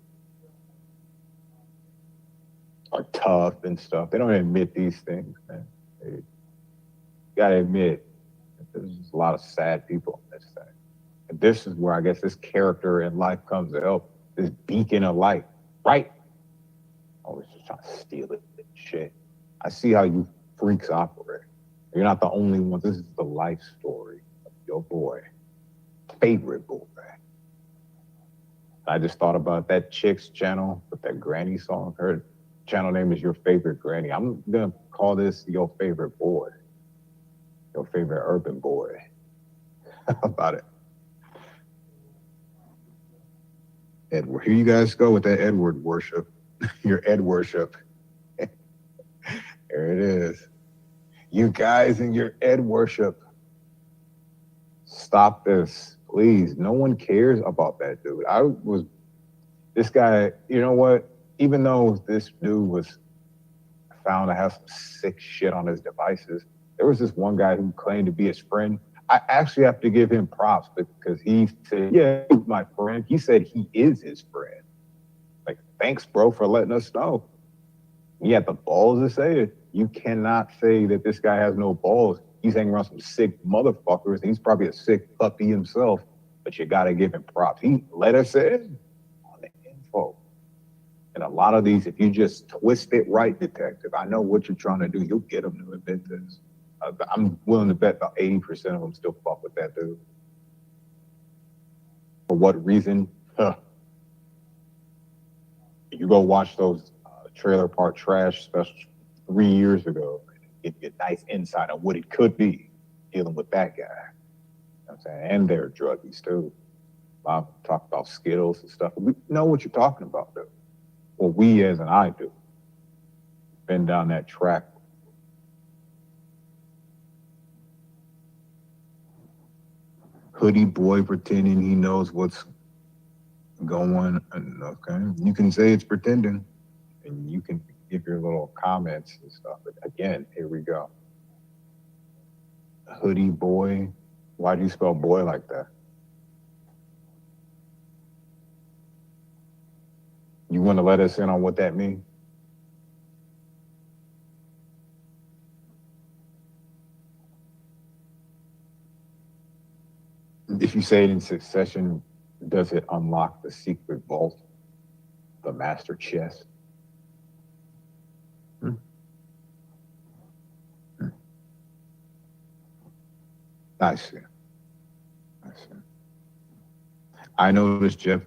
[SPEAKER 17] are tough and stuff. They don't admit these things, man. You gotta admit, there's a lot of sad people in this thing. And this is where I guess this character in life comes to help. This beacon of light, right? I was just trying to steal it and shit. I see how you freaks operate. You're not the only one. This is the life story of your boy, favorite boy. I just thought about that chick's channel with that granny song. Her channel name is Your Favorite Granny. I'm gonna call this Your Favorite Boy. Your favorite urban boy. How about it? Edward. Here you guys go with that Edward worship. Your Ed worship. There it is. You guys and your Ed worship. Stop this, please. No one cares about that dude. This guy, you know what? Even though this dude was found to have some sick shit on his devices, there was this one guy who claimed to be his friend. I actually have to give him props because he said, yeah, he's my friend. He said he is his friend. Like, thanks, bro, for letting us know. He had the balls to say it. You cannot say that this guy has no balls. He's hanging around some sick motherfuckers. And he's probably a sick puppy himself, but you gotta give him props. He let us in on the info. And a lot of these, if you just twist it right, detective, I know what you're trying to do. You'll get them to admit this. I'm willing to bet about 80% of them still fuck with that dude. For what reason? You go watch those Trailer Park Trash specials 3 years ago, and get a nice insight on what it could be dealing with that guy. You know what I'm saying? And they're druggies too. Bob talked about Skittles and stuff. We know what you're talking about, though. Well, we as and I do. Been down that track. Hoodie boy pretending he knows what's going on. Okay, you can say it's pretending, and you can give your little comments and stuff. But again, here we go. Hoodie boy. Why do you spell boy like that? You want to let us in on what that means? If you say it in succession, does it unlock the secret vault, the master chest? I see. I see. I noticed Jeff.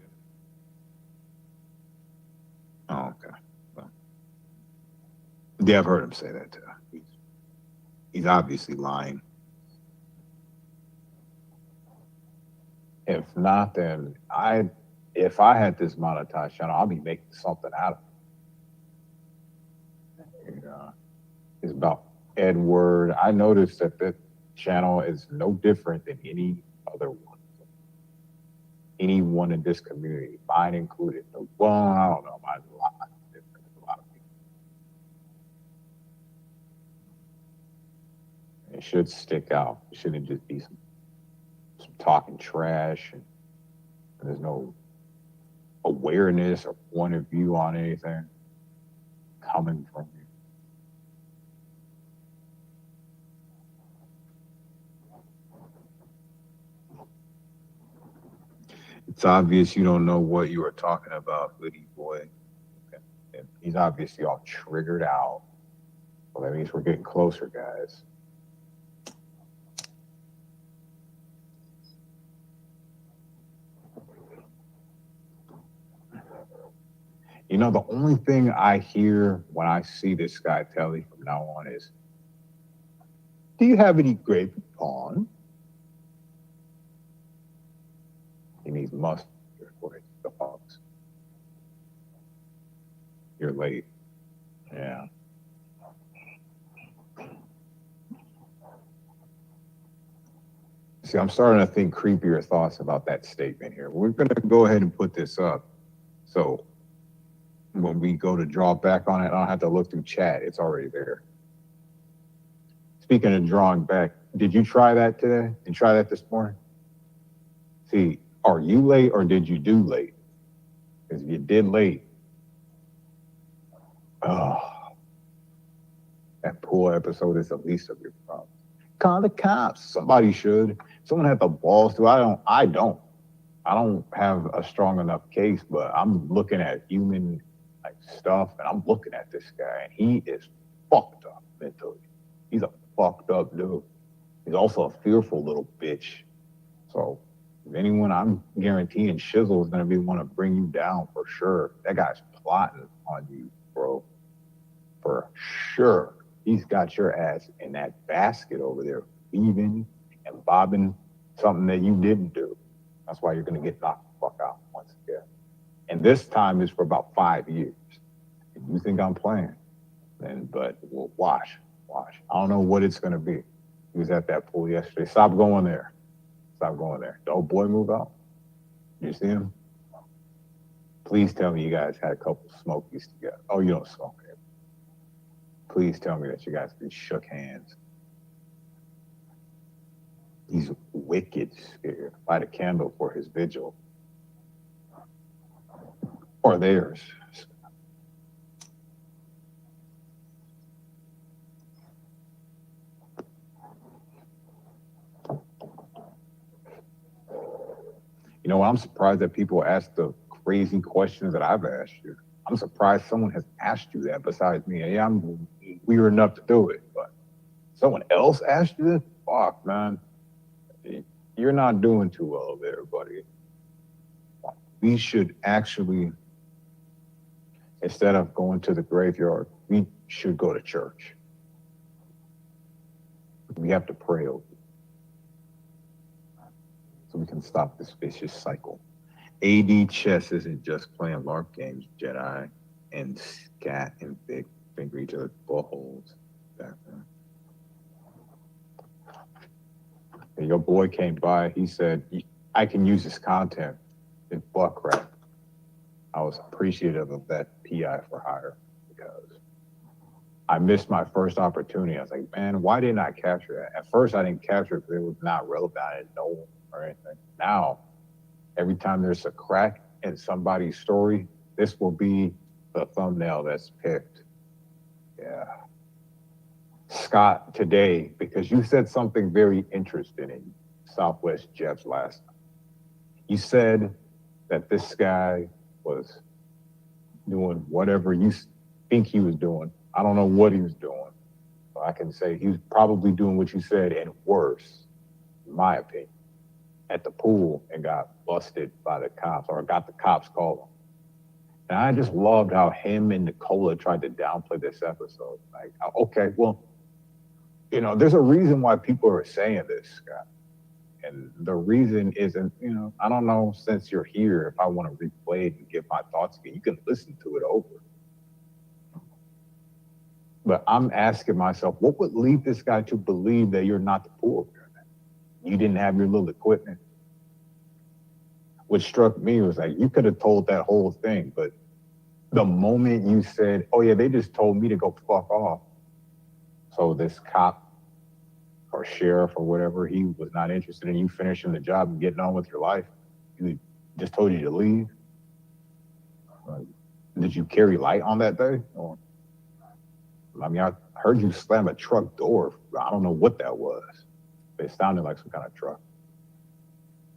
[SPEAKER 17] Oh, okay. Well, yeah, I've heard him say that too. He's obviously lying. If not, then if I had this monetized channel, I'll be making something out of it. You know, it's about Edward. I noticed that this channel is no different than any other one. Anyone in this community, mine included. Well, I don't know, mine's a lot different than a lot of people. It should stick out. It shouldn't just be some talking trash and there's no awareness or point of view on anything coming from you. It's obvious you don't know what you are talking about, hoodie boy. Okay. And he's obviously all triggered out. Well, that means we're getting closer, guys. You know, the only thing I hear when I see this guy Telly from now on is, do you have any gravy on? He needs mustard for it. The fox. You're late. Yeah. See, I'm starting to think creepier thoughts about that statement here. We're going to go ahead and put this up. So when we go to draw back on it, I don't have to look through chat. It's already there. Speaking of drawing back, did you try that today? Did you try that this morning? See, are you late or did you do late? Because if you did late, oh, that pool episode is the least of your problems. Call the cops. Somebody should. Someone had the balls to. I don't have a strong enough case, but I'm looking at human like stuff, and I'm looking at this guy, and he is fucked up mentally. He's a fucked up dude. He's also a fearful little bitch. So if anyone, I'm guaranteeing Shizzle is gonna be one to bring you down for sure. That guy's plotting on you, bro. For sure. He's got your ass in that basket over there, weaving and bobbing something that you didn't do. That's why you're gonna get knocked the fuck out once again. And this time is for about 5 years. If you think I'm playing, then but we'll watch. I don't know what it's gonna be. He was at that pool yesterday. Stop going there. Stop going there. The old boy move out. You see him? Please tell me you guys had a couple smokies together. Oh, you don't smoke it. Please tell me that you guys shook hands. He's wicked scared. Light a candle for his vigil. Or theirs. You know, I'm surprised that people ask the crazy questions that I've asked you. I'm surprised someone has asked you that besides me. Yeah, I'm weird enough to do it, but someone else asked you this? Fuck, man. You're not doing too well there, buddy. We should actually, instead of going to the graveyard, we should go to church. We have to pray over it so we can stop this vicious cycle. AD chess isn't just playing LARP games, Jedi and Scat and Big finger each other's buttholes back there. And your boy came by, he said, I can use this content in butt crap. I was appreciative of that PI for hire because I missed my first opportunity. I was like, man, why didn't I capture that? At first, I didn't capture it because it was not relevant. I didn't know or anything. Now, every time there's a crack in somebody's story, this will be the thumbnail that's picked. Yeah. Scott, today, because you said something very interesting in Southwest Jeff's last night. You said that this guy was doing whatever you think he was doing. I don't know what he was doing. So I can say he was probably doing what you said and worse, in my opinion, at the pool and got busted by the cops or got the cops called him. And I just loved how him and Nicola tried to downplay this episode. Like, okay, well, you know, there's a reason why people are saying this, Scott. And the reason isn't, you know, I don't know, since you're here, if I want to replay it and give my thoughts again, you can listen to it over. But I'm asking myself, what would lead this guy to believe that you're not the pool operator? You didn't have your little equipment. What struck me was like, you could have told that whole thing, but the moment you said, oh yeah, they just told me to go fuck off. So this cop or sheriff or whatever, he was not interested in you finishing the job and getting on with your life. He just told you to leave. Did you carry light on that day? Or, I mean, I heard you slam a truck door. I don't know what that was. But it sounded like some kind of truck.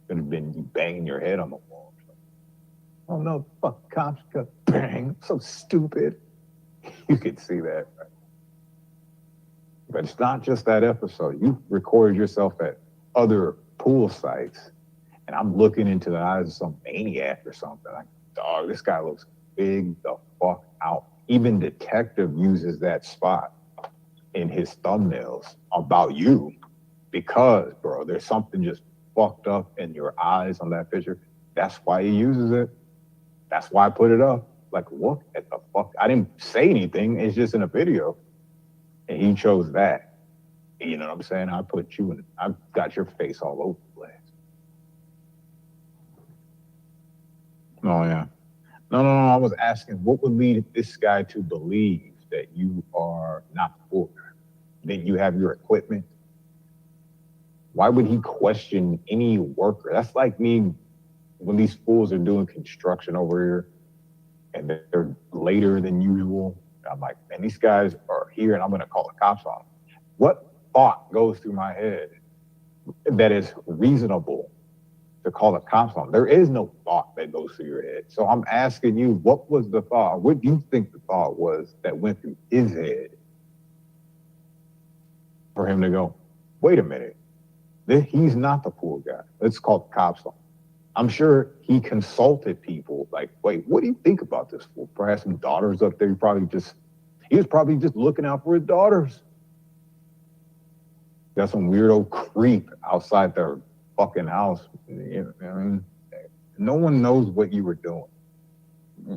[SPEAKER 17] Could have been you banging your head on the wall. Oh no, fuck cops, bang, so stupid. You could see that, right? But it's not just that episode. You recorded yourself at other pool sites, and I'm looking into the eyes of some maniac or something. Like, dog, this guy looks big the fuck out. Even Detective uses that spot in his thumbnails about you because, bro, there's something just fucked up in your eyes on that picture. That's why he uses it. That's why I put it up. Like, look at the fuck. I didn't say anything. It's just in a video. And he chose that. You know what I'm saying? I put you in, I've got your face all over the place. Oh, yeah. No. I was asking, what would lead this guy to believe that you are not poor? That you have your equipment? Why would he question any worker? That's like me when these fools are doing construction over here and they're later than usual. I'm like, man, these guys are here and I'm going to call the cops on them. What thought goes through my head that is reasonable to call the cops on? There is no thought that goes through your head. So I'm asking you, what was the thought? What do you think the thought was that went through his head for him to go, wait a minute, he's not the poor guy. Let's call the cops on him. I'm sure he consulted people like, wait, what do you think about this fool? Perhaps some daughters up there. He was probably just looking out for his daughters. Got some weirdo creep outside their fucking house. You know, I mean, no one knows what you were doing.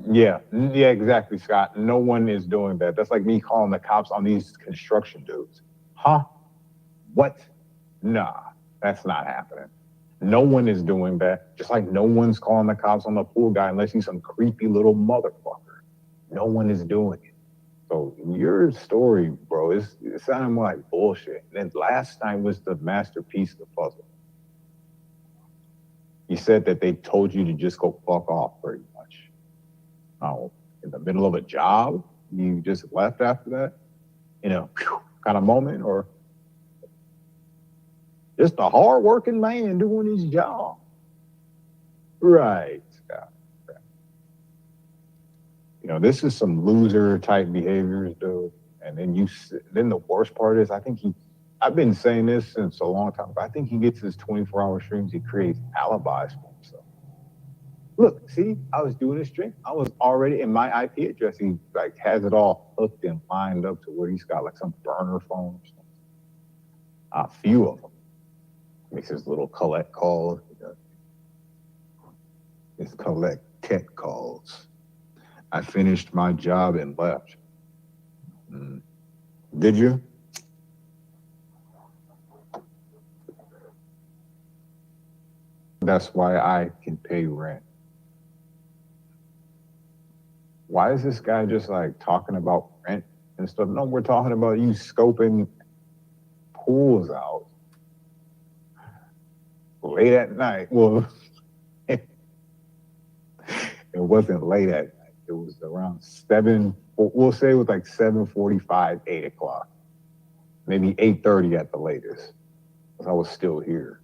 [SPEAKER 17] Yeah, exactly, Scott. No one is doing that. That's like me calling the cops on these construction dudes. Huh? What? Nah, that's not happening. No one is doing that. Just like no one's calling the cops on the pool guy unless he's some creepy little motherfucker. No one is doing it. So your story, bro, it sounded more like bullshit. And then last time was the masterpiece of the puzzle. You said that they told you to just go fuck off pretty much. Oh, in the middle of a job, you just left after that? You know, kind of moment, or just a hard-working man doing his job. Right, Scott. Right. You know, this is some loser-type behaviors, dude. And then the worst part is, I've been saying this since a long time, but I think he gets his 24-hour streams, he creates alibis for himself. Look, see, I was doing a stream. I was already in my IP address. He like has it all hooked and lined up to where he's got like some burner phone or something. A few of them. Makes his little collect calls. His collect tech calls. I finished my job and left. Did you? That's why I can pay rent. Why is this guy just like talking about rent and stuff? No, we're talking about you scoping pools out late at night. Well, it wasn't late at night. It was around 7, we'll say it was like 7:45, 8 o'clock. Maybe 8:30 at the latest. Because I was still here.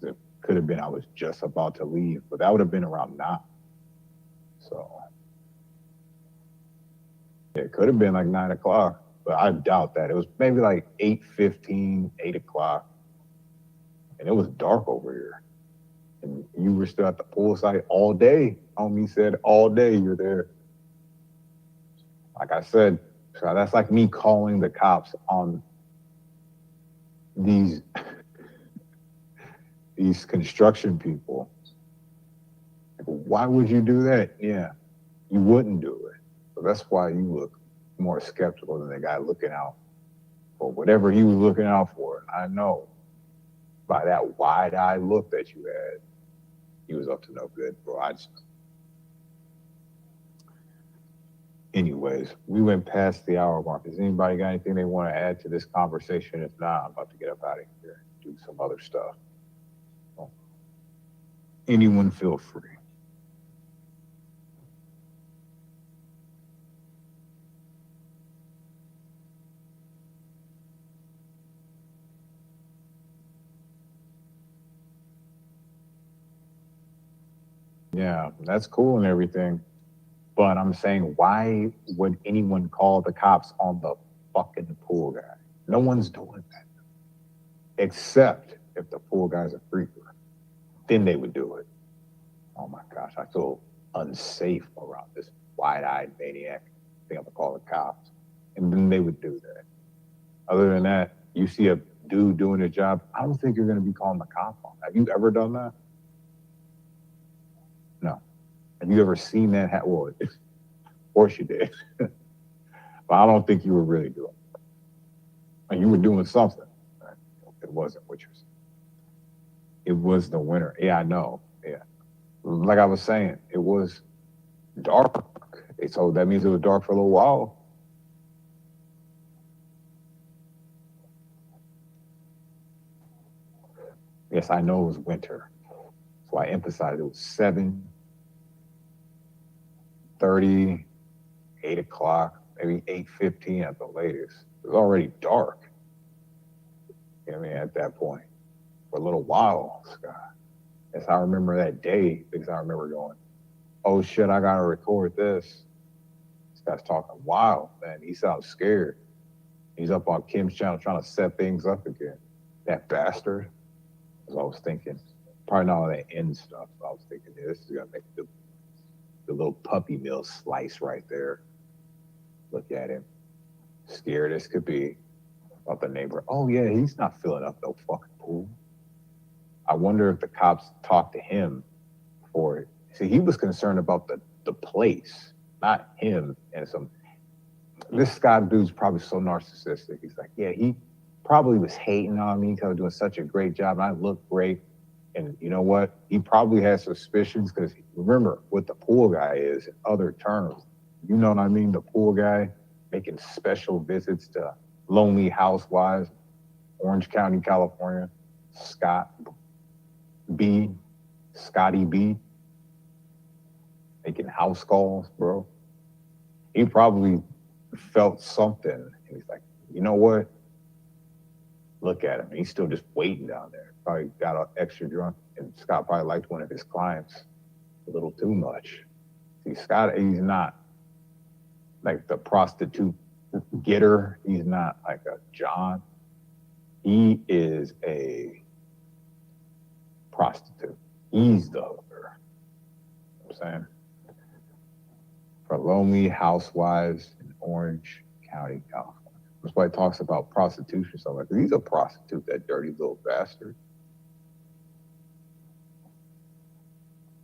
[SPEAKER 17] It could have been I was just about to leave, but that would have been around 9. So it could have been like 9 o'clock, but I doubt that. It was maybe like 8:15, 8 o'clock. And it was dark over here. And you were still at the pool site all day. Homie said all day you're there. Like I said, so that's like me calling the cops on these construction people. Why would you do that? Yeah, you wouldn't do it. So that's why you look more skeptical than the guy looking out for whatever he was looking out for. I know by that wide-eyed look that you had, he was up to no good, bro. Anyways, we went past the hour mark. Has anybody got anything they want to add to this conversation? If not, I'm about to get up out of here and do some other stuff. Anyone feel free. Yeah, that's cool and everything. But I'm saying, why would anyone call the cops on the fucking pool guy? No one's doing that. Except if the pool guy's a creeper. Then they would do it. Oh my gosh, I feel unsafe around this wide-eyed maniac. I think I'm gonna call the cops. And then they would do that. Other than that, you see a dude doing a job, I don't think you're gonna be calling the cops on. Have you ever done that? No. Have you ever seen that happen? Well, of course you did. But I don't think you were really doing it. And you were doing something. Right? It wasn't what you're saying. It was the winter. Yeah, I know. Yeah. Like I was saying, it was dark. So that means it was dark for a little while. Yes, I know it was winter. So I emphasized it was 7:30, 8 o'clock, maybe 8:15 at the latest. It was already dark. You know what I mean, at that point. For a little while, Scott. Yes, I remember that day because I remember going, oh shit, I gotta record this. This guy's talking wild, man. He sounds scared. He's up on Kim's channel trying to set things up again. That bastard. As I was thinking, probably not all that end stuff. So I was thinking, yeah, this is gonna make the little puppy mill slice right there. Look at him. Scared as could be about the neighbor. Oh yeah, he's not filling up no fucking pool. I wonder if the cops talked to him for it. See, he was concerned about the place, not him and some. This Scott dude's probably so narcissistic. He's like, yeah, he probably was hating on me because I was doing such a great job and I look great. And you know what? He probably has suspicions because remember what the pool guy is in other terms. You know what I mean? The pool guy making special visits to lonely housewives, Orange County, California. Scotty B, making house calls, bro. He probably felt something. And he's like, you know what? Look at him. He's still just waiting down there. Probably got extra drunk. And Scott probably liked one of his clients a little too much. See, Scott, he's not like the prostitute getter. He's not like a John. He is a prostitute. He's the hooker. You know what I'm saying? For lonely housewives in Orange County, California. That's why he talks about prostitution so much. He's a prostitute, that dirty little bastard.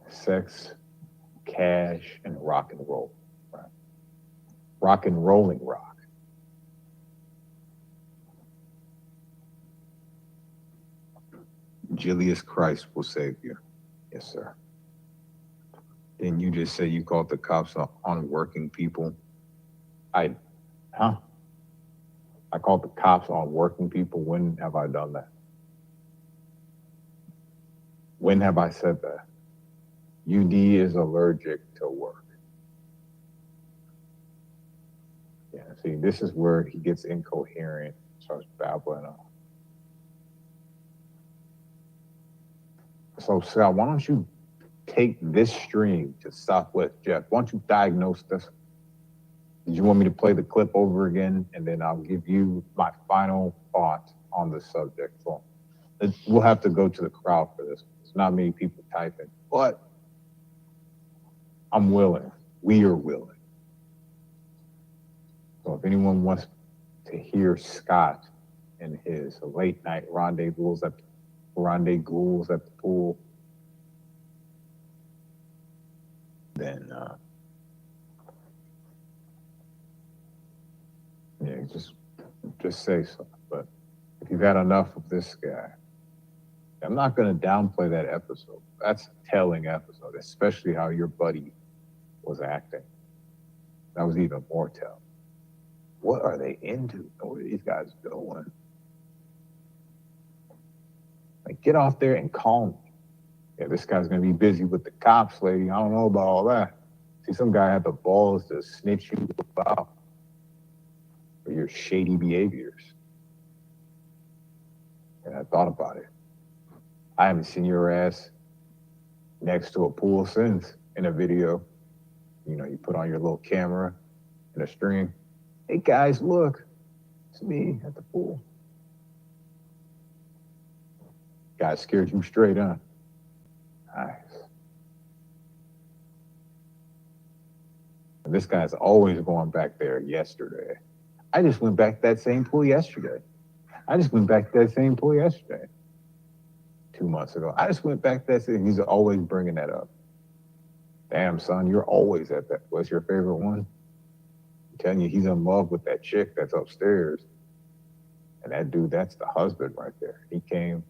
[SPEAKER 17] Sex, cash, and rock and roll. Right? Rock and rolling rock. Julius Christ will save you. Yes, sir. Then you just say you called the cops on working people. I called the cops on working people. When have I done that? When have I said that? UD is allergic to work. Yeah, see, this is where he gets incoherent, starts babbling on. So, Scott, why don't you take this stream to Southwest Jeff? Why don't you diagnose this? Did you want me to play the clip over again? And then I'll give you my final thoughts on the subject. So we'll have to go to the crowd for this. It's not many people typing, but I'm willing. We are willing. So if anyone wants to hear Scott and his late night rendezvous at the pool, then yeah, just say so. But if you've had enough of this guy, I'm not going to downplay that episode. That's a telling episode, especially how your buddy was acting. That was even more telling. What are they into? What are these guys doing? Like, get off there and call me. Yeah, this guy's going to be busy with the cops, lady. I don't know about all that. See, some guy had the balls to snitch you about for your shady behaviors. And I thought about it. I haven't seen your ass next to a pool since in a video. You know, you put on your little camera and a stream. Hey guys, look, it's me at the pool. Guy scared you straight, huh? Nice. And this guy's always going back there yesterday. I just went back to that same pool yesterday. 2 months ago. I just went back to that same. He's always bringing that up. Damn, son, you're always at that. What's your favorite one? I'm telling you, he's in love with that chick that's upstairs. And that dude, that's the husband right there. He came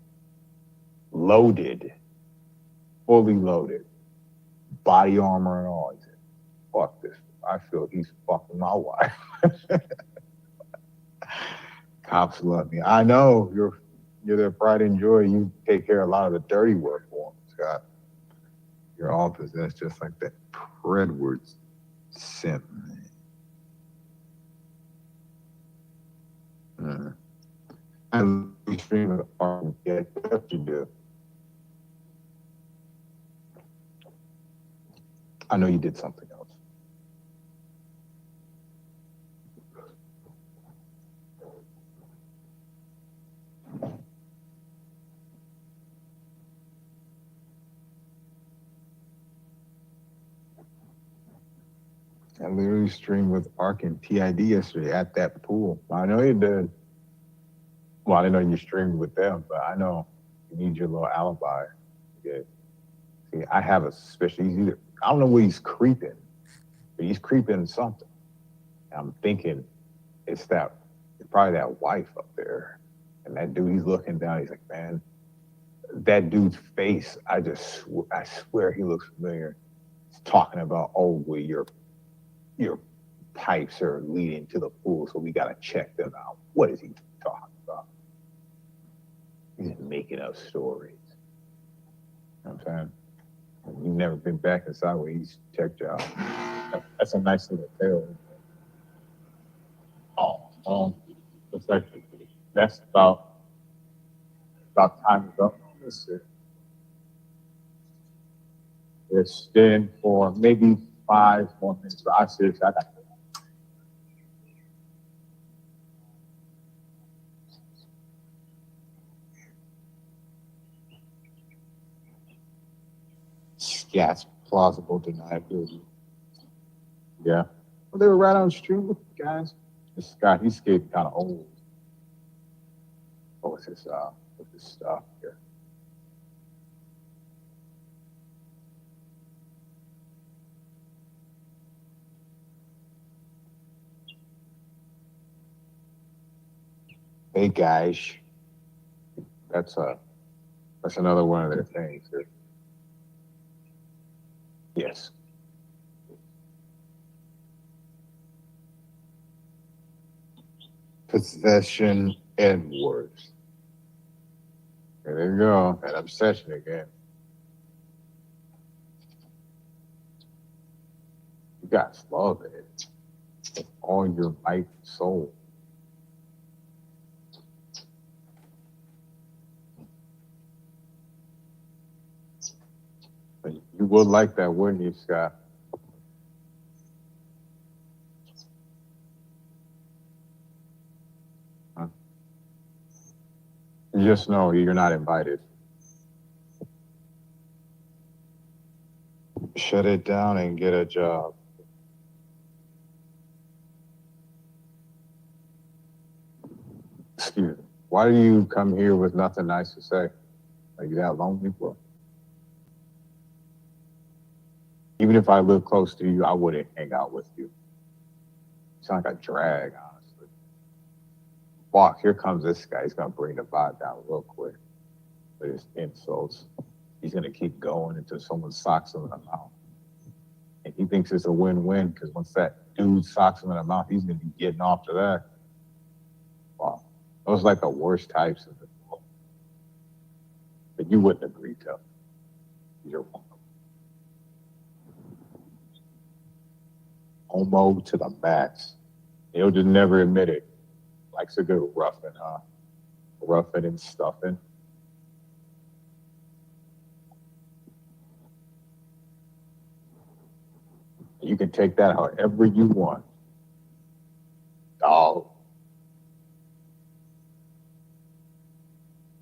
[SPEAKER 17] loaded, fully loaded, body armor and all. He said, fuck this. I feel he's fucking my wife. Cops love me. I know you're their pride and joy. You take care of a lot of the dirty work for them, Scott. Your office, that's just like that Predward simp. And we stream of the park and get what you do. I know you did something else. I literally streamed with Ark and TID yesterday at that pool. I know you did. Well, I didn't know you streamed with them, but I know you need your little alibi. Yeah. See, I have a suspicion. He's either, I don't know where he's creeping, but he's creeping something. And I'm thinking it's probably that wife up there. And that dude, he's looking down. He's like, man, that dude's face, I swear he looks familiar. He's talking about, oh, well, your pipes are leading to the pool, so we got to check them out. What is he talking about? He's making up stories. You know what I'm saying? You've never been back inside where he's checked you out. That's a nice little tale. Oh, looks like that's about time is up. Let's see. It's been for maybe 5 more minutes. But I seriously, I got to. Yes, plausible deniability. Yeah. Well, they were right on the street with the guys. This guy, he's getting kind of old. What was his stuff here? Hey guys, that's another one of their things. Yes. Possession and words. There you go, that obsession again. You guys love it. With all your might and soul. But you would like that, wouldn't you, Scott? Huh? Just know you're not invited. Shut it down and get a job. Excuse me. Why do you come here with nothing nice to say? Are you that lonely, bro? Even if I live close to you, I wouldn't hang out with you. You sound like a drag, honestly. Walk, here comes this guy. He's gonna bring the vibe down real quick with his insults. He's gonna keep going until someone socks him in the mouth. And he thinks it's a win-win because once that dude socks him in the mouth, he's gonna be getting off to that. Wow. Those are like the worst types of the world. But you wouldn't agree to them. You're one. Homo to the max. He'll just never admit it. Likes a good roughing, huh? Roughing and stuffing. You can take that however you want. Dog.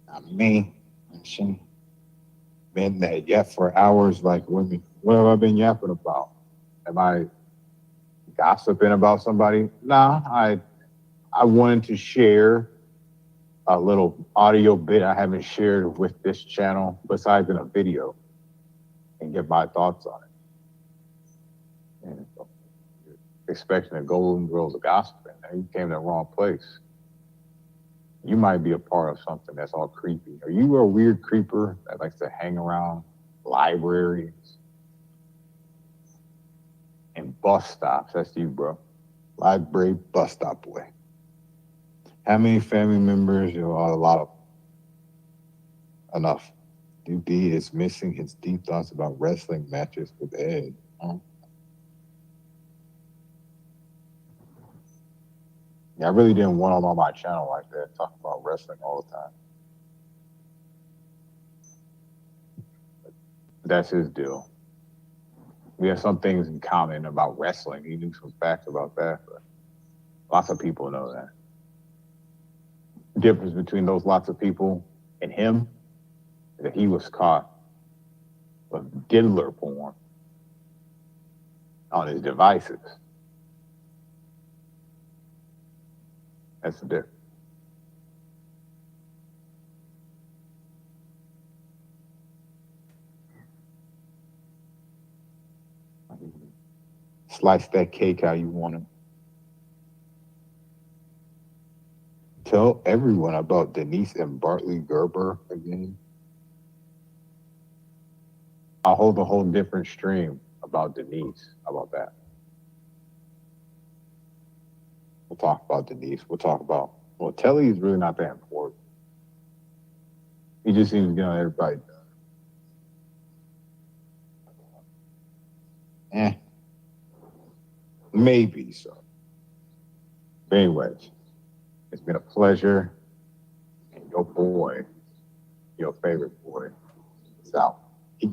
[SPEAKER 17] Not me. She been that yap for hours like women. What have I been yapping about? Am I gossiping about somebody? Nah, I wanted to share a little audio bit I haven't shared with this channel besides in a video and get my thoughts on it. And expecting a Golden Girls of gossip, and you came to the wrong place. You might be a part of something that's all creepy. Are you a weird creeper that likes to hang around libraries and bus stops? That's you, bro. Library bus stop boy. How many family members? You know, a lot of enough. UD is missing his deep thoughts about wrestling matches with Ed. Huh? Yeah, I really didn't want him on my channel like that, talking about wrestling all the time. That's his deal. We have some things in common about wrestling. He knew some facts about that, but lots of people know that. The difference between those lots of people and him is that he was caught with diddler porn on his devices. That's the difference. Slice that cake how you want it. Tell everyone about Denise and Bartley Gerber again. I'll hold a whole different stream about Denise. How about that? We'll talk about Denise. We'll talk about, well, Telly is really not that important. He just seems to get on everybody. Maybe so. But anyways, it's been a pleasure. And your boy, your favorite boy, is out. Peace.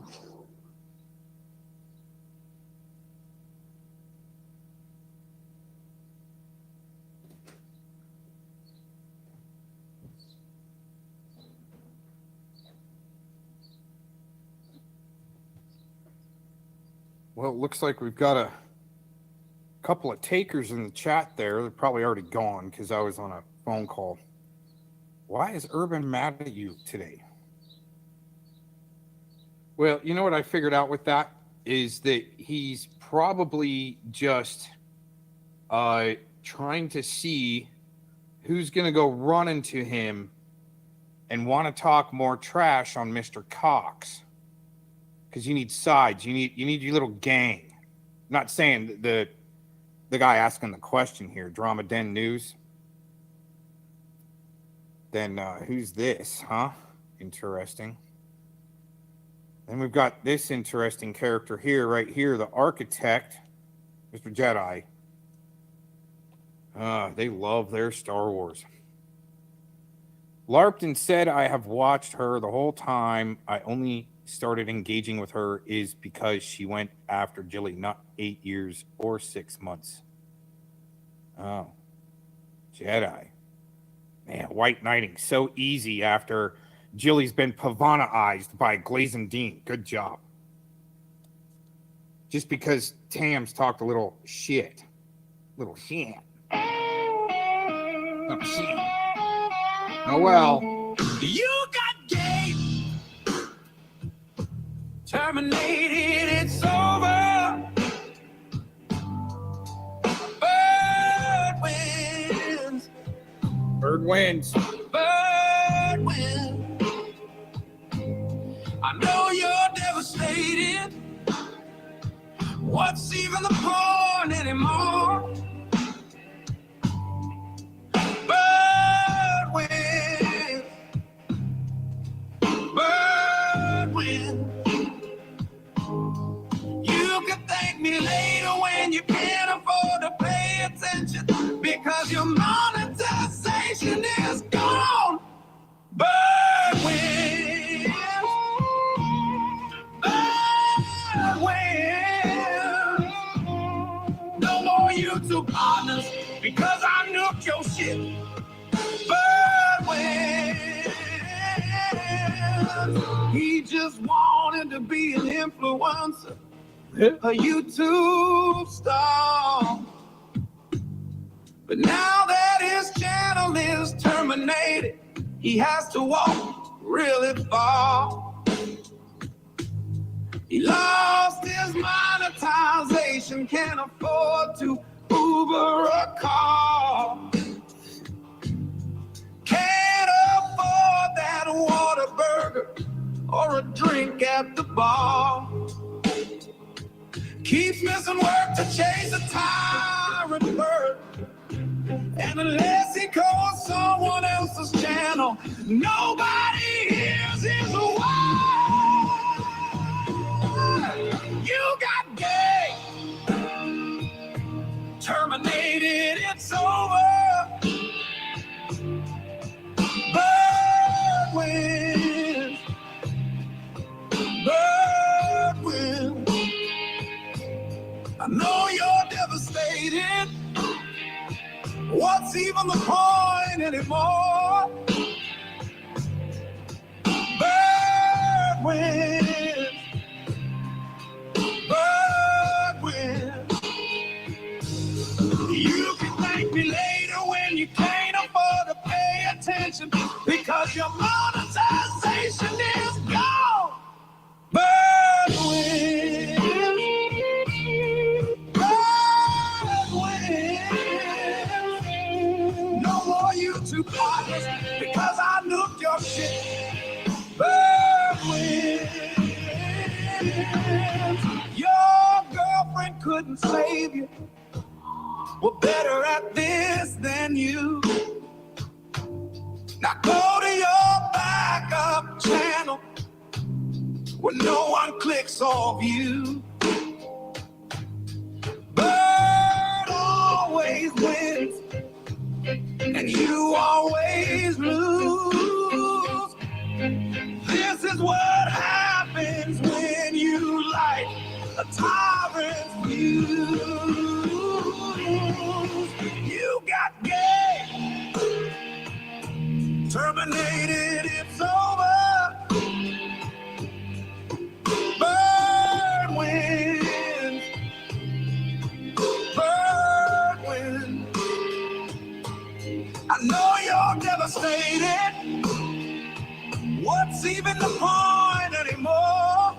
[SPEAKER 12] Well, it looks like we've got a couple of takers in the chat there. They're probably already gone because I was on a phone call. Why is Urban mad at you today? Well, you know what I figured out with that is that he's probably just trying to see who's going to go running to him and want to talk more trash on Mr. Cox. Because you need sides. You need your little gang. I'm not saying the guy asking the question here, Drama Den News. Then who's this, huh? Interesting. Then we've got this interesting character here, right here, the architect, Mr. Jedi. They love their Star Wars. Larpton said, I have watched her the whole time. I only started engaging with her is because she went after Jilly, not 8 years or 6 months. Oh, Jedi. Man, white knighting so easy after Jilly's been Pavana-ized by Glazin Dean. Good job. Just because Tam's talked a little shit. Little shit. Little shit. Oh, well.
[SPEAKER 18] You got game. Terminated, it's over. Bird wins.
[SPEAKER 12] Bird wins.
[SPEAKER 18] Bird wins. I know you're devastated. What's even the point anymore? Bird wins. Bird wins. You can thank me later when you can't afford to pay attention because your monetization is gone. Bird wins. Bird wins. No more YouTube partners because I nuked your shit. Bird wins. He just wanted to be an influencer. A YouTube star. But now that his channel is terminated, he has to walk really far. He lost his mind monetization can't afford to Uber a car. Can't afford that Whataburger or a drink at the bar. Keeps missing work to chase a tyrant bird. And unless he calls someone else's channel, nobody hears his word. You got gay, terminated, it's over. Bird wins, bird wins. I know you're devastated. What's even the point anymore? Bird wins, bird wins. You can thank me later when you can't afford to pay attention because your monetization is gone. Bird wins, bird wins. No more YouTube partners because I nuked your shit. Bird wins. Your girlfriend couldn't save you. We're better at this than you. Now go to your backup channel where no one clicks off you. Bird always wins, and you always lose. This is what happens when you light a tyrant's fuse. You got gay, terminated, it's over. Bird wins, bird wins. I know you're devastated. What's even the point anymore?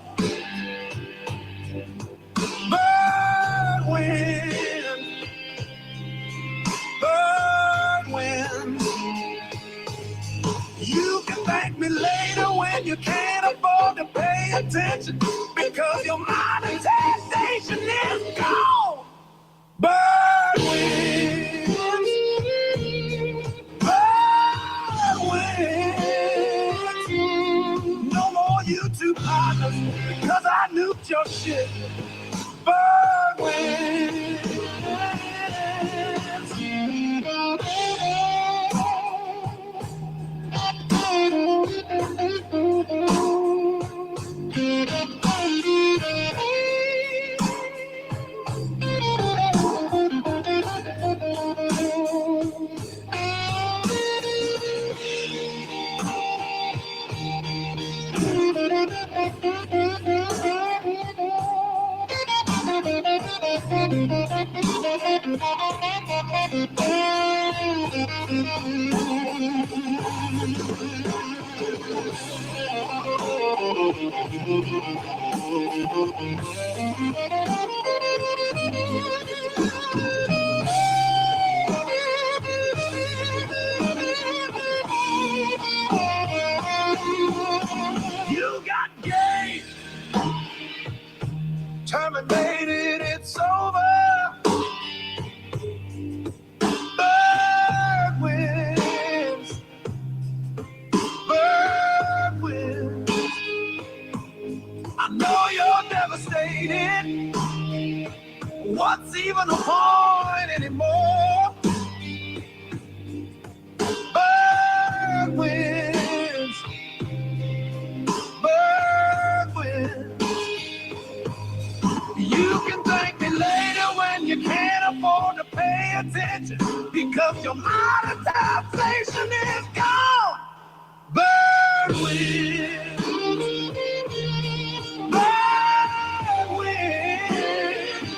[SPEAKER 18] Bird wins, bird wins. You can thank me later when you can't afford to pay attention because your monetization is gone. Bird wins, bird wins. No more YouTube partners because I nuked your shit. Bird wins. You got gay, terminated, it's over. Bird wins, bird wins. I know you're devastated. What's even the point anymore? Bird wins, bird wins. You can thank me later when you can't afford to pay attention because your monetization is gone. Bird wins, bird wins.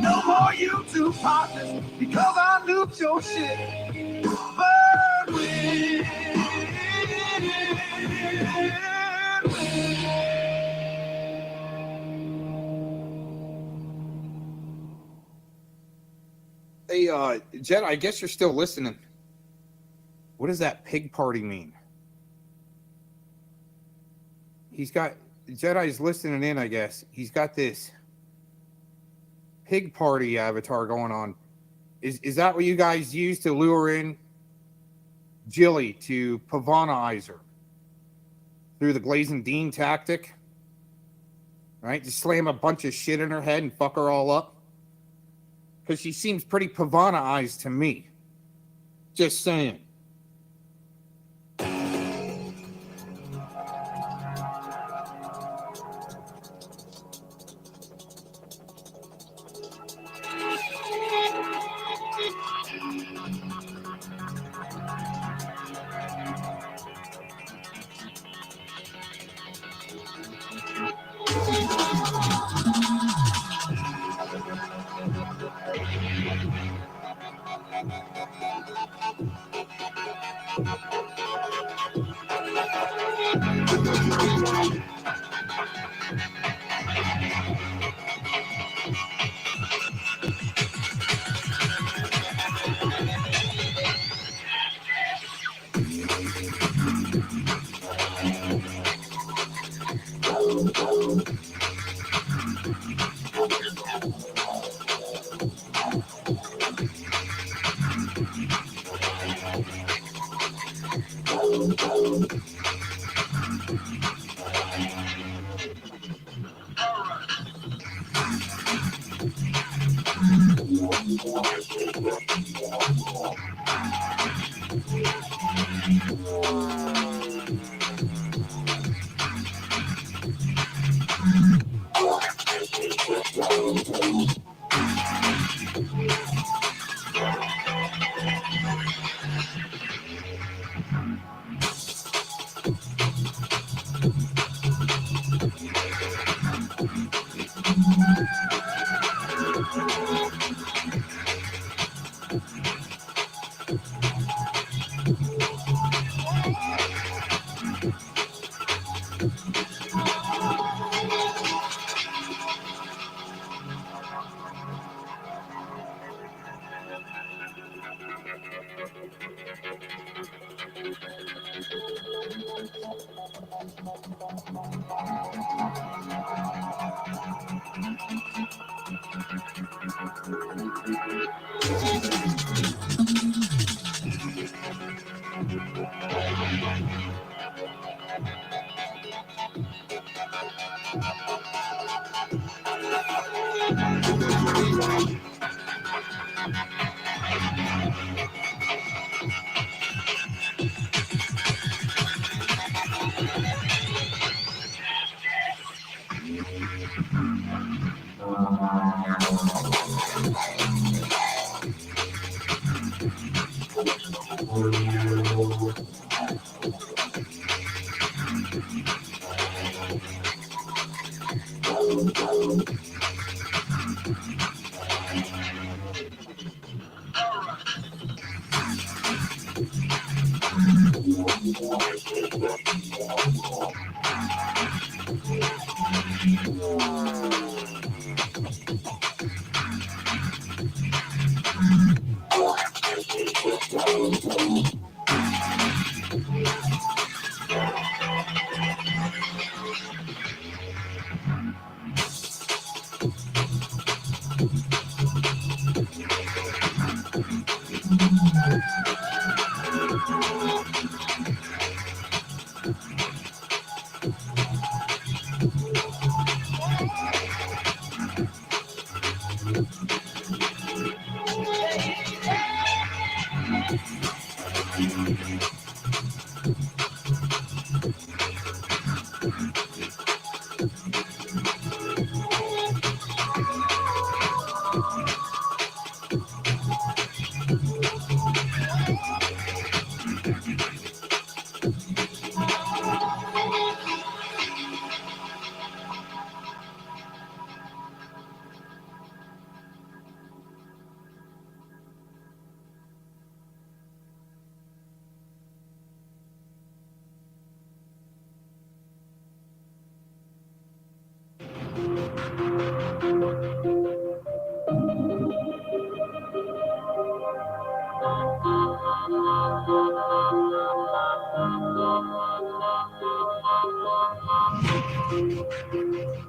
[SPEAKER 18] No more YouTube partners because I nuked your shit. Bird wins.
[SPEAKER 12] Hey, Jed, I guess you're still listening. What does that pig party mean? He's got Jedi's listening in, I guess. He's got this pig party avatar going on. Is that what you guys use to lure in Jilly to Pavanize her through the Glazing Dean tactic? Right? Just slam a bunch of shit in her head and fuck her all up? Because she seems pretty Pavanize to me. Just saying.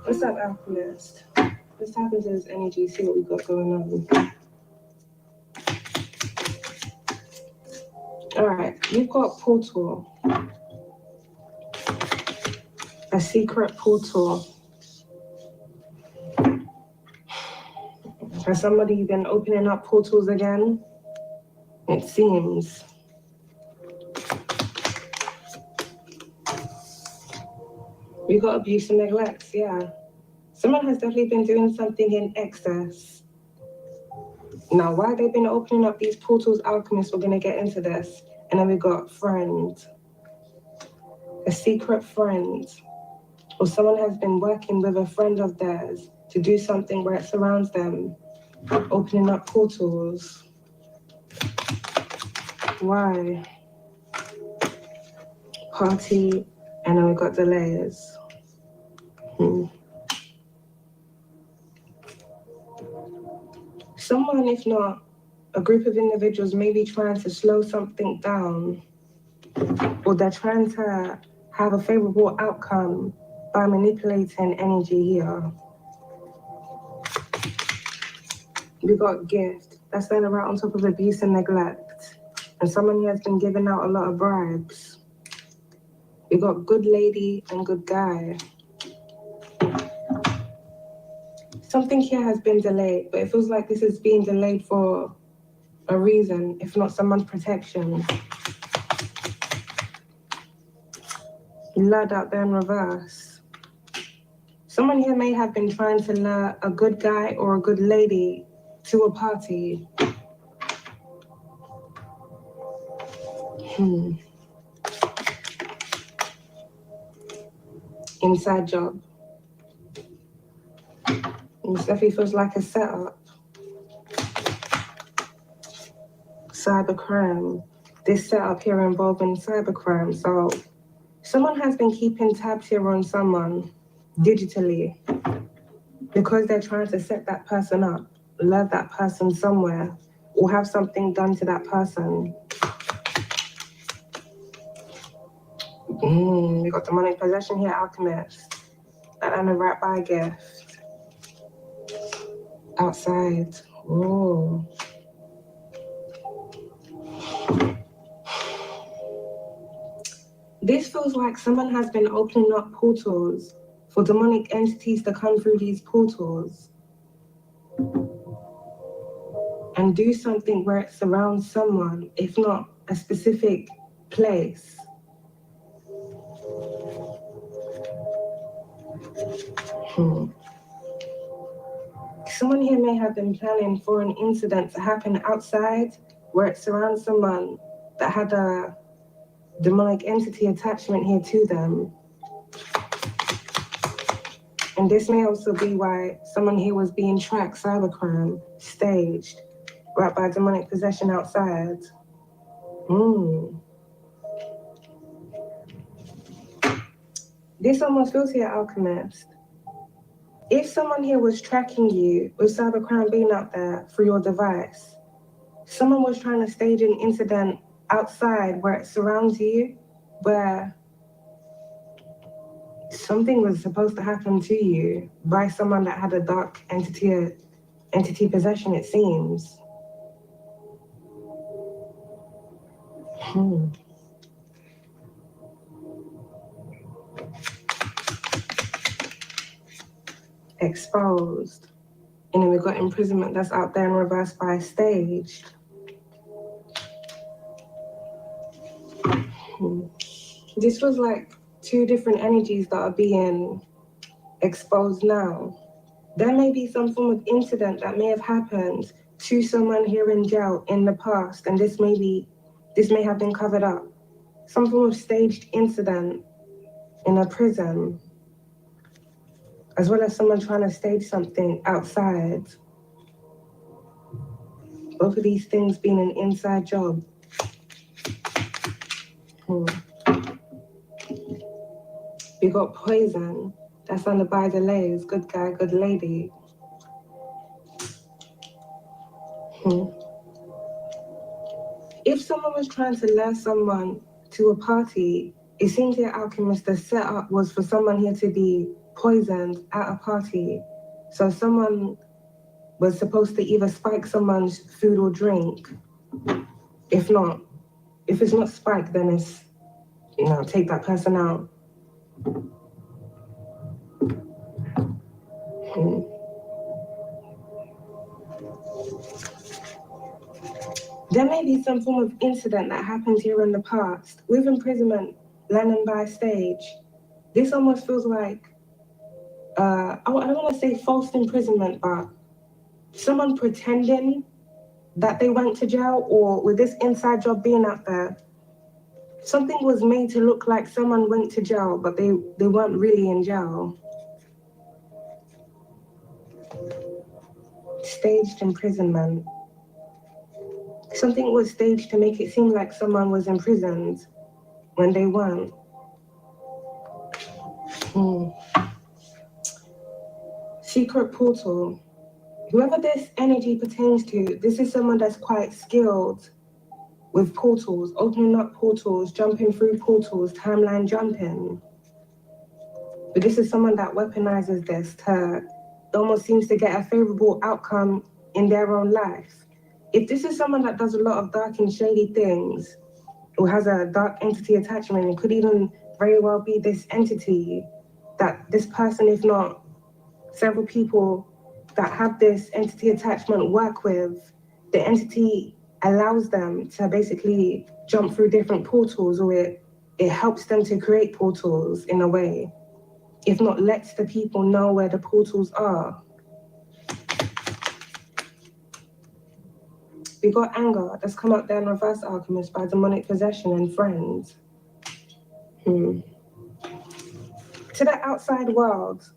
[SPEAKER 2] What's up, Alchemist? Let's tap into this energy, see what we got going on. Alright, you've got portal. A secret portal. Has somebody been opening up portals again? It seems. We got abuse and neglect, yeah. Someone has definitely been doing something in excess. Now, why they've been opening up these portals, Alchemists, we're gonna get into this. And then we got friend. A secret friend. Or someone has been working with a friend of theirs to do something where it surrounds them. Opening up portals. Why? Party, and then we got delays. Someone, if not a group of individuals, may be trying to slow something down, or they're trying to have a favorable outcome by manipulating energy here. We got gift. That's standing right on top of abuse and neglect. And someone here has been giving out a lot of bribes. We got good lady and good guy. Something here has been delayed, but it feels like this is being delayed for a reason, if not someone's protection. Lud out there in reverse. Someone here may have been trying to lure a good guy or a good lady to a party. Inside job. This definitely feels like a setup. Cybercrime. This setup here involving cybercrime. So someone has been keeping tabs here on someone digitally because they're trying to set that person up, lure that person somewhere, or have something done to that person. We got demonic possession here, Alchemist. And a right by gift. Outside. Ooh. This feels like someone has been opening up portals for demonic entities to come through these portals and do something where it surrounds someone, if not a specific place. Someone here may have been planning for an incident to happen outside where it surrounds someone that had a demonic entity attachment here to them. And this may also be why someone here was being tracked, cybercrime, staged, right by demonic possession outside. This almost feels here, Alchemist. If someone here was tracking you with cybercrime being out there through your device, someone was trying to stage an incident outside where it surrounds you, where something was supposed to happen to you by someone that had a dark entity possession, it seems. Exposed. And then we've got imprisonment that's out there in reverse by staged. This was like two different energies that are being exposed now. There may be some form of incident that may have happened to someone here in jail in the past, and this may have been covered up. Some form of staged incident in a prison, as well as someone trying to stage something outside. Both of these things being an inside job. We got poison. That's under by delays. Good guy, good lady. If someone was trying to lure someone to a party, it seems here, Alchemist, the setup was for someone here to be poisoned at a party. So someone was supposed to either spike someone's food or drink. If it's not spiked, then it's, take that person out. There may be some form of incident that happened here in the past. With imprisonment landing by stage, this almost feels like, I don't want to say false imprisonment, but someone pretending that they went to jail, or with this inside job being out there, something was made to look like someone went to jail, but they weren't really in jail. Staged imprisonment. Something was staged to make it seem like someone was imprisoned when they weren't. Secret portal. Whoever this energy pertains to, this is someone that's quite skilled with portals, opening up portals, jumping through portals, timeline jumping. But this is someone that weaponizes this to almost seems to get a favorable outcome in their own life. If this is someone that does a lot of dark and shady things, or has a dark entity attachment, it could even very well be this entity that this person, if not several people that have this entity attachment work with, the entity allows them to basically jump through different portals, or it helps them to create portals in a way, if not lets the people know where the portals are. We got anger that's come up there in reverse alchemist by demonic possession and friends. To the outside world,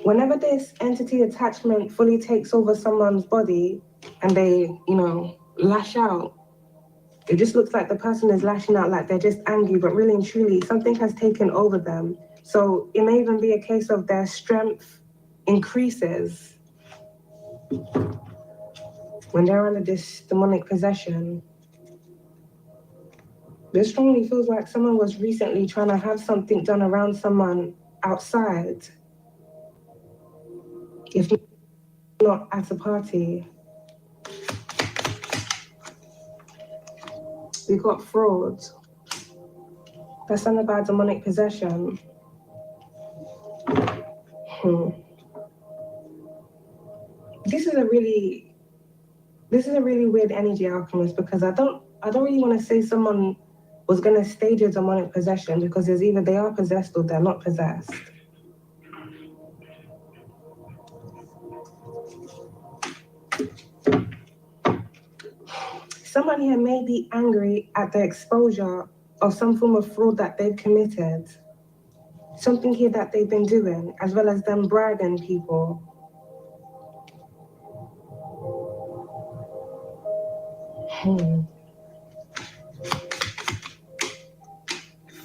[SPEAKER 2] whenever this entity attachment fully takes over someone's body and they, lash out, it just looks like the person is lashing out like they're just angry, but really and truly, something has taken over them. So it may even be a case of their strength increases when they're under this demonic possession. This strongly feels like someone was recently trying to have something done around someone outside, if not at a party. We got fraud. That's under by demonic possession. This is a really weird energy, alchemist, because I don't really want to say someone was going to stage a demonic possession, because it's either they are possessed or they're not possessed. Someone here may be angry at the exposure of some form of fraud that they've committed. Something here that they've been doing, as well as them bribing people.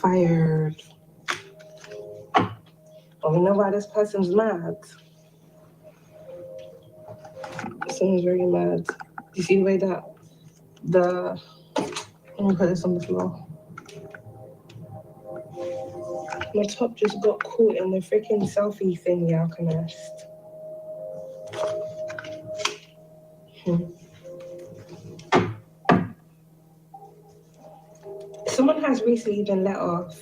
[SPEAKER 2] Fired. Oh, we know why this person's mad. Someone's very mad. You see the way that let me put this on the floor. My top just got caught in the freaking selfie thing, the alchemist. Someone has recently been let off,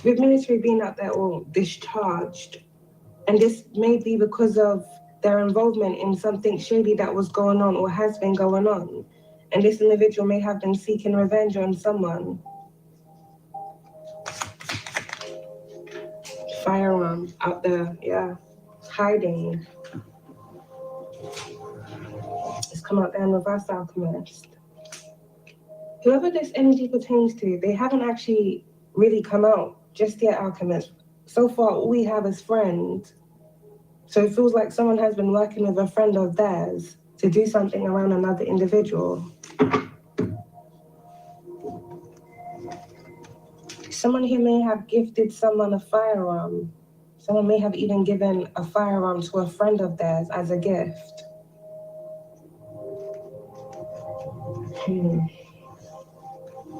[SPEAKER 2] with military being out there or discharged. And this may be because of their involvement in something shady that was going on or has been going on. And this individual may have been seeking revenge on someone. Firearm out there, yeah, hiding. It's come out there in reverse alchemist. Whoever this energy pertains to, they haven't actually really come out just yet, alchemist. So far, all we have is friends. So it feels like someone has been working with a friend of theirs to do something around another individual. Someone here may have gifted someone a firearm. Someone may have even given a firearm to a friend of theirs as a gift.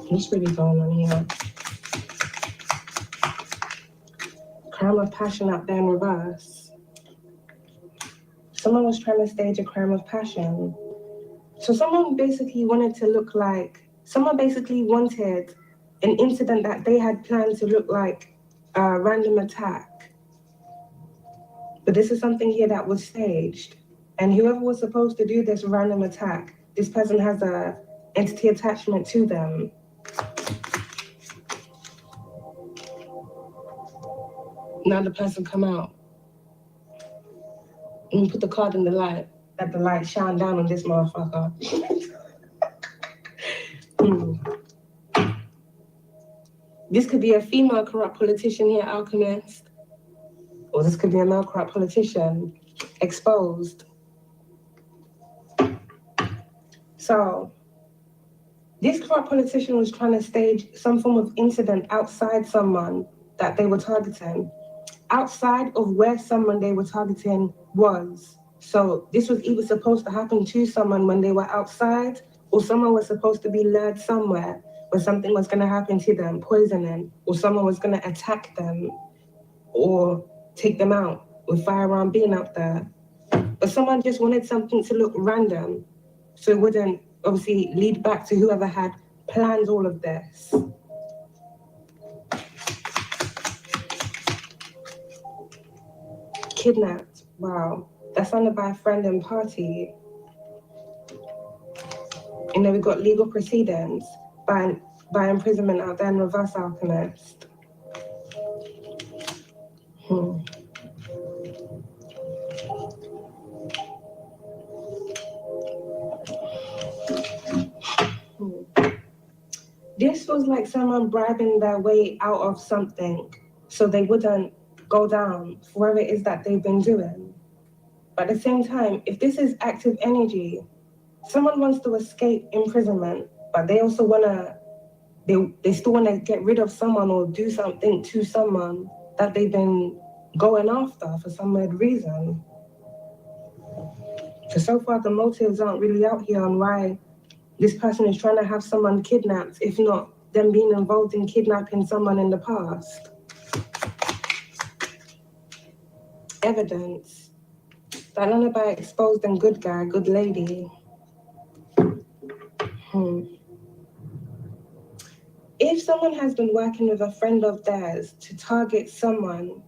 [SPEAKER 2] What's really going on here? Crime of passion out there in reverse. Someone was trying to stage a crime of passion. So someone basically wanted an incident that they had planned to look like a random attack. But this is something here that was staged. And whoever was supposed to do this random attack, this person has a entity attachment to them. Now the person come out. And you put the card in the light, let the light shine down on this motherfucker. This could be a female corrupt politician here, Alchemist. Or this could be a male corrupt politician, exposed. So, this corrupt politician was trying to stage some form of incident outside someone that they were targeting. Outside of where someone they were targeting was. So this was either supposed to happen to someone when they were outside, or someone was supposed to be lured somewhere where something was going to happen to them, poisoning, or someone was going to attack them or take them out with firearm being out there. But someone just wanted something to look random, so it wouldn't obviously lead back to whoever had planned all of this. Kidnapped, wow. That's under by a friend and party. And then we got legal proceedings by imprisonment out there in reverse, Alchemist. This was like someone bribing their way out of something so they wouldn't go down for whatever it is that they've been doing. But at the same time, if this is active energy, someone wants to escape imprisonment, but they also they still want to get rid of someone or do something to someone that they've been going after for some weird reason. So, so far the motives aren't really out here on why this person is trying to have someone kidnapped, if not them being involved in kidnapping someone in the past. Evidence. That none about exposed and good guy, good lady. If someone has been working with a friend of theirs to target someone,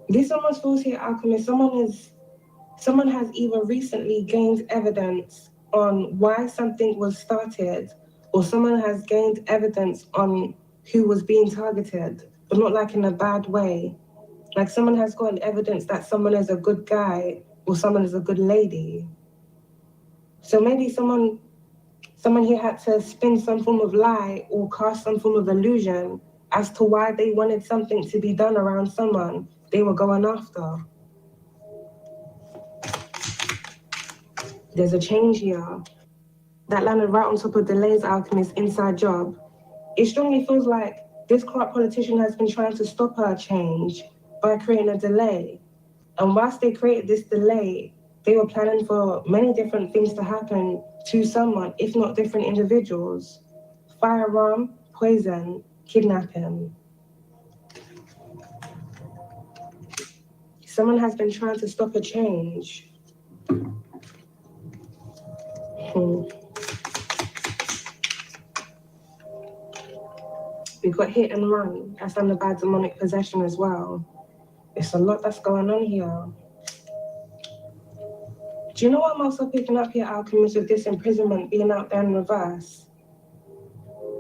[SPEAKER 2] this almost feels here, Alchemist, someone has either recently gained evidence on why something was started, or someone has gained evidence on who was being targeted, but not like in a bad way. Like someone has gotten evidence that someone is a good guy or someone is a good lady. So maybe someone here had to spin some form of lie or cast some form of illusion as to why they wanted something to be done around someone they were going after. There's a change here. That landed right on top of Delay's Alchemist inside job. It strongly feels like this corrupt politician has been trying to stop her change by creating a delay. And whilst they created this delay, they were planning for many different things to happen to someone, if not different individuals. Firearm, poison, kidnapping. Someone has been trying to stop a change. We've got hit and run. That's under bad demonic possession as well. It's a lot that's going on here. Do you know what I'm also picking up here, Alchemist, with this imprisonment being out there in reverse?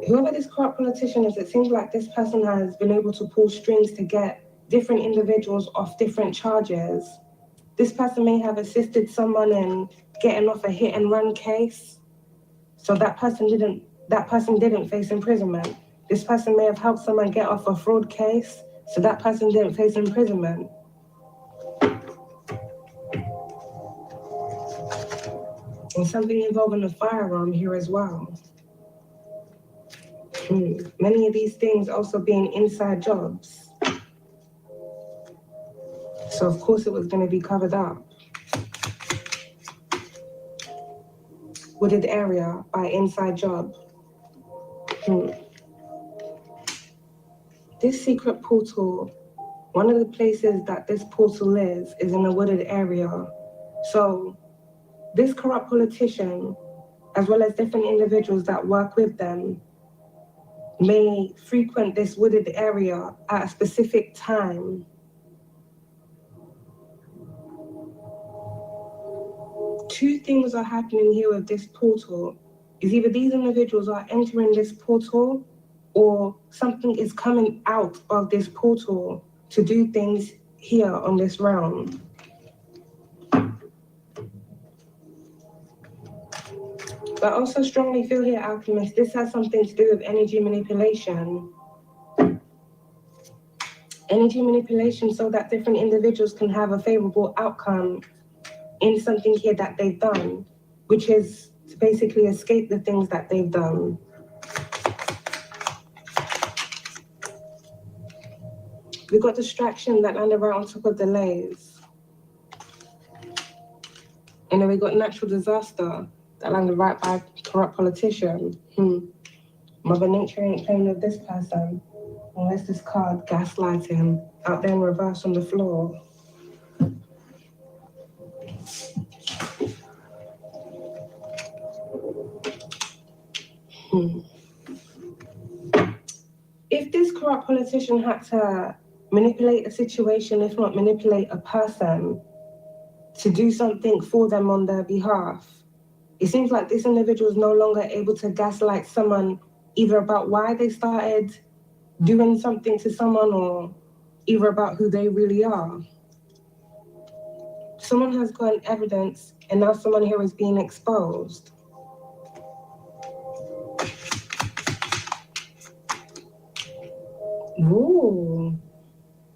[SPEAKER 2] Whoever this corrupt politician is, it seems like this person has been able to pull strings to get different individuals off different charges. This person may have assisted someone in getting off a hit and run case, so that person didn't face imprisonment. This person may have helped someone get off a fraud case, so that person didn't face imprisonment. And something involving a firearm here as well. Many of these things also being inside jobs. So of course it was going to be covered up. Wooded area by inside job. This secret portal One of the places that this portal is in a wooded area. So this corrupt politician, as well as different individuals that work with them, may frequent this wooded area at a specific time. Two things are happening here with this portal. Is either these individuals are entering this portal or something is coming out of this portal to do things here on this realm. But I also strongly feel here, Alchemist, this has something to do with energy manipulation. Energy manipulation so that different individuals can have a favorable outcome in something here that they've done, which is to basically escape the things that they've done. We got distraction that landed right on top of delays. And then we got natural disaster that landed right by corrupt politician. Mother Nature ain't playing with this person unless this card gaslights him out there in reverse on the floor. If this corrupt politician had to manipulate a situation, if not manipulate a person, to do something for them on their behalf, it seems like this individual is no longer able to gaslight someone either about why they started doing something to someone or either about who they really are. Someone has gotten evidence and now someone here is being exposed. Ooh,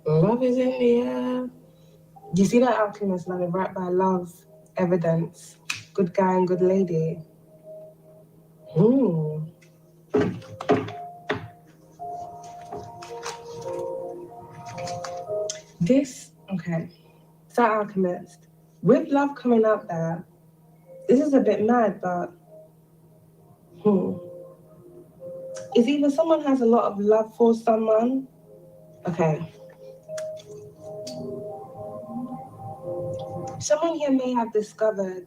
[SPEAKER 2] love is in the air. You see that, Alchemist, landed right by love, evidence, good guy and good lady. Okay. So, Alchemist, with love coming out there, this is a bit mad, but it's either someone has a lot of love for someone. Okay. Someone here may have discovered,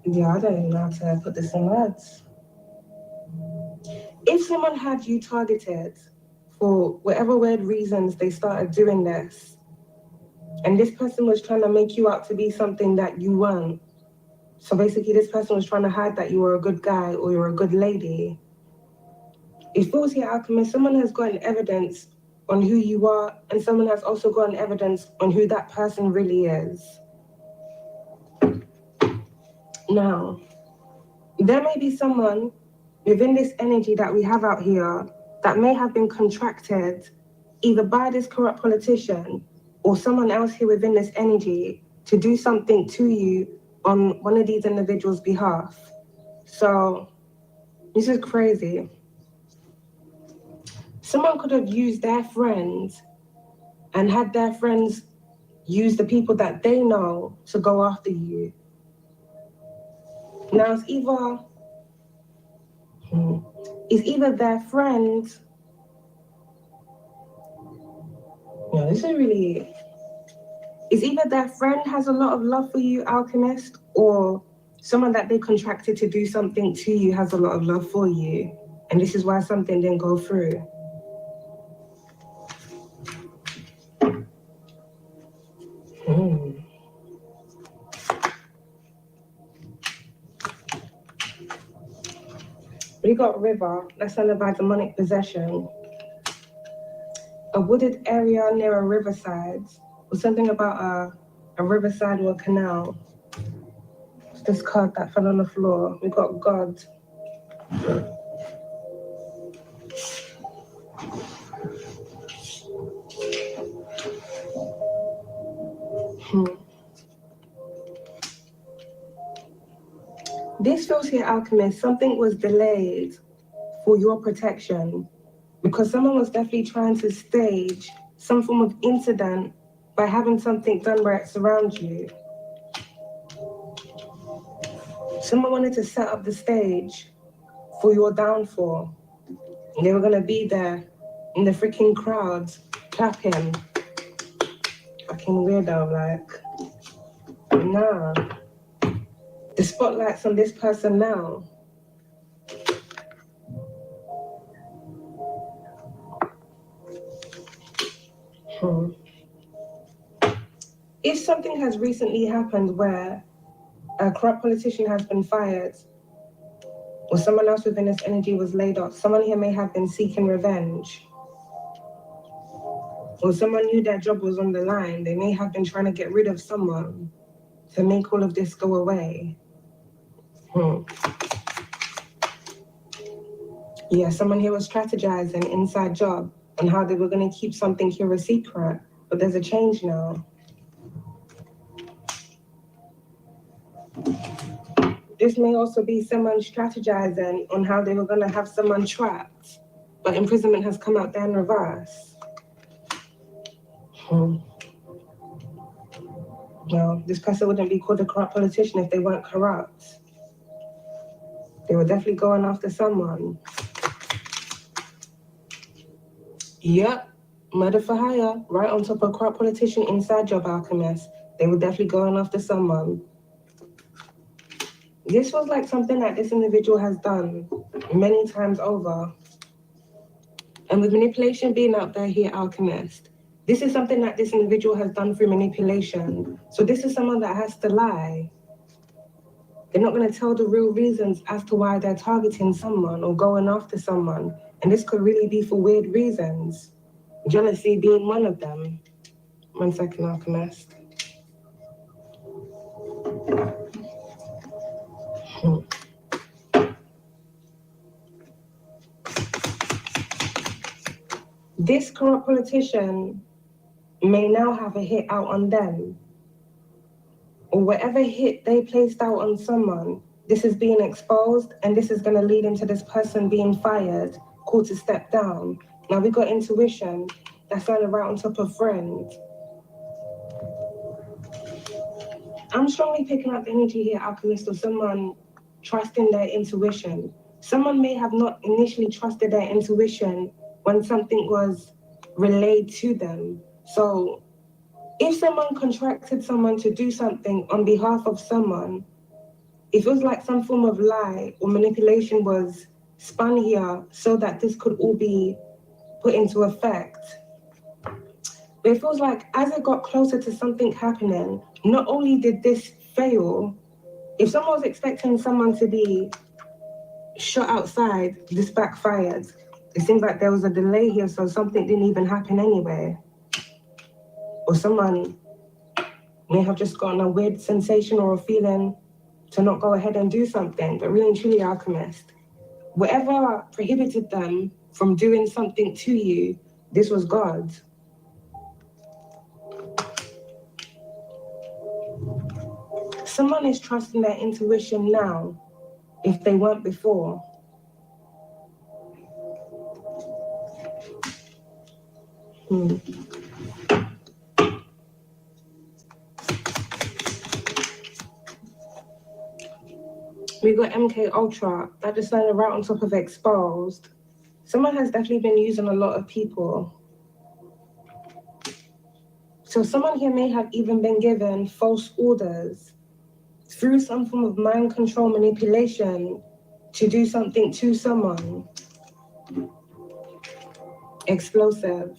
[SPEAKER 2] I don't even know how to put this in words. If someone had you targeted for whatever weird reasons they started doing this, and this person was trying to make you out to be something that you weren't. So basically this person was trying to hide that you were a good guy or you were a good lady. It feels here, Alchemist, someone has gotten evidence on who you are, and someone has also gotten evidence on who that person really is. Now, there may be someone within this energy that we have out here that may have been contracted either by this corrupt politician or someone else here within this energy to do something to you on one of these individuals' behalf. So, this is crazy. Someone could have used their friends and had their friends use the people that they know to go after you. Now, it's either their friend. No, this is really. It's either their friend has a lot of love for you, Alchemist, or someone that they contracted to do something to you has a lot of love for you. And this is why something didn't go through. We got river, that's under by demonic possession. A wooded area near a riverside, or something about a riverside or a canal. It's this card that fell on the floor. We got God. This feels here, Alchemist, something was delayed for your protection because someone was definitely trying to stage some form of incident by having something done where it surrounds you. Someone wanted to set up the stage for your downfall. And they were going to be there in the freaking crowd clap him. Fucking weirdo, like. Nah. The spotlight's on this person now. If something has recently happened where a corrupt politician has been fired, or someone else within this energy was laid off, someone here may have been seeking revenge, or someone knew their job was on the line, they may have been trying to get rid of someone to make all of this go away. Yeah, someone here was strategizing inside job on how they were going to keep something here a secret, but there's a change now. This may also be someone strategizing on how they were going to have someone trapped, but imprisonment has come out there in reverse. Well, this person wouldn't be called a corrupt politician if they weren't corrupt. They were definitely going after someone. Yep, murder for hire, right on top of corrupt politician inside job alchemist. They were definitely going after someone. This was like something that this individual has done many times over. And with manipulation being out there here, alchemist, this is something that this individual has done through manipulation. So this is someone that has to lie. They're not going to tell the real reasons as to why they're targeting someone or going after someone. And this could really be for weird reasons. Jealousy being one of them. 1 second, alchemist. This corrupt politician may now have a hit out on them. Or whatever hit they placed out on someone, this is being exposed and this is going to lead into this person being fired, called to step down. Now we got intuition, that's running right on top of friend. I'm strongly picking up the energy here, alchemist, of someone trusting their intuition. Someone may have not initially trusted their intuition when something was relayed to them. So if someone contracted someone to do something on behalf of someone, it feels like some form of lie or manipulation was spun here so that this could all be put into effect. But it feels like as it got closer to something happening, not only did this fail, if someone was expecting someone to be shot outside, this backfired. It seemed like there was a delay here, so something didn't even happen anyway. Or someone may have just gotten a weird sensation or a feeling to not go ahead and do something, but really and truly, alchemist, whatever prohibited them from doing something to you, this was God. Someone is trusting their intuition now, if they weren't before. We got MK Ultra, that just landed right on top of exposed. Someone has definitely been using a lot of people. So someone here may have even been given false orders through some form of mind control manipulation to do something to someone. Explosive.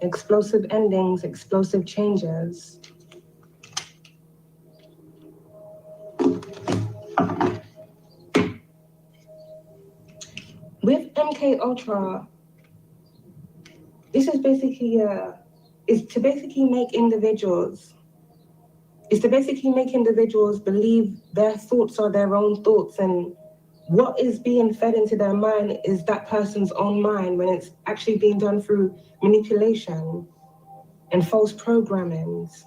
[SPEAKER 2] Explosive endings, explosive changes. With MK Ultra, this is basically is to basically make individuals believe their thoughts are their own thoughts, and what is being fed into their mind is that person's own mind, when it's actually being done through manipulation and false programmings.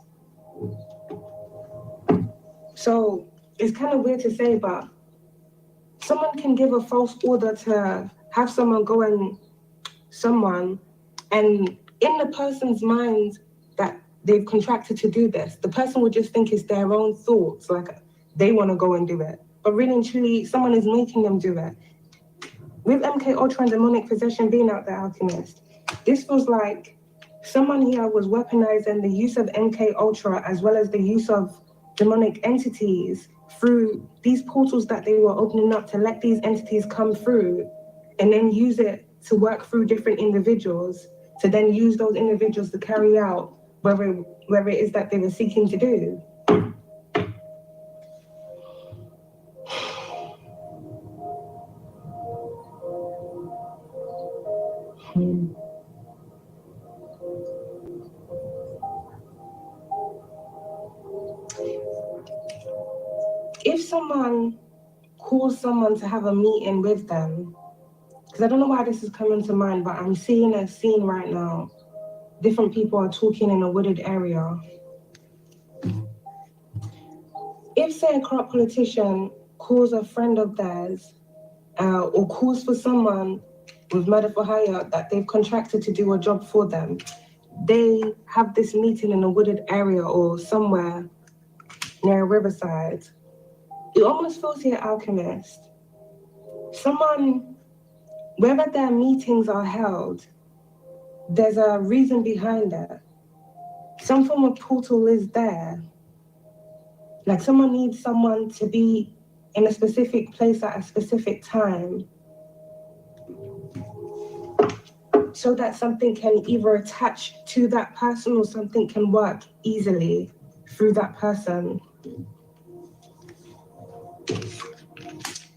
[SPEAKER 2] So it's kind of weird to say, but someone can give a false order to have someone go and someone, and in the person's mind that they've contracted to do this, the person would just think it's their own thoughts, like they want to go and do it. But really and truly, someone is making them do it. With MK Ultra and demonic possession being out there, Alchemist, this feels like someone here was weaponizing the use of MK Ultra as well as the use of demonic entities through these portals that they were opening up to let these entities come through and then use it to work through different individuals to then use those individuals to carry out whatever it is that they were seeking to do. If someone calls someone to have a meeting with them, because I don't know why this is coming to mind, but I'm seeing a scene right now. Different people are talking in a wooded area. If, say, a corrupt politician calls a friend of theirs or calls for someone with murder for hire that they've contracted to do a job for them, they have this meeting in a wooded area or somewhere near a riverside. It almost feels here, Alchemist. Someone, wherever their meetings are held, there's a reason behind it. Some form of portal is there. Like someone needs someone to be in a specific place at a specific time so that something can either attach to that person or something can work easily through that person.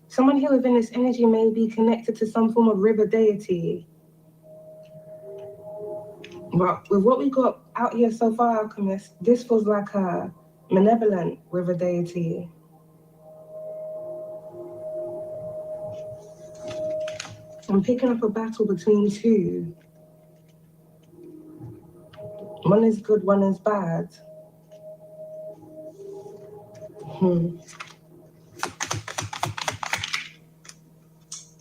[SPEAKER 2] Someone here within this energy may be connected to some form of river deity. But with what we got out here so far, Alchemist, this feels like a malevolent river deity. I'm picking up a battle between two. One is good, one is bad.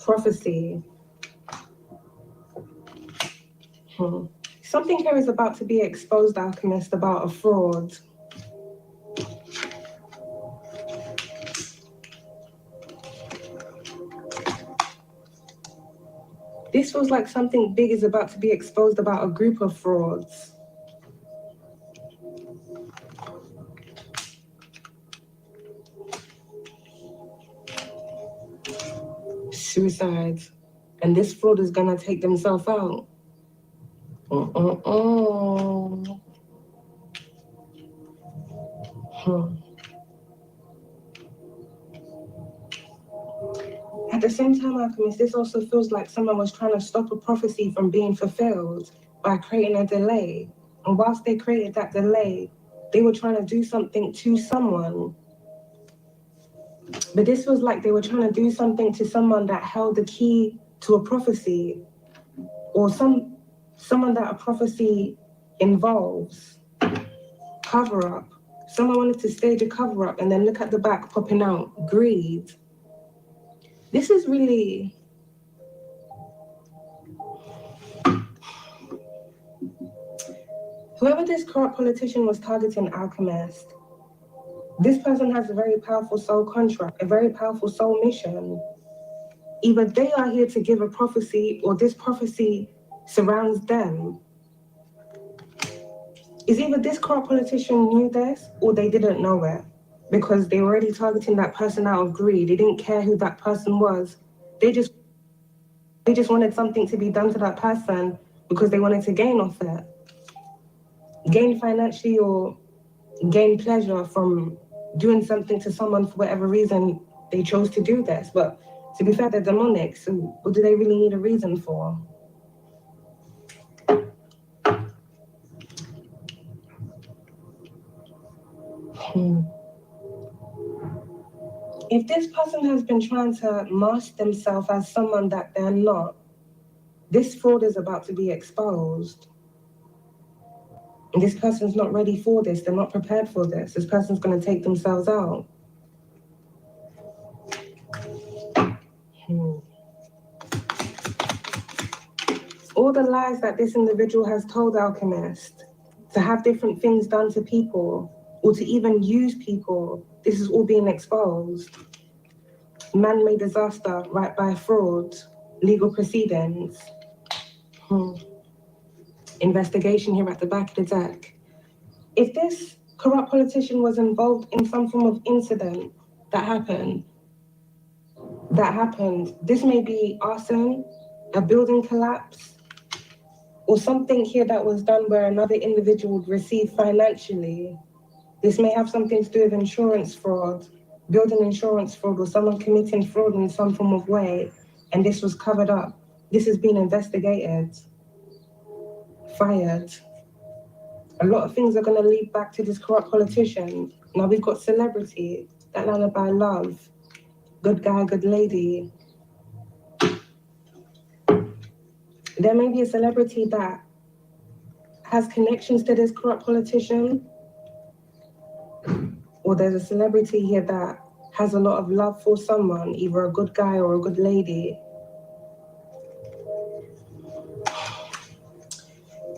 [SPEAKER 2] Prophecy. Something here is about to be exposed, Alchemist, about a fraud. This feels like something big is about to be exposed about a group of frauds. Suicides. And this fraud is gonna take themselves out. At the same time, Alchemist, this also feels like someone was trying to stop a prophecy from being fulfilled by creating a delay. And whilst they created that delay, they were trying to do something to someone. But this was like they were trying to do something to someone that held the key to a prophecy, or someone that a prophecy involves. Cover up. Someone wanted to stage a cover up and then look at the back popping out. Greed. This is really... Whoever this corrupt politician was targeting, Alchemist, this person has a very powerful soul contract, a very powerful soul mission. Either they are here to give a prophecy or this prophecy surrounds them. It's either this corrupt politician knew this or they didn't know it because they were already targeting that person out of greed. They didn't care who that person was. They just wanted something to be done to that person because they wanted to gain off it. Gain financially or gain pleasure from doing something to someone for whatever reason they chose to do this. But to be fair, they're demonic, so what do they really need a reason for? If this person has been trying to mask themselves as someone that they're not, this fraud is about to be exposed. And this person's not ready for this. They're not prepared for this. This person's going to take themselves out. All the lies that this individual has told Alchemist, to have different things done to people, or to even use people, this is all being exposed. Man-made disaster right by fraud. legal proceedings. Investigation here at the back of the deck. If this corrupt politician was involved in some form of incident that happened, this may be arson, a building collapse, or something here that was done where another individual would receive financially. This may have something to do with insurance fraud, building insurance fraud, or someone committing fraud in some form of way, and this was covered up. This has been investigated, fired. A lot of things are going to lead back to this corrupt politician. Now we've got celebrity, that lullaby love, good guy, good lady. There may be a celebrity that has connections to this corrupt politician, or there's a celebrity here that has a lot of love for someone, either a good guy or a good lady.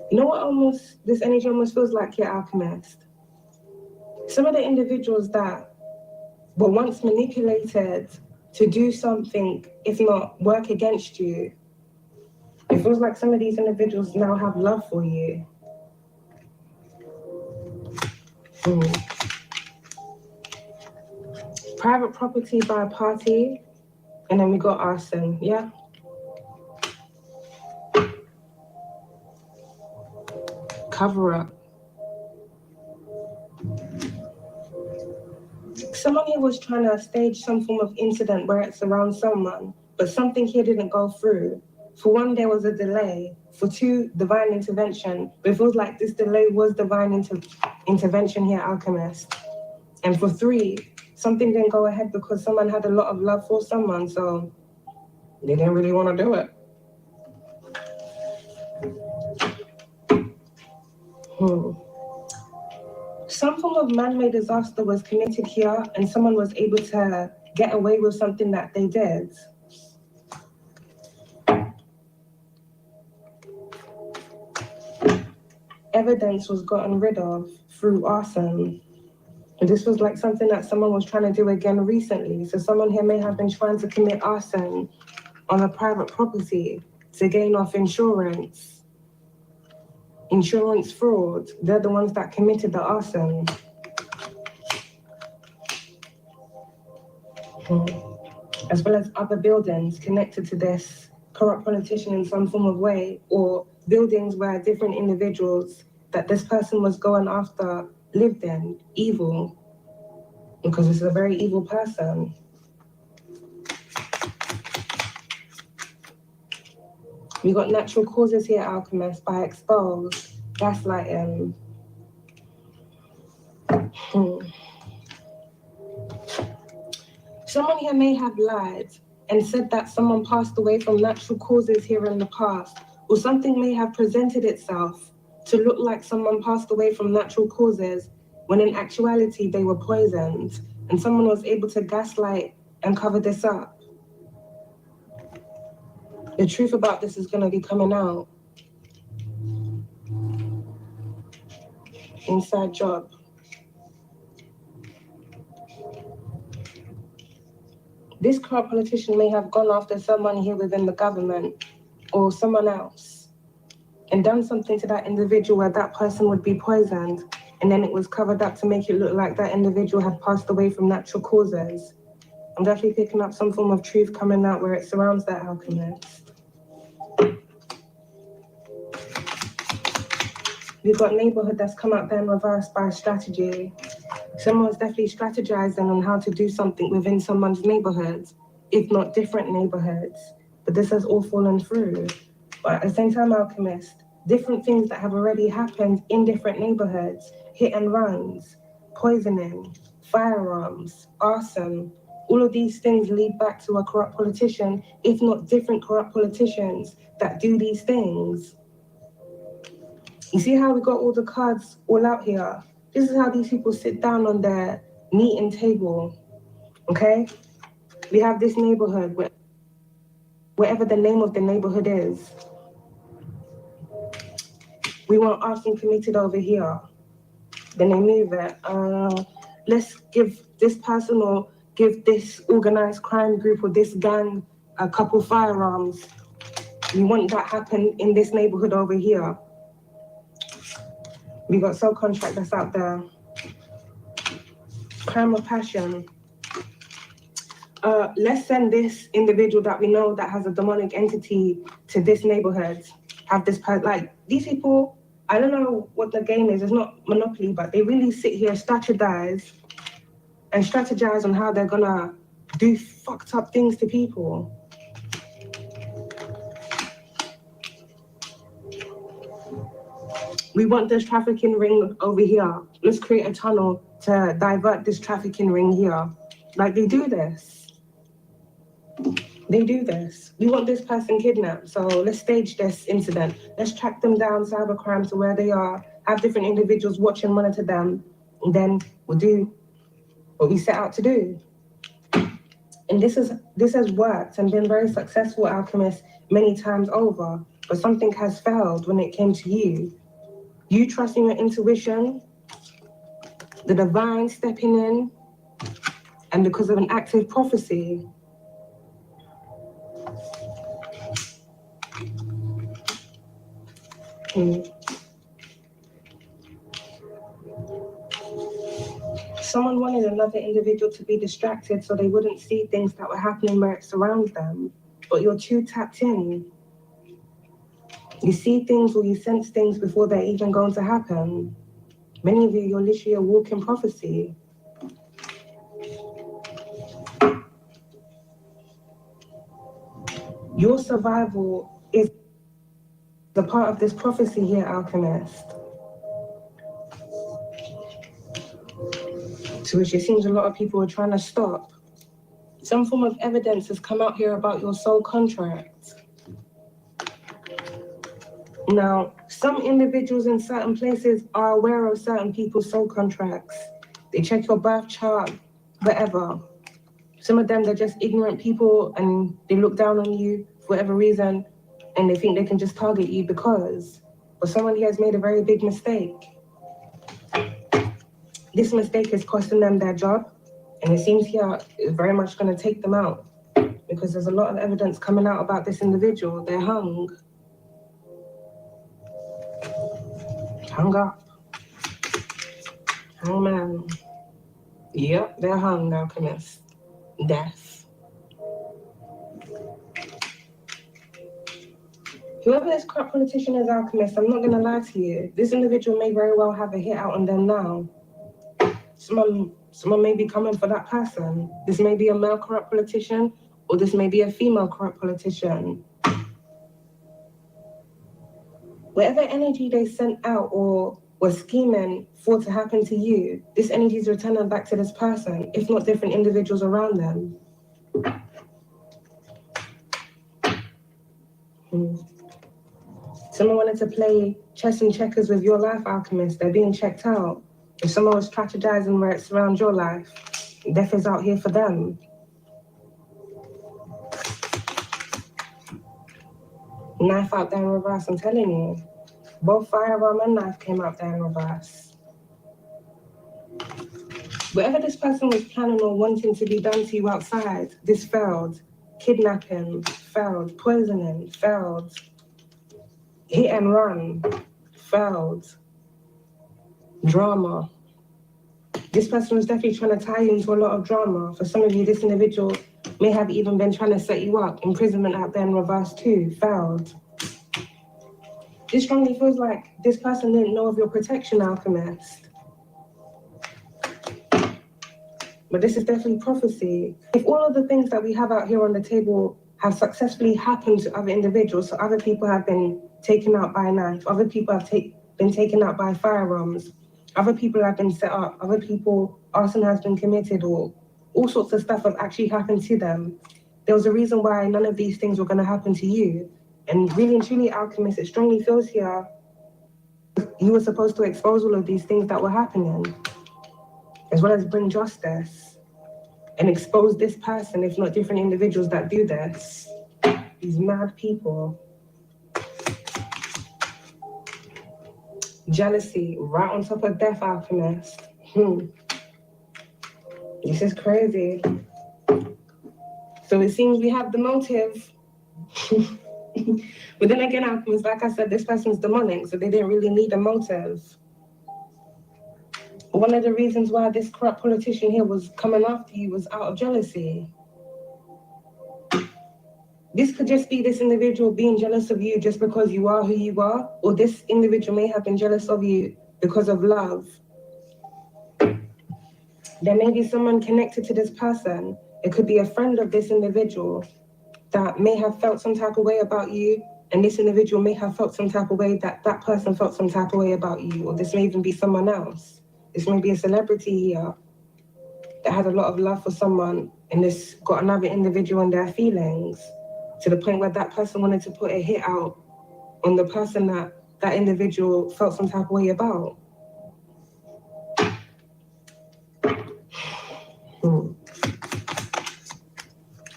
[SPEAKER 2] You know what this energy almost feels like here, Alchemist? Some of the individuals that were once manipulated to do something, if not work against you, it feels like some of these individuals now have love for you. Private property by a party, and then we got arson, yeah? Cover up. Someone here was trying to stage some form of incident where it's around someone, but something here didn't go through. For one, there was a delay. For two, divine intervention. But it feels like this delay was divine intervention here, Alchemist. And for three, something didn't go ahead because someone had a lot of love for someone, so they didn't really want to do it. Some form of man-made disaster was committed here, and someone was able to get away with something that they did. Evidence was gotten rid of through arson. And this was like something that someone was trying to do again recently. So someone here may have been trying to commit arson on a private property to gain off insurance. Insurance fraud, they're the ones that committed the arson. As well as other buildings connected to this corrupt politician in some form of way, or buildings where different individuals that this person was going after lived in, evil, because it's a very evil person. We got natural causes here, Alchemist, by expose, gaslighting. Someone here may have lied and said that someone passed away from natural causes here in the past, or something may have presented itself to look like someone passed away from natural causes, when in actuality they were poisoned, and someone was able to gaslight and cover this up. The truth about this is going to be coming out. Inside job. This corrupt politician may have gone after someone here within the government or someone else and done something to that individual where that person would be poisoned, and then it was covered up to make it look like that individual had passed away from natural causes. I'm definitely picking up some form of truth coming out where it surrounds that, Alchemist. We've got neighborhood that's come out there in reverse by strategy. Someone's definitely strategizing on how to do something within someone's neighborhood, if not different neighborhoods. But this has all fallen through. But at the same time, Alchemist, different things that have already happened in different neighborhoods, hit and runs, poisoning, firearms, arson, all of these things lead back to a corrupt politician, if not different corrupt politicians that do these things. You see how we got all the cards all out here? This is how these people sit down on their meeting table, okay? We have this neighborhood, wherever the name of the neighborhood is. We want arson committed over here. Then they move it. Let's give this person or give this organized crime group or this gang a couple firearms. You want that happen in this neighborhood over here. We got Sooo contract that's out there. Crime of passion. Let's send this individual that we know that has a demonic entity to this neighborhood. Have this like these people, I don't know what the game is, it's not Monopoly, but they really sit here, strategize on how they're gonna do fucked up things to people. We want this trafficking ring over here. Let's create a tunnel to divert this trafficking ring here. Like, they do this. They do this. We want this person kidnapped, so let's stage this incident. Let's track them down, cybercrime, to where they are, have different individuals watch and monitor them, and then we'll do what we set out to do. And this has worked and been very successful, Alchemist, many times over, but something has failed when it came to you. You trusting your intuition, the divine stepping in, and because of an active prophecy. Someone wanted another individual to be distracted so they wouldn't see things that were happening where it surrounds them, but you're too tapped in. You see things or you sense things before they're even going to happen. Many of you, you're literally a walking prophecy. Your survival is the part of this prophecy here, Alchemist. To which it seems a lot of people are trying to stop. Some form of evidence has come out here about your soul contract. Now, some individuals in certain places are aware of certain people's soul contracts. They check your birth chart, whatever. Some of them, they're just ignorant people and they look down on you for whatever reason and they think they can just target you because. But someone here has made a very big mistake. This mistake is costing them their job, and it seems here is very much going to take them out because there's a lot of evidence coming out about this individual. They're hung. Hung up. Hung man. Yep, they're hung, Alchemist. Death. Whoever this corrupt politician is, Alchemist, I'm not going to lie to you. This individual may very well have a hit out on them now. Someone may be coming for that person. This may be a male corrupt politician, or this may be a female corrupt politician. Whatever energy they sent out or were scheming for to happen to you, this energy is returning back to this person, if not different individuals around them. Someone wanted to play chess and checkers with your life, Alchemist. They're being checked out. If someone was strategizing where it surrounds your life, death is out here for them. Knife out there in reverse, I'm telling you. Both firearm and knife came out there in reverse. Whatever this person was planning or wanting to be done to you outside, this failed. Kidnapping, failed. Poisoning, failed. Hit and run, failed. Drama. This person was definitely trying to tie you into a lot of drama. For some of you, this individual may have even been trying to set you up. Imprisonment out there in reverse too, failed. This strongly feels like this person didn't know of your protection, Alchemist. But this is definitely prophecy. If all of the things that we have out here on the table have successfully happened to other individuals, so other people have been taken out by a knife, other people have been taken out by firearms, other people have been set up, other people, arson has been committed, or all sorts of stuff have actually happened to them. There was a reason why none of these things were going to happen to you. And really and truly, Alchemist, it strongly feels here you were supposed to expose all of these things that were happening, as well as bring justice and expose this person, if not different individuals that do this. These mad people. Jealousy, right on top of death, Alchemist. This is crazy. So it seems we have the motive. But then again, Alchemist, like I said, this person's demonic, so they didn't really need a motive. One of the reasons why this corrupt politician here was coming after you was out of jealousy. This could just be this individual being jealous of you just because you are who you are, or this individual may have been jealous of you because of love. There may be someone connected to this person. It could be a friend of this individual that may have felt some type of way about you, and this individual may have felt some type of way that that person felt some type of way about you, or this may even be someone else. This may be a celebrity here that had a lot of love for someone, and this got another individual in their feelings to the point where that person wanted to put a hit out on the person that that individual felt some type of way about.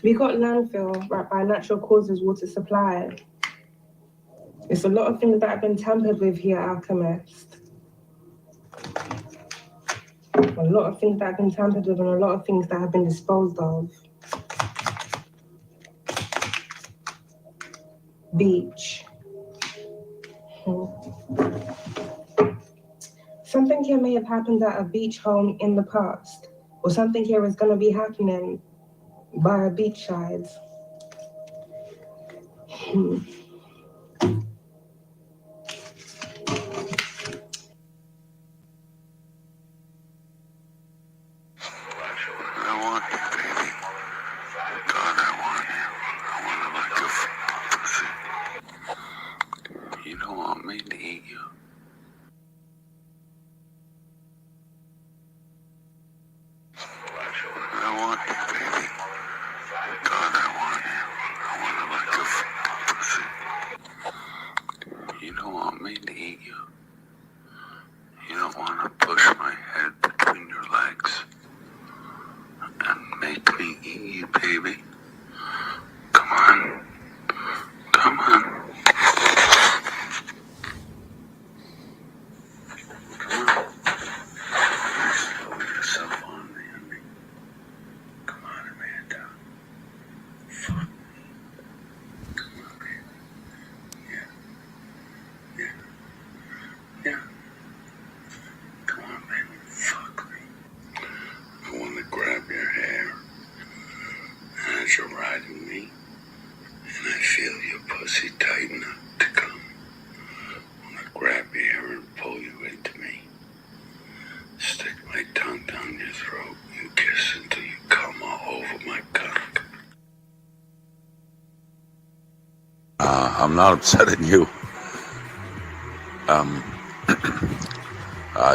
[SPEAKER 2] We got landfill right by natural causes water supply. It's a lot of things that have been tampered with here, Alchemist. A lot of things that have been tampered with and a lot of things that have been disposed of. Beach. Something here may have happened at a beach home in the past, or something here is going to be happening by a beachside.
[SPEAKER 3] You don't want me to eat you. I want you, baby. God, I want you. I want to like a pussy. You don't want me to eat you. You don't want to push my head between your legs and make me eat you, baby. Come on. Come on. You're riding me, and I feel your pussy tighten up to come. I want to grab your hair and pull you into me. Stick my tongue down your throat and kiss until you come all over my cock. I'm not upset at you.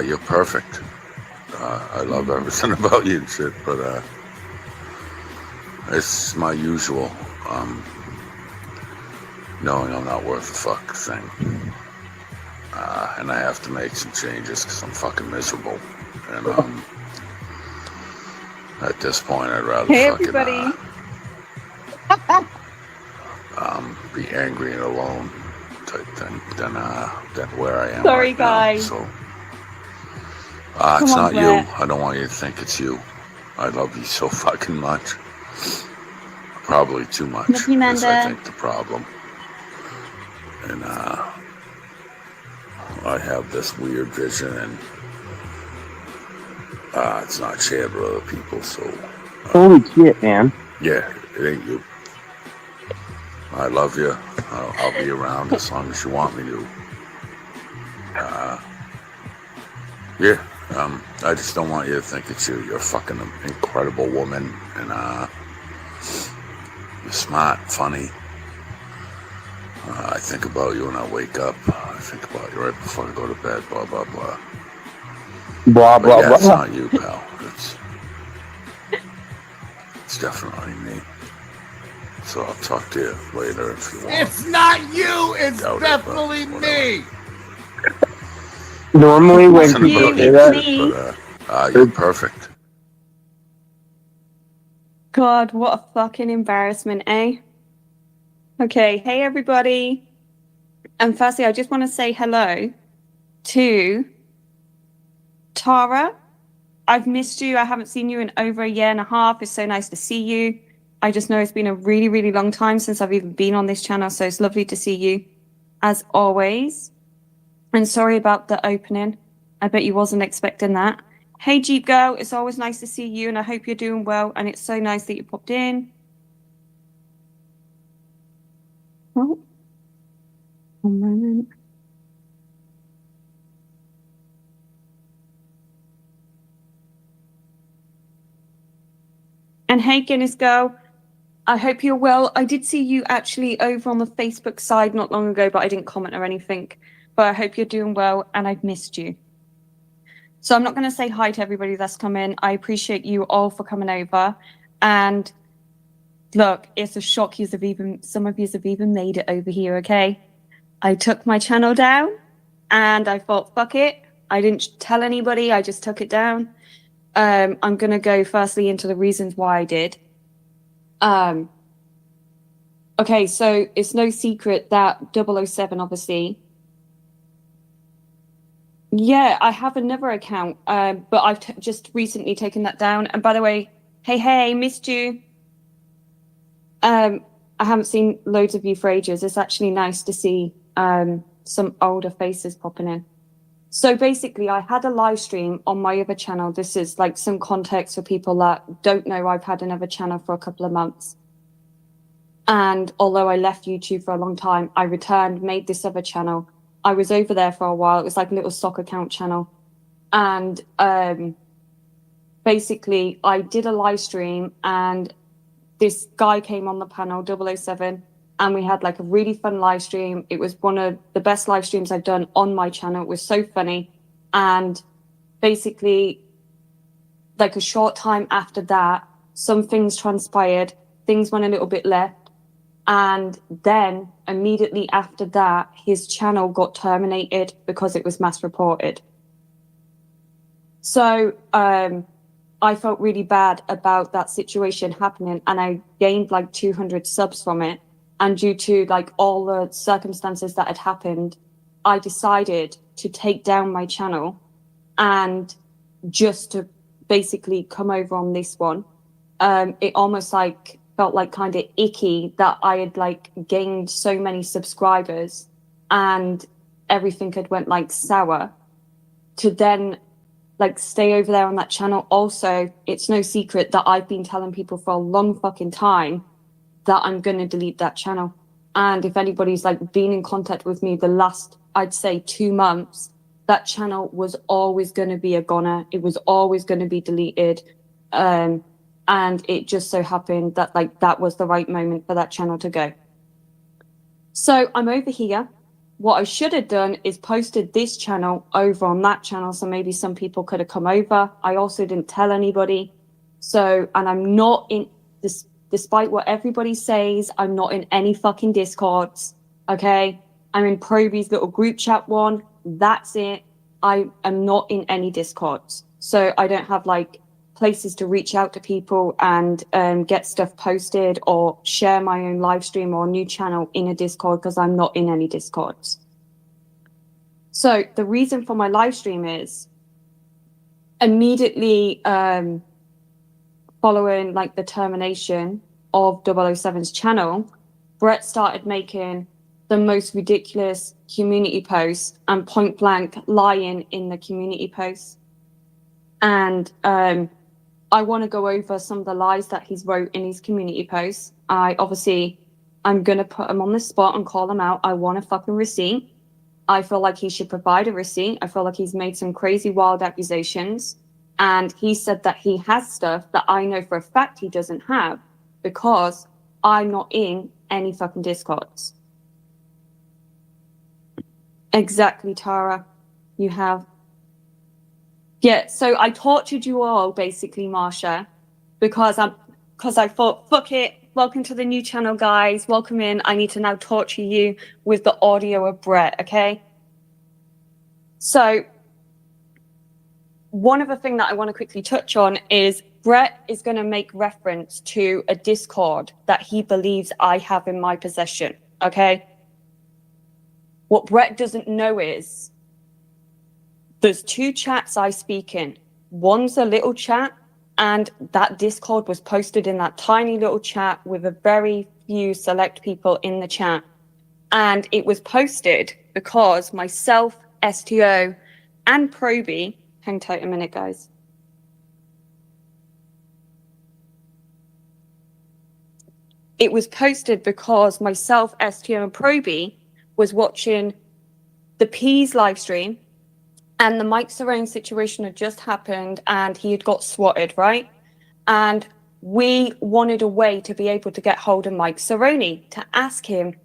[SPEAKER 3] You're perfect. I love everything about you and shit, but it's my usual knowing I'm not worth a fuck thing. And I have to make some changes because I'm fucking miserable. And at this point, I'd rather be angry and alone type thing than where I am. Sorry, right guys. Now. So it's not you. I don't want you to think it's you. I love you so fucking much. Probably too much. That's, I think, the problem. And I have this weird vision, and it's not shared with other people, so...
[SPEAKER 19] Holy shit, man.
[SPEAKER 3] Yeah, it ain't you. I love you. I'll be around as long as you want me to. I just don't want you to think it's you. You're a fucking incredible woman, and you're smart, funny. I think about you when I wake up. I think about you right before I go to bed, blah, blah, blah.
[SPEAKER 19] Blah, blah,
[SPEAKER 3] yeah,
[SPEAKER 19] blah.
[SPEAKER 3] It's not you, pal. It's definitely me. So I'll talk to you later if you want.
[SPEAKER 18] It's not you, it's definitely me.
[SPEAKER 19] Normally when people say that,
[SPEAKER 3] you're perfect.
[SPEAKER 20] God, what a fucking embarrassment, eh? Okay, hey everybody. And firstly, I just want to say hello to Tara. I've missed you. I haven't seen you in over a year and a half. It's so nice to see you. I just know it's been a really, really long time since I've even been on this channel, so it's lovely to see you, as always. And sorry about the opening. I bet you wasn't expecting that. Hey, Jeep Girl, it's always nice to see you, and I hope you're doing well, and it's so nice that you popped in. Oh, one moment. And hey, Guinness Girl, I hope you're well. I did see you actually over on the Facebook side not long ago, but I didn't comment or anything. But I hope you're doing well, and I've missed you. So I'm not going to say hi to everybody that's come in. I appreciate you all for coming over. And look, it's a shock some of you have even made it over here, okay? I took my channel down, and I thought, fuck it. I didn't tell anybody. I just took it down. I'm going to go firstly into the reasons why I did. Okay, so it's no secret that 007, obviously. Yeah, I have another account, but I've just recently taken that down. And by the way, hey, missed you. I haven't seen loads of you for ages. It's actually nice to see some older faces popping in. So basically, I had a live stream on my other channel. This is like some context for people that don't know. I've had another channel for a couple of months. And although I left YouTube for a long time, I returned, made this other channel. I was over there for a while. It was like a little soccer account channel. And basically, I did a live stream, and this guy came on the panel, 007, and we had like a really fun live stream. It was one of the best live streams I've done on my channel. It was so funny. And basically, like a short time after that, some things transpired. Things went a little bit left. And then immediately after that, his channel got terminated because it was mass reported. So I felt really bad about that situation happening, and I gained like 200 subs from it. And due to like all the circumstances that had happened, I decided to take down my channel and just to basically come over on this one. It almost like felt like kind of icky that I had like gained so many subscribers and everything had went like sour, to then like stay over there on that channel. Also, it's no secret that I've been telling people for a long fucking time that I'm going to delete that channel. And if anybody's like been in contact with me the last, I'd say 2 months, that channel was always going to be a goner. It was always going to be deleted. And it just so happened that like that was the right moment for that channel to go. So I'm over here. What I should have done is posted this channel over on that channel, so maybe some people could have come over. I also didn't tell anybody. So, and I'm not in this, despite what everybody says, I'm not in any fucking Discords, okay? I'm in Proby's little group chat one. That's it. I am not in any Discords. So I don't have like places to reach out to people and get stuff posted or share my own live stream or new channel in a Discord, because I'm not in any Discords. So the reason for my live stream is immediately following like the termination of 007's channel, Brett started making the most ridiculous community posts and point blank lying in the community posts. And I want to go over some of the lies that he's wrote in his community posts. I'm going to put him on the spot and call him out. I want a fucking receipt. I feel like he should provide a receipt. I feel like he's made some crazy, wild accusations. And he said that he has stuff that I know for a fact he doesn't have, because I'm not in any fucking Discords. Exactly, Tara. You have. Yeah, so I tortured you all, basically, Marsha, because I thought, fuck it, welcome to the new channel, guys, welcome in. I need to now torture you with the audio of Brett, okay? So one other thing that I want to quickly touch on is Brett is going to make reference to a Discord that he believes I have in my possession, okay? What Brett doesn't know is there's 2 chats I speak in. One's a little chat And that Discord was posted in that tiny little chat with a very few select people in the chat. And it was posted because myself, STO, and Proby, hang tight a minute, guys. It was posted because myself, STO, and Proby was watching the Peas live stream, and the Mike Cerrone situation had just happened, and he had got swatted, right? And we wanted a way to be able to get hold of Mike Cerrone to ask him,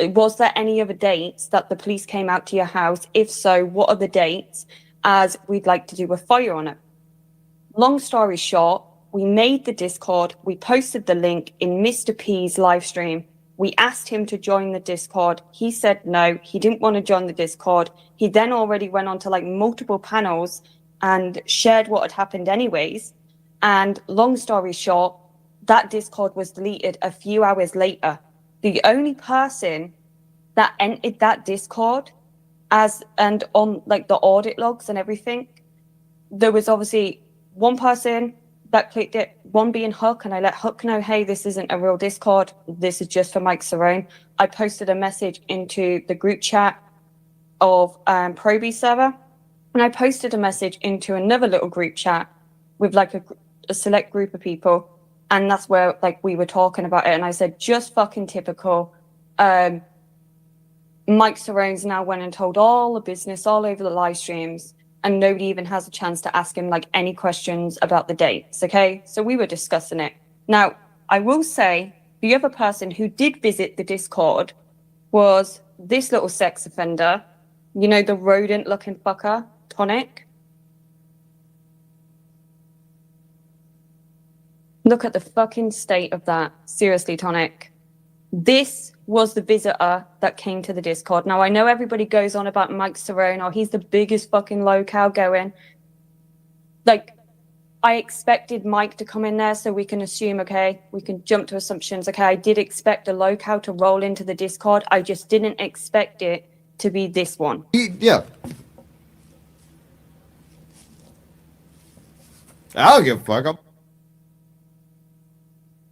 [SPEAKER 20] was there any other dates that the police came out to your house? If so, what are the dates? As we'd like to do a fire on it. Long story short, we made the Discord, we posted the link in Mr. P's live stream. We asked him to join the Discord. He said no, he didn't want to join the Discord. He then already went on to like multiple panels and shared what had happened anyways. And long story short, that Discord was deleted a few hours later. The only person that entered that Discord and on like the audit logs and everything, there was obviously one person that clicked it, one being Huck, and I let Huck know, hey, this isn't a real Discord. This is just for Mike Cerrone. I posted a message into the group chat of Proby server, and I posted a message into another little group chat with like a select group of people, and that's where like we were talking about it, and I said, just fucking typical. Mike Cerrone's now went and told all the business all over the live streams, and nobody even has a chance to ask him like any questions about the dates, okay? So we were discussing it. Now, I will say the other person who did visit the Discord was this little sex offender, you know, the rodent-looking fucker, Tonic. Look at the fucking state of that. Seriously, Tonic. This was the visitor that came to the Discord. Now, I know everybody goes on about Mike Cerrone, or he's the biggest fucking locale going. Like, I expected Mike to come in there so we can assume, okay, we can jump to assumptions. Okay, I did expect a locale to roll into the Discord. I just didn't expect it to be this one.
[SPEAKER 7] Yeah. I don't give a fuck.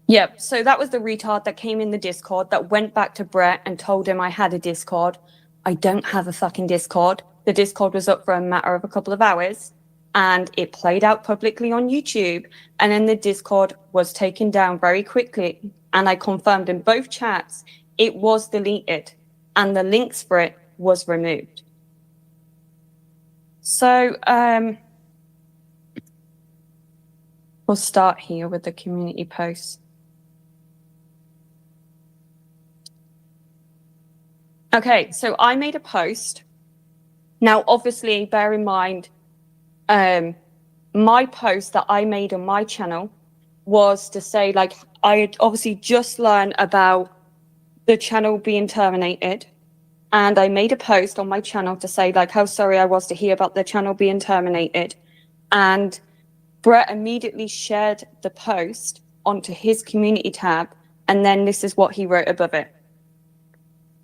[SPEAKER 20] Yep, so that was the retard that came in the Discord that went back to Brett and told him I had a Discord. I don't have a fucking Discord. The Discord was up for a matter of a couple of hours, and it played out publicly on YouTube, and then the Discord was taken down very quickly, and I confirmed in both chats it was deleted, and the links for it was removed. So, we'll start here with the community posts. Okay, so I made a post. Now, obviously, bear in mind, my post that I made on my channel was to say, like, I had obviously just learned about the channel being terminated. And I made a post on my channel to say, like, how sorry I was to hear about the channel being terminated. And Brett immediately shared the post onto his community tab. And then this is what he wrote above it.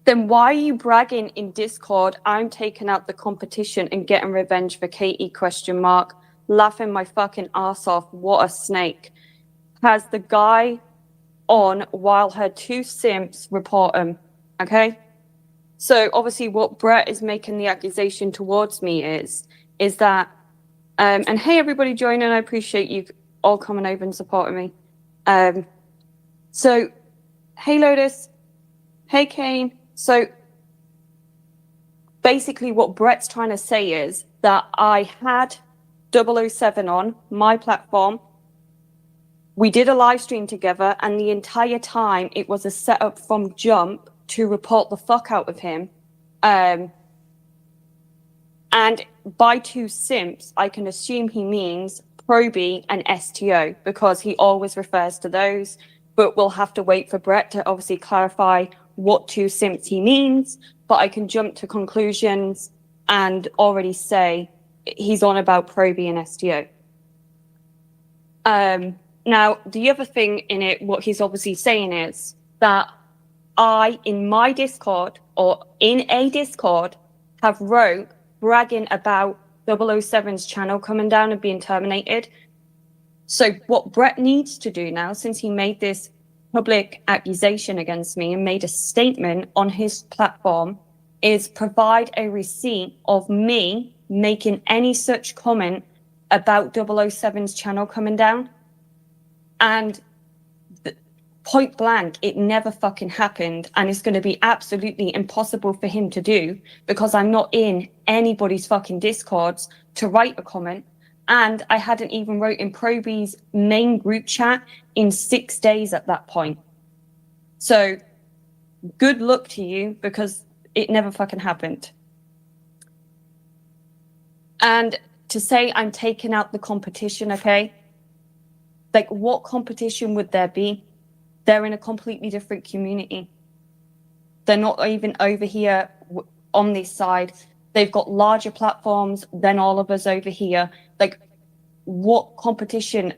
[SPEAKER 20] Then why are you bragging in Discord? I'm taking out the competition and getting revenge for Katie, ? Laughing my fucking ass off. What a snake. Has the guy on while her two simps report him. Okay? So obviously what Brett is making the accusation towards me is that, and hey, everybody joining, I appreciate you all coming over and supporting me. So, hey, Lotus. Hey, Kane. So basically what Brett's trying to say is that I had 007 on my platform. We did a live stream together, and the entire time it was a setup from jump to report the fuck out of him. And by two simps, I can assume he means Proby and STO, because he always refers to those. But we'll have to wait for Brett to obviously clarify what two simps he means. But I can jump to conclusions and already say he's on about Proby and STO. Now, the other thing in it, what he's obviously saying is that I, in my Discord, or in a Discord, have wrote bragging about 007's channel coming down and being terminated. So what Brett needs to do now, since he made this public accusation against me and made a statement on his platform, is provide a receipt of me making any such comment about 007's channel coming down. And point blank, it never fucking happened, and it's going to be absolutely impossible for him to do, because I'm not in anybody's fucking Discords to write a comment, and I hadn't even wrote in Proby's main group chat in 6 days at that point. So good luck to you, because it never fucking happened. And to say I'm taking out the competition, okay? Like, what competition would there be? They're in a completely different community. They're not even over here on this side. They've got larger platforms than all of us over here. Like, what competition?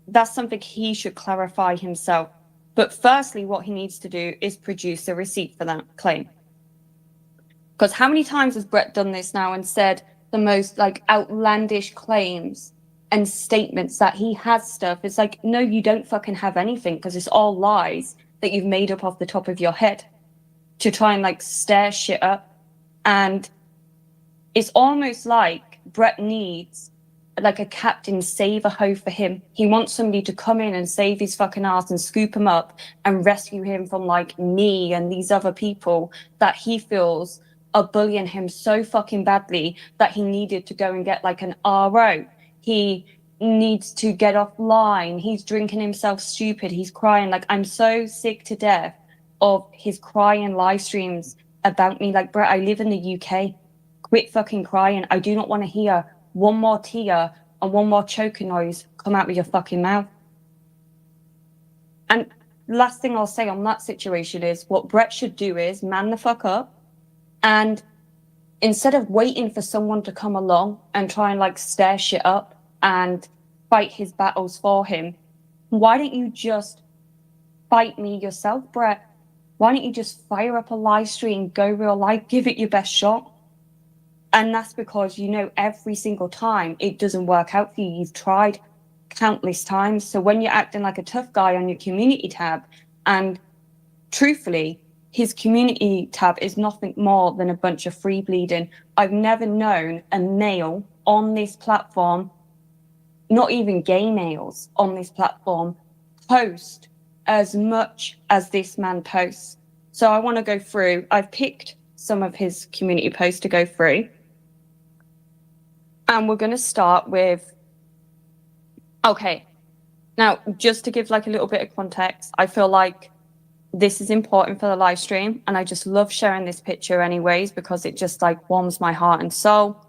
[SPEAKER 20] That's something he should clarify himself. But firstly, what he needs to do is produce a receipt for that claim. Because how many times has Brett done this now and said the most like outlandish claims and statements that he has stuff? It's like, no, you don't fucking have anything, because it's all lies that you've made up off the top of your head to try and like stir shit up. And it's almost like Brett needs like a captain save a hoe for him. He wants somebody to come in and save his fucking ass and scoop him up and rescue him from like me and these other people that he feels are bullying him so fucking badly that he needed to go and get like an RO. He needs to get offline. He's drinking himself stupid. He's crying. Like, I'm so sick to death of his crying live streams about me. Like, Brett, I live in the UK. Quit fucking crying. I do not want to hear one more tear and one more choking noise come out of your fucking mouth. And last thing I'll say on that situation is what Brett should do is man the fuck up, and instead of waiting for someone to come along and try and like stir shit up and fight his battles for him, why don't you just fight me yourself, Brett? Why don't you just fire up a live stream, go real live, give it your best shot? And that's because you know every single time it doesn't work out for you. You've tried countless times. So when you're acting like a tough guy on your community tab, and truthfully, his community tab is nothing more than a bunch of free bleeding. I've never known a male on this platform, not even gay males on this platform, post as much as this man posts. So I want to go through. I've picked some of his community posts to go through. And we're going to start with, okay, now just to give like a little bit of context, I feel like this is important for the live stream, and I just love sharing this picture anyways because it just like warms my heart and soul.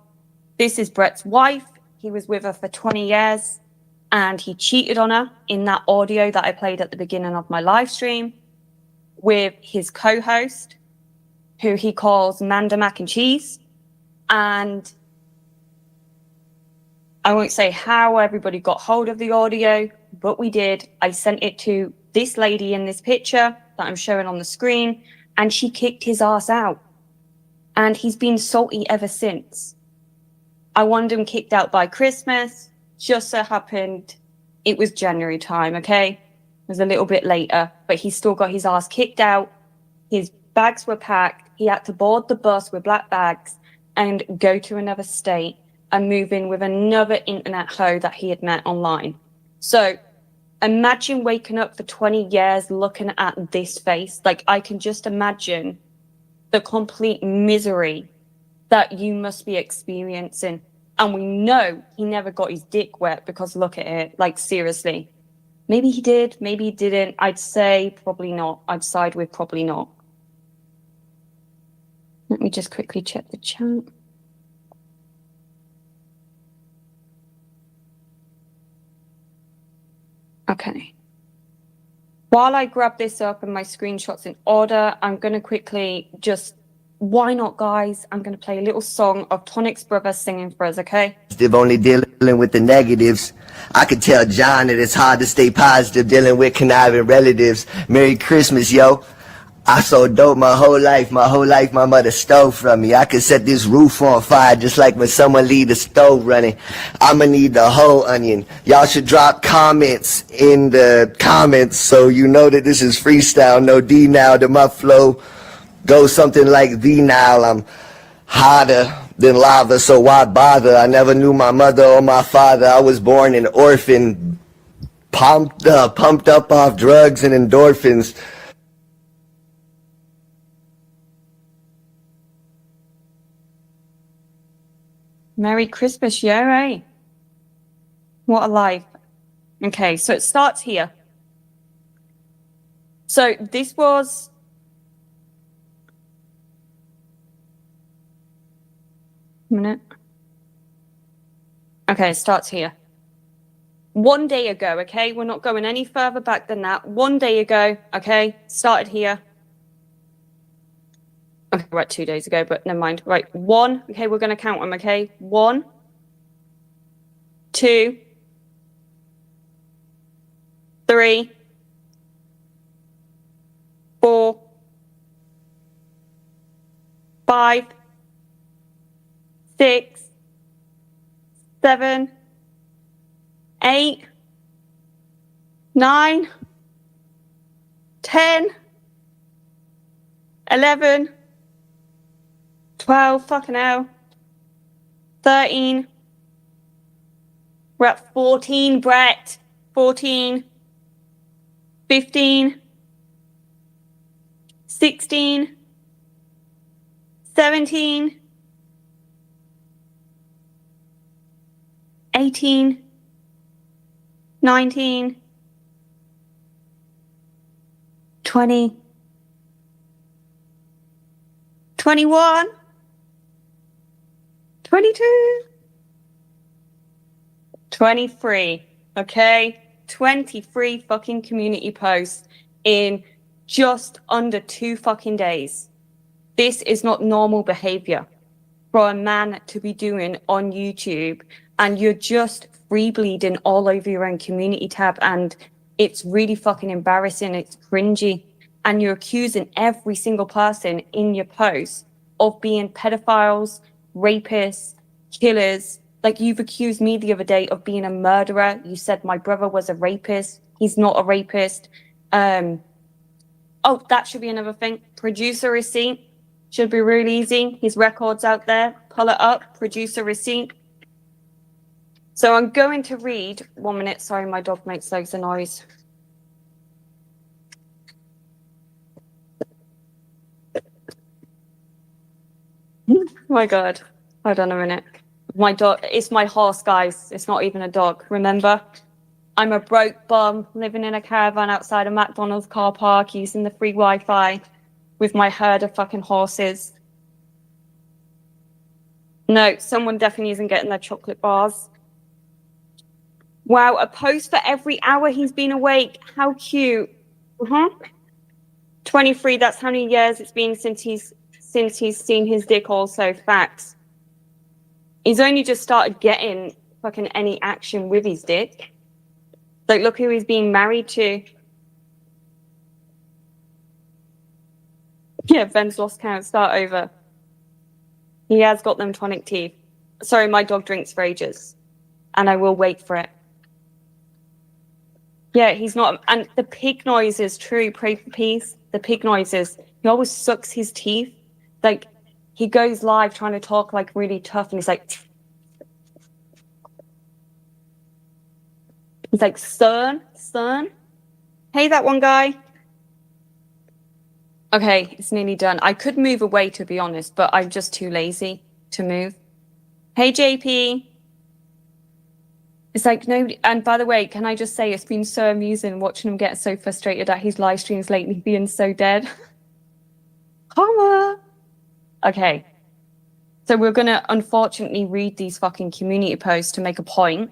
[SPEAKER 20] This is Brett's wife. He was with her for 20 years and he cheated on her in that audio that I played at the beginning of my live stream with his co-host, who he calls Manda Mac and Cheese. And I won't say how everybody got hold of the audio, but we did. I sent it to this lady in this picture that I'm showing on the screen, and she kicked his ass out. And he's been salty ever since. I wanted him kicked out by Christmas. Just so happened it was January time, okay? It was a little bit later, but he still got his ass kicked out. His bags were packed. He had to board the bus with black bags and go to another state and move in with another internet hoe that he had met online. So imagine waking up for 20 years looking at this face. Like, I can just imagine the complete misery that you must be experiencing. And we know he never got his dick wet because look at it, like seriously. Maybe he did, maybe he didn't. I'd say probably not. I'd side with probably not. Let me just quickly check the chat. Okay. While I grab this up and my screenshots in order, I'm going to quickly just, why not, guys? I'm going to play a little song of Tonic's brother singing for us, okay?
[SPEAKER 7] Only dealing with the negatives. I could tell John that it's hard to stay positive dealing with conniving relatives. Merry Christmas, yo. I sold dope my whole life my mother stole from me. I could set this roof on fire just like when someone leave the stove running. I'ma need the whole onion. Y'all should drop comments in the comments so you know that this is freestyle, no D now, that my flow goes something like the Nile. I'm hotter than lava, so why bother? I never knew my mother or my father. I was born an orphan, pumped up off drugs and endorphins.
[SPEAKER 20] Merry Christmas, yo, eh? What a life. Okay, so it starts here. So this was... A minute. Okay, it starts here. 1 day ago, okay? We're not going any further back than that. 1 day ago, okay? Started here. Okay, right, 2 days ago, but never mind. Right, 1. Okay, we're going to count them, okay? 1, 2, 3, 4, 5, 6, 7, 8, 9, 10, 11, 12, fucking hell, 13, we're at 14, Brett, 14, 15, 16, 17, 18, 19, 20, 21, 22, 23, okay? 23 fucking community posts in just under 2 fucking days. This is not normal behavior for a man to be doing on YouTube, and you're just free bleeding all over your own community tab, and it's really fucking embarrassing. It's cringy, and you're accusing every single person in your post of being pedophiles, rapists, killers. Like, you've accused me the other day of being a murderer. You said my brother was a rapist. He's not a rapist. Oh, that should be another thing. Producer receipt should be really easy. His record's out there. Pull it up. Producer receipt. So I'm going to read. 1 minute. Sorry, my dog makes loads of noise. Oh my God. Hold on a minute. My dog, it's my horse, guys. It's not even a dog. Remember? I'm a broke bum living in a caravan outside a McDonald's car park using the free Wi-Fi with my herd of fucking horses. No, someone definitely isn't getting their chocolate bars. Wow, a post for every hour he's been awake. How cute. 23, that's how many years it's been since he's seen his dick also. Facts. He's only just started getting fucking any action with his dick. Like, look who he's being married to. Yeah, Ben's lost count. Start over. He has got them tonic teeth. Sorry, my dog drinks for ages. And I will wait for it. Yeah, he's not. And the pig noise is true. Pray for peace. The pig noises. He always sucks his teeth. Like, he goes live trying to talk like really tough, and he's like, son. Hey, that one guy. Okay, it's nearly done. I could move away, to be honest, but I'm just too lazy to move. Hey, JP. It's like nobody. And by the way, can I just say, it's been so amusing watching him get so frustrated at his live streams lately being so dead. Karma. Okay. So we're going to unfortunately read these fucking community posts to make a point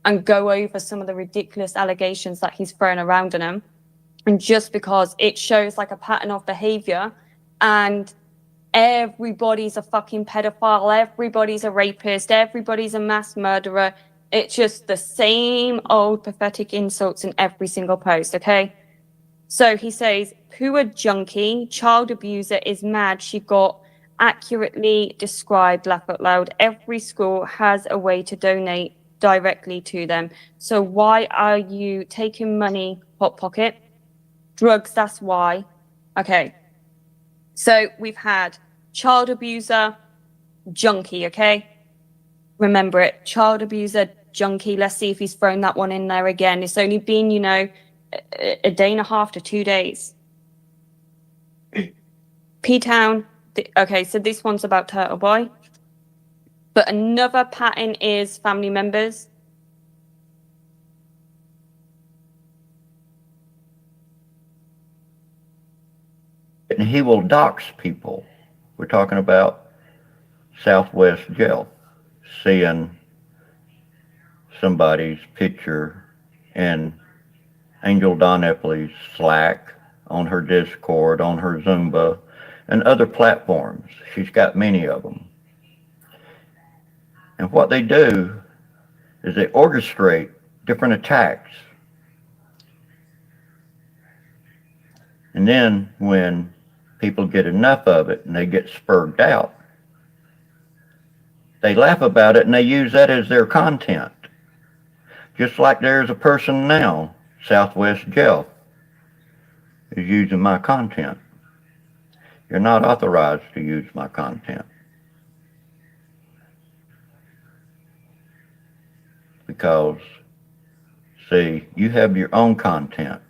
[SPEAKER 20] and go over some of the ridiculous allegations that he's throwing around on him. And just because it shows like a pattern of behavior, and everybody's a fucking pedophile, everybody's a rapist, everybody's a mass murderer. It's just the same old pathetic insults in every single post, okay? So he says, poor junkie, child abuser is mad. She got accurately described, laugh out loud. Every school has a way to donate directly to them. So why are you taking money, hot pocket? Drugs, that's why. Okay. So we've had child abuser, junkie, okay? Remember it, child abuser, junkie. Let's see if he's thrown that one in there again. It's only been, you know, a day and a half to 2 days. P-Town, okay, so this one's about Turtle Boy. But another pattern is family members.
[SPEAKER 5] And he will dox people. We're talking about Southwest Jail, seeing somebody's picture in Angel Don Epley's Slack, on her Discord, on her Zumba, and other platforms. She's got many of them. And what they do is they orchestrate different attacks. And then when people get enough of it and they get spurred out, they laugh about it and they use that as their content. Just like there's a person now, Southwest Jeff, is using my content. You're not authorized to use my content. Because, see, you have your own content.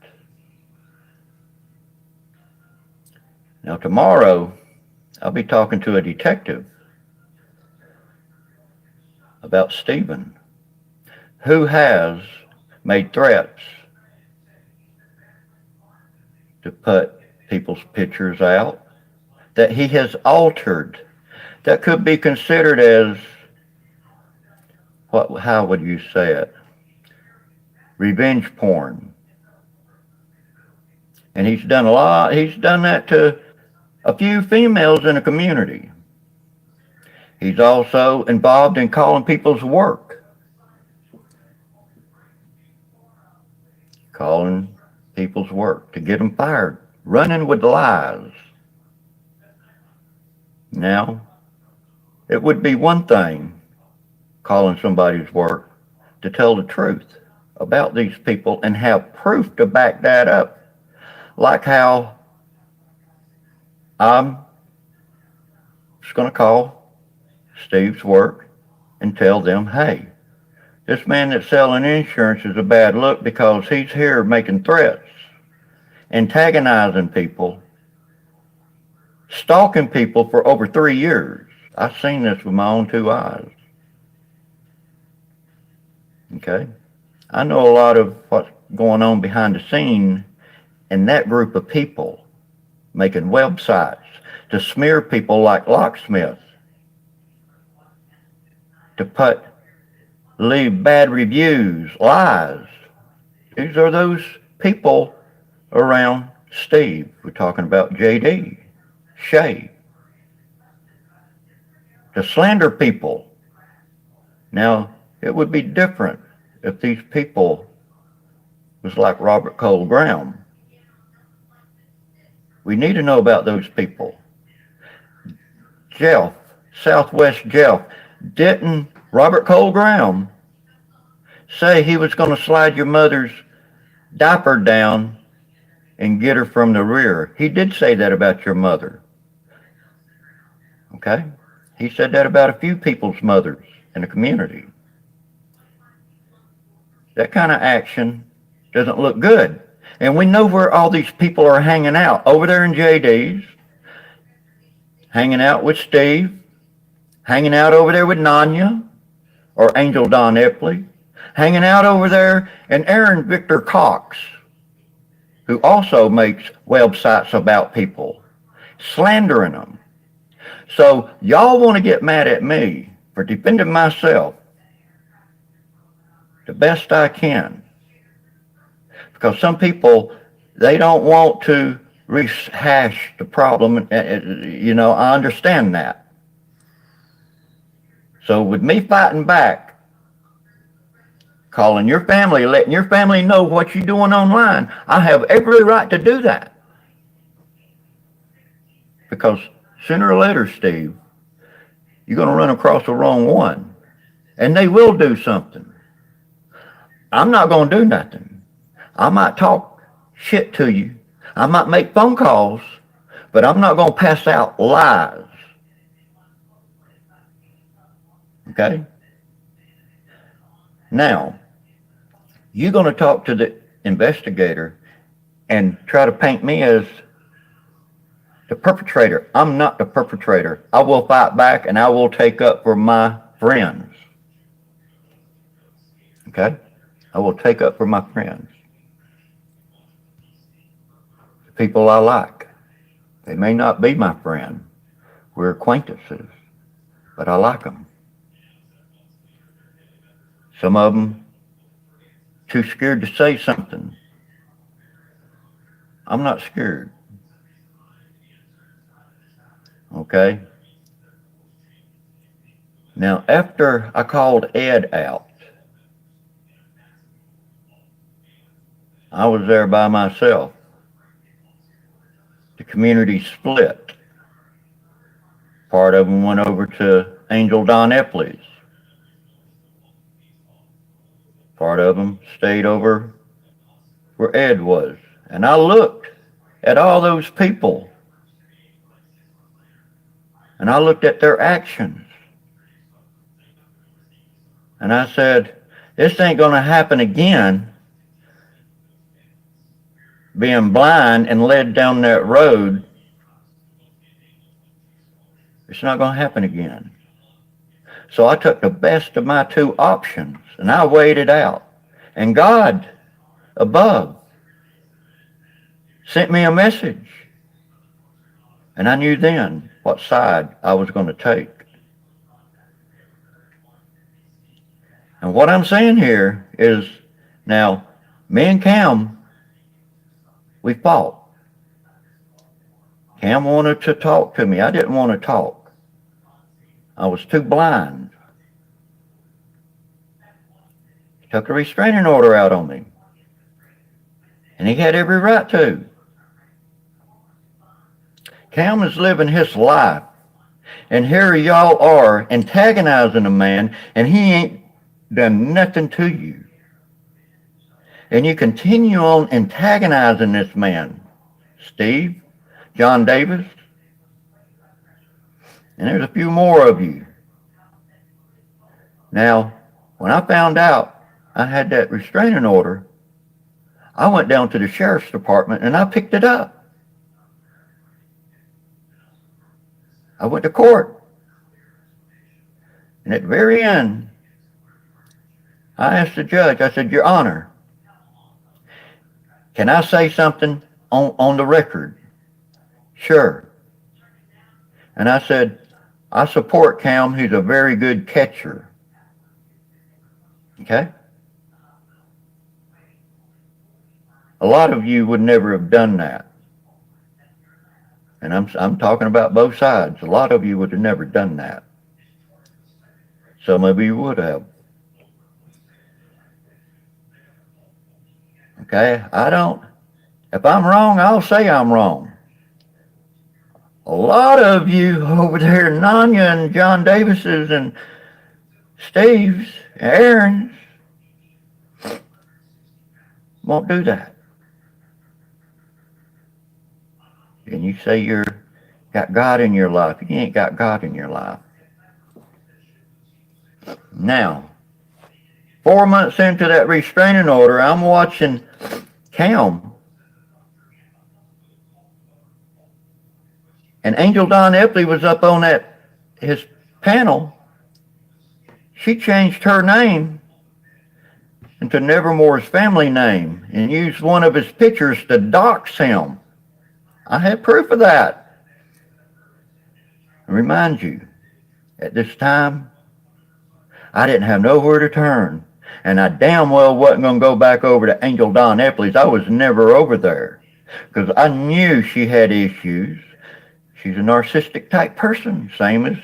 [SPEAKER 5] Now tomorrow, I'll be talking to a detective about Stephen, who has made threats to put people's pictures out that he has altered, that could be considered as, how would you say it? Revenge porn. And he's done that to a few females in the community. He's also involved in calling people's work. Calling people's work to get them fired. Running with lies. Now, it would be one thing calling somebody's work to tell the truth about these people and have proof to back that up. Like how I'm just going to call Steve's work and tell them, hey, this man that's selling insurance is a bad look because he's here making threats, antagonizing people, stalking people for over 3 years. I've seen this with my own 2 eyes. Okay? I know a lot of what's going on behind the scene in that group of people, making websites to smear people like locksmiths, to leave bad reviews, lies. These are those people around Steve. We're talking about JD, Shay, to slander people. Now, it would be different if these people was like Robert Cole Graham. We need to know about those people. Jeff, Southwest Jeff, didn't Robert Cole Graham say he was going to slide your mother's diaper down and get her from the rear? He did say that about your mother. Okay? He said that about a few people's mothers in the community. That kind of action doesn't look good. And we know where all these people are hanging out. Over there in JD's, hanging out with Steve, hanging out over there with Nanya or Angel Don Epley, hanging out over there in Aaron Victor Cox, who also makes websites about people, slandering them. So y'all want to get mad at me for defending myself the best I can. Because some people, they don't want to rehash the problem. You know, I understand that. So with me fighting back,
[SPEAKER 1] calling your family, letting your family know what you're doing online. I have every right to do that. Because sooner or later, Steve, you're going to run across the wrong one. And they will do something. I'm not going to do nothing. I might talk shit to you. I might make phone calls, but I'm not going to pass out lies. Okay? Now, you're going to talk to the investigator and try to paint me as the perpetrator. I'm not the perpetrator. I will fight back and I will take up for my friends. Okay? I will take up for my friends. The people I like. They may not be my friend. We're acquaintances, but I like them. Some of them too scared to say something. I'm not scared. Okay? Now, after I called Ed out, I was there by myself. The community split. Part of them went over to Angel Don Epley's. Part of them stayed over where Ed was. And I looked at all those people. And I looked at their actions. And I said, this ain't going to happen again. Being blind and led down that road. It's not going to happen again. So I took the best of my two options and I weighed it out. And God above sent me a message. And I knew then what side I was going to take. And what I'm saying here is, now, me and Cam, we fought. Cam wanted to talk to me. I didn't want to talk. I was too blind. He took a restraining order out on me. And he had every right to. Cam is living his life. And here y'all are antagonizing a man, and he ain't done nothing to you. And you continue on antagonizing this man, Steve, John Davis, and there's a few more of you. Now, when I found out I had that restraining order, I went down to the sheriff's department and I picked it up. I went to court. And at the very end, I asked the judge, I said, Your Honor, can I say something on the record? Sure. And I said, I support Cam. He's a very good catcher. Okay? A lot of you would never have done that. And I'm talking about both sides. A lot of you would have never done that. Some of you would have. Okay? If I'm wrong, I'll say I'm wrong. A lot of you over there, Nanya and John Davis's and Steve's, Aaron's, won't do that. And you say you got God in your life. You ain't got God in your life. Now, 4 months into that restraining order, I'm watching Cam. And Angel Don Epley was up on his panel. She changed her name into Nevermore's family name and used one of his pictures to dox him. I have proof of that. I remind you, at this time, I didn't have nowhere to turn. And I damn well wasn't going to go back over to Angel Don Epley's. I was never over there because I knew she had issues. She's a narcissistic type person, same as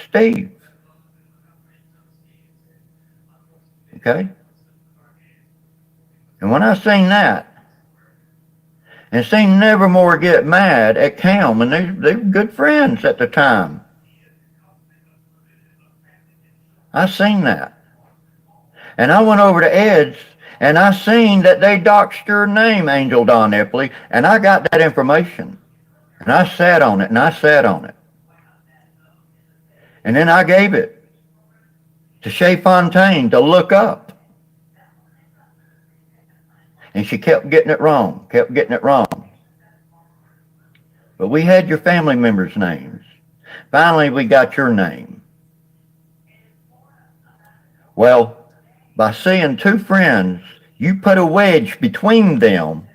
[SPEAKER 1] Steve. Okay? And when I seen that, and seen Nevermore get mad at Cam, and they were good friends at the time. I seen that. And I went over to Ed's, and I seen that they doxed your name, Angel Don Epley, and I got that information. And I sat on it, and I sat on it. And then I gave it to Shay Fontaine to look up. And she kept getting it wrong, kept getting it wrong. But we had your family members' names. Finally, we got your name. Well, by seeing two friends, you put a wedge between them,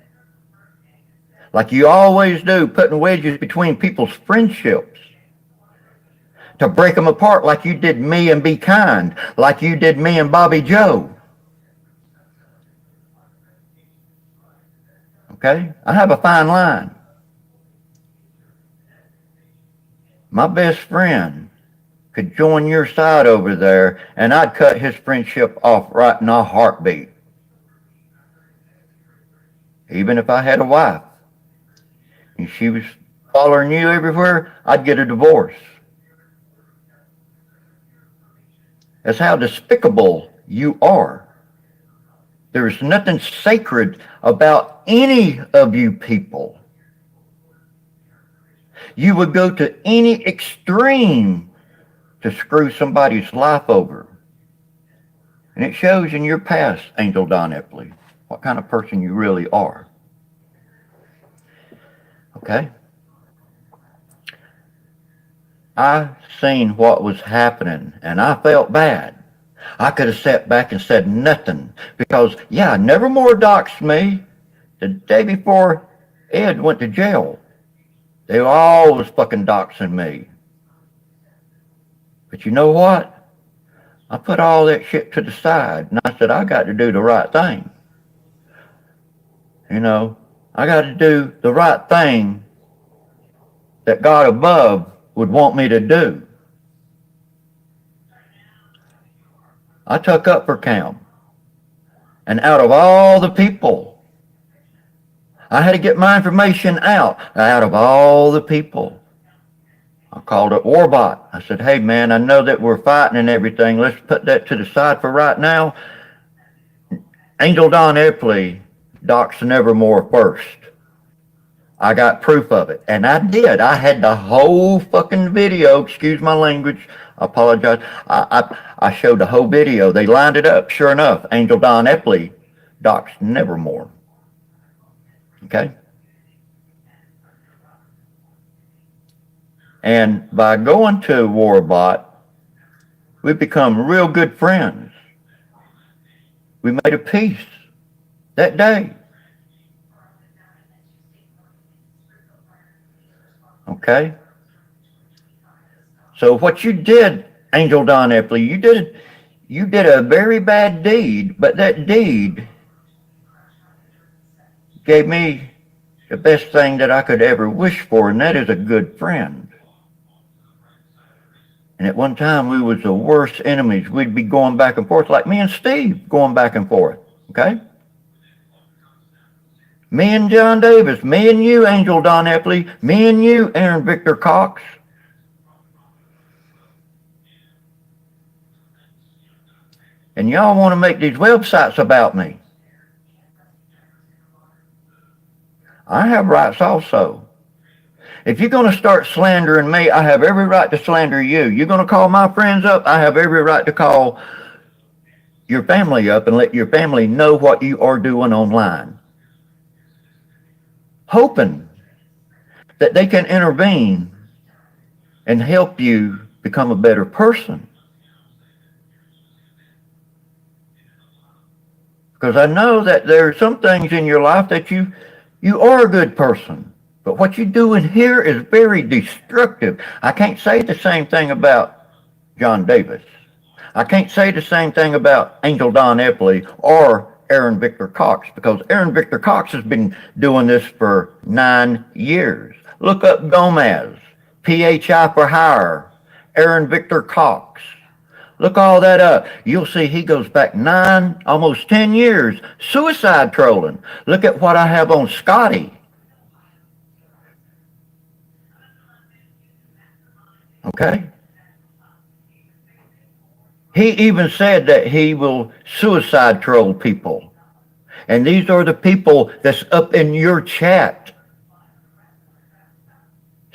[SPEAKER 1] like you always do, putting wedges between people's friendships to break them apart like you did me and Be Kind, like you did me and Bobby Joe. Okay? I have a fine line. My best friend could join your side over there, and I'd cut his friendship off right in a heartbeat. Even if I had a wife and she was following you everywhere, I'd get a divorce. That's how despicable you are. There's nothing sacred about any of you people. You would go to any extreme to screw somebody's life over. And it shows in your past, Angel Don Epley, what kind of person you really are. Okay? I seen what was happening, and I felt bad. I could have sat back and said nothing, because, yeah, Nevermore doxed me the day before Ed went to jail. They were always fucking doxing me. But you know what? I put all that shit to the side, and I said, I got to do the right thing. You know, I got to do the right thing that God above would want me to do. I took up for Cam. And out of all the people, I had to get my information out. Out of all the people, I called up RIiiight. I said, hey man, I know that we're fighting and everything. Let's put that to the side for right now. Angel Don Epley doxed Nevermore first. I got proof of it. And I did. I had the whole fucking video. Excuse my language. I apologize. I showed the whole video. They lined it up. Sure enough, Angel Don Epley doxed Nevermore. Okay? And by going to RIiiight, we've become real good friends. We made a peace that day. Okay? So what you did, Angel Don Epley, you did a very bad deed, but that deed gave me the best thing that I could ever wish for, and that is a good friend. And at one time, we was the worst enemies. We'd be going back and forth, like me and Steve going back and forth, okay? Me and John Davis, me and you, Angel Don Epley, me and you, Aaron Victor Cox. And y'all want to make these websites about me. I have rights also. If you're going to start slandering me, I have every right to slander you. You're going to call my friends up, I have every right to call your family up and let your family know what you are doing online. Hoping that they can intervene and help you become a better person. Because I know that there are some things in your life that you are a good person. But what you do in here is very destructive. I can't say the same thing about John Davis. I can't say the same thing about Angel Don Epley or Aaron Victor Cox, because Aaron Victor Cox has been doing this for 9 years. Look up Gomez, PHI for hire, Aaron Victor Cox. Look all that up. You'll see he goes back 9, almost 10 years, suicide trolling. Look at what I have on Scotty. Okay? He even said that he will suicide troll people. And these are the people that's up in your chat.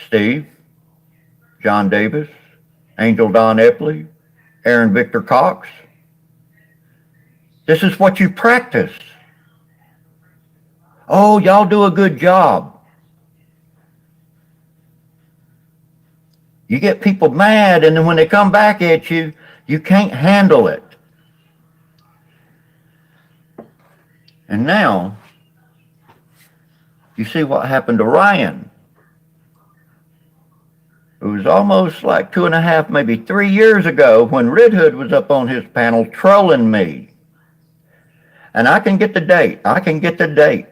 [SPEAKER 1] Steve, John Davis, Angel Don Epley, Aaron Victor Cox. This is what you practice. Oh, y'all do a good job. You get people mad, and then when they come back at you, you can't handle it. And now, you see what happened to Ryan. It was almost like 2.5, maybe 3 years ago when RIiight was up on his panel trolling me. And I can get the date. I can get the date.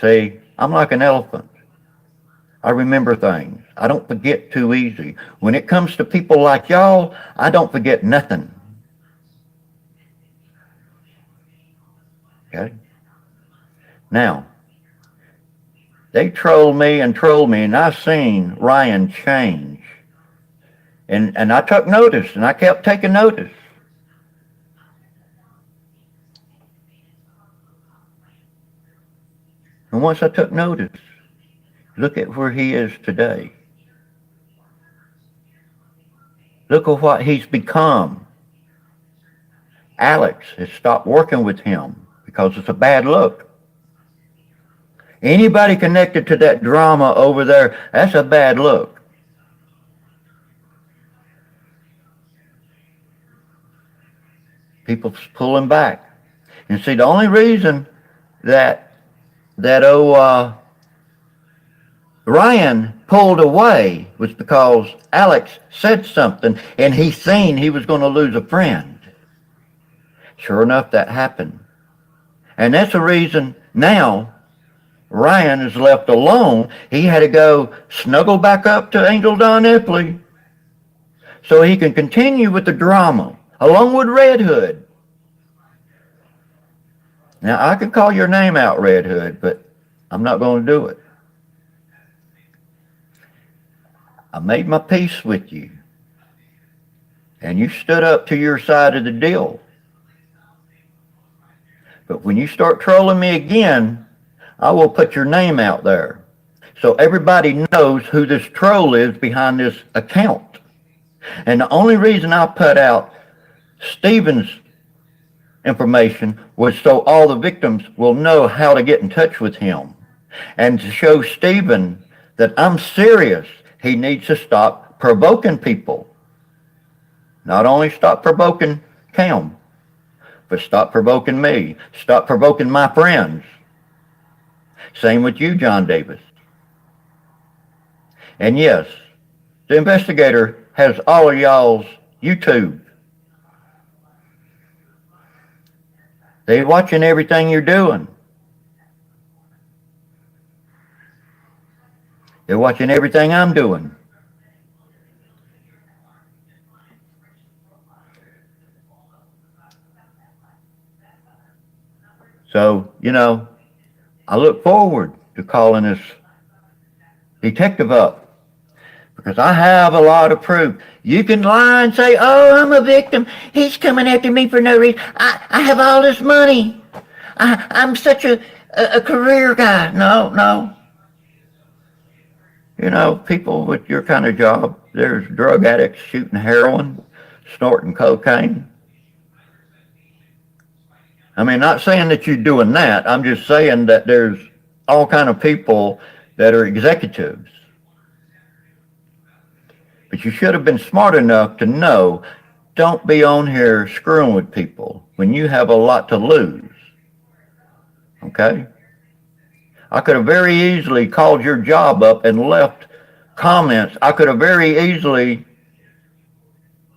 [SPEAKER 1] See, I'm like an elephant. I remember things. I don't forget too easy. When it comes to people like y'all, I don't forget nothing. Okay? Now, they troll me, and I seen Ryan change. And I took notice, and I kept taking notice. And once I took notice, look at where he is today. Look at what he's become. Alex has stopped working with him because it's a bad look. Anybody connected to that drama over there, that's a bad look. People's pulling back. And see, the only reason that Ryan pulled away was because Alex said something, and he seen he was going to lose a friend. Sure enough, that happened. And that's the reason now Ryan is left alone. He had to go snuggle back up to Angel Don Epley so he can continue with the drama, along with RIiight. Now, I could call your name out, RIiight, but I'm not going to do it. I made my peace with you, and you stood up to your side of the deal. But when you start trolling me again, I will put your name out there so everybody knows who this troll is behind this account. And the only reason I put out Stephen's information was so all the victims will know how to get in touch with him, and to show Stephen that I'm serious. He needs to stop provoking people. Not only stop provoking Cam, but stop provoking me. Stop provoking my friends. Same with you, John Davis. And yes, the investigator has all of y'all's YouTube. They're watching everything you're doing. They're watching everything I'm doing. So, I look forward to calling this detective up, because I have a lot of proof. You can lie and say, oh, I'm a victim. He's coming after me for no reason. I have all this money. I'm such a career guy. No. People with your kind of job, there's drug addicts shooting heroin, snorting cocaine. I mean, not saying that you're doing that. I'm just saying that there's all kind of people that are executives. But you should have been smart enough to know, don't be on here screwing with people when you have a lot to lose. Okay? I could have very easily called your job up and left comments. I could have very easily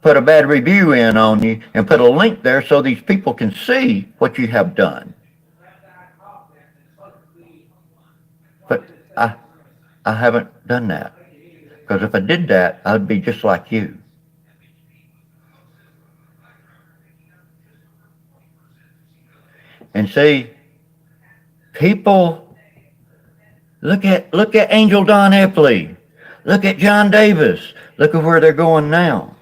[SPEAKER 1] put a bad review in on you and put a link there so these people can see what you have done. But I haven't done that, because if I did that, I'd be just like you. And see, people, look at Angel Don Epley. Look at John Davis. Look at where they're going now.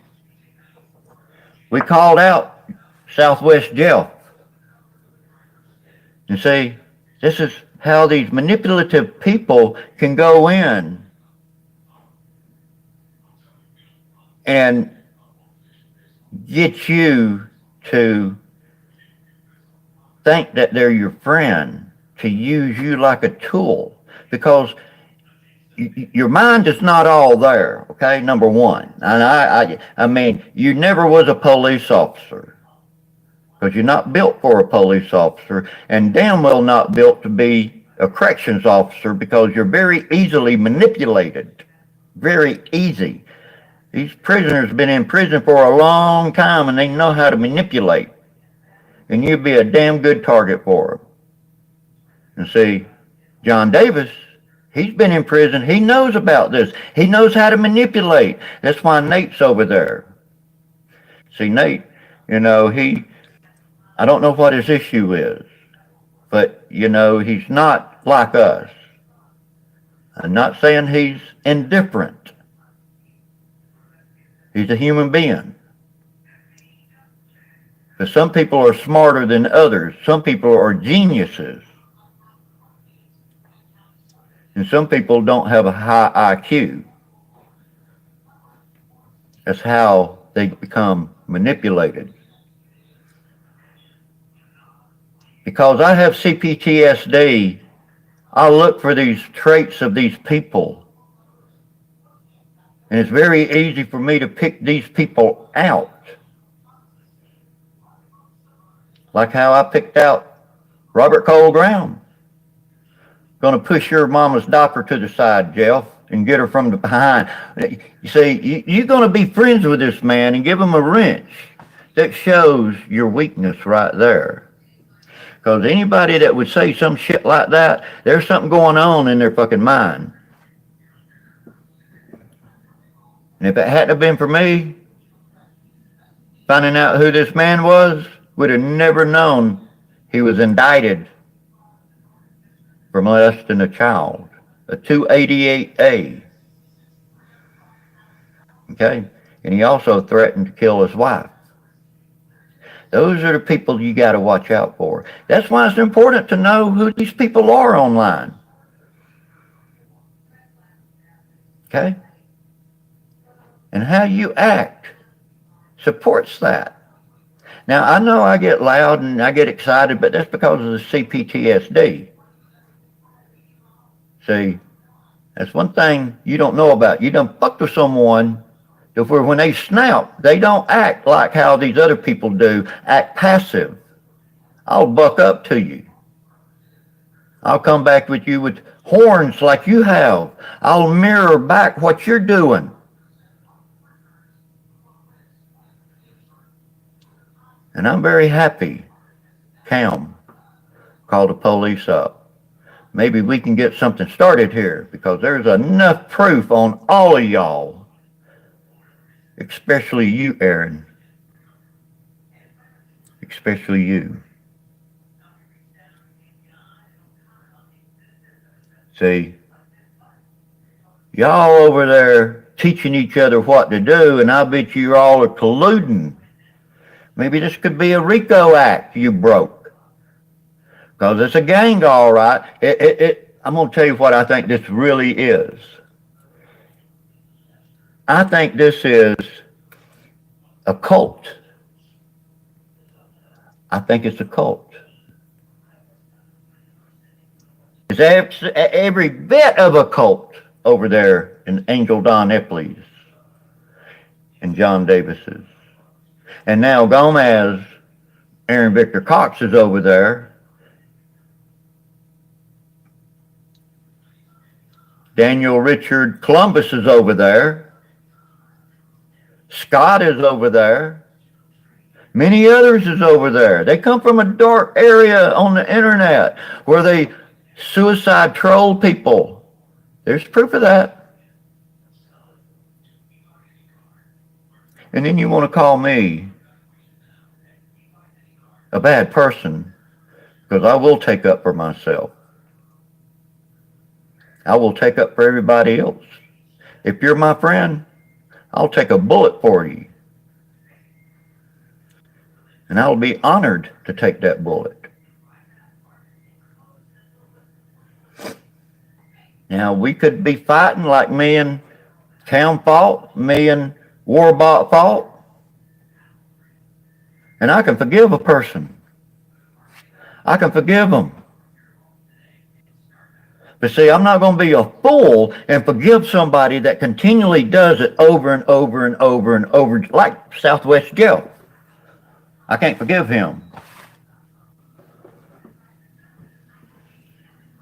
[SPEAKER 1] We called out Southwest Jeff. And see, this is how these manipulative people can go in and get you to think that they're your friend, to use you like a tool, because your mind is not all there, okay, number one. And I mean, you never was a police officer, because you're not built for a police officer, and damn well not built to be a corrections officer, because you're very easily manipulated, very easy. These prisoners have been in prison for a long time, and they know how to manipulate. And you'd be a damn good target for them. And see, John Davis, he's been in prison. He knows about this. He knows how to manipulate. That's why Nate's over there. See, Nate, you know, I don't know what his issue is, but, you know, he's not like us. I'm not saying he's indifferent. He's a human being. But some people are smarter than others. Some people are geniuses. And some people don't have a high IQ. That's how they become manipulated. Because I have CPTSD, I look for these traits of these people. And it's very easy for me to pick these people out. Like how I picked out Robert Cole Graham. Gonna push your mama's diaper to the side, Jeff, and get her from the behind. You see, you're gonna be friends with this man and give him a wrench. That shows your weakness right there. Because anybody that would say some shit like that, there's something going on in their fucking mind. And if it hadn't have been for me, finding out who this man was, would have never known he was indicted for molesting a child, a 288A. Okay? And he also threatened to kill his wife. Those are the people you got to watch out for. That's why it's important to know who these people are online. Okay? And how you act supports that. Now, I know I get loud and I get excited, but that's because of the CPTSD. See, that's one thing you don't know about. You done fucked with someone to where when they snap, they don't act like how these other people do, act passive. I'll buck up to you. I'll come back with you with horns like you have. I'll mirror back what you're doing. And I'm very happy Cam called the police up. Maybe we can get something started here, because there's enough proof on all of y'all, especially you, Aaron. Especially you. See, y'all over there teaching each other what to do, and I bet you all are colluding. Maybe this could be a RICO act you broke. Because it's a gang, all right. I'm going to tell you what I think this really is. I think this is a cult. I think it's a cult. It's every bit of a cult over there in Angel Don Epley's and John Davis's. And now Gomez, Aaron Victor Cox is over there. Daniel Richard Columbus is over there. Scott is over there. Many others is over there. They come from a dark area on the internet where they suicide troll people. There's proof of that. And then you want to call me a bad person
[SPEAKER 5] Because I will take up for myself. I will take up for everybody else. If you're my friend, I'll take a bullet for you. And I'll be honored to take that bullet. Now, we could be fighting like me and Cam fought, me and Warbot fought. And I can forgive a person. I can forgive them. But see, I'm not going to be a fool and forgive somebody that continually does it over and over and over and over, like Southwest Joe. I can't forgive him.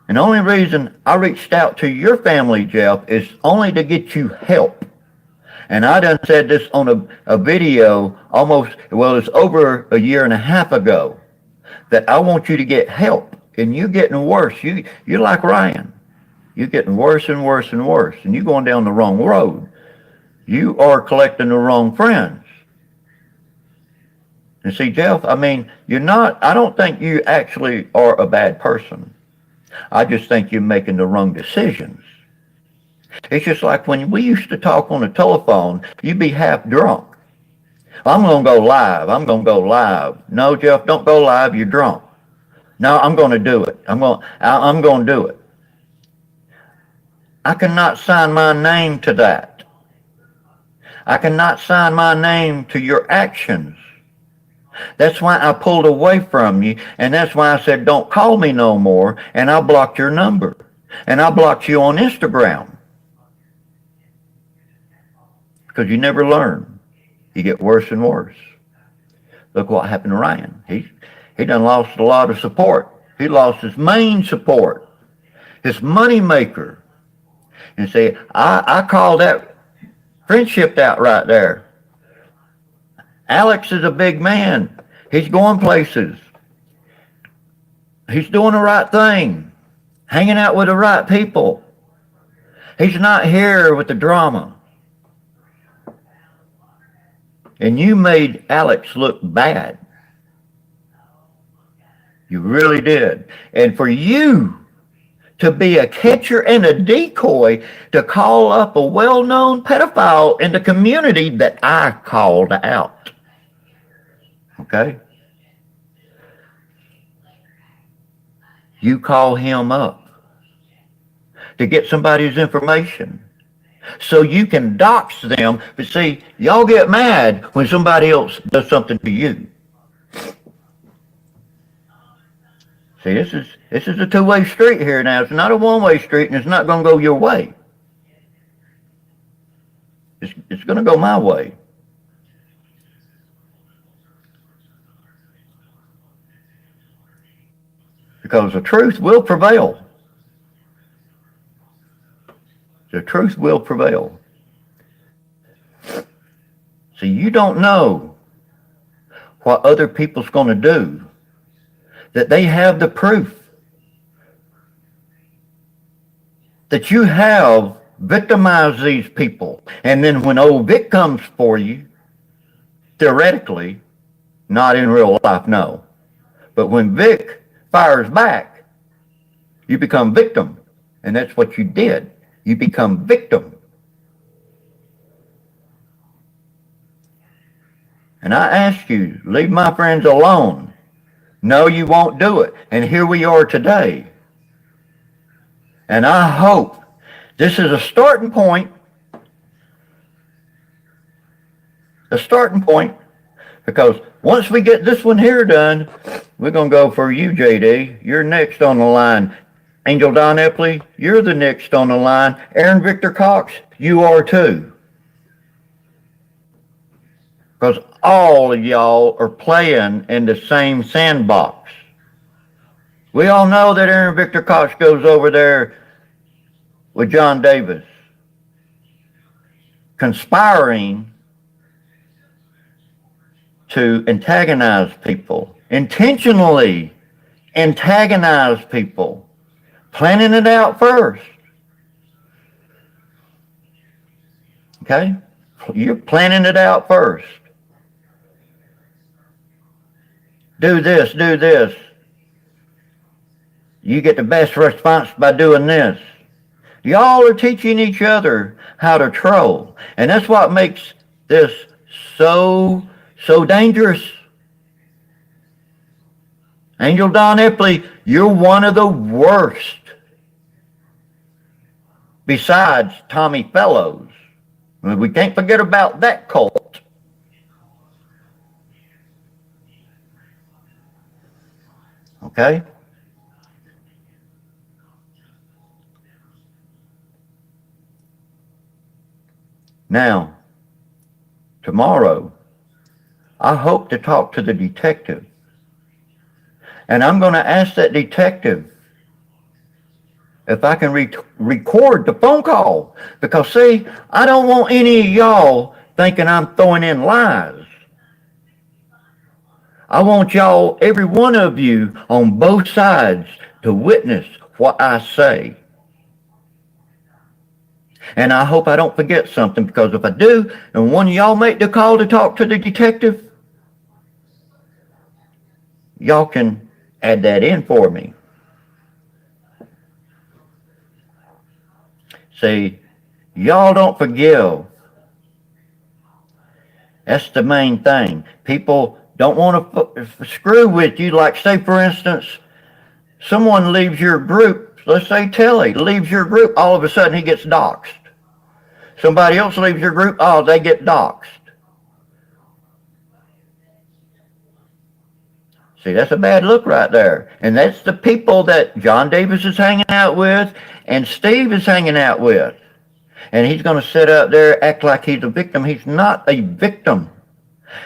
[SPEAKER 5] And the only reason I reached out to your family, Jeff, is only to get you help. And I done said this on a video almost, well, it's over a year and a half ago, that I want you to get help. And you're getting worse. You're like Ryan. You're getting worse and worse and worse. And you're going down the wrong road. You are collecting the wrong friends. And see, Jeff, I mean, I don't think you actually are a bad person. I just think you're making the wrong decisions. It's just like when we used to talk on the telephone, you'd be half drunk. I'm going to go live. I'm going to go live. No, Jeff, don't go live. You're drunk. No, I'm going to do it. I'm going to do it. I cannot sign my name to that. I cannot sign my name to your actions. That's why I pulled away from you, and that's why I said, don't call me no more, and I blocked your number. And I blocked you on Instagram. Because you never learn. You get worse and worse. Look what happened to Ryan. He done lost a lot of support. He lost his main support, his money maker. And say, I call that friendship out right there. Alex is a big man. He's going places. He's doing the right thing. Hanging out with the right people. He's not here with the drama. And you made Alex look bad. You really did. And for you to be a catcher and a decoy to call up a well-known pedophile in the community that I called out. Okay? You call him up to get somebody's information so you can dox them. But see, y'all get mad when somebody else does something to you. See, this is a two-way street here now. It's not a one-way street, and it's not going to go your way. It's going to go my way. Because the truth will prevail. The truth will prevail. See, you don't know what other people's going to do, that they have the proof that you have victimized these people. And then when old Vic comes for you, theoretically, not in real life, no. But when Vic fires back, you become victim. And that's what you did. You become victim. And I ask you, leave my friends alone. No, you won't do it. And here we are today. And I hope this is a starting point. A starting point. Because once we get this one here done, we're going to go for you, JD. You're next on the line. Angel Don Epley, you're the next on the line. Aaron Victor Cox, you are too. Because all of y'all are playing in the same sandbox. We all know that Aaron Victor Cox goes over there with John Davis, conspiring to antagonize people, intentionally antagonize people, planning it out first. Okay? You're planning it out first. Do this, do this.
[SPEAKER 1] You get the best response by doing this. Y'all are teaching each other how to troll. And that's what makes this so dangerous. Angel Don Epley, you're one of the worst. Besides Tommy Fellows. We can't forget about that cult. Okay? Now, tomorrow, I hope to talk to the detective. And I'm going to ask that detective if I can record the phone call. Because, see, I don't want any of y'all thinking I'm throwing in lies. I want y'all, every one of you, on both sides to witness what I say. And I hope I don't forget something, because if I do, and one of y'all make the call to talk to the detective, y'all can add that in for me. See, y'all don't forgive. That's the main thing. People don't want to screw with you. Like, say, for instance, someone leaves your group. Let's say Telly leaves your group. All of a sudden, he gets doxxed. Somebody else leaves your group. Oh, they get doxxed. See, that's a bad look right there. And that's the people that John Davis is hanging out with and Steve is hanging out with. And he's going to sit up there, act like he's a victim. He's not a victim.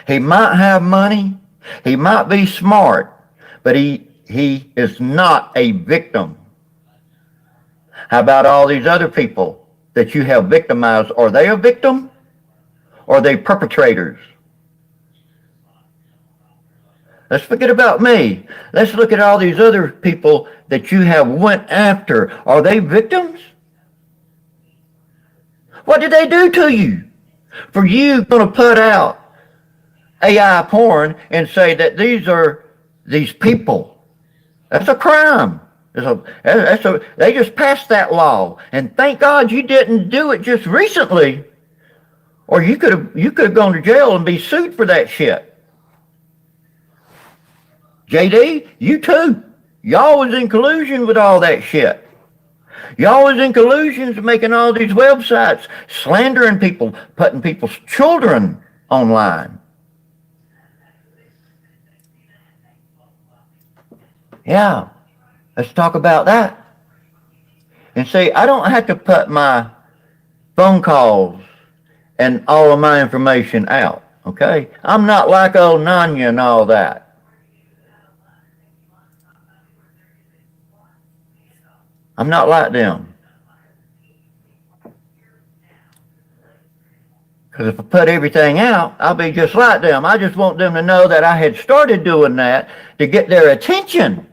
[SPEAKER 1] He might have money. He might be smart. But he is not a victim. How about all these other people that you have victimized? Are they a victim? Or are they perpetrators? Let's forget about me. Let's look at all these other people that you have went after. Are they victims? What did they do to you? For you going to put out AI porn and say that these are these people. That's a crime. They just passed that law. And thank God you didn't do it just recently. Or you could have gone to jail and be sued for that shit. JD, you too. Y'all was in collusion with all that shit. Y'all was in collusions making all these websites, slandering people, putting people's children online. Yeah, let's talk about that. And see, I don't have to put my phone calls and all of my information out, okay? I'm not like old Nanya and all that. I'm not like them. Because if I put everything out, I'll be just like them. I just want them to know that I had started doing that to get their attention.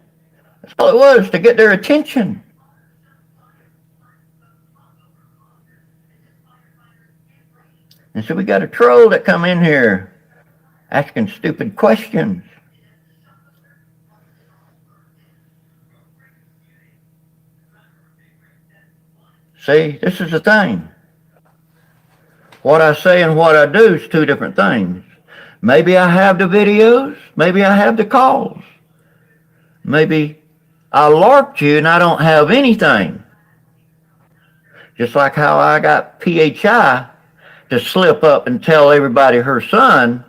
[SPEAKER 1] That's all it was, to get their attention. And so we got a troll that come in here asking stupid questions. See, this is the thing. What I say and what I do is two different things. Maybe I have the videos. Maybe I have the calls. Maybe I LARPed you and I don't have anything. Just like how I got PHI to slip up and tell everybody her son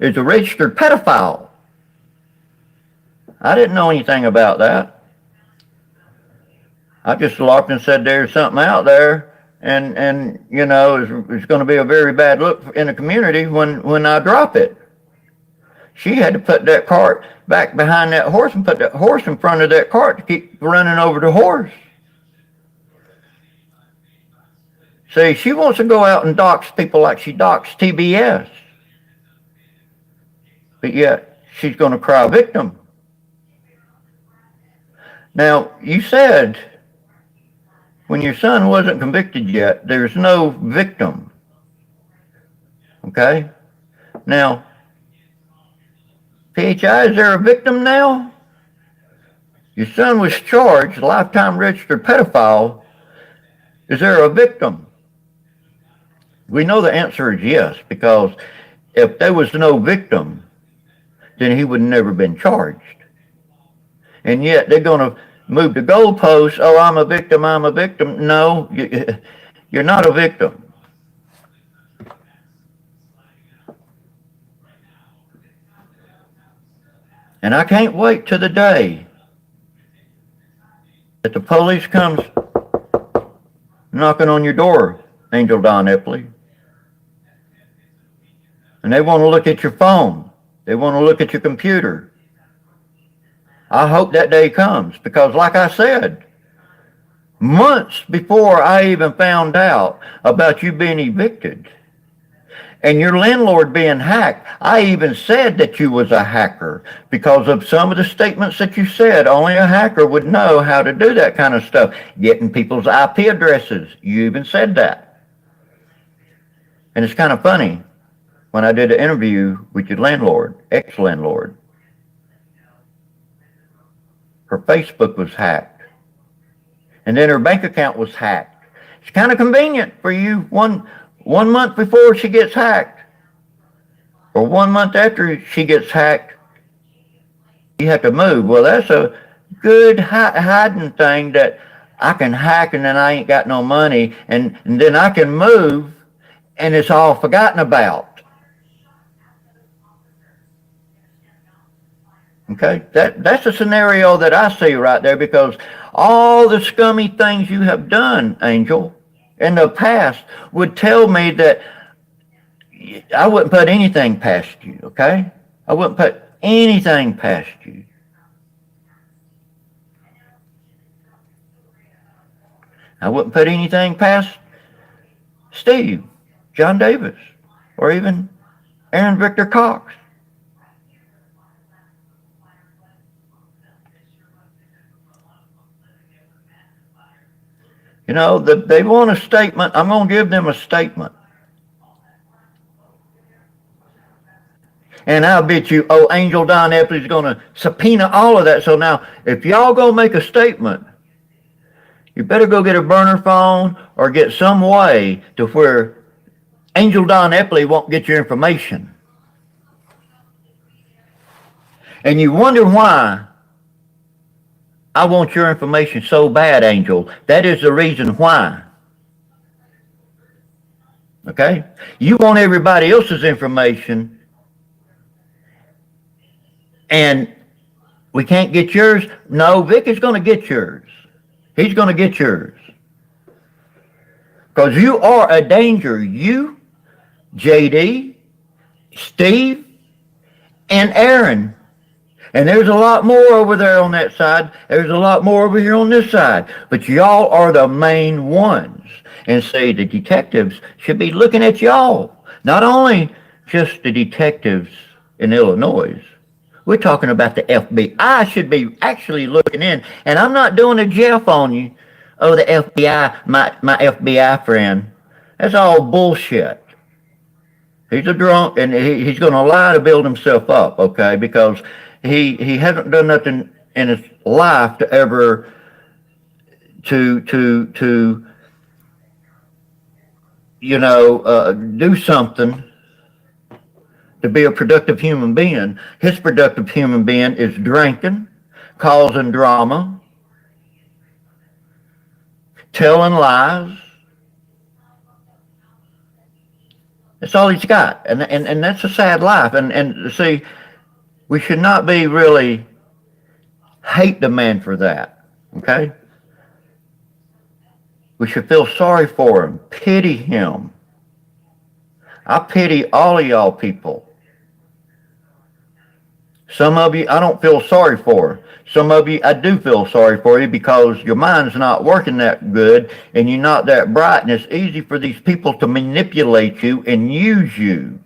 [SPEAKER 1] is a registered pedophile. I didn't know anything about that. I just LARPed and said there's something out there, and you know, it's going to be a very bad look in the community when I drop it. She had to put that cart back behind that horse and put that horse in front of that cart to keep running over the horse. See, she wants to go out and dox people like she doxed TBS. But yet, she's going to cry victim. Now, you said when your son wasn't convicted yet, there's no victim. Okay? Now, PHI, is there a victim now? Your son was charged, lifetime registered pedophile. Is there a victim? We know the answer is yes, because if there was no victim, then he would never been charged. And yet they're going to move the goalposts. Oh, I'm a victim, I'm a victim. No, you're not a victim. And I can't wait till the day that the police comes knocking on your door, Angel Don Epley. And they want to look at your phone. They want to look at your computer. I hope that day comes, because like I said, months before I even found out about you being evicted and your landlord being hacked, I even said that you was a hacker because of some of the statements that you said. Only a hacker would know how to do that kind of stuff, getting people's IP addresses. You even said that. And it's kind of funny, when I did an interview with your landlord, ex-landlord, her Facebook was hacked. And then her bank account was hacked. It's kind of convenient for you one month before she gets hacked, or 1 month after she gets hacked, you have to move. Well, that's a good hiding thing, that I can hack and then I ain't got no money, and then I can move and it's all forgotten about. Okay, that's a scenario that I see right there, because all the scummy things you have done, Angel, in the past would tell me that I wouldn't put anything past you, okay? I wouldn't put anything past you. I wouldn't put anything past Steve, John Davis, or even Aaron Victor Cox. You know, they want a statement. I'm going to give them a statement. And I'll bet you, Angel Don Epley's going to subpoena all of that. So now, if y'all go make a statement, you better go get a burner phone or get some way to where Angel Don Epley won't get your information. And you wonder why I want your information so bad, Angel. That is the reason why. Okay? You want everybody else's information, and we can't get yours. No, Vic is going to get yours. He's going to get yours. Because you are a danger. You, JD, Steve, and Aaron. And there's a lot more over there on that side. There's a lot more over here on this side. But y'all are the main ones. And see, the detectives should be looking at y'all. Not only just the detectives in Illinois. We're talking about the FBI should be actually looking in. And I'm not doing a Jeff on you. Oh, the FBI, my FBI friend. That's all bullshit. He's a drunk, and he's going to lie to build himself up, okay? Because he hasn't done nothing in his life to ever to you know, do something to be a productive human being. His productive human being is drinking, causing drama, telling lies. That's all he's got, and that's a sad life. And see, we should not be really hate the man for that, okay? We should feel sorry for him, pity him. I pity all of y'all people. Some of you, I don't feel sorry for. Some of you, I do feel sorry for you, because your mind's not working that good and you're not that bright, and it's easy for these people to manipulate you and use you.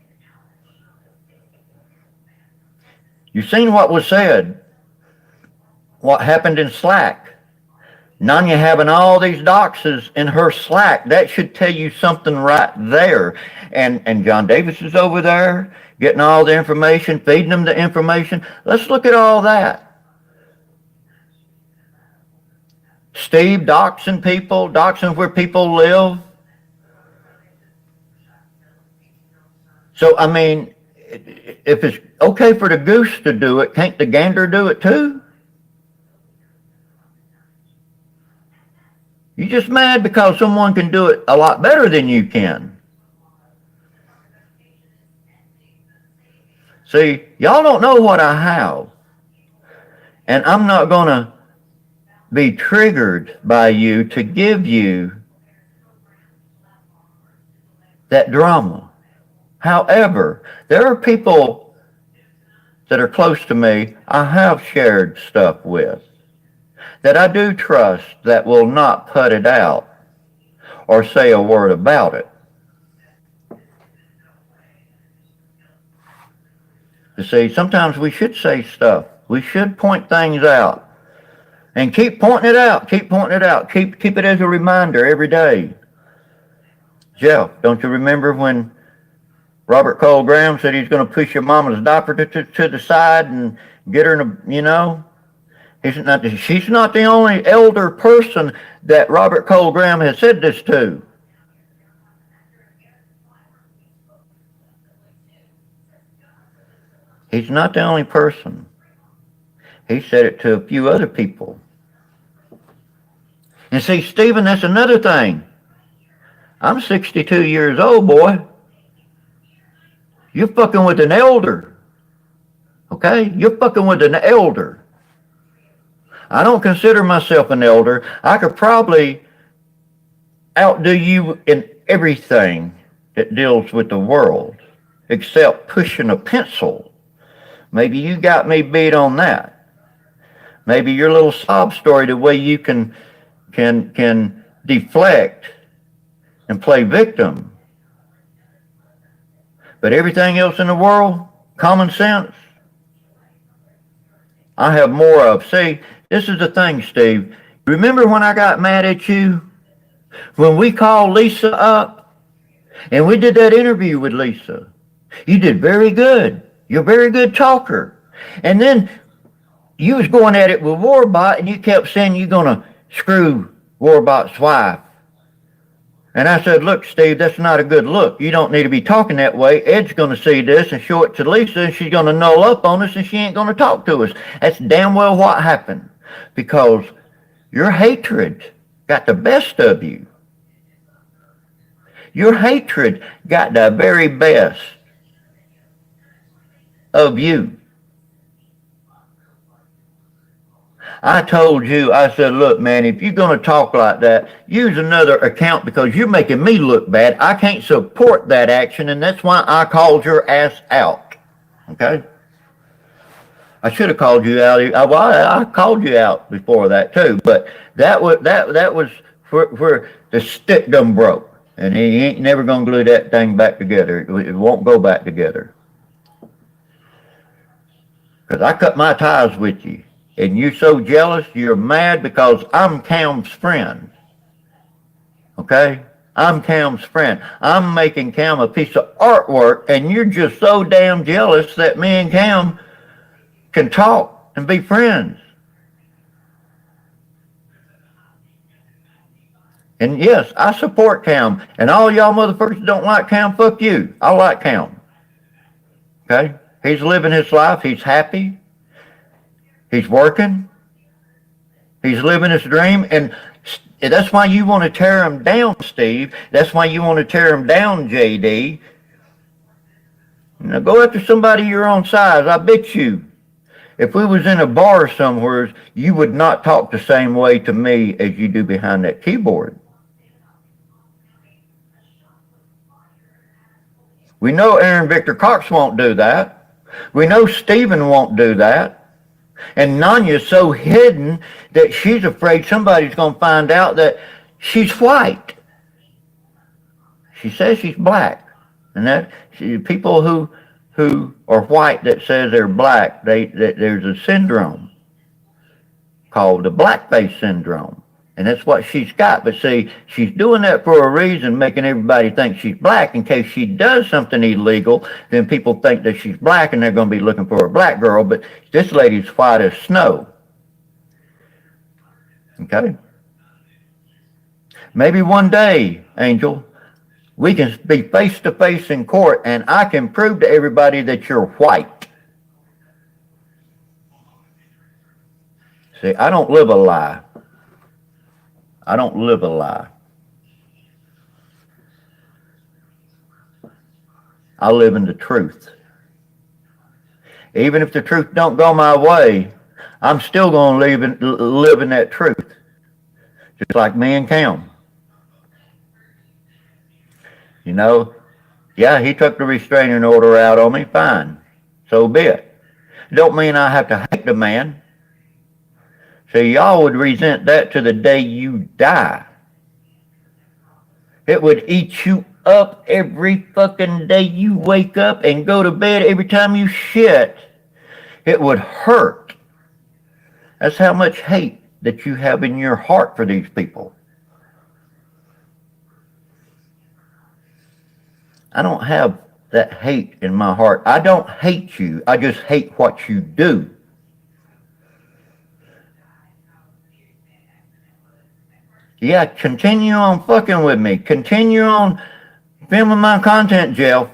[SPEAKER 1] You've seen what was said, what happened in Slack. Nanya having all these doxes in her Slack, that should tell you something right there. And John Davis is over there getting all the information, feeding them the information. Let's look at all that. Steve doxing people, doxing where people live. So, I mean, if it's okay for the goose to do it, can't the gander do it too? You're just mad because someone can do it a lot better than you can. See, y'all don't know what I have. And I'm not going to be triggered by you to give you that drama. However, there are people that are close to me I have shared stuff with that I do trust that will not put it out or say a word about it. You see, sometimes we should say stuff. We should point things out. And keep pointing it out. Keep pointing it out. Keep it as a reminder every day. Jeff, don't you remember when Robert Cole Graham said he's going to push your mama's diaper to the side and get her in a, you know? She's not the only elder person that Robert Cole Graham has said this to. He's not the only person. He said it to a few other people. And see, Stephen, that's another thing. I'm 62 years old, boy. You're fucking with an elder. Okay? You're fucking with an elder. I don't consider myself an elder. I could probably outdo you in everything that deals with the world, except pushing a pencil. Maybe you got me beat on that. Maybe your little sob story, the way you can deflect and play victim. But everything else in the world, common sense, I have more of. See, this is the thing, Steve. Remember when I got mad at you? When we called Lisa up and we did that interview with Lisa. You did very good. You're a very good talker. And then you was going at it with Warbot and you kept saying you're going to screw Warbot's wife. And I said, look, Steve, that's not a good look. You don't need to be talking that way. Ed's going to see this and show it to Lisa, and she's going to null up on us, and she ain't going to talk to us. That's damn well what happened, because your hatred got the best of you. Your hatred got the very best of you. I told you, I said, look, man, if you're going to talk like that, use another account because you're making me look bad. I can't support that action, and that's why I called your ass out. Okay? I should have called you out. I called you out before that too, but that was where the stick done broke, and he ain't never going to glue that thing back together. It won't go back together. Because I cut my ties with you. And you're so jealous, you're mad because I'm Cam's friend. Okay? I'm Cam's friend. I'm making Cam a piece of artwork, and you're just so damn jealous that me and Cam can talk and be friends. And yes, I support Cam. And all y'all motherfuckers don't like Cam, fuck you. I like Cam. Okay? He's living his life. He's happy. He's working. He's living his dream. And that's why you want to tear him down, Steve. That's why you want to tear him down, JD. Now go after somebody your own size. I bet you, if we was in a bar somewhere, you would not talk the same way to me as you do behind that keyboard. We know Aaron Victor Cox won't do that. We know Stephen won't do that. And Nanya's so hidden that she's afraid somebody's going to find out that she's white. She says she's black. And that people who are white that says they're black, there's a syndrome called the blackface syndrome. And that's what she's got. But see, she's doing that for a reason, making everybody think she's black. In case she does something illegal, then people think that she's black and they're going to be looking for a black girl. But this lady's white as snow. Okay? Maybe one day, Angel, we can be face to face in court and I can prove to everybody that you're white. See, I don't live a lie. I don't live a lie. I live in the truth. Even if the truth don't go my way, I'm still going to live in that truth. Just like me and Cam. You know, yeah, he took the restraining order out on me, fine. So be it. Don't mean I have to hate the man. See, y'all would resent that to the day you die. It would eat you up every fucking day you wake up and go to bed. Every time you shit, it would hurt. That's how much hate that you have in your heart for these people. I don't have that hate in my heart. I don't hate you. I just hate what you do. Yeah, continue on fucking with me. Continue on filming my content, Jeff.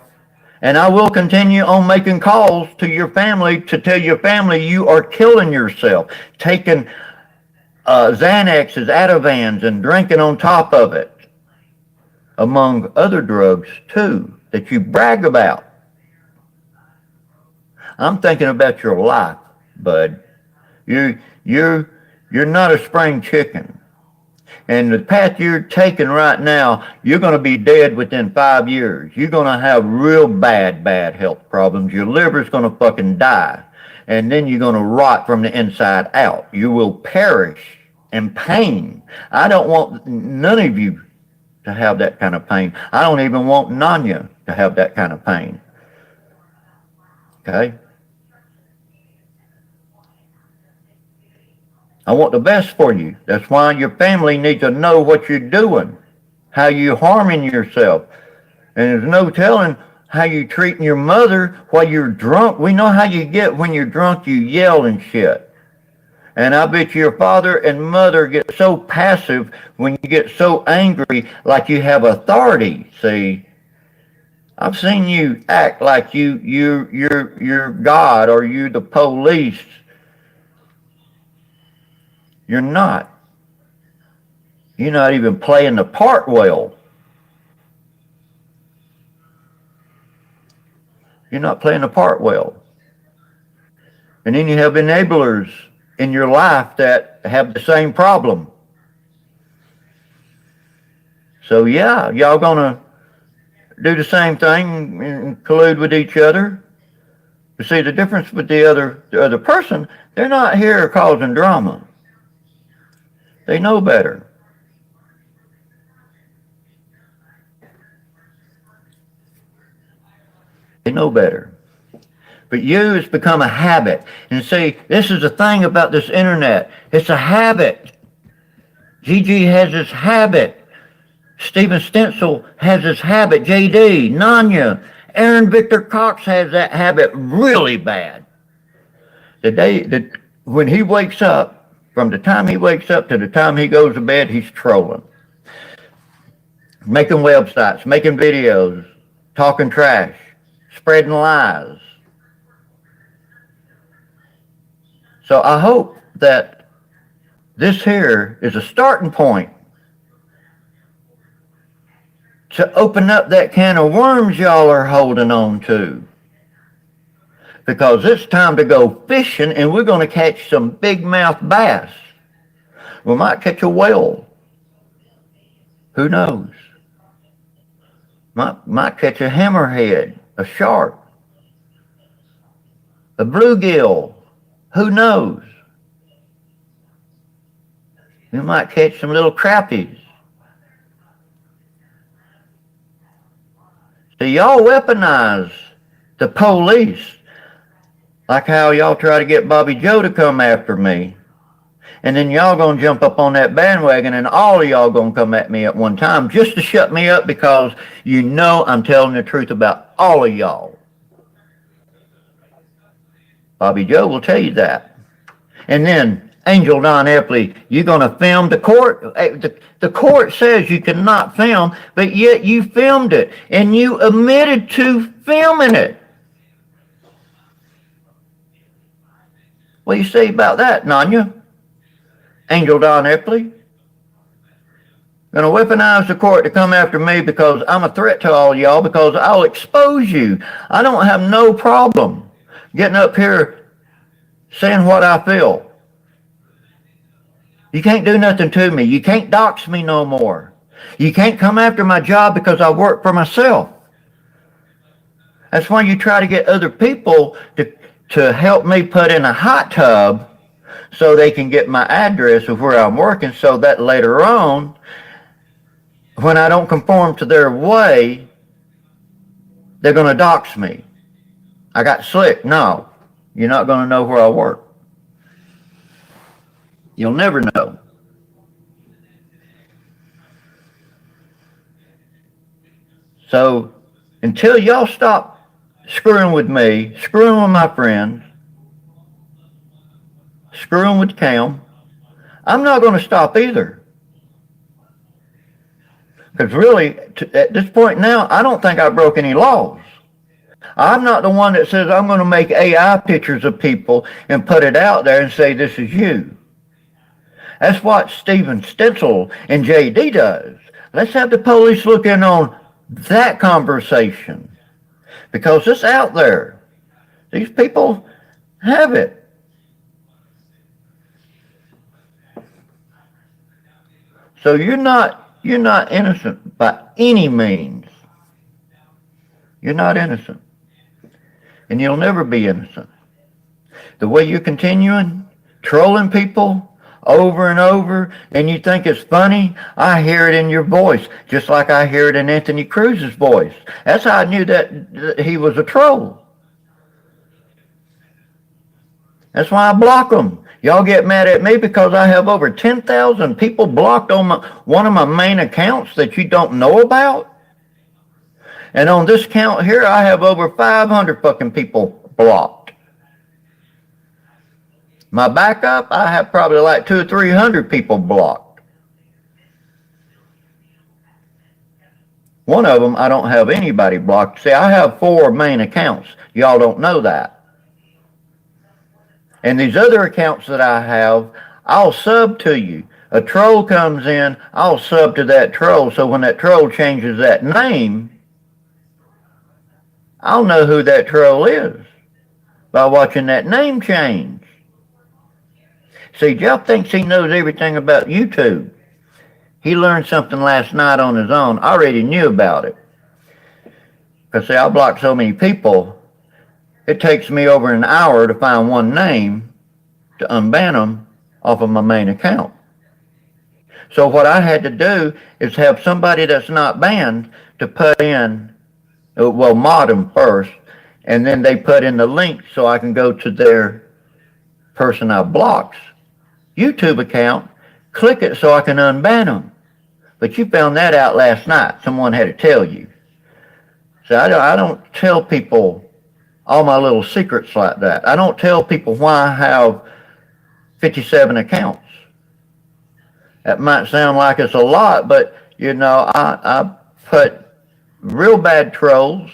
[SPEAKER 1] And I will continue on making calls to your family to tell your family you are killing yourself. Taking Xanaxes, Ativans, and drinking on top of it. Among other drugs, too, that you brag about. I'm thinking about your life, bud. You're not a spring chicken. And the path you're taking right now, you're going to be dead within 5 years. You're going to have real bad health problems. Your liver's going to fucking die. And then you're going to rot from the inside out. You will perish in pain. I don't want none of you to have that kind of pain. I don't even want Nanya to have that kind of pain. Okay? I want the best for you. That's why your family needs to know what you're doing, how you're harming yourself. And there's no telling how you're treating your mother while you're drunk. We know how you get when you're drunk. You yell and shit. And I bet your father and mother get so passive when you get so angry, like you have authority. See, I've seen you act like you're God or you're the police. You're not. You're not even playing the part well. You're not playing the part well. And then you have enablers in your life that have the same problem. So yeah, y'all gonna do the same thing and collude with each other. But see, the difference with the other person, they're not here causing drama. They know better. They know better. But you, it's become a habit. And see, this is the thing about this internet. It's a habit. Gigi has this habit. Stephen Stencil has this habit. JD, Nanya, Aaron Victor Cox has that habit really bad. The day that when he wakes up, from the time he wakes up to the time he goes to bed, he's trolling. Making websites, making videos, talking trash, spreading lies. So I hope that this here is a starting point to open up that can of worms y'all are holding on to. Because it's time to go fishing and we're going to catch some big mouth bass. We might catch a whale. Who knows? Might catch a hammerhead, a shark, a bluegill. Who knows? We might catch some little crappies. So y'all weaponize the police like how y'all try to get Bobby Joe to come after me. And then y'all gonna jump up on that bandwagon and all of y'all gonna come at me at one time just to shut me up because you know I'm telling the truth about all of y'all. Bobby Joe will tell you that. And then Angel Don Epley, you going to film the court? The court says you cannot film, but yet you filmed it, and you admitted to filming it. What do you say about that, Nanya? Angel Don Epley? Going to weaponize the court to come after me because I'm a threat to all y'all, because I'll expose you. I don't have no problem getting up here saying what I feel. You can't do nothing to me. You can't dox me no more. You can't come after my job because I work for myself. That's why you try to get other people to help me put in a hot tub so they can get my address of where I'm working, so that later on, when I don't conform to their way, they're going to dox me. I got slick. No, you're not going to know where I work. You'll never know. So until y'all stop screwing with me, screwing with my friends, screwing with Cam, I'm not going to stop either. Because really, at this point now, I don't think I broke any laws. I'm not the one that says I'm going to make AI pictures of people and put it out there and say this is you. That's what Steven Stitzel and JD does. Let's have the police look in on that conversation, because it's out there. These people have it. So you're not innocent by any means. You're not innocent. And you'll never be innocent. The way you're continuing, trolling people over and over, and you think it's funny, I hear it in your voice, just like I hear it in Anthony Cruz's voice. That's how I knew that he was a troll. That's why I block them. Y'all get mad at me because I have over 10,000 people blocked on one of my main accounts that you don't know about. And on this account here, I have over 500 fucking people blocked. My backup, I have probably like 200 or 300 people blocked. One of them, I don't have anybody blocked. See, I have 4 main accounts. Y'all don't know that. And these other accounts that I have, I'll sub to you. A troll comes in, I'll sub to that troll. So when that troll changes that name, I'll know who that troll is by watching that name change. See, Jeff thinks he knows everything about YouTube. He learned something last night on his own. I already knew about it. Because, see, I blocked so many people, it takes me over an hour to find one name to unban them off of my main account. So what I had to do is have somebody that's not banned to put in, well, mod them first, and then they put in the link so I can go to their person I blocked YouTube account, click it so I can unban them. But you found that out last night. Someone had to tell you. So I don't tell people all my little secrets like that. I don't tell people why I have 57 accounts. That might sound like it's a lot, but, you know, I put real bad trolls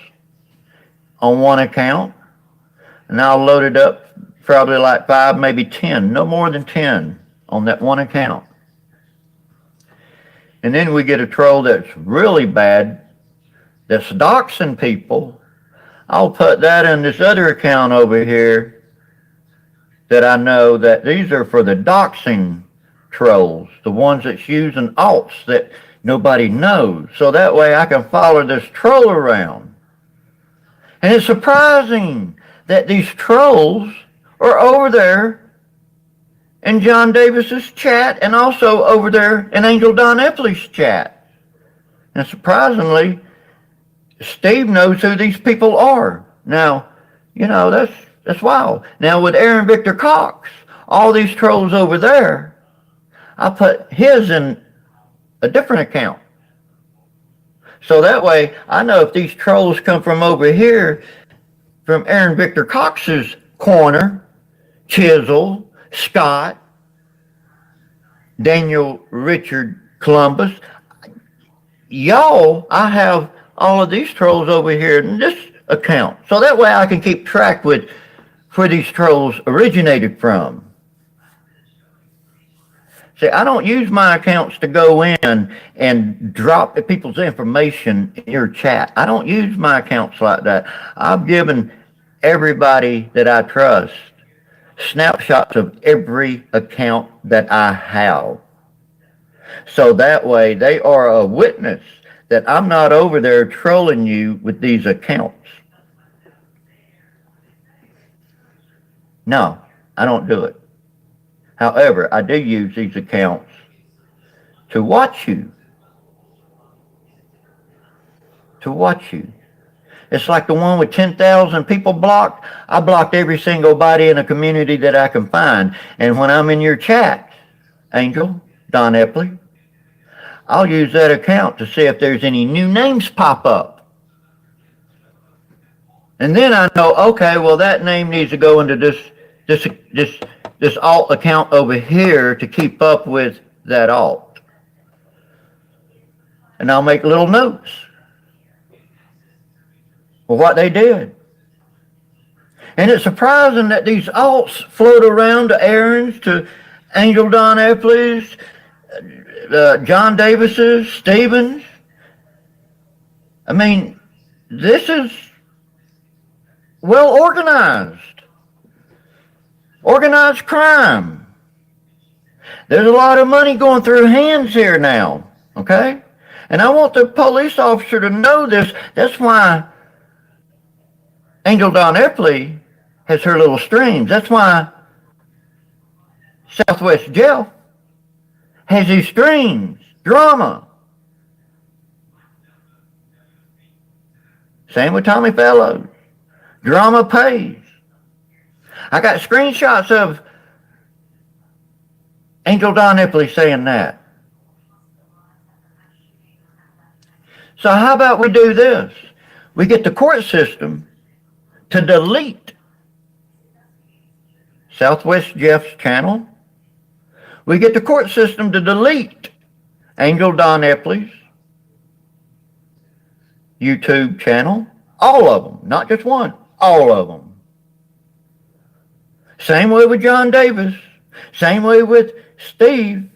[SPEAKER 1] on one account, and I'll load it up probably like 5, maybe 10, no more than 10 on that one account. And then we get a troll that's really bad, that's doxing people. I'll put that in this other account over here that I know that these are for the doxing trolls, the ones that's using alts that nobody knows. So that way I can follow this troll around. And it's surprising that these trolls are over there in John Davis's chat and also over there in Angel Don Epley's chat. And surprisingly, Steve knows who these people are. Now, you know, that's wild. Now with Aaron Victor Cox, all these trolls over there, I put his in a different account. So that way I know if these trolls come from over here, from Aaron Victor Cox's corner, Chisel, Scott, Daniel Richard Columbus. Y'all, I have all of these trolls over here in this account. So that way I can keep track with where these trolls originated from. See, I don't use my accounts to go in and drop people's information in your chat. I don't use my accounts like that. I've given everybody that I trust snapshots of every account that I have. So that way they are a witness that I'm not over there trolling you with these accounts. No, I don't do it. However, I do use these accounts to watch you. To watch you. It's like the one with 10,000 people blocked. I blocked every single body in a community that I can find. And when I'm in your chat, Angel, Don Epley, I'll use that account to see if there's any new names pop up. And then I know, okay, well, that name needs to go into this alt account over here to keep up with that alt. And I'll make little notes of what they did. And it's surprising that these alts float around to Aaron's, to Angel Don Epley's, John Davis's, Stevens. I mean, this is well organized. Organized crime. There's a lot of money going through hands here now, okay? And I want the police officer to know this. That's why Angel Don Epley has her little streams. That's why Southwest Jeff has these streams. Drama. Same with Tommy Fellows. Drama pays. I got screenshots of Angel Don Epley saying that. So how about we do this? We get the court system to delete Southwest Jeff's channel. We get the court system to delete Angel Don Epley's YouTube channel. All of them, not just one, all of them. Same way with John Davis. Same way with Steve.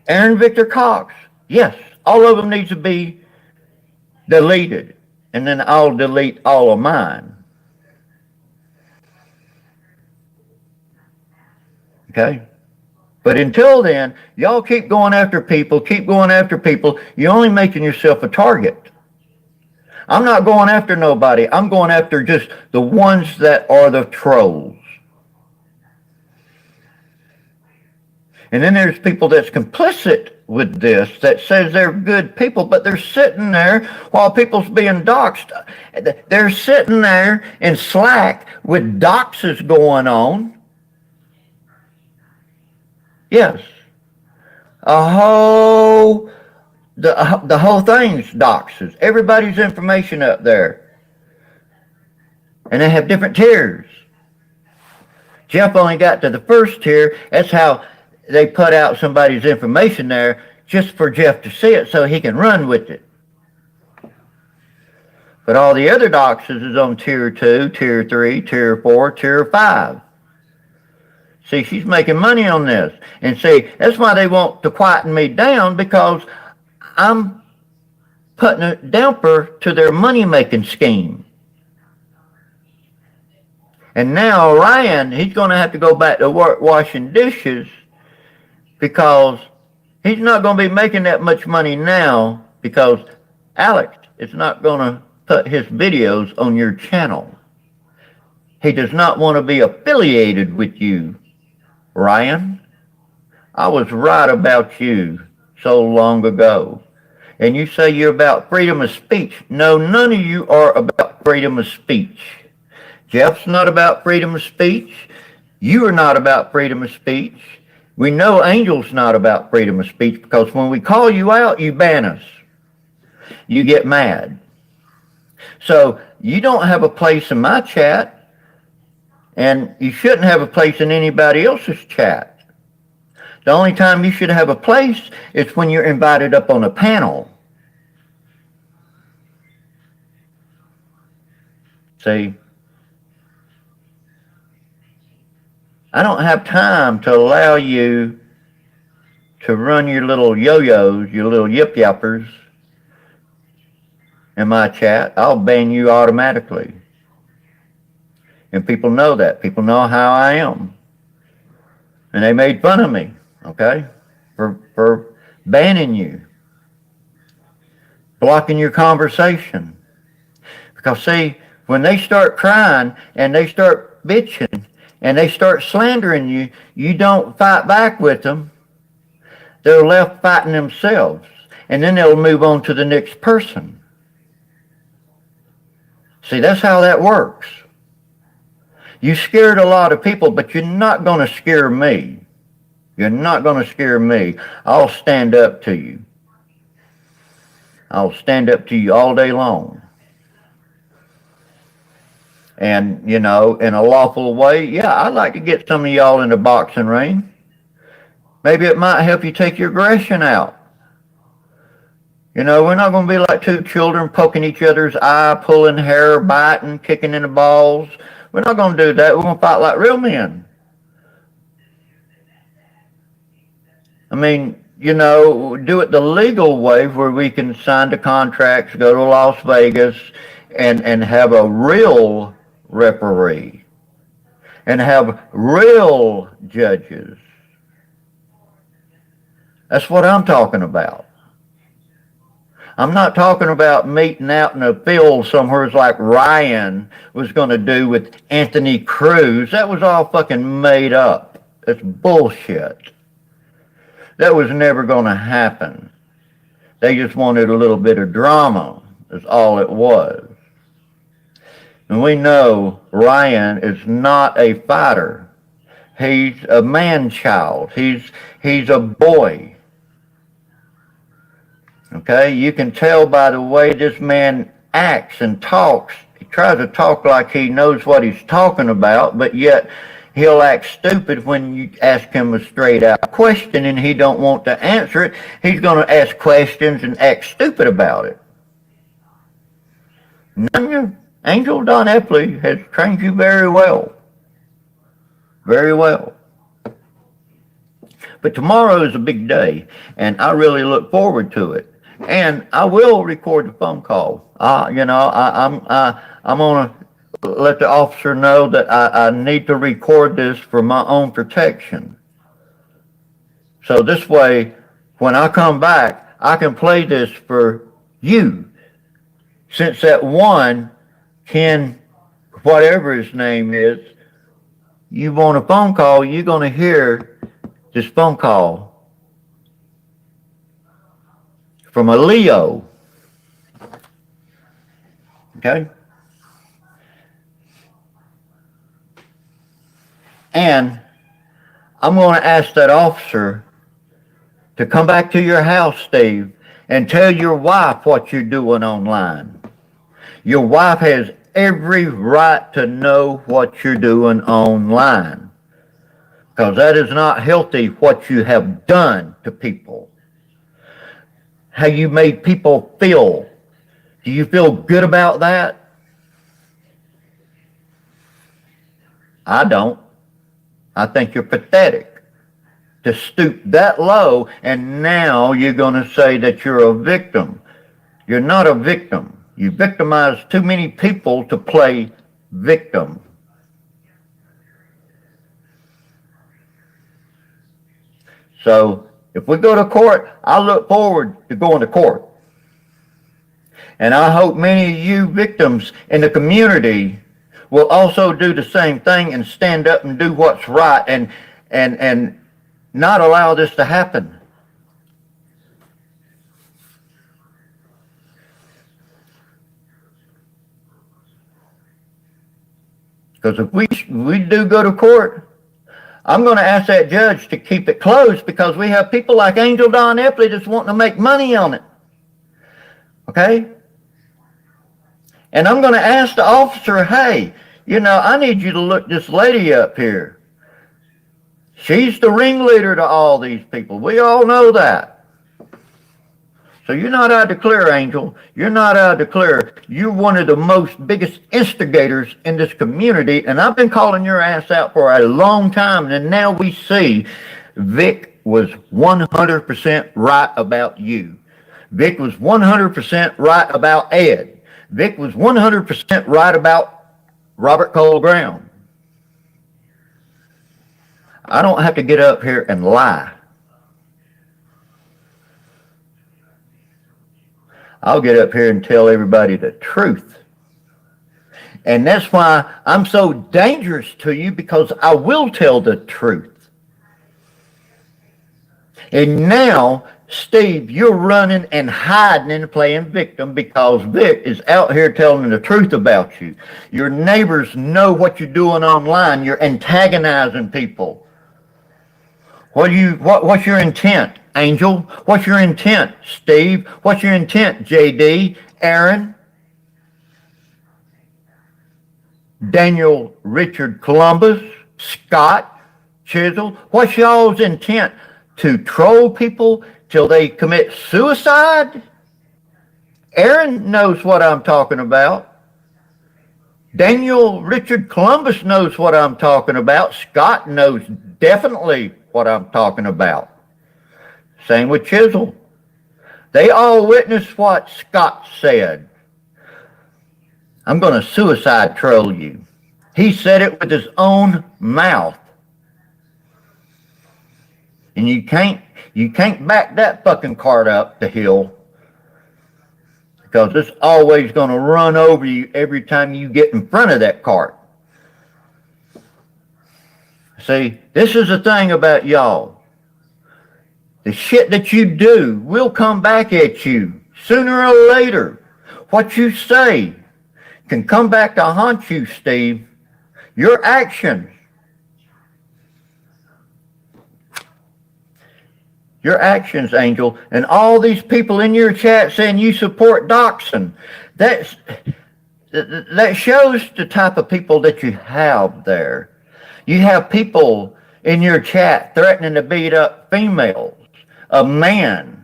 [SPEAKER 1] Aaron Victor Cox. Yes, all of them need to be deleted. And then I'll delete all of mine. Okay? But until then, y'all keep going after people, keep going after people. You're only making yourself a target. I'm not going after nobody. I'm going after just the ones that are the trolls. And then there's people that's complicit with this, that says they're good people, but they're sitting there while people's being doxxed. They're sitting there in Slack with doxes going on. Yes. The whole thing's doxes. Everybody's information up there. And they have different tiers. Jeff only got to the first tier. That's how they put out somebody's information there, just for Jeff to see it so he can run with it. But all the other doxes is on tier 2, tier 3, tier 4, tier 5. See, she's making money on this. And see, that's why they want to quieten me down, because I'm putting a damper to their money-making scheme. And now Ryan, he's going to have to go back to work washing dishes, because he's not going to be making that much money now, because Alex is not going to put his videos on your channel. He does not want to be affiliated with you, Ryan. I was right about you so long ago. And you say you're about freedom of speech. No, none of you are about freedom of speech. Jeff's not about freedom of speech. You are not about freedom of speech. We know Angel's not about freedom of speech, because when we call you out, you ban us. You get mad. So you don't have a place in my chat, and you shouldn't have a place in anybody else's chat. The only time you should have a place is when you're invited up on a panel. See, I don't have time to allow you to run your little yo-yos, your little yip-yappers in my chat. I'll ban you automatically. And people know that. People know how I am. And they made fun of me, okay, for banning you, blocking your conversation. Because see, when they start crying and they start bitching and they start slandering you, you don't fight back with them. They're left fighting themselves. And then they'll move on to the next person. See, that's how that works. You scared a lot of people, but you're not going to scare me. You're not going to scare me. I'll stand up to you. I'll stand up to you all day long. And, you know, in a lawful way, yeah, I'd like to get some of y'all in the boxing ring. Maybe it might help you take your aggression out. You know, we're not going to be like two children poking each other's eye, pulling hair, biting, kicking in the balls. We're not going to do that. We're going to fight like real men. I mean, you know, do it the legal way where we can sign the contracts, go to Las Vegas, and have a real referee and have real judges. That's what I'm talking about. I'm not talking about meeting out in a field somewhere like Ryan was going to do with Anthony Cruz. That was all fucking made up. That's bullshit. That was never going to happen. They just wanted a little bit of drama. That's all it was. And we know Ryan is not a fighter. He's a man-child. He's a boy. Okay? You can tell by the way this man acts and talks. He tries to talk like he knows what he's talking about, but yet he'll act stupid when you ask him a straight-out question and he don't want to answer it. He's going to ask questions and act stupid about it. Angel Don Epley has trained you very well. Very well. But tomorrow is a big day, and I really look forward to it. And I will record the phone call. You know, I'm going to let the officer know that I need to record this for my own protection. So this way, when I come back, I can play this for you. Since that one, Ken, whatever his name is, you want a phone call, you're going to hear this phone call from a Leo. Okay? And I'm going to ask that officer to come back to your house, Steve, and tell your wife what you're doing online. Your wife has every right to know what you're doing online, because that is not healthy what you have done to people. How you made people feel. Do you feel good about that? I don't. I think you're pathetic to stoop that low, and now you're going to say that you're a victim. You're not a victim. You victimize too many people to play victim. So if we go to court, I look forward to going to court. And I hope many of you victims in the community will also do the same thing and stand up and do what's right and not allow this to happen. Because if we do go to court, I'm going to ask that judge to keep it closed, because we have people like Angel Don Epley that's wanting to make money on it. Okay? And I'm going to ask the officer, hey, you know, I need you to look this lady up here. She's the ringleader to all these people. We all know that. So you're not out to clear, Angel. You're not out to clear. You're one of the most biggest instigators in this community, and I've been calling your ass out for a long time, and now we see Vic was 100% right about you. Vic was 100% right about Ed. Vic was 100% right about Robert Cole Brown. I don't have to get up here and lie. I'll get up here and tell everybody the truth. And that's why I'm so dangerous to you, because I will tell the truth. And now, Steve, you're running and hiding and playing victim because Vic is out here telling the truth about you. Your neighbors know what you're doing online. You're antagonizing people. What's your intent, Angel? What's your intent, Steve? What's your intent, JD, Aaron, Daniel, Richard, Columbus, Scott, Chisel? What's y'all's intent? To troll people till they commit suicide? Aaron knows what I'm talking about. Daniel, Richard, Columbus knows what I'm talking about. Scott knows definitely what I'm talking about. Same with Chisel. They all witnessed what Scott said. I'm going to suicide troll you. He said it with his own mouth. And you can't back that fucking cart up the hill, because it's always going to run over you every time you get in front of that cart. See, this is the thing about y'all. The shit that you do will come back at you sooner or later. What you say can come back to haunt you, Steve. Your actions. Your actions, Angel, and all these people in your chat saying you support doxing. That shows the type of people that you have there. You have people in your chat threatening to beat up females. A man,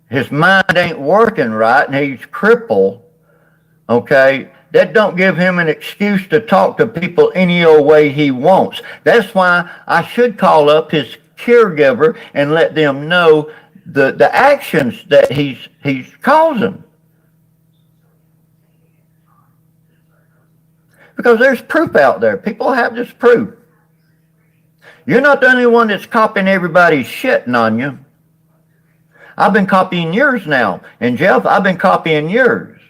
[SPEAKER 1] his mind ain't working right and he's crippled, okay? That don't give him an excuse to talk to people any old way he wants. That's why I should call up his caregiver and let them know the actions that he's causing. Because there's proof out there. People have this proof. You're not the only one that's copying everybody's shitting on you. I've been copying yours now. And Jeff, I've been copying yours.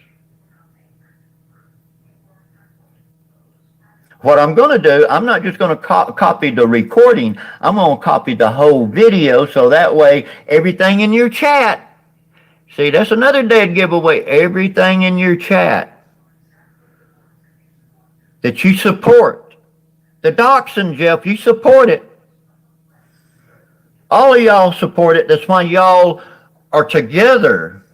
[SPEAKER 1] What I'm going to do, I'm not just going to copy the recording. I'm going to copy the whole video, so that way everything in your chat, see, that's another dead giveaway, everything in your chat that you support. The doxing, Jeff, you support it. All of y'all support it. That's why y'all are together.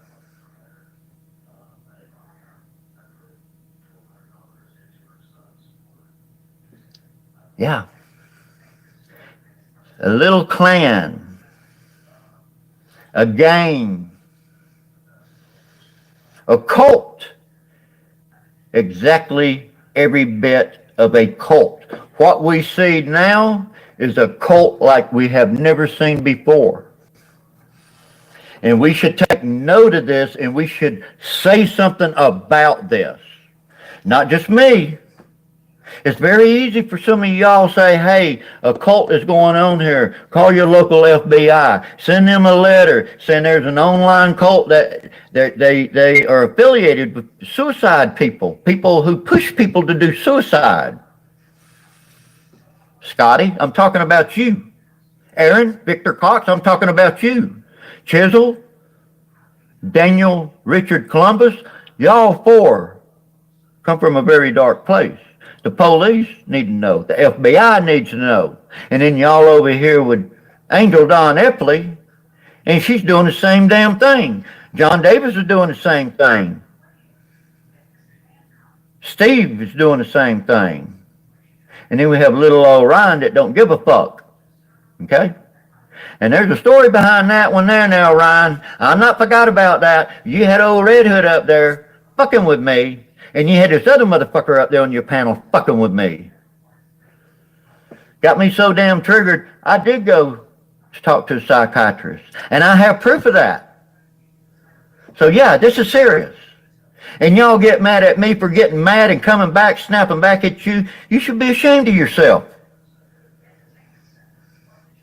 [SPEAKER 1] Yeah. A little clan. A gang. A cult. Exactly every bit of a cult. What we see now is a cult like we have never seen before. And we should take note of this, and we should say something about this. Not just me. It's very easy for some of y'all to say, hey, a cult is going on here. Call your local FBI. Send them a letter saying there's an online cult that they are affiliated with suicide people. People who push people to do suicide. Scotty, I'm talking about you. Aaron, Victor Cox, I'm talking about you. Chisel, Daniel, Richard, Columbus, y'all four come from a very dark place. The police need to know. The FBI needs to know. And then y'all over here with Angel Dawn Epley, and she's doing the same damn thing. John Davis is doing the same thing. Steve is doing the same thing. And then we have little old Ryan that don't give a fuck. Okay? And there's a story behind that one there now, Ryan. I not forgot about that. You had old Red Hood up there fucking with me, and you had this other motherfucker up there on your panel fucking with me. Got me so damn triggered, I did go to talk to a psychiatrist. And I have proof of that. So yeah, this is serious. And y'all get mad at me for getting mad and coming back, snapping back at you. You should be ashamed of yourself.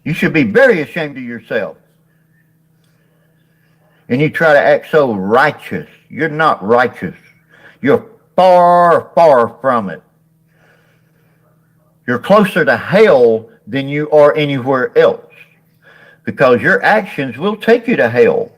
[SPEAKER 1] You should be very ashamed of yourself. And you try to act so righteous. You're not righteous. You're far, far from it. You're closer to hell than you are anywhere else. Because your actions will take you to hell.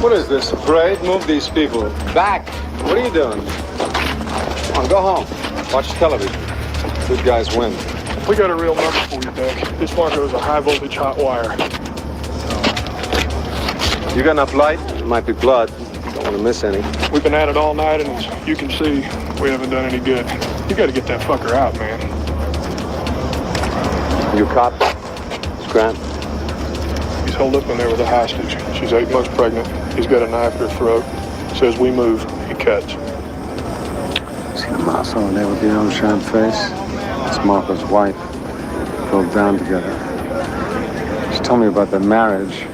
[SPEAKER 11] What is this, a parade? Move these people. Back! What are you doing? Come on, go home. Watch television. Good guys win.
[SPEAKER 9] We got a real number for you, Dick. This Marco is a high voltage hot wire.
[SPEAKER 11] You got enough light? It might be blood. Don't want to miss any.
[SPEAKER 9] We've been at it all night, and as you can see, we haven't done any good. You gotta get that fucker out, man.
[SPEAKER 11] You cop? It's Grant.
[SPEAKER 9] He's holed up in there with a hostage. She's 8 months pregnant. He's got a knife to her throat. Says we move, he cuts.
[SPEAKER 11] See the muscle and there with the unshine face? It's Marco's wife. Broke down together. She told me about their marriage.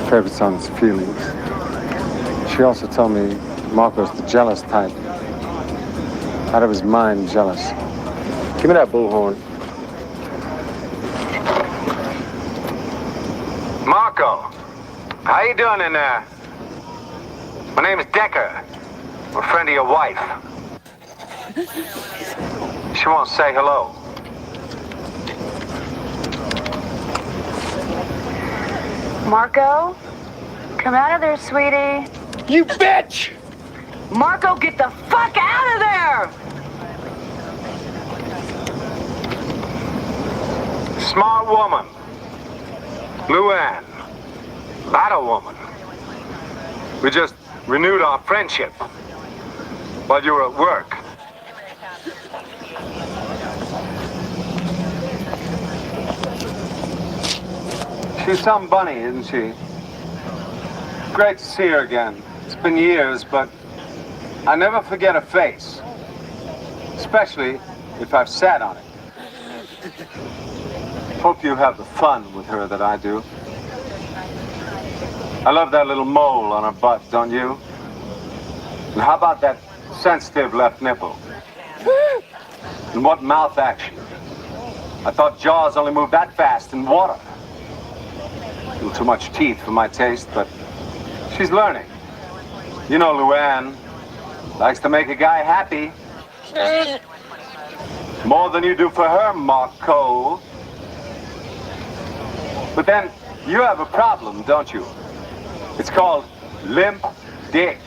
[SPEAKER 11] Favorite son's feelings. She also told me Marco's the jealous type. Out of his mind, jealous. Give me that bullhorn.
[SPEAKER 21] Marco, how you doing in there? My name is Decker. I'm a friend of your wife. She won't say hello.
[SPEAKER 22] Marco, come out of there, sweetie.
[SPEAKER 21] You bitch!
[SPEAKER 22] Marco, get the fuck out of there!
[SPEAKER 21] Smart woman. Luann. Battle woman. We just renewed our friendship while you were at work. She's some bunny, isn't she? Great to see her again. It's been years, but I never forget her face. Especially if I've sat on it. Hope you have the fun with her that I do. I love that little mole on her butt, don't you? And how about that sensitive left nipple? And what mouth action? I thought Jaws only moved that fast in water. A little too much teeth for my taste, but she's learning. You know Luann likes to make a guy happy. More than you do for her, Marco. But then you have a problem, don't you? It's called limp dick.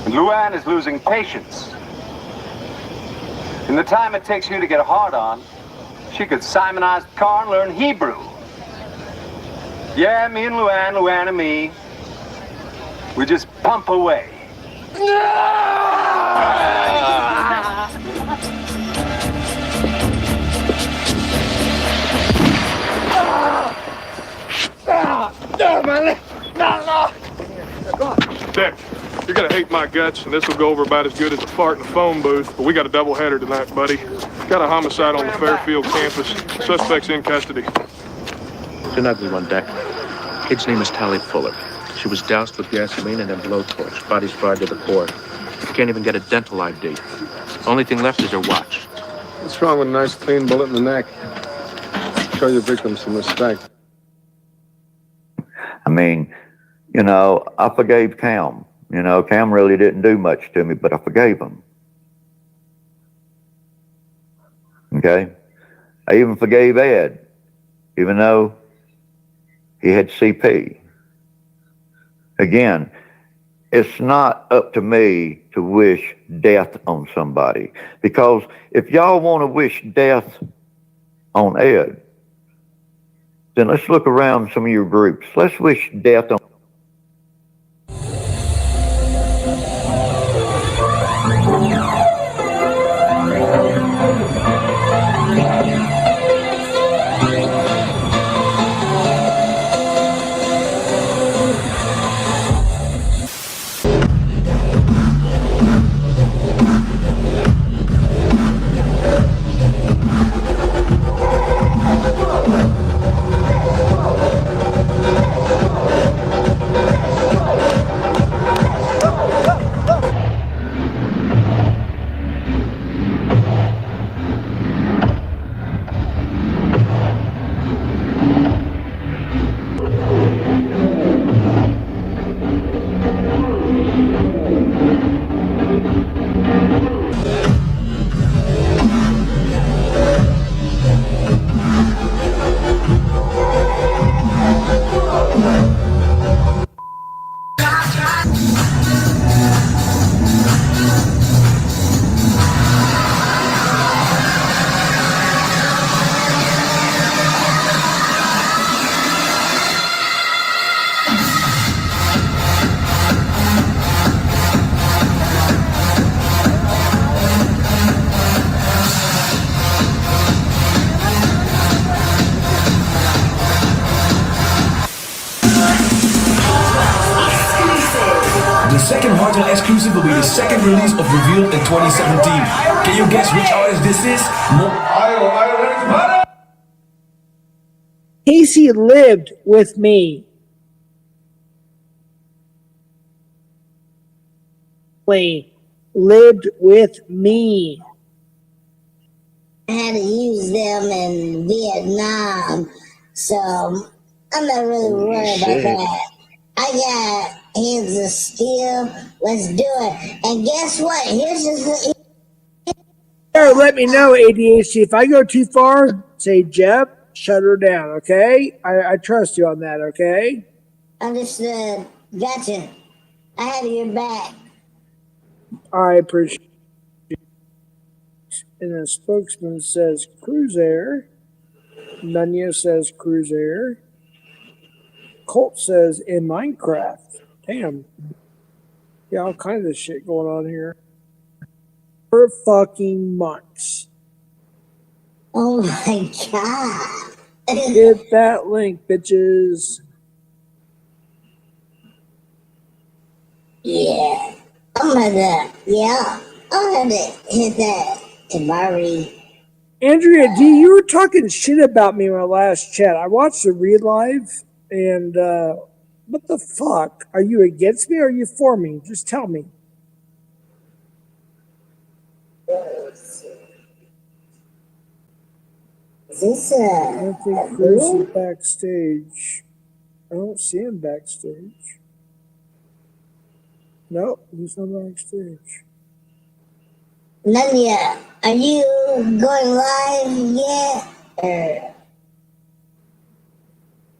[SPEAKER 21] And Luann is losing patience. In the time it takes you to get a hard-on, she could Simonize the car and learn Hebrew. Yeah, me and Luann, Luann and me, we just pump away.
[SPEAKER 9] No, man. No. Dick, you're gonna hate my
[SPEAKER 10] guts, and this will go over about as good as a fart in a phone booth, but we got a doubleheader tonight, buddy. Got a homicide on the Fairfield campus. Suspect's in custody.
[SPEAKER 16] It's an ugly one, Deck. Kid's name is Tally Fuller. She was doused with gasoline and then blowtorch. Body's fried to the core. Can't even get a dental ID. Only thing left is her watch.
[SPEAKER 23] What's wrong with a nice clean bullet in the neck? Show your victim some respect.
[SPEAKER 5] I mean, you know, I forgave Cam. You know, Cam really didn't do much to me, but I forgave him. Okay? I even forgave Ed, even though he had CP. Again, it's not up to me to wish death on somebody. Because if y'all want to wish death on Ed, then let's look around some of your groups. Let's wish death on.
[SPEAKER 18] Exclusive will be the second release of Revealed in 2017. Can you guess which artist this is?
[SPEAKER 24] Casey lived with me. Lived with me.
[SPEAKER 25] I had to use them in Vietnam, so I'm not really worried about that. I got hands of steel. Let's do it. And guess what? Here's the
[SPEAKER 24] Let me know, ADHD. If I go too far, say, Jeb, shut her down, okay? I trust you on that, okay?
[SPEAKER 25] Understood. Gotcha. I have your back.
[SPEAKER 24] I appreciate it. And the spokesman says cruise air. Nunya says cruise air. Colt says in Minecraft. Damn. Yeah, all kinds of shit going on here. For fucking months.
[SPEAKER 25] Oh my god.
[SPEAKER 24] Hit that link, bitches.
[SPEAKER 25] Yeah. I'm gonna hit that tomorrow.
[SPEAKER 24] Andrea D, you were talking shit about me in my last chat. I watched the RIiight live, and what the fuck? Are you against me or are you for me? Just tell me.
[SPEAKER 25] Is this
[SPEAKER 24] I think Chris is backstage. I don't see him backstage. Nope, he's not backstage.
[SPEAKER 25] Nunya, are you going live yet?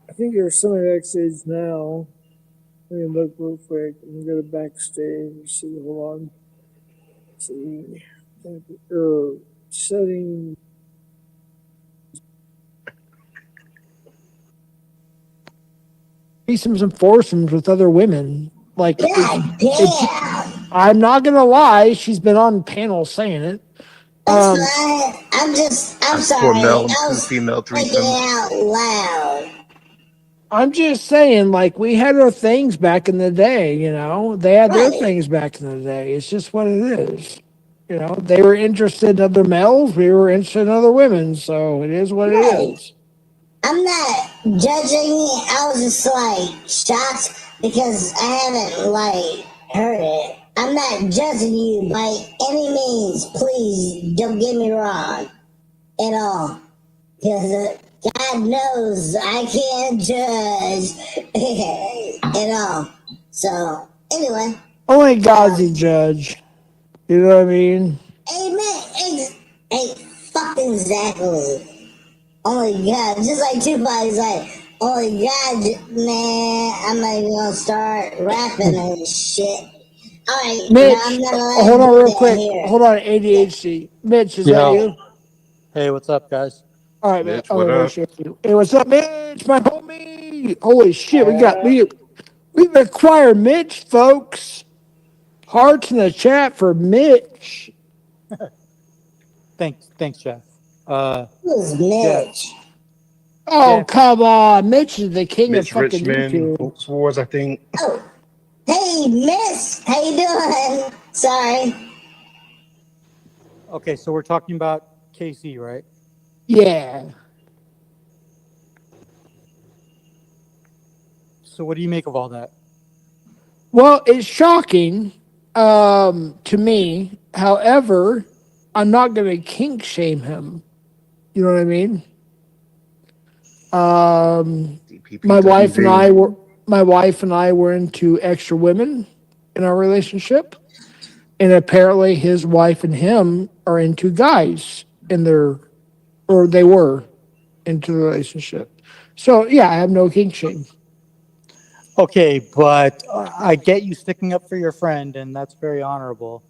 [SPEAKER 24] I think there's somebody backstage now. Let me look real quick. Let me go to backstage. See, hold on. Let's see. Setting. Threesomes and foursomes with other women. Like, I'm not gonna lie, she's been on panels saying it.
[SPEAKER 25] That's right. I'm sorry.
[SPEAKER 26] Male and
[SPEAKER 25] I
[SPEAKER 26] two
[SPEAKER 25] was
[SPEAKER 26] female
[SPEAKER 25] thinking
[SPEAKER 26] threesomes.
[SPEAKER 25] out loud.
[SPEAKER 24] I'm just saying, like, we had our things back in the day, you know? They had their
[SPEAKER 25] Right.
[SPEAKER 24] things back in the day. It's just what it is. You know, they were interested in other males, we were interested in other women, so it is what it
[SPEAKER 25] Right.
[SPEAKER 24] is.
[SPEAKER 25] I'm not judging. I was just like shocked because I haven't like heard it. I'm not judging you by any means. Please don't get me wrong at all. Because God knows I can't judge at all. So anyway,
[SPEAKER 24] Only God's the judge. You know what I mean?
[SPEAKER 25] amen. Hey, fucking exactly. Only God, just like Tupac's like, only God, man, I'm not even gonna start rapping and shit. Alright, now I'm
[SPEAKER 24] Mitch,
[SPEAKER 25] not allowed
[SPEAKER 24] hold
[SPEAKER 25] to
[SPEAKER 24] on
[SPEAKER 25] do
[SPEAKER 24] real
[SPEAKER 25] that
[SPEAKER 24] quick.
[SPEAKER 25] here.
[SPEAKER 24] Hold on, ADHD. Mitch, is that
[SPEAKER 6] Yo.
[SPEAKER 24] you?
[SPEAKER 6] Hey, what's up, guys?
[SPEAKER 24] All right, man.
[SPEAKER 6] Mitch,
[SPEAKER 24] Oh,
[SPEAKER 6] what
[SPEAKER 24] no,
[SPEAKER 6] up?
[SPEAKER 24] shit. Hey, what's up, Mitch? My homie. Holy shit, we've acquired Mitch, folks. Hearts in the chat for Mitch.
[SPEAKER 6] Thanks, Jeff.
[SPEAKER 25] Who's
[SPEAKER 6] Yeah,
[SPEAKER 25] Mitch?
[SPEAKER 24] Oh,
[SPEAKER 6] Jeff.
[SPEAKER 24] come on. Mitch is the king of
[SPEAKER 8] Mitch
[SPEAKER 24] fucking
[SPEAKER 8] Richmond,
[SPEAKER 24] YouTube.
[SPEAKER 8] Folks Wars, I think.
[SPEAKER 25] Oh, hey, Miss, how you doing? Sorry.
[SPEAKER 6] Okay, so we're talking about KC, right?
[SPEAKER 24] Yeah.
[SPEAKER 6] So what do you make of all that?
[SPEAKER 24] Well, it's shocking to me. However, I'm not going to kink shame him. You know what I mean? My wife and I were into extra women in our relationship, and apparently his wife and him are into guys in their, or they were into the relationship. So yeah, I have no kink shame.
[SPEAKER 6] Okay, but I get you sticking up for your friend, and that's very honorable.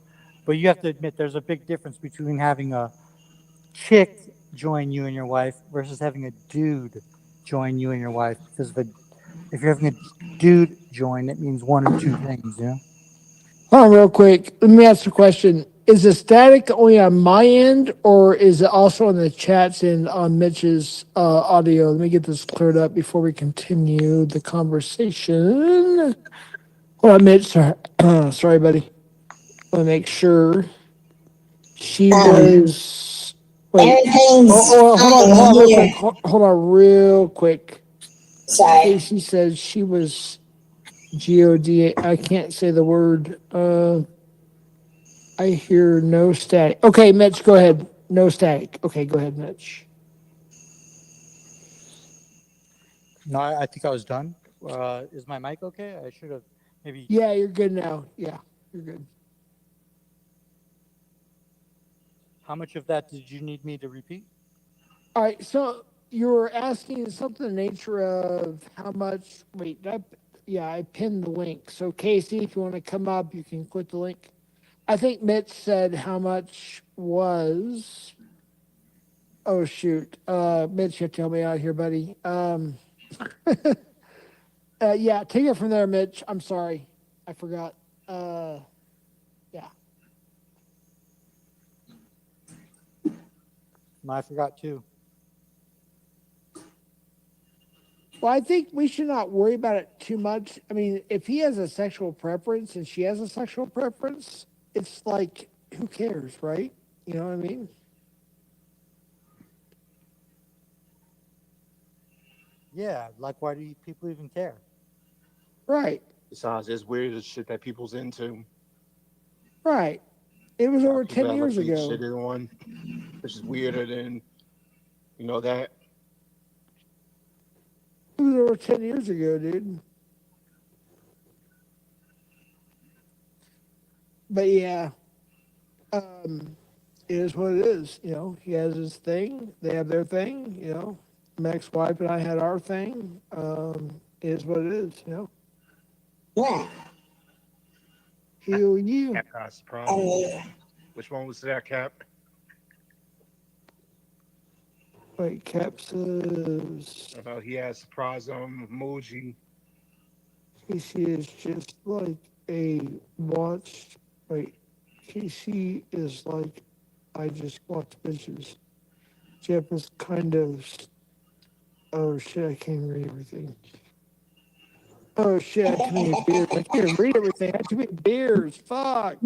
[SPEAKER 6] But you have to admit there's a big difference between having a chick join you and your wife versus having a dude join you and your wife. Because if you're having a dude join, it means one of two things, you know?
[SPEAKER 24] Hold on real quick. Let me ask the question. Is the static only on my end, or is it also on the chats and on Mitch's audio? Let me get this cleared up before we continue the conversation. Hold on, Mitch. Sorry, sorry buddy. Let me make sure. She was. Wait.
[SPEAKER 25] Everything's
[SPEAKER 24] Hold on, real
[SPEAKER 25] fine
[SPEAKER 24] quick.
[SPEAKER 25] here.
[SPEAKER 24] Hold on, real quick.
[SPEAKER 25] Sorry.
[SPEAKER 24] Casey says she was God. I can't say the word. I hear no static. Okay, Mitch, go ahead. No static. Okay, go ahead, Mitch.
[SPEAKER 6] No, I think I was done. Is my mic okay? I should have maybe.
[SPEAKER 24] Yeah, you're good now. Yeah, you're good.
[SPEAKER 6] How much of that did you need me to repeat?
[SPEAKER 24] All right, so you were asking something in the nature of how much. Wait, I pinned the link. So Casey, if you want to come up, you can click the link. I think Mitch said how much was. Oh shoot, Mitch, you tell me out here, buddy. Yeah, take it from there, Mitch. I'm sorry, I forgot. Yeah.
[SPEAKER 6] No, I forgot too.
[SPEAKER 24] Well, I think we should not worry about it too much. I mean, if he has a sexual preference and she has a sexual preference, it's like, who cares, right? You know what I mean?
[SPEAKER 6] Yeah, like why do people even care?
[SPEAKER 24] Right,
[SPEAKER 8] Besides, it's weird as shit that people's into.
[SPEAKER 24] right. It was over 10
[SPEAKER 8] People
[SPEAKER 24] years
[SPEAKER 8] elevate
[SPEAKER 24] ago.
[SPEAKER 8] shit on, which is weirder than, that.
[SPEAKER 24] It was over 10 years ago, dude. But yeah, it is what it is. You know, he has his thing, they have their thing, you know. My ex-wife and I had our thing. It is what it is, you know.
[SPEAKER 25] Yeah.
[SPEAKER 24] Heal you.
[SPEAKER 8] Cap got a surprise. Which one was that, Cap?
[SPEAKER 24] Wait, Cap says.
[SPEAKER 8] About he had surprise emoji.
[SPEAKER 24] Casey is just like a watch. Wait, Casey is like I just watch bitches. Jeff is kind of. Oh shit! I can't read everything. Oh shit! I had too many beers. I can't even read everything. I had too many beers. Fuck.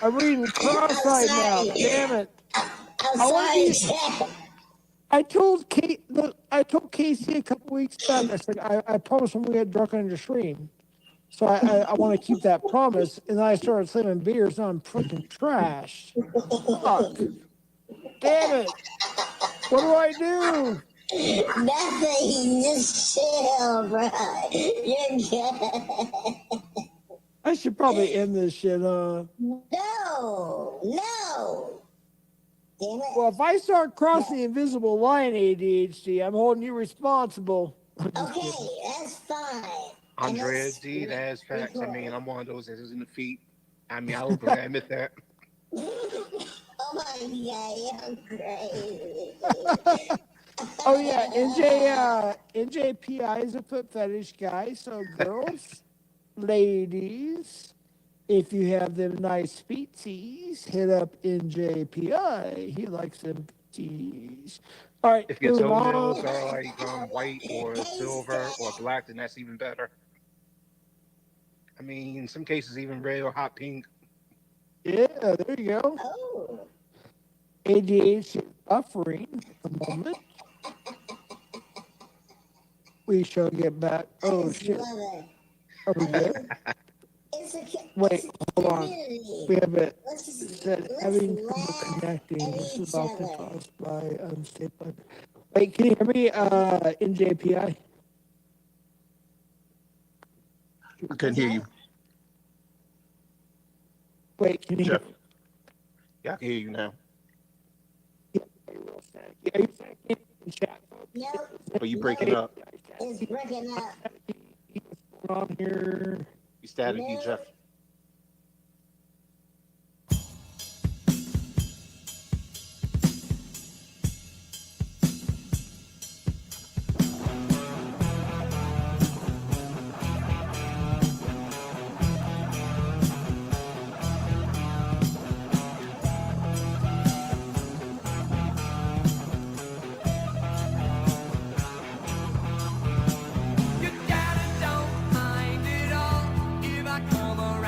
[SPEAKER 24] I'm reading cross-eyed now. Damn it.
[SPEAKER 25] I'm sorry, Jack.
[SPEAKER 24] I told Casey a couple weeks back. I said I promised when we had drunk on your stream. So I want to keep that promise. And then I started slamming beers. Now I'm freaking trashed. Fuck. Damn it. What do I do?
[SPEAKER 25] Nothing. Just chill, bro. You're good.
[SPEAKER 24] I should probably end this shit, huh?
[SPEAKER 25] No. Damn it.
[SPEAKER 24] Well, if I start crossing the invisible line, ADHD, I'm holding you responsible.
[SPEAKER 25] Okay, that's fine.
[SPEAKER 8] Andrea D, that's facts. I mean, I'm one of those that is in the feet. I mean, I will admit that.
[SPEAKER 25] Oh my god, you're crazy.
[SPEAKER 24] Oh yeah, NJPI is a foot fetish guy. So girls, ladies, if you have them nice feetsies, hit up NJPI. He likes them feetsies. All right,
[SPEAKER 8] If your toenails are like white or silver or black, then that's even better. I mean, in some cases, even red or hot pink.
[SPEAKER 24] Yeah, there you go.
[SPEAKER 25] Oh.
[SPEAKER 24] ADHD buffering at the moment. We shall get back. Oh shit. Are we good? Wait, hold on. We have it said having trouble connecting. This is often caused by unstable. Wait, can you hear me? NJPI.
[SPEAKER 8] I couldn't hear you.
[SPEAKER 24] Wait, can you hear me?
[SPEAKER 8] Yeah, I can hear you now.
[SPEAKER 24] Are you saying in chat?
[SPEAKER 25] Nope.
[SPEAKER 8] But you breaking up.
[SPEAKER 25] It's breaking up.
[SPEAKER 24] What's going on here?
[SPEAKER 8] You staticky, Jeff.
[SPEAKER 18] You gotta don't mind it all if I come around.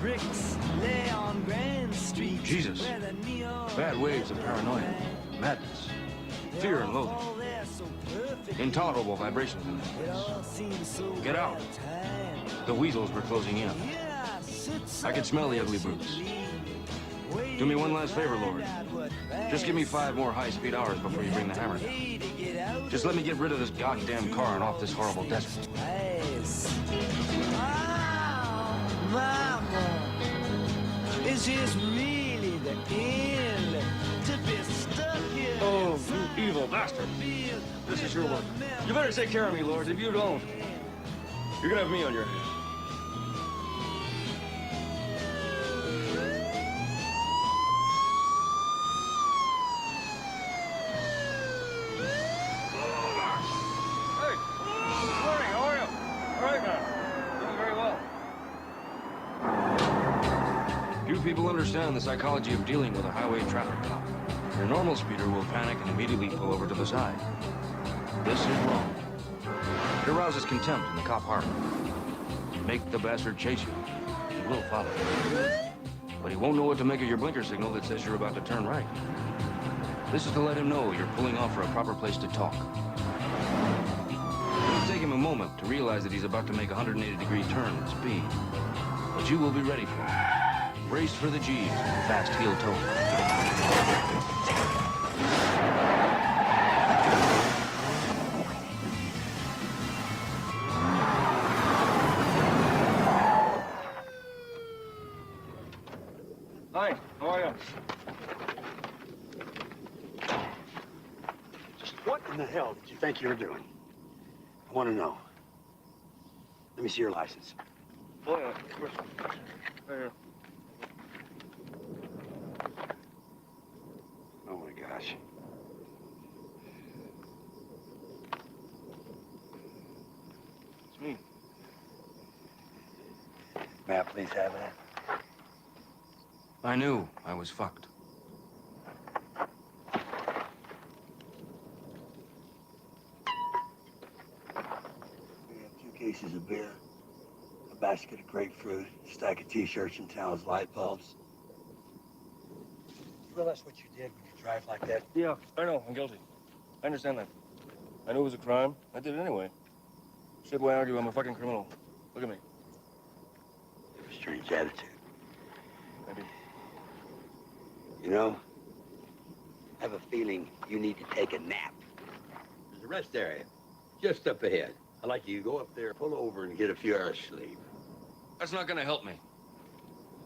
[SPEAKER 18] bricks lay on Grand Street.
[SPEAKER 4] Jesus. Bad waves of paranoia, madness, fear and loathing. Intolerable vibrations in this place. Get out. The weasels were closing in. I could smell the ugly brutes. Do me one last favor, Lord. Just give me 5 more high-speed hours before you bring the hammer down. Just let me get rid of this goddamn car and off this horrible desert.
[SPEAKER 18] Mama, is this really the end? To be stuck here.
[SPEAKER 4] Oh, you evil bastard. This is your work. You better take care of me, Lord. If you don't, you're gonna have me on your hands. Few people understand the psychology of dealing with a highway traffic cop. Your normal speeder will panic and immediately pull over to the side. This is wrong. It arouses contempt in the cop heart. Make the bastard chase you. He will follow. But he won't know what to make of your blinker signal that says you're about to turn right. This is to let him know you're pulling off for a proper place to talk. It'll take him a moment to realize that he's about to make a 180-degree turn at speed. But you will be ready for it. Brace for the G's, fast heel toe. Hi, how are you?
[SPEAKER 13] Just what in the hell did you think you were doing? I want to know. Let me see your license.
[SPEAKER 4] Oh, yeah, of course. Right here.
[SPEAKER 13] Oh my gosh.
[SPEAKER 4] It's me.
[SPEAKER 13] May I please have that?
[SPEAKER 4] I knew I was fucked.
[SPEAKER 13] We have 2 cases of beer, a basket of grapefruit, a stack of t-shirts and towels, light bulbs. You realize what you did when you drive like that?
[SPEAKER 4] Yeah, I know. I'm guilty. I understand that. I knew it was a crime. I did it anyway. Shit, why argue? I'm a fucking criminal. Look at me.
[SPEAKER 13] You have a strange attitude.
[SPEAKER 4] Maybe.
[SPEAKER 13] You know, I have a feeling you need to take a nap.
[SPEAKER 14] There's a rest area just up ahead. I'd like you to go up there, pull over, and get a few hours sleep.
[SPEAKER 4] That's not gonna help me.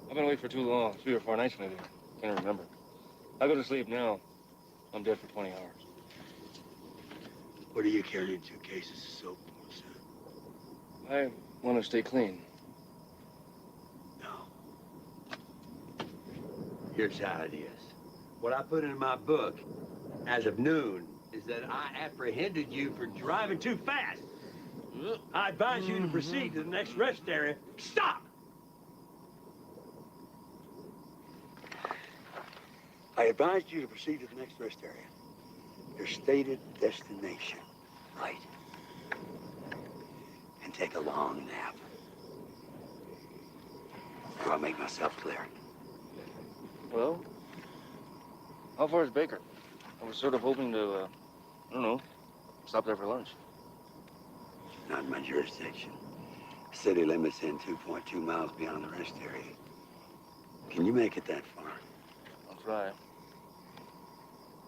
[SPEAKER 4] I've been awake for too long. 3 or 4 nights, maybe. Can't remember. I go to sleep now. I'm dead for 20 hours.
[SPEAKER 13] What are you carrying 2 cases of soap for, son?
[SPEAKER 4] I want to stay clean.
[SPEAKER 14] Here's how it is. What I put in my book, as of noon, is that I apprehended you for driving too fast. I advise you to proceed to the next rest area. Stop!
[SPEAKER 13] I advised you to proceed to the next rest area. Your stated destination, right? And take a long nap. Do I make myself clear?
[SPEAKER 4] Well, how far is Baker? I was sort of hoping to, I don't know, stop there for lunch.
[SPEAKER 13] Not in my jurisdiction. City limits in 2.2 miles beyond the rest area. Can you make it that far?
[SPEAKER 4] I'll try.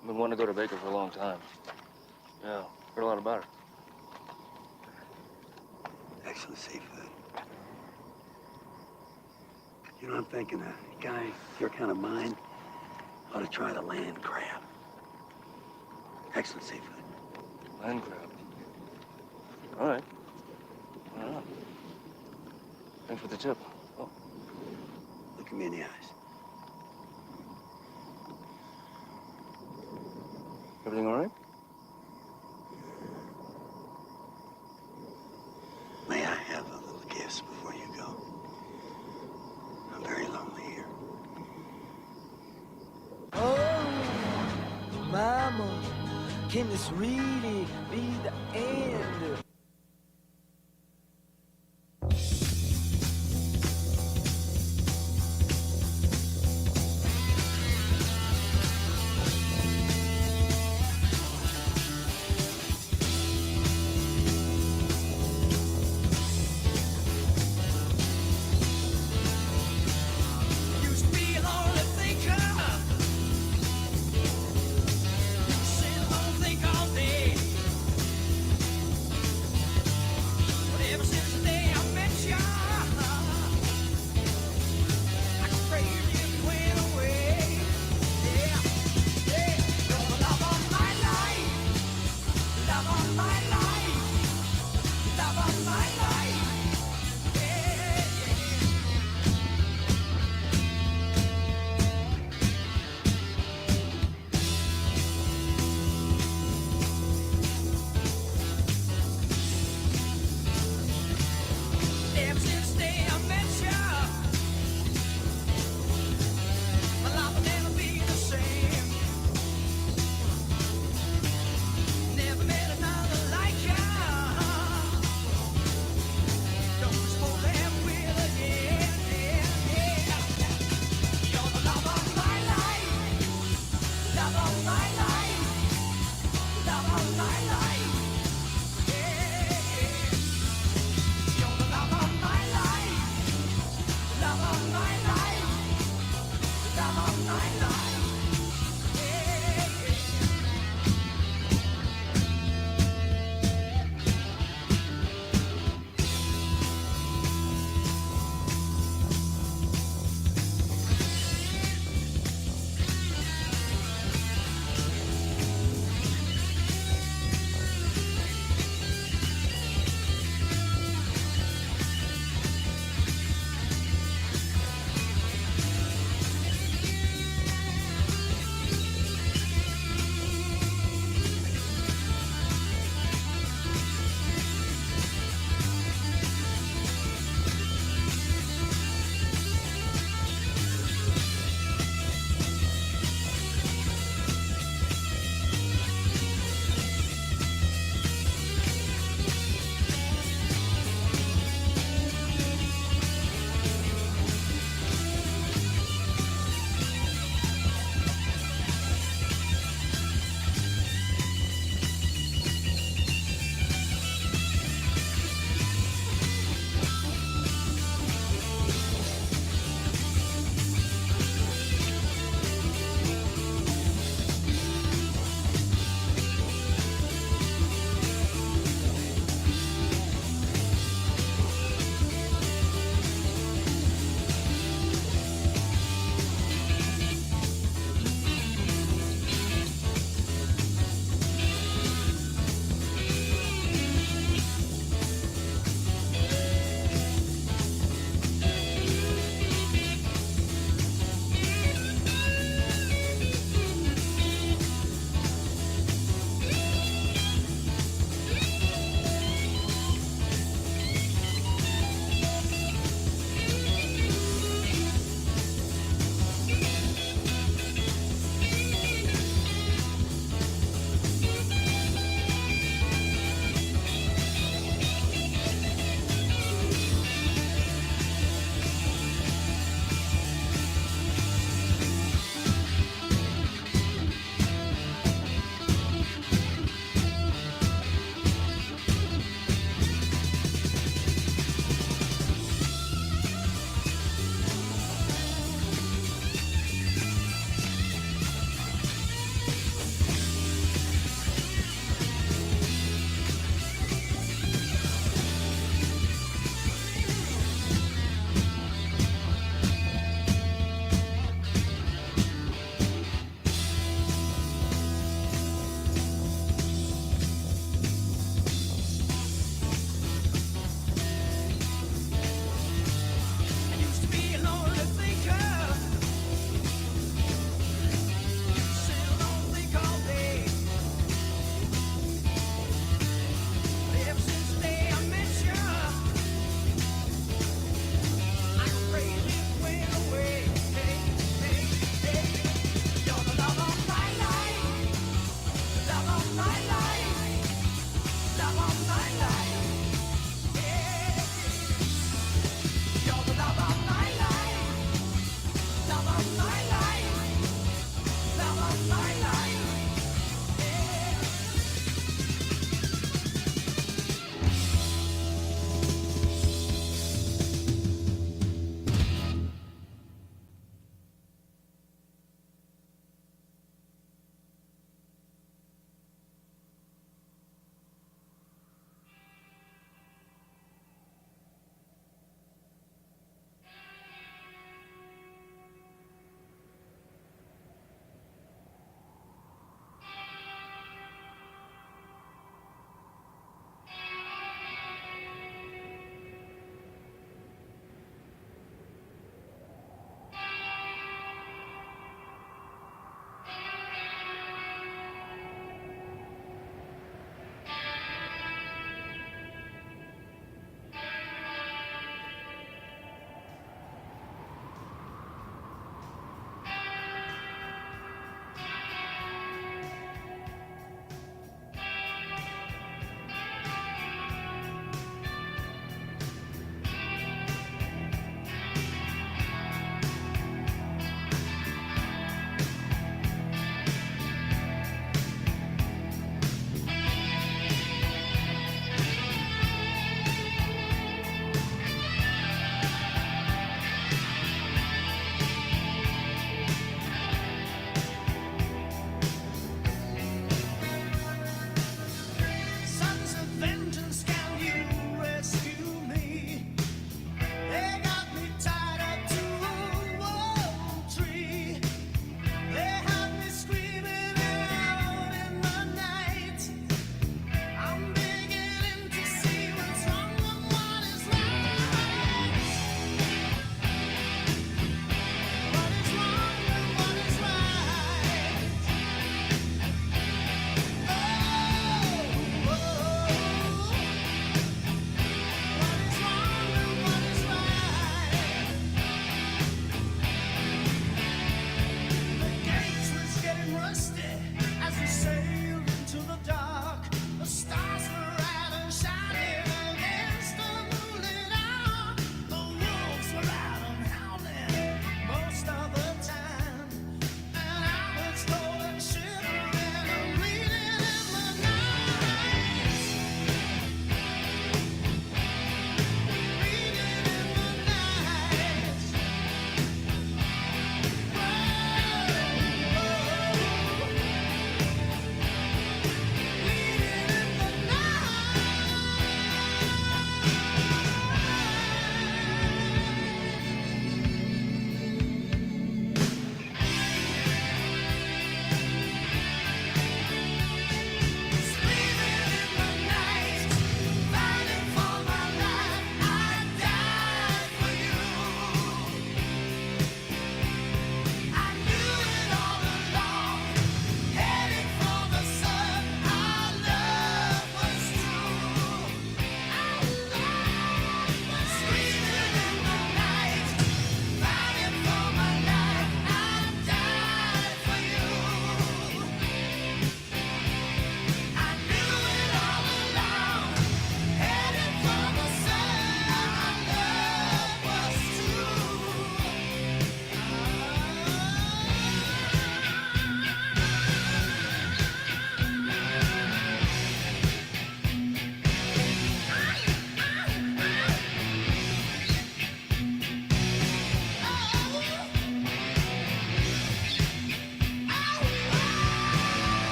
[SPEAKER 4] I've been wanting to go to Baker for a long time. Yeah, heard a lot about it.
[SPEAKER 13] Excellent seafood. You know, I'm thinking a guy your kind of mind ought to try the land crab. Excellent seafood.
[SPEAKER 4] Land crab. All right. Why not? Thanks for the tip. Oh.
[SPEAKER 13] Look at me in the eyes.
[SPEAKER 4] Everything all right?
[SPEAKER 13] May I have a little kiss before you go? I'm very lonely here.
[SPEAKER 18] Oh, Mama, can this really be the end?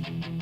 [SPEAKER 18] That's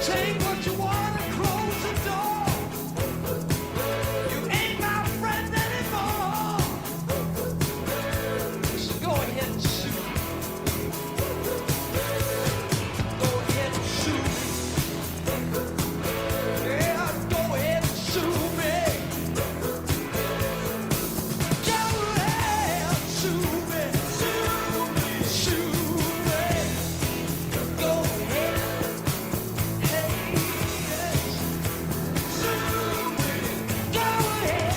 [SPEAKER 18] Take what you want and close the door. You ain't my friend anymore. So go ahead and shoot. Go ahead and shoot. Yeah, go ahead and shoot me. Go ahead and shoot me. Shoot me. Go ahead. Hey, yes. Shoot me. Go ahead.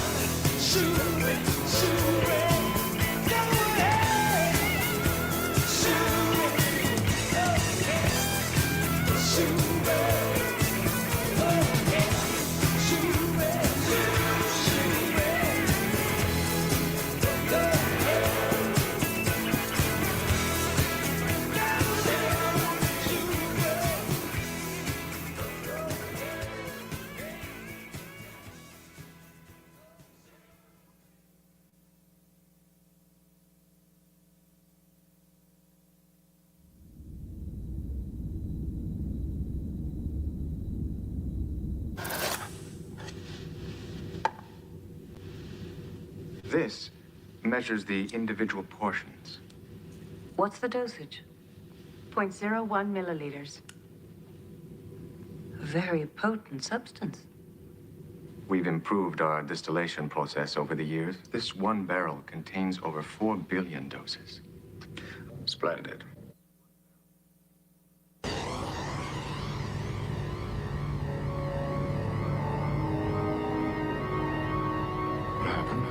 [SPEAKER 18] Shoot me. Shoot me. Go ahead. Shoot me. Go ahead. Shoot me. Go ahead. Shoot me. Shoot me. Go ahead.
[SPEAKER 2] This measures the individual portions.
[SPEAKER 12] What's the dosage? 0.01 milliliters. A very potent substance.
[SPEAKER 2] We've improved our distillation process over the years. This one barrel contains over 4 billion doses. Splendid. What happened?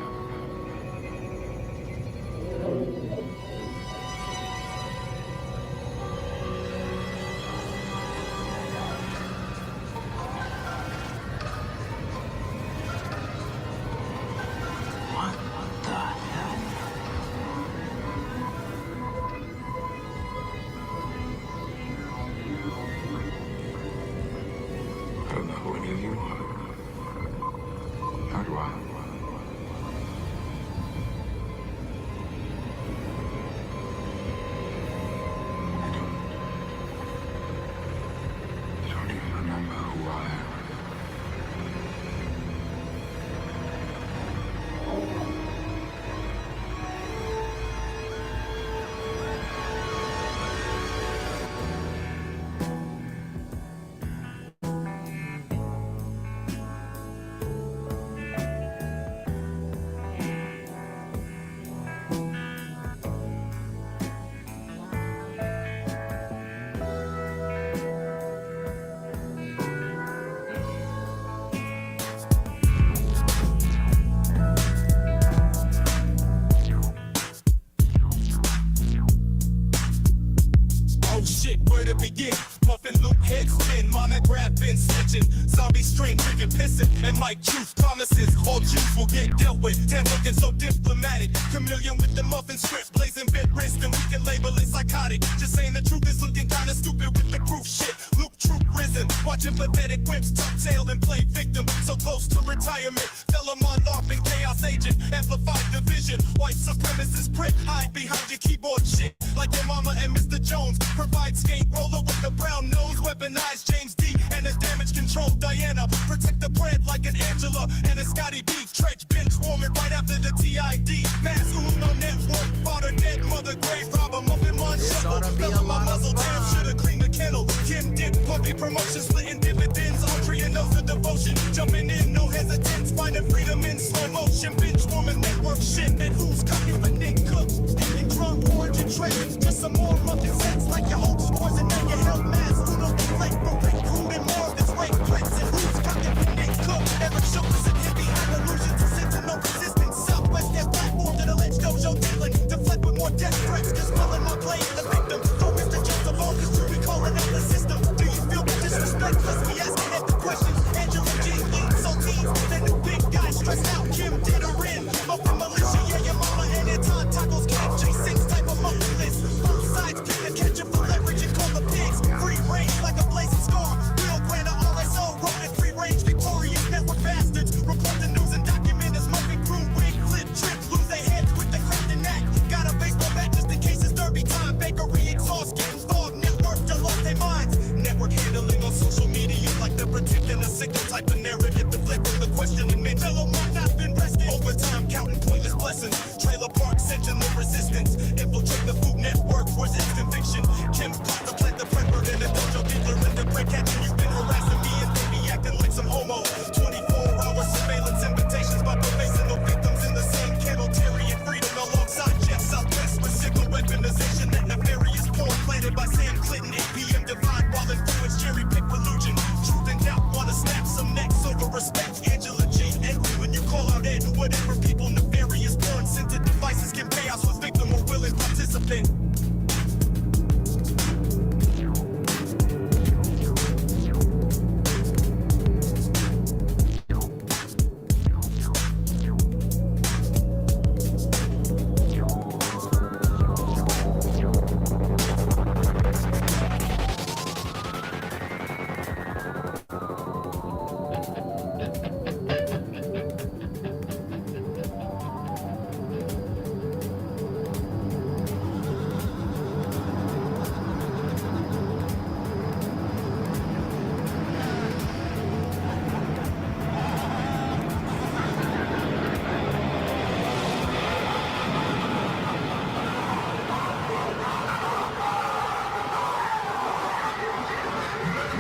[SPEAKER 2] I don't know who any of you are. How do I? I don't even remember who I am.
[SPEAKER 18] Oh shit, where to begin? Muffin loop, head spin, monograph been snitching. Zombie string, drinking, pissing, and Mike Juice promises all Jews will get dealt with. Damn, looking so diplomatic. Chameleon with the muffin script, blazing bit wrist, and we can label it psychotic. Just saying the truth is looking kinda stupid with the proof shit. Luke Troop risen, watching pathetic wimps tuck tail and play victim. So close to retirement, Philemon LARPing chaos agent, amplified division. White supremacist prick, hide behind your keyboard shit. Like your mama and Mr. Jones, provide skate roller with the brown nose, weaponized James D and a damage control Diana. Protect the bread like an Angela and a Scotty B. Trench bench warming right after the TID. Mass Uno network, fought a dead mother, grave robber, muffin mon shuffle. Fell on my muzzle, damn, shoulda cleaned the kennel. Kim did puppy promotion, splitting dividends. Audrey and those of devotion, jumping in, no hesitance, finding freedom in slow motion. Bench warming network shit, and who's cooking for Nick Cook? And drunk origin traits, just some more muffin sets like your hopes poison and your hell mask. Uno the flake, propane crude and more of this rape plates. And who's cooking for Nick Cook? Eric Schultz and hippie had illusions to sentinel resistance. Southwest their platform to the ledge dojo dealing. Deflect with more death threats, just willing my play the victim. Throw Mr. Joseph on, cause you be calling out the system. Do you feel the disrespect? Let's be asking at the questions. Angela G, eat saltines. Then the big guy stressed out, Kim did her in. Up in militia, yeah, your mama and Anton tacos can't chase 6 type of muffin list. Both sides pick a catch. music, the type of narrative